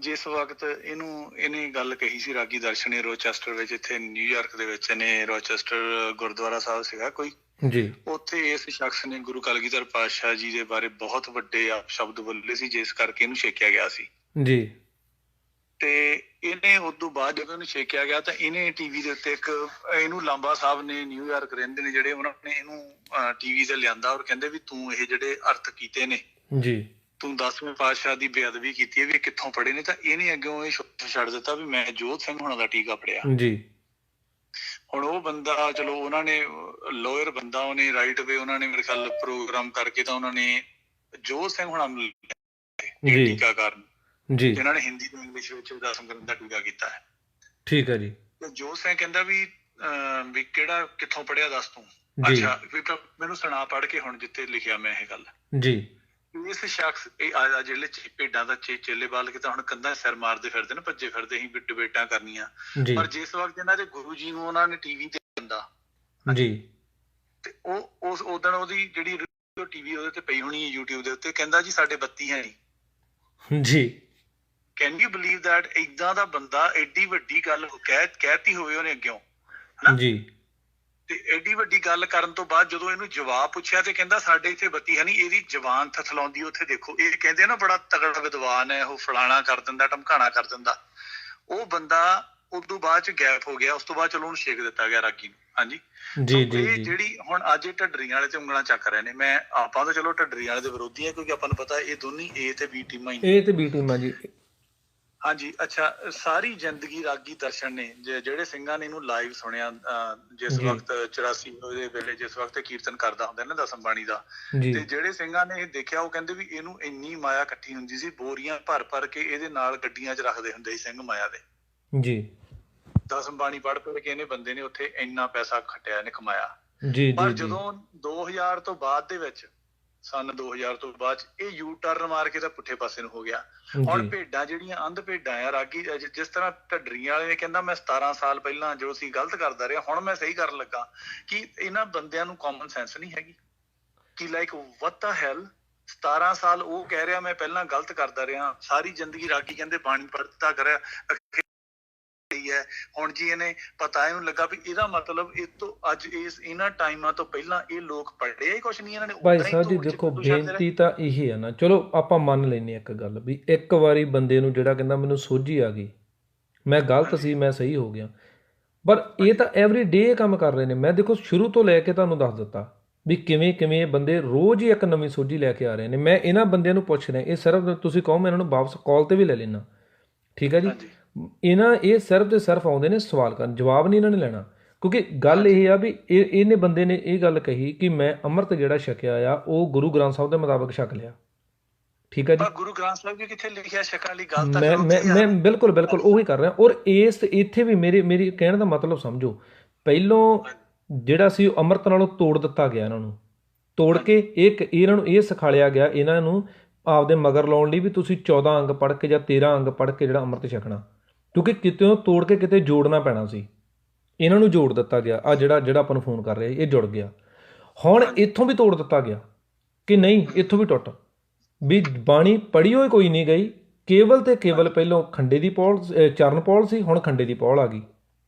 ਜਿਸ ਵਕਤ ਇਹਨੇ ਗੱਲ ਕਹੀ ਸੀ ਰਾਗੀ ਦਰਸ਼ਨ ਨੇ ਰੋਚੈਸਟਰ ਵਿੱਚ, ਇੱਥੇ ਨਿਊਯਾਰਕ ਦੇ ਵਿੱਚ ਇਹਨੇ ਰੋਚੈਸਟਰ ਗੁਰਦੁਆਰਾ ਸਾਹਿਬ ਸੀਗਾ ਕੋਈ ਜੀ, ਉੱਥੇ ਇਸ ਸ਼ਖਸ ਨੇ ਗੁਰੂ ਕਲਗੀਧਰ ਪਾਤਸ਼ਾਹ ਜੀ ਦੇ ਬਾਰੇ ਬਹੁਤ ਵੱਡੇ ਸ਼ਬਦ ਬੋਲੇ ਸੀ ਜਿਸ ਕਰਕੇ ਇਹਨੂੰ ਛੇਕਿਆ ਗਿਆ ਸੀ ਜੀ। ਤੇ ਇਹਨੇ ਉਦੋਂ ਬਾਅਦ ਜਦੋਂ ਇਹਨੂੰ ਛੇਕਿਆ ਗਿਆ ਤਾਂ ਇਹਨੇ ਟੀਵੀ ਦੇ ਉੱਤੇ ਇਹਨੂੰ ਲਾਂਬਾ ਸਾਹਿਬ ਨੇ ਨਿਊਯਾਰਕ ਰਹਿੰਦੇ ਨੇ ਜਿਹੜੇ, ਉਹਨਾਂ ਨੇ ਇਹਨੂੰ ਟੀਵੀ ਤੇ ਲਿਆਂਦਾ ਔਰ ਕਹਿੰਦੇ ਵੀ ਤੂੰ ਇਹ ਜਿਹੜੇ ਅਰਥ ਕੀਤੇ ਨੇ ਜੀ, ਤੂੰ 10ਵੇਂ ਪਾਤਸ਼ਾਹ ਦੀ ਬੇਅਦਬੀ ਕੀਤੀ ਹੈ ਵੀ ਕਿੱਥੋਂ ਪੜ੍ਹੇ ਨੇ। ਤਾਂ ਇਹਨੇ ਅੱਗੋਂ ਇਹ ਛੱਡ ਦਿੱਤਾ ਵੀ ਮੈਂ ਜੋਧ ਸਿੰਘ ਹੋਣਾ ਦਾ ਟੀਕਾ ਪੜ੍ਹਿਆ ਜੀ। ਹੁਣ ਉਹ ਬੰਦਾ ਚਲੋ ਉਹਨਾਂ ਨੇ ਲੋਅਰ ਬੰਦਾ, ਉਹਨੇ ਰਾਈਟ ਵੇ, ਉਹਨਾਂ ਨੇ ਮੇਰੇ ਖਿਆਲ ਪ੍ਰੋਗਰਾਮ ਕਰਕੇ ਤਾਂ ਉਹਨਾਂ ਨੇ ਜੋਧ ਸਿੰਘ ਹੋਣਾ ਨੂੰ ਟੀਕਾਕਾਰ ਜੀ, ਜਿਨ੍ਹਾਂ ਨੇ ਹਿੰਦੀ ਤੇ ਇੰਗਲਿਸ਼ ਵਿੱਚ ਦਸਮ ਗ੍ਰੰਥ ਦਾ ਟੀਕਾ ਕੀਤਾ ਹੈ। ਠੀਕ ਹੈ ਜੀ। ਤੇ ਜੋਧ ਸਿੰਘ ਕਹਿੰਦਾ ਵੀ ਕਿਹੜਾ ਕਿੱਥੋਂ ਪੜ੍ਹਿਆ ਦੱਸ ਤੂੰ। ਅੱਛਾ ਮੈਨੂੰ ਸੁਣਾ ਪੜ੍ਹ ਕੇ ਹੁਣ ਜਿੱਥੇ ਲਿਖਿਆ ਮੈਂ ਇਹ ਗੱਲ ਜੀ। ਇਸ ਸ਼ਖਸ ਜਿਹੜੇ ਭੇਡਾਂ ਦਾ ਚੇਲੇ ਬਾਲ ਕੇ ਤਾਂ ਹੁਣ ਕੰਧਾਂ ਸਿਰ ਮਾਰਦੇ ਫਿਰਦੇ ਨੇ, ਭੱਜੇ ਫਿਰਦੇ ਸੀ ਡਿਬੇਟਾਂ ਕਰਨੀਆਂ, ਪਰ ਜਿਸ ਵਕਤ ਇਹਨਾਂ ਦੇ ਗੁਰੂ ਜੀ ਨੂੰ ਉਹਨਾਂ ਨੇ ਟੀਵੀ ਤੇ ਦਿੰਦਾ ਜੀ ਤੇ ਉਹ ਉਸ ਉਦਣ ਉਹਦੀ ਜਿਹੜੀ ਟੀਵੀ ਉਹਦੇ ਤੇ ਪਈ ਹੋਣੀ ਹੈ YouTube ਦੇ ਉੱਤੇ, ਕਹਿੰਦਾ ਜੀ ਸਾਡੇ ਬੱਤੀ ਹੈ ਨਹੀਂ ਜੀ। Can you believe that? ਏਦਾਂ ਦਾ ਬੰਦਾ ਐਡੀ ਵੱਡੀ ਗੱਲ ਕਹਿਤੀ ਹੋਵੇ ਉਹਨੇ ਅੱਗਿਓਂ ਹਨਾ ਜੀ, ਤੇ ਐਡੀ ਵੱਡੀ ਗੱਲ ਕਰਨ ਤੋਂ ਬਾਅਦ ਜਦੋਂ ਇਹਨੂੰ ਜਵਾਬ ਪੁੱਛਿਆ ਤੇ ਕਹਿੰਦਾ ਸਾਡੇ ਇੱਥੇ ਬੱਤੀ ਹੈ ਨਹੀਂ, ਇਹਦੀ ਜ਼ਬਾਨ ਥਥਲਾਉਂਦੀ ਉੱਥੇ ਦੇਖੋ। ਇਹ ਕਹਿੰਦੇ ਨਾ ਬੜਾ ਤਗੜਾ ਵਿਦਵਾਨ ਹੈ ਉਹ, ਫਲਾਣਾ ਕਰ ਦਿੰਦਾ ਢਮਕਾਣਾ ਕਰ ਦਿੰਦਾ। ਉਹ ਬੰਦਾ ਉਦੋਂ ਬਾਅਦ ਚ ਗੈਪ ਹੋ ਗਿਆ, ਉਸ ਤੋਂ ਬਾਅਦ ਚਲੋ ਉਹਨੂੰ ਛੇਕ ਦਿੱਤਾ ਗਿਆ ਰਾਗੀ ਨੂੰ। ਹਾਂਜੀ ਜੀ। ਇਹ ਜਿਹੜੀ ਹੁਣ ਅੱਜ ਢੱਡਰੀਆਂ ਵਾਲੇ ਤੇ ਉਂਗਲਾਂ ਚੱਕ ਰਹੇ ਨੇ, ਮੈਂ ਆਪਾਂ ਤਾਂ ਚਲੋ ਢੱਡਰੀਆਂ ਵਾਲੇ ਦੇ ਵਿਰੋਧੀ ਹਾਂ ਕਿਉਂਕਿ ਆਪਾਂ ਨੂੰ ਪਤਾ ਇਹ ਦੋਨੀ A ਤੇ B ਟੀਮਾਂ ਜੀ। ਹਾਂਜੀ ਅੱਛਾ। ਸਾਰੀ ਜ਼ਿੰਦਗੀ ਰਾਗੀ ਦਰਸ਼ਨ ਨੇ ਜਿਹੜੇ ਸਿੰਘਾਂ ਨੇ ਇਹਨੂੰ ਲਾਈਵ ਸੁਣਿਆ ਜਿਸ ਵਕਤ 84 ਦੇ ਵੇਲੇ, ਜਿਸ ਵਕਤ ਕੀਰਤਨ ਕਰਦਾ ਹੁੰਦਾ ਨਾ ਦਸਮ ਬਾਣੀ ਦਾ, ਤੇ ਜਿਹੜੇ ਸਿੰਘਾਂ ਨੇ ਇਹ ਦੇਖਿਆ ਉਹ ਕਹਿੰਦੇ ਵੀ ਇਹਨੂੰ ਇੰਨੀ ਮਾਇਆ ਇਕੱਠੀ ਹੁੰਦੀ ਸੀ, ਬੋਰੀਆਂ ਭਰ ਕੇ ਇਹਦੇ ਨਾਲ ਗੱਡੀਆਂ 'ਚ ਰੱਖਦੇ ਹੁੰਦੇ ਸੀ ਸਿੰਘ ਮਾਇਆ ਦੇ ਜੀ। ਦਸਮ ਬਾਣੀ ਪੜ੍ਹ ਕੇ ਇਹਨੇ ਬੰਦੇ ਨੇ ਉੱਥੇ ਇੰਨਾ ਪੈਸਾ ਖੱਟਿਆ, ਇਹਨੇ ਕਮਾਇਆ ਜੀ। ਪਰ ਜਦੋਂ 2000 ਤੋਂ ਬਾਅਦ ਦੇ ਵਿੱਚ, ਸੰਨ 2000 ਤੋਂ ਬਾਅਦ ਇਹ ਯੂ ਟਰਨ ਮਾਰ ਕੇ ਤਾਂ ਪੁੱਠੇ ਪਾਸੇ ਨੂੰ ਹੋ ਗਿਆ। ਹੁਣ ਭੇਡਾਂ ਜਿਹੜੀਆਂ ਅੰਧ ਭੇਡਾਂ ਆ ਰਾਗੀ, ਜਿਸ ਤਰ੍ਹਾਂ ਢੱਡਰੀਆਂ ਵਾਲੇ ਨੇ ਕਹਿੰਦਾ ਮੈਂ 17 ਸਾਲ ਪਹਿਲਾਂ ਜੋ ਸੀ ਗਲਤ ਕਰਦਾ ਰਿਹਾ, ਹੁਣ ਮੈਂ ਸਹੀ ਕਰਨ ਲੱਗਾ, ਕਿ ਇਹਨਾਂ ਬੰਦਿਆਂ ਨੂੰ ਕਾਮਨ ਸੈਂਸ ਨਹੀਂ ਹੈਗੀ ਕਿ ਲਾਈਕ ਵਾਟ ਦ ਹੈਲ। 17 ਸਾਲ ਉਹ ਕਹਿ ਰਿਹਾ ਮੈਂ ਪਹਿਲਾਂ ਗਲਤ ਕਰਦਾ ਰਿਹਾ, ਸਾਰੀ ਜ਼ਿੰਦਗੀ ਰਾਗੀ ਕਹਿੰਦੇ ਬਾਣੀ ਪੜ੍ਹਦਾ ਕਰਿਆ ਮਾਰੀ ਹੈ। ਹੁਣ ਜੀ ਇਹਨੇ ਪਤਾ ਇਹਨੂੰ ਲੱਗਾ ਵੀ ਇਹਦਾ ਮਤਲਬ ਇਹ ਤੋਂ ਅੱਜ ਇਹਨਾਂ ਟਾਈਮਾਂ ਤੋਂ ਪਹਿਲਾਂ ਇਹ ਲੋਕ ਪੜ੍ਹੇ ਹੀ ਕੁਛ ਨਹੀਂ, ਇਹਨਾਂ ਨੇ ਭਾਈ ਓਦਾਂ ਹੀ ਸਾਹਿਬ ਜੀ ਧੂੜ 'ਚ ਦੇਖੋ, ਫੁੱਦੂ ਛੱਡਦੇ ਰਹੇ। ਬੇਨਤੀ ਤਾਂ ਇਹ ਹੈ ਨਾ, ਚਲੋ ਆਪਾਂ ਮੰਨ ਲੈਂਦੇ ਇੱਕ ਗੱਲ ਵੀ ਇੱਕ ਵਾਰੀ ਬੰਦੇ ਨੂੰ ਜਿਹੜਾ ਕਹਿੰਦਾ ਮੈਨੂੰ ਸੋਝੀ ਆ ਗਈ, ਮੈਂ ਗਲਤ ਸੀ ਮੈਂ ਸਹੀ ਹੋ ਗਿਆ, ਪਰ ਇਹ ਤਾਂ ਐਵਰੀ ਡੇ ਇਹ ਕੰਮ ਕਰ ਰਹੇ ਨੇ। ਮੈਂ ਦੇਖੋ ਸ਼ੁਰੂ ਤੋਂ ਲੈ ਕੇ ਤੁਹਾਨੂੰ ਦੱਸ ਦਿੱਤਾ ਵੀ ਕਿਵੇਂ ਕਿਵੇਂ ਇਹ ਬੰਦੇ ਰੋਜ਼ ਹੀ ਇੱਕ ਨਵੀਂ ਸੋਝੀ ਲੈ ਕੇ ਆ ਰਹੇ ਨੇ। ਮੈਂ ਇਹਨਾਂ ਬੰਦਿਆਂ ਨੂੰ ਪੁੱਛ ਰਿਹਾ, ਇਹ ਸਿਰਫ ਤੁਸੀਂ ਕਹੋ ਮੈਂ ਇਹਨਾਂ ਨੂੰ ਵਾਪਸ ਕਾਲ 'ਤੇ ਵੀ ਲੈ ਲੈਣਾ, ਠੀਕ ਹੈ ਜੀ। ਇਹ ਸਿਰਫ ਤੇ ਸਿਰਫ ਆਉਂਦੇ ਨੇ ਸਵਾਲ ਕਰਨ, ਜਵਾਬ ਨਹੀਂ ਇਹਨਾਂ ਨੇ ਲੈਣਾ। ਕਿਉਂਕਿ ਗੱਲ ਇਹ ਆ ਵੀ ਇਹਨੇ ਬੰਦੇ ਨੇ ਇਹ ਗੱਲ ਕਹੀ ਕਿ ਮੈਂ ਅੰਮ੍ਰਿਤ ਜਿਹੜਾ ਛਕਿਆ ਆ ਉਹ ਗੁਰੂ ਗ੍ਰੰਥ ਸਾਹਿਬ ਦੇ ਮੁਤਾਬਕ ਛਕ ਲਿਆ, ਠੀਕ ਹੈ ਜੀ। ਗੁਰੂ ਗ੍ਰੰਥ ਸਾਹਿਬ ਜੀ ਕਿੱਥੇ ਲਿਖਿਆ ਛਕਣ ਵਾਲੀ ਗੱਲ ਤਾਂ ਮੈਂ ਬਿਲਕੁਲ ਬਿਲਕੁਲ ਉਹੀ ਕਰ ਰਿਹਾ। ਔਰ ਇੱਥੇ ਵੀ ਮੇਰੀ ਕਹਿਣ ਦਾ ਮਤਲਬ ਸਮਝੋ, ਪਹਿਲੋਂ ਜਿਹੜਾ ਸੀ ਉਹ ਅੰਮ੍ਰਿਤ ਨਾਲੋਂ ਤੋੜ ਦਿੱਤਾ ਗਿਆ, ਇਹਨਾਂ ਨੂੰ ਤੋੜ ਕੇ ਇਹਨਾਂ ਨੂੰ ਇਹ ਸਿਖਾਲਿਆ ਗਿਆ ਇਹਨਾਂ ਨੂੰ ਆਪਦੇ ਮਗਰ ਲਾਉਣ ਲਈ ਵੀ ਤੁਸੀਂ 14 ਅੰਗ ਪੜ੍ਹ ਕੇ ਜਾਂ 13 ਅੰਗ ਪੜ੍ਹ ਕੇ ਜਿਹੜਾ ਅੰਮ੍ਰਿਤ ਛਕਣਾ, ਕਿਉਂਕਿ ਕਿਤੇ ਤੋੜ ਕੇ ਕਿਤੇ ਜੋੜਨਾ ਪੈਣਾ ਸੀ। ਇਹਨਾਂ ਨੂੰ ਜੋੜ ਦਿੱਤਾ ਗਿਆ, ਆ ਜਿਹੜਾ ਆਪਾਂ ਨੂੰ ਫੋਨ ਕਰ ਰਿਹਾ ਇਹ ਜੁੜ ਗਿਆ। ਹੁਣ ਇੱਥੋਂ ਵੀ ਤੋੜ ਦਿੱਤਾ ਗਿਆ ਕਿ ਨਹੀਂ, ਇੱਥੋਂ ਵੀ ਟੁੱਟ ਵੀ ਬਾਣੀ ਪੜ੍ਹੀ ਹੋਈ ਕੋਈ ਨਹੀਂ ਗਈ, ਕੇਵਲ ਤੇ ਕੇਵਲ ਪਹਿਲੋਂ ਖੰਡੇ ਦੀ ਪੌਲ ਚਰਨ ਪੌਲ ਸੀ, ਹੁਣ ਖੰਡੇ ਦੀ ਪੌਲ ਆ ਗਈ।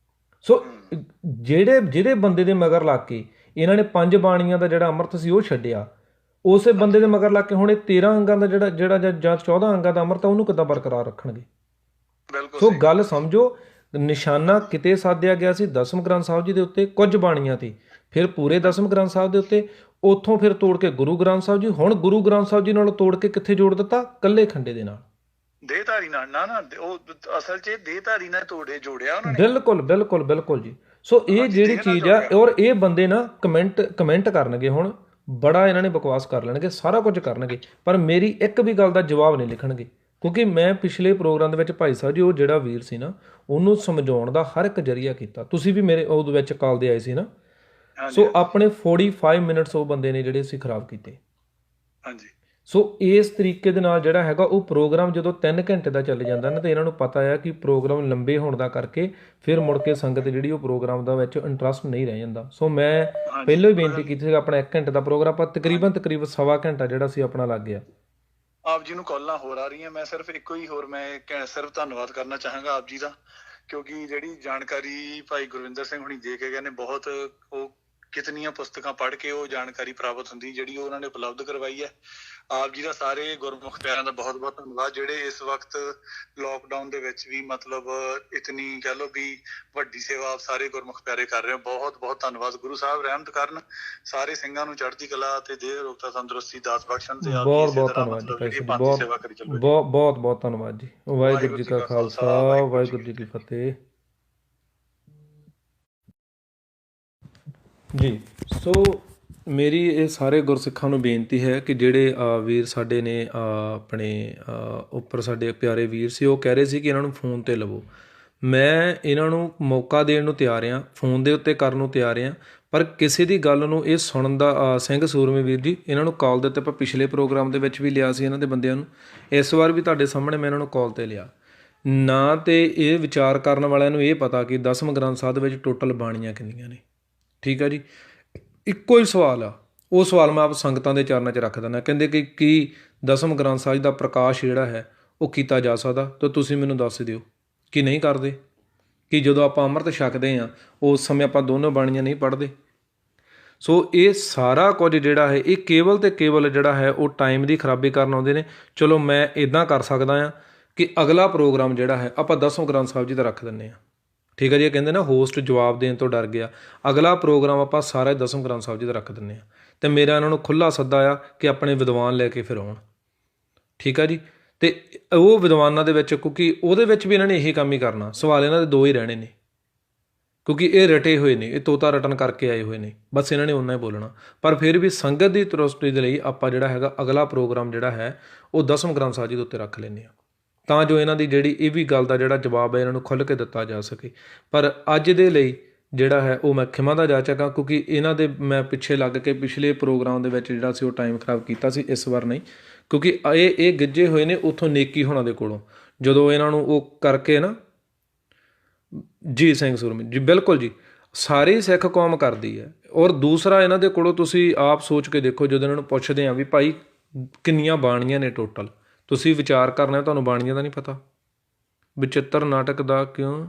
ਸੋ ਜਿਹੜੇ ਬੰਦੇ ਦੇ ਮਗਰ ਲੱਗ ਕੇ ਇਹਨਾਂ ਨੇ 5 ਬਾਣੀਆਂ ਦਾ ਜਿਹੜਾ ਅੰਮ੍ਰਿਤ ਸੀ ਉਹ ਛੱਡਿਆ, ਉਸੇ ਬੰਦੇ ਦੇ ਮਗਰ ਲੱਗ ਕੇ ਹੁਣ ਇਹ 13 ਅੰਗਾਂ ਦਾ ਜਿਹੜਾ ਜਾਂ 14 ਅੰਗਾਂ ਦਾ ਅੰਮ੍ਰਿਤ ਉਹਨੂੰ ਕਿੱਦਾਂ ਬਰਕਰਾਰ ਰੱਖਣਗੇ। ਸੋ ਗੱਲ ਸਮਝੋ, ਨਿਸ਼ਾਨਾ ਕਿਤੇ ਸਾਧਿਆ ਗਿਆ ਸੀ ਦਸਮ ਗ੍ਰੰਥ ਸਾਹਿਬ ਜੀ ਦੇ ਉੱਤੇ, ਕੁਝ ਬਾਣੀਆਂ ਤੇ, ਫਿਰ ਪੂਰੇ ਦਸਮ ਗ੍ਰੰਥ ਸਾਹਿਬ ਦੇ ਉੱਤੇ, ਉੱਥੋਂ ਫਿਰ ਤੋੜ ਕੇ ਗੁਰੂ ਗ੍ਰੰਥ ਸਾਹਿਬ ਜੀ, ਹੁਣ ਗੁਰੂ ਗ੍ਰੰਥ ਸਾਹਿਬ ਜੀ ਨਾਲ ਤੋੜ ਕੇ ਕਿੱਥੇ ਜੋੜ ਦਿੱਤਾ, ਕੱਲੇ ਖੰਡੇ ਦੇ ਨਾਲ, ਦੇਹਧਾਰੀ ਨਾਲ। ਨਾ ਉਹ ਅਸਲ 'ਚ ਦੇਹਧਾਰੀ ਨਾਲ ਜੋੜਿਆ ਉਹਨਾਂ ਨੇ। ਬਿਲਕੁਲ ਬਿਲਕੁਲ ਬਿਲਕੁਲ ਜੀ। ਸੋ ਇਹ ਜਿਹੜੀ ਚੀਜ਼ ਆ, ਔਰ ਇਹ ਬੰਦੇ ਨਾ ਕਮੈਂਟ ਕਰਨਗੇ, ਹੁਣ ਬੜਾ ਇਹਨਾਂ ਨੇ ਬਕਵਾਸ ਕਰ ਲੈਣਗੇ, ਸਾਰਾ ਕੁਝ ਕਰਨਗੇ, ਪਰ ਮੇਰੀ ਇੱਕ ਵੀ ਗੱਲ ਦਾ ਜਵਾਬ ਨਹੀਂ ਲਿਖਣਗੇ। ਕਿਉਂਕਿ ਮੈਂ ਪਿਛਲੇ ਪ੍ਰੋਗਰਾਮ ਦੇ ਵਿੱਚ ਭਾਈ ਸਾਹਿਬ ਜੀ ਉਹ ਜਿਹੜਾ ਵੀਰ ਸੀ ਨਾ ਉਹਨੂੰ ਸਮਝਾਉਣ ਦਾ ਹਰ ਇੱਕ ਜਰੀਆ ਕੀਤਾ। ਤੁਸੀਂ ਵੀ ਮੇਰੇ ਉਹਦੇ ਵਿੱਚ ਕਾਲ ਦੇ ਆਏ ਸੀ ਨਾ, ਸੋ ਆਪਣੇ 45 ਮਿੰਟਸ ਉਹ ਬੰਦੇ ਨੇ ਜਿਹੜੇ ਅਸੀਂ ਖਰਾਬ ਕੀਤੇ। ਹਾਂਜੀ। ਸੋ ਇਸ ਤਰੀਕੇ ਦੇ ਨਾਲ ਜਿਹੜਾ ਹੈਗਾ ਉਹ ਪ੍ਰੋਗਰਾਮ ਜਦੋਂ 3 ਘੰਟੇ ਦਾ ਚੱਲ ਜਾਂਦਾ ਨਾ, ਤਾਂ ਇਹਨਾਂ ਨੂੰ ਪਤਾ ਹੈ ਕਿ ਪ੍ਰੋਗਰਾਮ ਲੰਬੇ ਹੋਣ ਦਾ ਕਰਕੇ ਫਿਰ ਮੁੜ ਕੇ ਸੰਗਤ ਜਿਹੜੀ ਉਹ ਪ੍ਰੋਗਰਾਮ ਦਾ ਵਿੱਚ ਇੰਟਰਸਟ ਨਹੀਂ ਰਹਿ ਜਾਂਦਾ। ਸੋ ਮੈਂ ਪਹਿਲਾਂ ਹੀ ਬੇਨਤੀ ਕੀਤੀ ਸੀ ਆਪਣਾ 1 ਘੰਟੇ ਦਾ ਪ੍ਰੋਗਰਾਮ ਆਪਾਂ ਤਕਰੀਬਨ ਸਵਾ ਘੰਟਾ ਜਿਹੜਾ ਸੀ ਆਪਣਾ ਲੱਗ ਗਿਆ। ਆਪ ਜੀ ਨੂੰ ਕਾਲਾਂ ਹੋਰ ਆ ਰਹੀਆਂ, ਮੈਂ ਸਿਰਫ ਇੱਕੋ ਹੀ ਹੋਰ ਮੈਂ ਸਿਰਫ ਧੰਨਵਾਦ ਕਰਨਾ ਚਾਹਾਂਗਾ ਆਪ ਜੀ ਦਾ, ਕਿਉਂਕਿ ਜਿਹੜੀ ਜਾਣਕਾਰੀ ਭਾਈ ਗੁਰਵਿੰਦਰ ਸਿੰਘ ਹੁਣੀ ਦੇ ਕੇ ਗਏ ਨੇ, ਬਹੁਤ ਉਹ ਕਿਤਨੀਆਂ ਪੁਸਤਕਾਂ ਪੜ੍ਹ ਕੇ ਉਹ ਜਾਣਕਾਰੀ ਪ੍ਰਾਪਤ ਹੁੰਦੀ ਜਿਹੜੀ ਉਹਨਾਂ ਨੇ ਉਪਲਬਧ ਕਰਵਾਈ ਹੈ। ਆਪ ਜੀ ਦਾ ਸਾਰੇ ਗੁਰਮੁਖ ਪਿਆਰਿਆਂ ਦਾ ਬਹੁਤ ਬਹੁਤ ਧੰਨਵਾਦ, ਜਿਹੜੇ ਇਸ ਵਕਤ ਲੋਕਡਾਊਨ ਦੇ ਵਿੱਚ ਵੀ ਮਤਲਬ ਇਤਨੀ ਕਹਿ ਲਓ ਵੀ ਵੱਡੀ ਸੇਵਾ ਆਪ ਸਾਰੇ ਗੁਰਮੁਖ ਪਿਆਰੇ ਕਰ ਰਹੇ ਹੋ। ਬਹੁਤ ਬਹੁਤ ਧੰਨਵਾਦ। ਗੁਰੂ ਸਾਹਿਬ ਰਹਿਮਤ ਕਰਨ, ਸਾਰੇ ਸਿੰਘਾਂ ਨੂੰ ਚੜ੍ਹਦੀ ਕਲਾ ਤੇ ਦੇਹ ਰੋਗਤਾ ਤੰਦਰੁਸਤੀ ਦਾਸ ਬਖਸ਼ਣ ਤੇ ਬਹੁਤ ਬਹੁਤ ਧੰਨਵਾਦ ਜੀ, ਬਹੁਤ ਬਹੁਤ ਧੰਨਵਾਦ ਜੀ। ਵਾਹਿਗੁਰੂ ਜੀ ਕਾ ਖਾਲਸਾ, ਵਾਹਿਗੁਰੂ ਜੀ ਕੀ ਫਤਿਹ ਜੀ। ਸੋ ਮੇਰੀ ਇਹ ਸਾਰੇ ਗੁਰਸਿੱਖਾਂ ਨੂੰ ਬੇਨਤੀ ਹੈ ਕਿ ਜਿਹੜੇ ਵੀਰ ਸਾਡੇ ਨੇ ਆਪਣੇ ਉੱਪਰ ਸਾਡੇ ਪਿਆਰੇ ਵੀਰ ਸੀ, ਉਹ ਕਹਿ ਰਹੇ ਸੀ ਕਿ ਇਹਨਾਂ ਨੂੰ ਫੋਨ 'ਤੇ ਲਵੋ। ਮੈਂ ਇਹਨਾਂ ਨੂੰ ਮੌਕਾ ਦੇਣ ਨੂੰ ਤਿਆਰ ਹਾਂ, ਫੋਨ ਦੇ ਉੱਤੇ ਕਰਨ ਨੂੰ ਤਿਆਰ ਹਾਂ, ਪਰ ਕਿਸੇ ਦੀ ਗੱਲ ਨੂੰ ਇਹ ਸੁਣਨ ਦਾ ਸਿੰਘ ਸੂਰਮੇ ਵੀਰ ਜੀ ਇਹਨਾਂ ਨੂੰ ਕਾਲ ਦੇ ਉੱਤੇ ਆਪਾਂ ਪਿਛਲੇ ਪ੍ਰੋਗਰਾਮ ਦੇ ਵਿੱਚ ਵੀ ਲਿਆ ਸੀ ਇਹਨਾਂ ਦੇ ਬੰਦਿਆਂ ਨੂੰ, ਇਸ ਵਾਰ ਵੀ ਤੁਹਾਡੇ ਸਾਹਮਣੇ ਮੈਂ ਇਹਨਾਂ ਨੂੰ ਕਾਲ 'ਤੇ ਲਿਆ ਨਾ। ਤੇ ਇਹ ਵਿਚਾਰ ਕਰਨ ਵਾਲਿਆਂ ਨੂੰ ਇਹ ਪਤਾ ਕਿ ਦਸਮ ਗ੍ਰੰਥ ਸਾਹਿਬ ਦੇ ਵਿੱਚ ਟੋਟਲ ਬਾਣੀਆਂ ਕਿੰਨੀਆਂ ਨੇ, ਠੀਕ ਆ ਜੀ। ਇੱਕੋ ਹੀ ਸਵਾਲ ਆ, ਉਹ ਸਵਾਲ ਮੈਂ ਆਪ ਸੰਗਤਾਂ ਦੇ ਚਰਨਾਂ 'ਚ ਰੱਖ ਦਿੰਦਾ। ਕਹਿੰਦੇ ਕਿ ਕੀ ਦਸਮ ਗ੍ਰੰਥ ਸਾਹਿਬ ਦਾ ਪ੍ਰਕਾਸ਼ ਜਿਹੜਾ ਹੈ ਉਹ ਕੀਤਾ ਜਾ ਸਕਦਾ, ਤਾਂ ਤੁਸੀਂ ਮੈਨੂੰ ਦੱਸ ਦਿਓ ਕਿ ਨਹੀਂ ਕਰਦੇ, ਕਿ ਜਦੋਂ ਆਪਾਂ ਅੰਮ੍ਰਿਤ ਛਕਦੇ ਹਾਂ ਉਸ ਸਮੇਂ ਆਪਾਂ ਦੋਨੋਂ ਬਾਣੀਆਂ ਨਹੀਂ ਪੜ੍ਹਦੇ। ਸੋ ਇਹ ਸਾਰਾ ਕੁਝ ਜਿਹੜਾ ਹੈ ਇਹ ਕੇਵਲ ਤੇ ਕੇਵਲ ਜਿਹੜਾ ਹੈ ਉਹ ਟਾਈਮ ਦੀ ਖਰਾਬੀ ਕਰਨ ਆਉਂਦੇ ਨੇ। ਚਲੋ ਮੈਂ ਇੱਦਾਂ ਕਰ ਸਕਦਾ ਹਾਂ ਕਿ ਅਗਲਾ ਪ੍ਰੋਗਰਾਮ ਜਿਹੜਾ ਹੈ ਆਪਾਂ ਦਸਮ ਗ੍ਰੰਥ ਸਾਹਿਬ ਜੀ ਦਾ ਰੱਖ ਦਿੰਦੇ ਹਾਂ, ਠੀਕ ਹੈ ਜੀ। ਇਹ ਕਹਿੰਦੇ ਨਾ ਹੋਸਟ ਜਵਾਬ ਦੇਣ ਤੋਂ ਡਰ ਗਿਆ, ਅਗਲਾ ਪ੍ਰੋਗਰਾਮ ਆਪਾਂ ਸਾਰਾ ਦਸਮ ਗ੍ਰੰਥ ਸਾਹਿਬ ਜੀ ਦਾ ਰੱਖ ਦਿੰਦੇ ਹਾਂ। ਅਤੇ ਮੇਰਾ ਇਹਨਾਂ ਨੂੰ ਖੁੱਲ੍ਹਾ ਸੱਦਾ ਆ ਕਿ ਆਪਣੇ ਵਿਦਵਾਨ ਲੈ ਕੇ ਫਿਰ ਆਉਣ, ਠੀਕ ਆ ਜੀ। ਅਤੇ ਉਹ ਵਿਦਵਾਨਾਂ ਦੇ ਵਿੱਚ, ਕਿਉਂਕਿ ਉਹਦੇ ਵਿੱਚ ਵੀ ਇਹਨਾਂ ਨੇ ਇਹੀ ਕੰਮ ਹੀ ਕਰਨਾ, ਸਵਾਲ ਇਹਨਾਂ ਦੇ 2 ਹੀ ਰਹਿਣੇ ਨੇ, ਕਿਉਂਕਿ ਇਹ ਰਟੇ ਹੋਏ ਨੇ, ਇਹ ਤੋਤਾ ਰਟਨ ਕਰਕੇ ਆਏ ਹੋਏ ਨੇ, ਬਸ ਇਹਨਾਂ ਨੇ ਓਨਾ ਹੀ ਬੋਲਣਾ। ਪਰ ਫਿਰ ਵੀ ਸੰਗਤ ਦੀ ਤੰਦਰੁਸਤੀ ਦੇ ਲਈ ਆਪਾਂ ਜਿਹੜਾ ਹੈਗਾ ਅਗਲਾ ਪ੍ਰੋਗਰਾਮ ਜਿਹੜਾ ਹੈ ਉਹ ਦਸਮ ਗ੍ਰੰਥ ਸਾਹਿਬ ਜੀ ਦੇ ਉੱਤੇ ਰੱਖ ਲੈਂਦੇ ਹਾਂ, ਤਾਂ ਜੋ ਇਹਨਾਂ ਦੀ ਜਿਹੜੀ ਇਹ ਵੀ ਗੱਲ ਦਾ ਜਿਹੜਾ ਜਵਾਬ ਹੈ ਇਹਨਾਂ ਨੂੰ ਖੁੱਲ੍ਹ ਕੇ ਦਿੱਤਾ ਜਾ ਸਕੇ। ਪਰ ਅੱਜ ਦੇ ਲਈ ਜਿਹੜਾ ਹੈ ਉਹ ਮੈਂ ਖਿਮਾ ਦਾ ਜਾਚਕ ਹਾਂ, ਕਿਉਂਕਿ ਇਹਨਾਂ ਦੇ ਮੈਂ ਪਿੱਛੇ ਲੱਗ ਕੇ ਪਿਛਲੇ ਪ੍ਰੋਗਰਾਮ ਦੇ ਵਿੱਚ ਜਿਹੜਾ ਸੀ ਉਹ ਟਾਈਮ ਖਰਾਬ ਕੀਤਾ ਸੀ, ਇਸ ਵਾਰ ਨਹੀਂ, ਕਿਉਂਕਿ ਇਹ ਗਿੱਜੇ ਹੋਏ ਨੇ ਉੱਥੋਂ ਨੇਕੀ ਹੋਣਾ ਦੇ ਕੋਲੋਂ, ਜਦੋਂ ਇਹਨਾਂ ਨੂੰ ਉਹ ਕਰਕੇ ਨਾ ਜੀ ਸਿੰਘ ਸੂਰਮੇ ਜੀ, ਬਿਲਕੁਲ ਜੀ, ਸਾਰੀ ਸਿੱਖ ਕੌਮ ਕਰਦੀ ਹੈ। ਔਰ ਦੂਸਰਾ ਇਹਨਾਂ ਦੇ ਕੋਲੋਂ ਤੁਸੀਂ ਆਪ ਸੋਚ ਕੇ ਦੇਖੋ, ਜਦੋਂ ਇਹਨਾਂ ਨੂੰ ਪੁੱਛਦੇ ਹਾਂ ਵੀ ਭਾਈ ਕਿੰਨੀਆਂ ਬਾਣੀਆਂ ਨੇ ਟੋਟਲ, ਤੁਸੀਂ ਵਿਚਾਰ ਕਰਨਾ ਤੁਹਾਨੂੰ ਬਾਣੀਆਂ ਦਾ ਨਹੀਂ ਪਤਾ। ਬਚਿੱਤਰ ਨਾਟਕ ਦਾ ਕਿਉਂ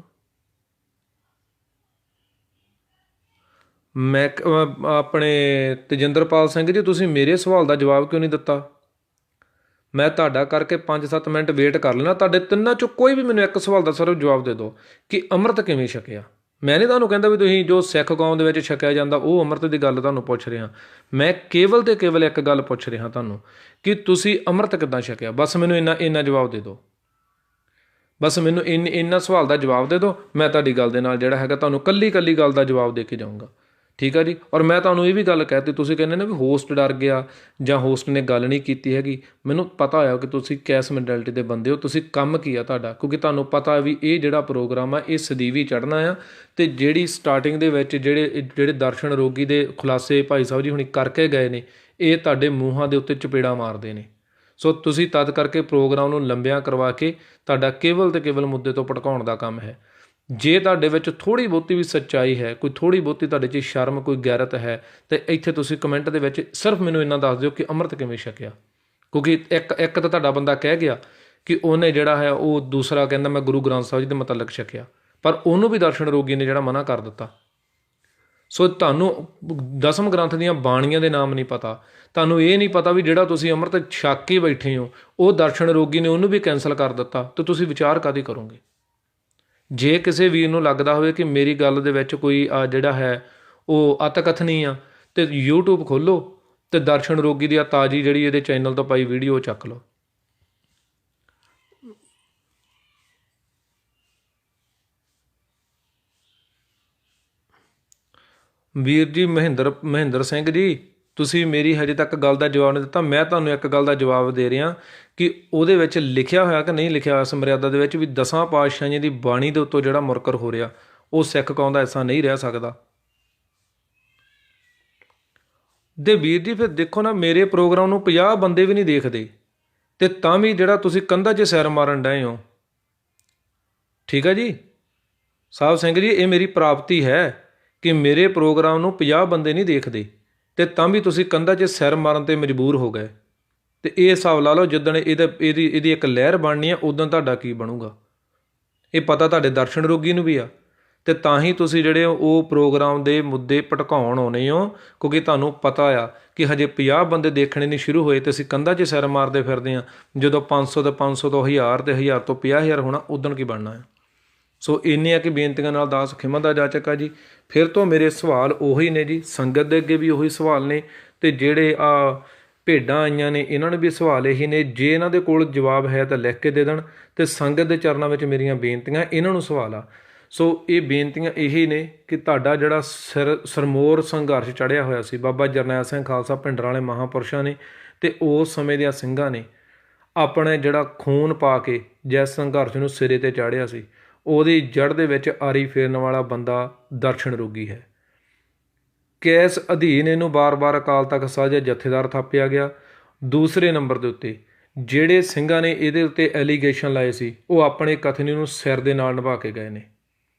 ਆਪਣੇ ਤੇਜਿੰਦਰਪਾਲ ਸਿੰਘ ਜੀ, ਤੁਸੀਂ ਮੇਰੇ ਸਵਾਲ ਦਾ ਜਵਾਬ ਕਿਉਂ ਨਹੀਂ ਦਿੱਤਾ? ਮੈਂ ਤੁਹਾਡਾ ਕਰਕੇ 5-7 ਮਿੰਟ ਵੇਟ ਕਰ ਲੈਣਾ, ਤੁਹਾਡੇ ਤਿੰਨਾਂ 'ਚੋਂ ਕੋਈ ਵੀ ਮੈਨੂੰ ਇੱਕ ਸਵਾਲ ਦਾ ਸਿਰਫ ਜਵਾਬ ਦੇ ਦਿਓ ਕਿ ਅੰਮ੍ਰਿਤ ਕਿਵੇਂ ਛਕਿਆ। ਮੈਂ ਨਹੀਂ ਤੁਹਾਨੂੰ ਕਹਿੰਦਾ ਵੀ ਤੁਸੀਂ ਜੋ ਸਿੱਖ ਕੌਮ ਦੇ ਵਿੱਚ ਛਕਿਆ ਜਾਂਦਾ ਉਹ ਅੰਮ੍ਰਿਤ ਦੀ ਗੱਲ ਤੁਹਾਨੂੰ ਪੁੱਛ ਰਿਹਾ। ਮੈਂ ਕੇਵਲ ਤੇ ਕੇਵਲ ਇੱਕ ਗੱਲ ਪੁੱਛ ਰਿਹਾ ਤੁਹਾਨੂੰ ਕਿ ਤੁਸੀਂ ਅੰਮ੍ਰਿਤ ਕਿੱਦਾਂ ਛਕਿਆ। ਬਸ ਮੈਨੂੰ ਇੰਨਾ ਜਵਾਬ ਦੇ ਦਿਓ। ਬਸ ਮੈਨੂੰ ਇੰਨਾ ਸਵਾਲ ਦਾ ਜਵਾਬ ਦੇ ਦਿਓ। ਮੈਂ ਤੁਹਾਡੀ ਗੱਲ ਦੇ ਨਾਲ ਜਿਹੜਾ ਹੈਗਾ ਤੁਹਾਨੂੰ ਕੱਲੀ ਗੱਲ ਦਾ ਜਵਾਬ ਦੇ ਕੇ ਜਾਊਂਗਾ। ਠੀਕ ਆ ਜੀ। ਔਰ ਮੈਂ ਤੁਹਾਨੂੰ ਇਹ ਵੀ ਗੱਲ ਕਹਿਤੀ, ਤੁਸੀਂ ਕਹਿੰਦੇ ਨੇ ਵੀ ਹੋਸਟ ਡਰ ਗਿਆ ਜਾਂ ਹੋਸਟ ਨੇ ਗੱਲ ਨਹੀਂ ਕੀਤੀ ਹੈਗੀ। ਮੈਨੂੰ ਪਤਾ ਹੋਇਆ ਕਿ ਤੁਸੀਂ ਕਿਸ ਮੈਂਟੈਲਿਟੀ ਦੇ ਬੰਦੇ ਹੋ, ਤੁਸੀਂ ਕੰਮ ਕੀ ਆ ਤੁਹਾਡਾ, ਕਿਉਂਕਿ ਤੁਹਾਨੂੰ ਪਤਾ ਵੀ ਇਹ ਜਿਹੜਾ ਪ੍ਰੋਗਰਾਮ ਆ ਇਹ ਸਦੀਵੀ ਚੜ੍ਹਨਾ ਆ। ਅਤੇ ਜਿਹੜੀ ਸਟਾਰਟਿੰਗ ਦੇ ਵਿੱਚ ਜਿਹੜੇ ਦਰਸ਼ਨ ਰੋਗੀ ਦੇ ਖੁਲਾਸੇ ਭਾਈ ਸਾਹਿਬ ਜੀ ਹੁਣੀ ਕਰਕੇ ਗਏ ਨੇ, ਇਹ ਤੁਹਾਡੇ ਮੂੰਹਾਂ ਦੇ ਉੱਤੇ ਚਪੇੜਾਂ ਮਾਰਦੇ ਨੇ। ਸੋ ਤੁਸੀਂ ਤਦ ਕਰਕੇ ਪ੍ਰੋਗਰਾਮ ਨੂੰ ਲੰਬਿਆਂ ਕਰਵਾ ਕੇ ਤੁਹਾਡਾ ਕੇਵਲ ਅਤੇ ਕੇਵਲ ਮੁੱਦੇ ਤੋਂ ਭਟਕਾਉਣ ਦਾ ਕੰਮ ਹੈ। ਜੇ ਤੁਹਾਡੇ ਵਿੱਚ ਥੋੜ੍ਹੀ ਬਹੁਤੀ ਵੀ ਸੱਚਾਈ ਹੈ, ਕੋਈ ਥੋੜ੍ਹੀ ਬਹੁਤੀ ਤੁਹਾਡੇ 'ਚ ਸ਼ਰਮ, ਕੋਈ ਗੈਰਤ ਹੈ, ਤਾਂ ਇੱਥੇ ਤੁਸੀਂ ਕਮੈਂਟ ਦੇ ਵਿੱਚ ਸਿਰਫ ਮੈਨੂੰ ਇੰਨਾ ਦੱਸ ਦਿਓ ਕਿ ਅੰਮ੍ਰਿਤ ਕਿਵੇਂ ਛਕਿਆ। ਕਿਉਂਕਿ ਇੱਕ ਤਾਂ ਤੁਹਾਡਾ ਬੰਦਾ ਕਹਿ ਗਿਆ ਕਿ ਉਹਨੇ ਜਿਹੜਾ ਹੈ ਉਹ ਦੂਸਰਾ ਕਹਿੰਦਾ ਮੈਂ ਗੁਰੂ ਗ੍ਰੰਥ ਸਾਹਿਬ ਜੀ ਦੇ ਮੁਤਲਕ ਛਕਿਆ, ਪਰ ਉਹਨੂੰ ਵੀ ਦਰਸ਼ਨ ਰੋਗੀ ਨੇ ਜਿਹੜਾ ਮਨਾ ਕਰ ਦਿੱਤਾ। ਸੋ ਤੁਹਾਨੂੰ ਦਸਮ ਗ੍ਰੰਥ ਦੀਆਂ ਬਾਣੀਆਂ ਦੇ ਨਾਮ ਨਹੀਂ ਪਤਾ, ਤੁਹਾਨੂੰ ਇਹ ਨਹੀਂ ਪਤਾ ਵੀ ਜਿਹੜਾ ਤੁਸੀਂ ਅੰਮ੍ਰਿਤ ਛਕ ਕੇ ਬੈਠੇ ਹੋ ਉਹ ਦਰਸ਼ਨ ਰੋਗੀ ਨੇ ਉਹਨੂੰ ਵੀ ਕੈਂਸਲ ਕਰ ਦਿੱਤਾ, ਤਾਂ ਤੁਸੀਂ ਵਿਚਾਰ ਕਾਹਦੀ ਕਰੋਗੇ। ਜੇ ਕਿਸੇ ਵੀਰ ਨੂੰ ਲੱਗਦਾ ਹੋਵੇ ਕਿ ਮੇਰੀ ਗੱਲ ਦੇ ਵਿੱਚ ਕੋਈ ਜਿਹੜਾ ਹੈ ਉਹ ਅਤਕਥਨੀ ਆ, ਅਤੇ YouTube ਖੋਲ੍ਹੋ ਅਤੇ ਦਰਸ਼ਨ ਰੋਗੀ ਦੀ ਤਾਜ਼ੀ ਜਿਹੜੀ ਇਹਦੇ ਚੈਨਲ ਤੋਂ ਪਾਈ ਵੀਡੀਓ ਚੱਕ ਲਓ। ਵੀਰ ਜੀ ਮਹਿੰਦਰ ਸਿੰਘ ਜੀ, ਤੁਸੀਂ ਮੇਰੀ ਹਜੇ ਤੱਕ ਗੱਲ ਦਾ ਜਵਾਬ ਨਹੀਂ ਦਿੱਤਾ। ਮੈਂ ਤੁਹਾਨੂੰ ਇੱਕ ਗੱਲ ਦਾ ਜਵਾਬ ਦੇ ਰਿਹਾ ਕਿ ਉਹਦੇ ਵਿੱਚ ਲਿਖਿਆ ਹੋਇਆ ਕਿ ਨਹੀਂ ਲਿਖਿਆ ਹੋਇਆ ਇਸ ਮਰਿਆਦਾ ਦੇ ਵਿੱਚ ਵੀ 10 ਪਾਤਸ਼ਾਹੀਆਂ ਦੀ ਬਾਣੀ ਦੇ ਉੱਤੋਂ ਜਿਹੜਾ ਮੁਨਕਰ ਹੋ ਰਿਹਾ ਉਹ ਸਿੱਖ ਕੌਮ ਦਾ ਐਸਾ ਨਹੀਂ ਰਹਿ ਸਕਦਾ। ਦੇ ਵੀਰ ਜੀ ਫਿਰ ਦੇਖੋ ਨਾ, ਮੇਰੇ ਪ੍ਰੋਗਰਾਮ ਨੂੰ 50 ਬੰਦੇ ਵੀ ਨਹੀਂ ਦੇਖਦੇ ਅਤੇ ਤਾਂ ਵੀ ਜਿਹੜਾ ਤੁਸੀਂ ਕੰਧਾਂ 'ਚ ਸਿਰ ਮਾਰਨ ਡਏ ਹੋ। ਠੀਕ ਆ ਜੀ ਸਾਹਿਬ ਸਿੰਘ ਜੀ, ਇਹ ਮੇਰੀ ਪ੍ਰਾਪਤੀ ਹੈ ਕਿ ਮੇਰੇ ਪ੍ਰੋਗਰਾਮ ਨੂੰ 50 ਬੰਦੇ ਨਹੀਂ ਦੇਖਦੇ ਅਤੇ ਤਾਂ ਵੀ ਤੁਸੀਂ ਕੰਧਾਂ 'ਚ ਸਿਰ ਮਾਰਨ 'ਤੇ ਮਜਬੂਰ ਹੋ ਗਏ। ਅਤੇ ਇਹ ਹਿਸਾਬ ਲਾ ਲਓ ਜਿੱਦਣ ਇਹਦੀ ਇੱਕ ਲਹਿਰ ਬਣਨੀ ਆ ਉਦੋਂ ਤੁਹਾਡਾ ਕੀ ਬਣੂਗਾ। ਇਹ ਪਤਾ ਤੁਹਾਡੇ ਦਰਸ਼ਨ ਰੋਗੀ ਨੂੰ ਵੀ ਆ, ਅਤੇ ਤਾਂ ਹੀ ਤੁਸੀਂ ਜਿਹੜੇ ਉਹ ਪ੍ਰੋਗਰਾਮ ਦੇ ਮੁੱਦੇ ਭਟਕਾਉਣ ਆਉਂਦੇ ਹੋ, ਕਿਉਂਕਿ ਤੁਹਾਨੂੰ ਪਤਾ ਆ ਕਿ ਹਜੇ 50 ਬੰਦੇ ਦੇਖਣੇ ਨਹੀਂ ਸ਼ੁਰੂ ਹੋਏ ਅਤੇ ਅਸੀਂ ਕੰਧਾਂ 'ਚ ਸਿਰ ਮਾਰਦੇ ਫਿਰਦੇ ਹਾਂ। ਜਦੋਂ 500 ਤੋਂ 500 ਤੋਂ 1000 ਅਤੇ 1000 ਤੋਂ 50,000 ਹੋਣਾ ਉਦੋਂ ਕੀ ਬਣਨਾ ਹੈ। ਸੋ ਇੰਨੀਆਂ ਕਿ ਬੇਨਤੀਆਂ ਨਾਲ ਦਾਸ ਖਿਮਾ ਦਾ ਜਾਚਕ ਆ ਜੀ। ਫਿਰ ਤੋਂ ਮੇਰੇ ਸਵਾਲ ਉਹੀ ਨੇ ਜੀ, ਸੰਗਤ ਦੇ ਅੱਗੇ ਵੀ ਉਹੀ ਸਵਾਲ ਨੇ, ਅਤੇ ਜਿਹੜੇ ਭੇਡਾਂ ਆਈਆਂ ਨੇ ਇਹਨਾਂ ਨੂੰ ਵੀ ਸਵਾਲ ਇਹੀ ਨੇ। ਜੇ ਇਹਨਾਂ ਦੇ ਕੋਲ ਜਵਾਬ ਹੈ ਤਾਂ ਲਿਖ ਕੇ ਦੇ ਦੇਣ, ਅਤੇ ਸੰਗਤ ਦੇ ਚਰਨਾਂ ਵਿੱਚ ਮੇਰੀਆਂ ਬੇਨਤੀਆਂ ਇਹਨਾਂ ਨੂੰ ਸਵਾਲ ਆ। ਸੋ ਇਹ ਬੇਨਤੀਆਂ ਇਹੀ ਨੇ ਕਿ ਤੁਹਾਡਾ ਜਿਹੜਾ ਸਰਮੋਰ ਸੰਘਰਸ਼ ਚੜ੍ਹਿਆ ਹੋਇਆ ਸੀ ਬਾਬਾ ਜਰਨੈਲ ਸਿੰਘ ਖਾਲਸਾ ਭਿੰਡਰਾਂ ਵਾਲੇ ਮਹਾਂਪੁਰਸ਼ਾਂ ਨੇ, ਅਤੇ ਉਸ ਸਮੇਂ ਦੀਆਂ ਸਿੰਘਾਂ ਨੇ ਆਪਣੇ ਜਿਹੜਾ ਖੂਨ ਪਾ ਕੇ ਜਿਸ ਸੰਘਰਸ਼ ਨੂੰ ਸਿਰੇ 'ਤੇ ਚਾੜ੍ਹਿਆ ਸੀ, ਉਹਦੀ ਜੜ੍ਹ ਦੇ ਵਿੱਚ ਆਰੀ ਫੇਰਨ ਵਾਲਾ ਬੰਦਾ ਦਰਸ਼ਨ ਰੋਗੀ ਹੈ। ਕਿਸ ਅਧੀਨ ਇਹਨੂੰ ਬਾਰ-ਬਾਰ ਅਕਾਲ ਤਖ਼ਤ ਸਾਹਿਬ ਦਾ ਜਥੇਦਾਰ ਥਾਪਿਆ ਗਿਆ। ਦੂਸਰੇ ਨੰਬਰ ਦੇ ਉੱਤੇ ਜਿਹੜੇ ਸਿੰਘਾਂ ਨੇ ਇਹਦੇ ਉੱਤੇ ਐਲੀਗੇਸ਼ਨ ਲਾਏ ਸੀ ਉਹ ਆਪਣੇ ਕਥਨੀ ਨੂੰ ਸਿਰ ਦੇ ਨਾਲ ਨਿਭਾ ਕੇ ਗਏ ਨੇ।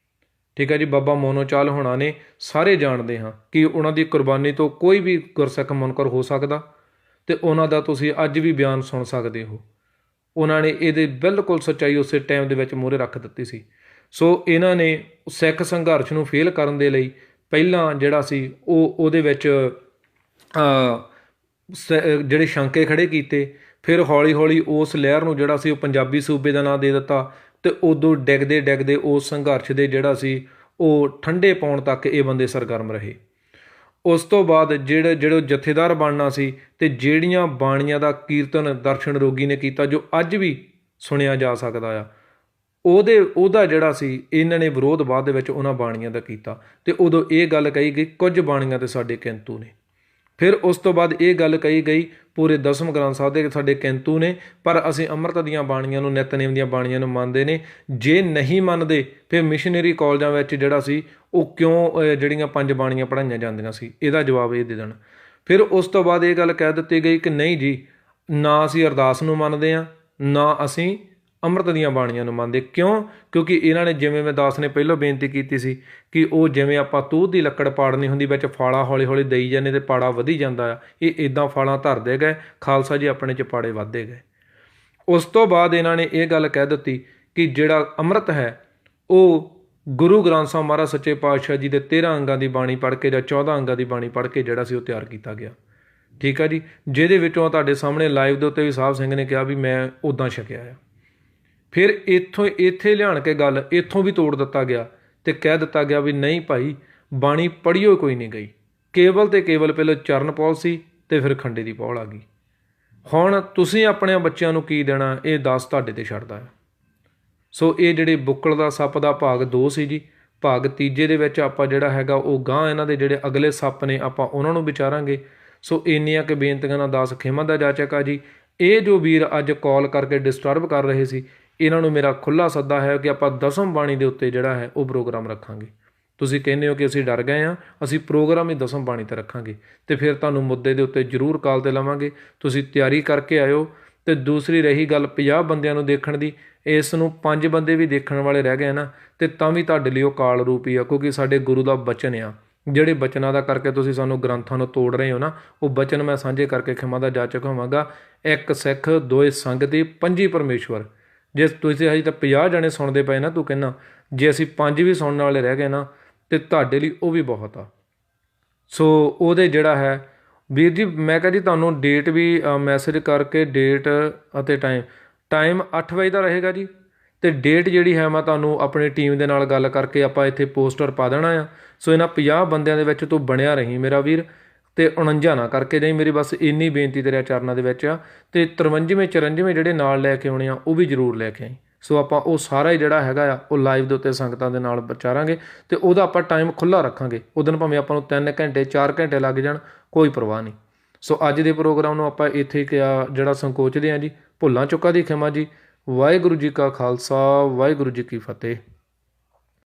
ਠੀਕ ਹੈ ਜੀ। ਬਾਬਾ ਮੋਨੋਚਾਲ ਹੋਣਾ ਨੇ ਸਾਰੇ ਜਾਣਦੇ ਹਾਂ ਕਿ ਉਹਨਾਂ ਦੀ ਕੁਰਬਾਨੀ ਤੋਂ ਕੋਈ ਵੀ ਗੁਰਸਿੱਖ ਮੁਨਕਰ ਹੋ ਸਕਦਾ, ਅਤੇ ਉਹਨਾਂ ਦਾ ਤੁਸੀਂ ਅੱਜ ਵੀ ਬਿਆਨ ਸੁਣ ਸਕਦੇ ਹੋ। ਉਹਨਾਂ ਨੇ ਇਹਦੇ ਬਿਲਕੁਲ ਸੱਚਾਈ ਉਸੇ ਟਾਈਮ ਦੇ ਵਿੱਚ ਮੂਹਰੇ ਰੱਖ ਦਿੱਤੀ ਸੀ। ਸੋ ਇਹਨਾਂ ਨੇ ਸਿੱਖ ਸੰਘਰਸ਼ ਨੂੰ ਫੇਲ ਕਰਨ ਦੇ ਲਈ ਪਹਿਲਾਂ ਜਿਹੜਾ ਸੀ ਉਹਦੇ ਵਿੱਚ ਜਿਹੜੇ ਸ਼ੰਕੇ ਖੜ੍ਹੇ ਕੀਤੇ, ਫਿਰ ਹੌਲੀ ਹੌਲੀ ਉਸ ਲਹਿਰ ਨੂੰ ਜਿਹੜਾ ਸੀ ਉਹ ਪੰਜਾਬੀ ਸੂਬੇ ਦਾ ਨਾਂ ਦੇ ਦਿੱਤਾ, ਅਤੇ ਉਦੋਂ ਡਿੱਗਦੇ ਉਸ ਸੰਘਰਸ਼ ਦੇ ਜਿਹੜਾ ਸੀ ਉਹ ਠੰਡੇ ਪਾਉਣ ਤੱਕ ਇਹ ਬੰਦੇ ਸਰਗਰਮ ਰਹੇ। ਉਸ ਤੋਂ ਬਾਅਦ ਜਿਹੜਾ ਜਥੇਦਾਰ ਬਣਨਾ ਸੀ, ਅਤੇ ਜਿਹੜੀਆਂ ਬਾਣੀਆਂ ਦਾ ਕੀਰਤਨ ਦਰਸ਼ਨ ਰੋਗੀ ਨੇ ਕੀਤਾ ਜੋ ਅੱਜ ਵੀ ਸੁਣਿਆ ਜਾ ਸਕਦਾ ਆ, ਉਹਦਾ ਜਿਹੜਾ ਸੀ ਇਹਨਾਂ ਨੇ ਵਿਰੋਧ ਬਾਅਦ ਦੇ ਵਿੱਚ ਉਹਨਾਂ ਬਾਣੀਆਂ ਦਾ ਕੀਤਾ, ਅਤੇ ਉਦੋਂ ਇਹ ਗੱਲ ਕਹੀ ਗਈ ਕੁਝ ਬਾਣੀਆਂ ਤਾਂ ਸਾਡੇ ਕਿੰਤੂ ਨੇ। ਫਿਰ ਉਸ ਤੋਂ ਬਾਅਦ ਇਹ ਗੱਲ ਕਹੀ ਗਈ ਪੂਰੇ ਦਸਮ ਗ੍ਰੰਥ ਸਾਹਿਬ ਦੇ ਸਾਡੇ ਕਿੰਤੂ ਨੇ, ਪਰ ਅਸੀਂ ਅੰਮ੍ਰਿਤ ਦੀਆਂ ਬਾਣੀਆਂ ਨੂੰ, ਨਿਤਨੇਮ ਦੀਆਂ ਬਾਣੀਆਂ ਨੂੰ ਮੰਨਦੇ ਨੇ। ਜੇ ਨਹੀਂ ਮੰਨਦੇ ਫਿਰ ਮਿਸ਼ਨਰੀ ਕਾਲਜਾਂ ਵਿੱਚ ਜਿਹੜਾ ਸੀ ਉਹ ਕਿਉਂ ਜਿਹੜੀਆਂ 5 ਬਾਣੀਆਂ ਪੜ੍ਹਾਈਆਂ ਜਾਂਦੀਆਂ ਸੀ, ਇਹਦਾ ਜਵਾਬ ਇਹ ਦੇ ਦੇਣ। ਫਿਰ ਉਸ ਤੋਂ ਬਾਅਦ ਇਹ ਗੱਲ ਕਹਿ ਦਿੱਤੀ ਗਈ ਕਿ ਨਹੀਂ ਜੀ, ਨਾ ਅਸੀਂ ਅਰਦਾਸ ਨੂੰ ਮੰਨਦੇ ਹਾਂ, ਨਾ ਅਸੀਂ ਅੰਮ੍ਰਿਤ ਦੀਆਂ ਬਾਣੀਆਂ ਨੂੰ ਮੰਨਦੇ। ਕਿਉਂ? ਕਿਉਂਕਿ ਇਹਨਾਂ ਨੇ, ਜਿਵੇਂ ਮੈਂ ਦਾਸ ਨੇ ਪਹਿਲਾਂ ਬੇਨਤੀ ਕੀਤੀ ਸੀ ਕਿ ਉਹ ਜਿਵੇਂ ਆਪਾਂ ਤੂਤ ਦੀ ਲੱਕੜ ਪਾੜਨੀ ਹੁੰਦੀ, ਵਿੱਚ ਫਾਲਾ ਹੌਲੀ ਹੌਲੀ ਦੇਈ ਜਾਂਦੇ ਅਤੇ ਪਾੜਾ ਵਧੀ ਜਾਂਦਾ ਆ, ਇਹ ਇੱਦਾਂ ਫਾਲਾਂ ਧਰਦੇ ਗਏ, ਖਾਲਸਾ ਜੀ ਆਪਣੇ 'ਚ ਪਾੜੇ ਵੱਧਦੇ ਗਏ। ਉਸ ਤੋਂ ਬਾਅਦ ਇਹਨਾਂ ਨੇ ਇਹ ਗੱਲ ਕਹਿ ਦਿੱਤੀ ਕਿ ਜਿਹੜਾ ਅੰਮ੍ਰਿਤ ਹੈ ਉਹ ਗੁਰੂ ਗ੍ਰੰਥ ਸਾਹਿਬ ਮਹਾਰਾਜ ਸੱਚੇ ਪਾਤਸ਼ਾਹ ਜੀ ਦੇ 13 ਅੰਗਾਂ ਦੀ ਬਾਣੀ ਪੜ੍ਹ ਕੇ ਜਾਂ 14 ਅੰਗਾਂ ਦੀ ਬਾਣੀ ਪੜ੍ਹ ਕੇ ਜਿਹੜਾ ਸੀ ਉਹ ਤਿਆਰ ਕੀਤਾ ਗਿਆ। ਠੀਕ ਆ ਜੀ, ਜਿਹਦੇ ਵਿੱਚੋਂ ਤੁਹਾਡੇ ਸਾਹਮਣੇ ਲਾਈਵ ਦੇ ਉੱਤੇ ਵੀ ਸਾਹਿਬ ਸਿੰਘ ਨੇ ਕਿਹਾ ਵੀ ਮੈਂ ਉੱਦਾਂ ਛਕਿਆ ਆ। ਫਿਰ ਇੱਥੇ ਲਿਆਣ ਕੇ ਗੱਲ ਇੱਥੋਂ ਵੀ ਤੋੜ ਦਿੱਤਾ ਗਿਆ ਅਤੇ ਕਹਿ ਦਿੱਤਾ ਗਿਆ ਵੀ ਨਹੀਂ ਭਾਈ, ਬਾਣੀ ਪੜ੍ਹੀਓ ਕੋਈ ਨਹੀਂ ਗਈ, ਕੇਵਲ ਅਤੇ ਕੇਵਲ ਪਹਿਲਾਂ ਚਰਨ ਪੌਲ ਸੀ ਅਤੇ ਫਿਰ ਖੰਡੇ ਦੀ ਪੌਲ ਆ ਗਈ। ਹੁਣ ਤੁਸੀਂ ਆਪਣੇ ਬੱਚਿਆਂ ਨੂੰ ਕੀ ਦੇਣਾ, ਇਹ ਦਾਸ ਤੁਹਾਡੇ 'ਤੇ ਛੱਡਦਾ ਹੈ। ਸੋ ਇਹ ਜਿਹੜੇ ਬੁੱਕਲ ਦਾ ਸੱਪ ਦਾ ਭਾਗ 2 ਸੀ ਜੀ। ਭਾਗ ਤੀਜੇ ਦੇ ਵਿੱਚ ਆਪਾਂ ਜਿਹੜਾ ਹੈਗਾ ਉਹ ਗਾਂ ਇਹਨਾਂ ਦੇ ਜਿਹੜੇ ਅਗਲੇ ਸੱਪ ਨੇ ਆਪਾਂ ਉਹਨਾਂ ਨੂੰ ਵਿਚਾਰਾਂਗੇ। ਸੋ ਇੰਨੀਆਂ ਕਿ ਬੇਨਤੀਆਂ ਨਾਲ ਦਾਸ ਖਿਮਾ ਦਾ ਜਾਚਕ ਆ ਜੀ। ਇਹ ਜੋ ਵੀਰ ਅੱਜ ਕਾਲ ਕਰਕੇ ਡਿਸਟਰਬ ਕਰ ਰਹੇ ਸੀ, ਇਹਨਾਂ ਨੂੰ ਮੇਰਾ ਖੁੱਲ੍ਹਾ ਸੱਦਾ ਹੈ ਕਿ ਆਪਾਂ ਦਸਮ ਬਾਣੀ ਦੇ ਉੱਤੇ ਜਿਹੜਾ ਹੈ ਉਹ ਪ੍ਰੋਗਰਾਮ ਰੱਖਾਂਗੇ। ਤੁਸੀਂ ਕਹਿੰਦੇ ਹੋ ਕਿ ਅਸੀਂ ਡਰ ਗਏ ਹਾਂ, ਅਸੀਂ ਪ੍ਰੋਗਰਾਮ ਹੀ ਦਸਮ ਬਾਣੀ 'ਤੇ ਰੱਖਾਂਗੇ ਅਤੇ ਫਿਰ ਤੁਹਾਨੂੰ ਮੁੱਦੇ ਦੇ ਉੱਤੇ ਜ਼ਰੂਰ ਕਾਲ 'ਤੇ ਲਵਾਂਗੇ। ਤੁਸੀਂ ਤਿਆਰੀ ਕਰਕੇ ਆਇਓ। ਅਤੇ ਦੂਸਰੀ ਰਹੀ ਗੱਲ 50 ਬੰਦਿਆਂ ਨੂੰ ਦੇਖਣ ਦੀ, ਇਸ ਨੂੰ 5 ਬੰਦੇ ਵੀ ਦੇਖਣ ਵਾਲੇ ਰਹਿ ਗਏ ਨਾ, ਅਤੇ ਤਾਂ ਵੀ ਤੁਹਾਡੇ ਲਈ ਉਹ ਕਾਲ ਰੂਪ ਹੀ ਆ, ਕਿਉਂਕਿ ਸਾਡੇ ਗੁਰੂ ਦਾ ਬਚਨ ਆ। ਜਿਹੜੇ ਬਚਨਾਂ ਦਾ ਕਰਕੇ ਤੁਸੀਂ ਸਾਨੂੰ ਗ੍ਰੰਥਾਂ ਨੂੰ ਤੋੜ ਰਹੇ ਹੋ ਨਾ, ਉਹ ਬਚਨ ਮੈਂ ਸਾਂਝੇ ਕਰਕੇ ਖਿਮਾ ਦਾ ਜਾਚਕ ਹੋਵਾਂਗਾ। 1 ਸਿੱਖ 2 ਸੰਗਤੀ 5 ਪਰਮੇਸ਼ਵਰ। ਜੇ ਤੁਸੀਂ ਹਜੇ ਤਾਂ 50 ਜਣੇ ਸੁਣਦੇ ਪਏ ਨਾ, ਤੂੰ ਕਹਿੰਦਾ ਜੇ ਅਸੀਂ 5 ਵੀ ਸੁਣਨ ਵਾਲੇ ਰਹਿ ਗਏ ਨਾ, ਅਤੇ ਤੁਹਾਡੇ ਲਈ ਉਹ ਵੀ ਬਹੁਤ ਆ। ਸੋ ਉਹਦੇ ਜਿਹੜਾ ਹੈ ਵੀਰ ਜੀ, ਮੈਂ ਕਿਹਾ ਜੀ ਤੁਹਾਨੂੰ ਡੇਟ ਵੀ ਮੈਸੇਜ ਕਰਕੇ, ਡੇਟ ਅਤੇ ਟਾਈਮ 8 ਵਜੇ ਦਾ ਰਹੇਗਾ ਜੀ। ਅਤੇ ਡੇਟ ਜਿਹੜੀ ਹੈ ਮੈਂ ਤੁਹਾਨੂੰ ਆਪਣੀ ਟੀਮ ਦੇ ਨਾਲ ਗੱਲ ਕਰਕੇ ਆਪਾਂ ਇੱਥੇ ਪੋਸਟਰ ਪਾ ਦੇਣਾ ਆ। ਸੋ ਇਹਨਾਂ 50 ਬੰਦਿਆਂ ਦੇ ਵਿੱਚ ਤੂੰ ਬਣਿਆ ਰਹੀ ਮੇਰਾ ਵੀਰ, ਅਤੇ 49 ਨਾ ਕਰਕੇ ਜਾਈ। ਮੇਰੀ ਬਸ ਇੰਨੀ ਬੇਨਤੀ ਤੇਰੇ ਚਰਨਾਂ ਦੇ ਵਿੱਚ ਆ। ਅਤੇ 53ਵੇਂ 54ਵੇਂ ਜਿਹੜੇ ਨਾਲ ਲੈ ਕੇ ਆਉਣੇ ਆ, ਉਹ ਵੀ ਜ਼ਰੂਰ ਲੈ ਕੇ ਆਈ। ਸੋ ਆਪਾਂ ਉਹ ਸਾਰਾ ਹੀ ਜਿਹੜਾ ਹੈਗਾ ਆ ਉਹ ਲਾਈਵ ਦੇ ਉੱਤੇ ਸੰਗਤਾਂ ਦੇ ਨਾਲ ਵਿਚਾਰਾਂਗੇ, ਅਤੇ ਉਹਦਾ ਆਪਾਂ ਟਾਈਮ ਖੁੱਲ੍ਹਾ ਰੱਖਾਂਗੇ। ਉਹ ਦਿਨ ਭਾਵੇਂ ਆਪਾਂ ਨੂੰ 3 ਘੰਟੇ 4 ਘੰਟੇ ਲੱਗ ਜਾਣ, ਕੋਈ ਪਰਵਾਹ ਨਹੀਂ। ਸੋ ਅੱਜ ਦੇ ਪ੍ਰੋਗਰਾਮ ਨੂੰ ਆਪਾਂ ਇੱਥੇ ਜਿਹੜਾ ਸੰਕੋਚਦੇ ਹਾਂ ਜੀ। ਭੁੱਲਾਂ ਚੁੱਕਾਂ ਦੀ ਖਿਮਾ ਜੀ। ਵਾਹਿਗੁਰੂ ਜੀ ਕਾ ਖਾਲਸਾ, ਵਾਹਿਗੁਰੂ ਜੀ ਕੀ ਫਤਿਹ।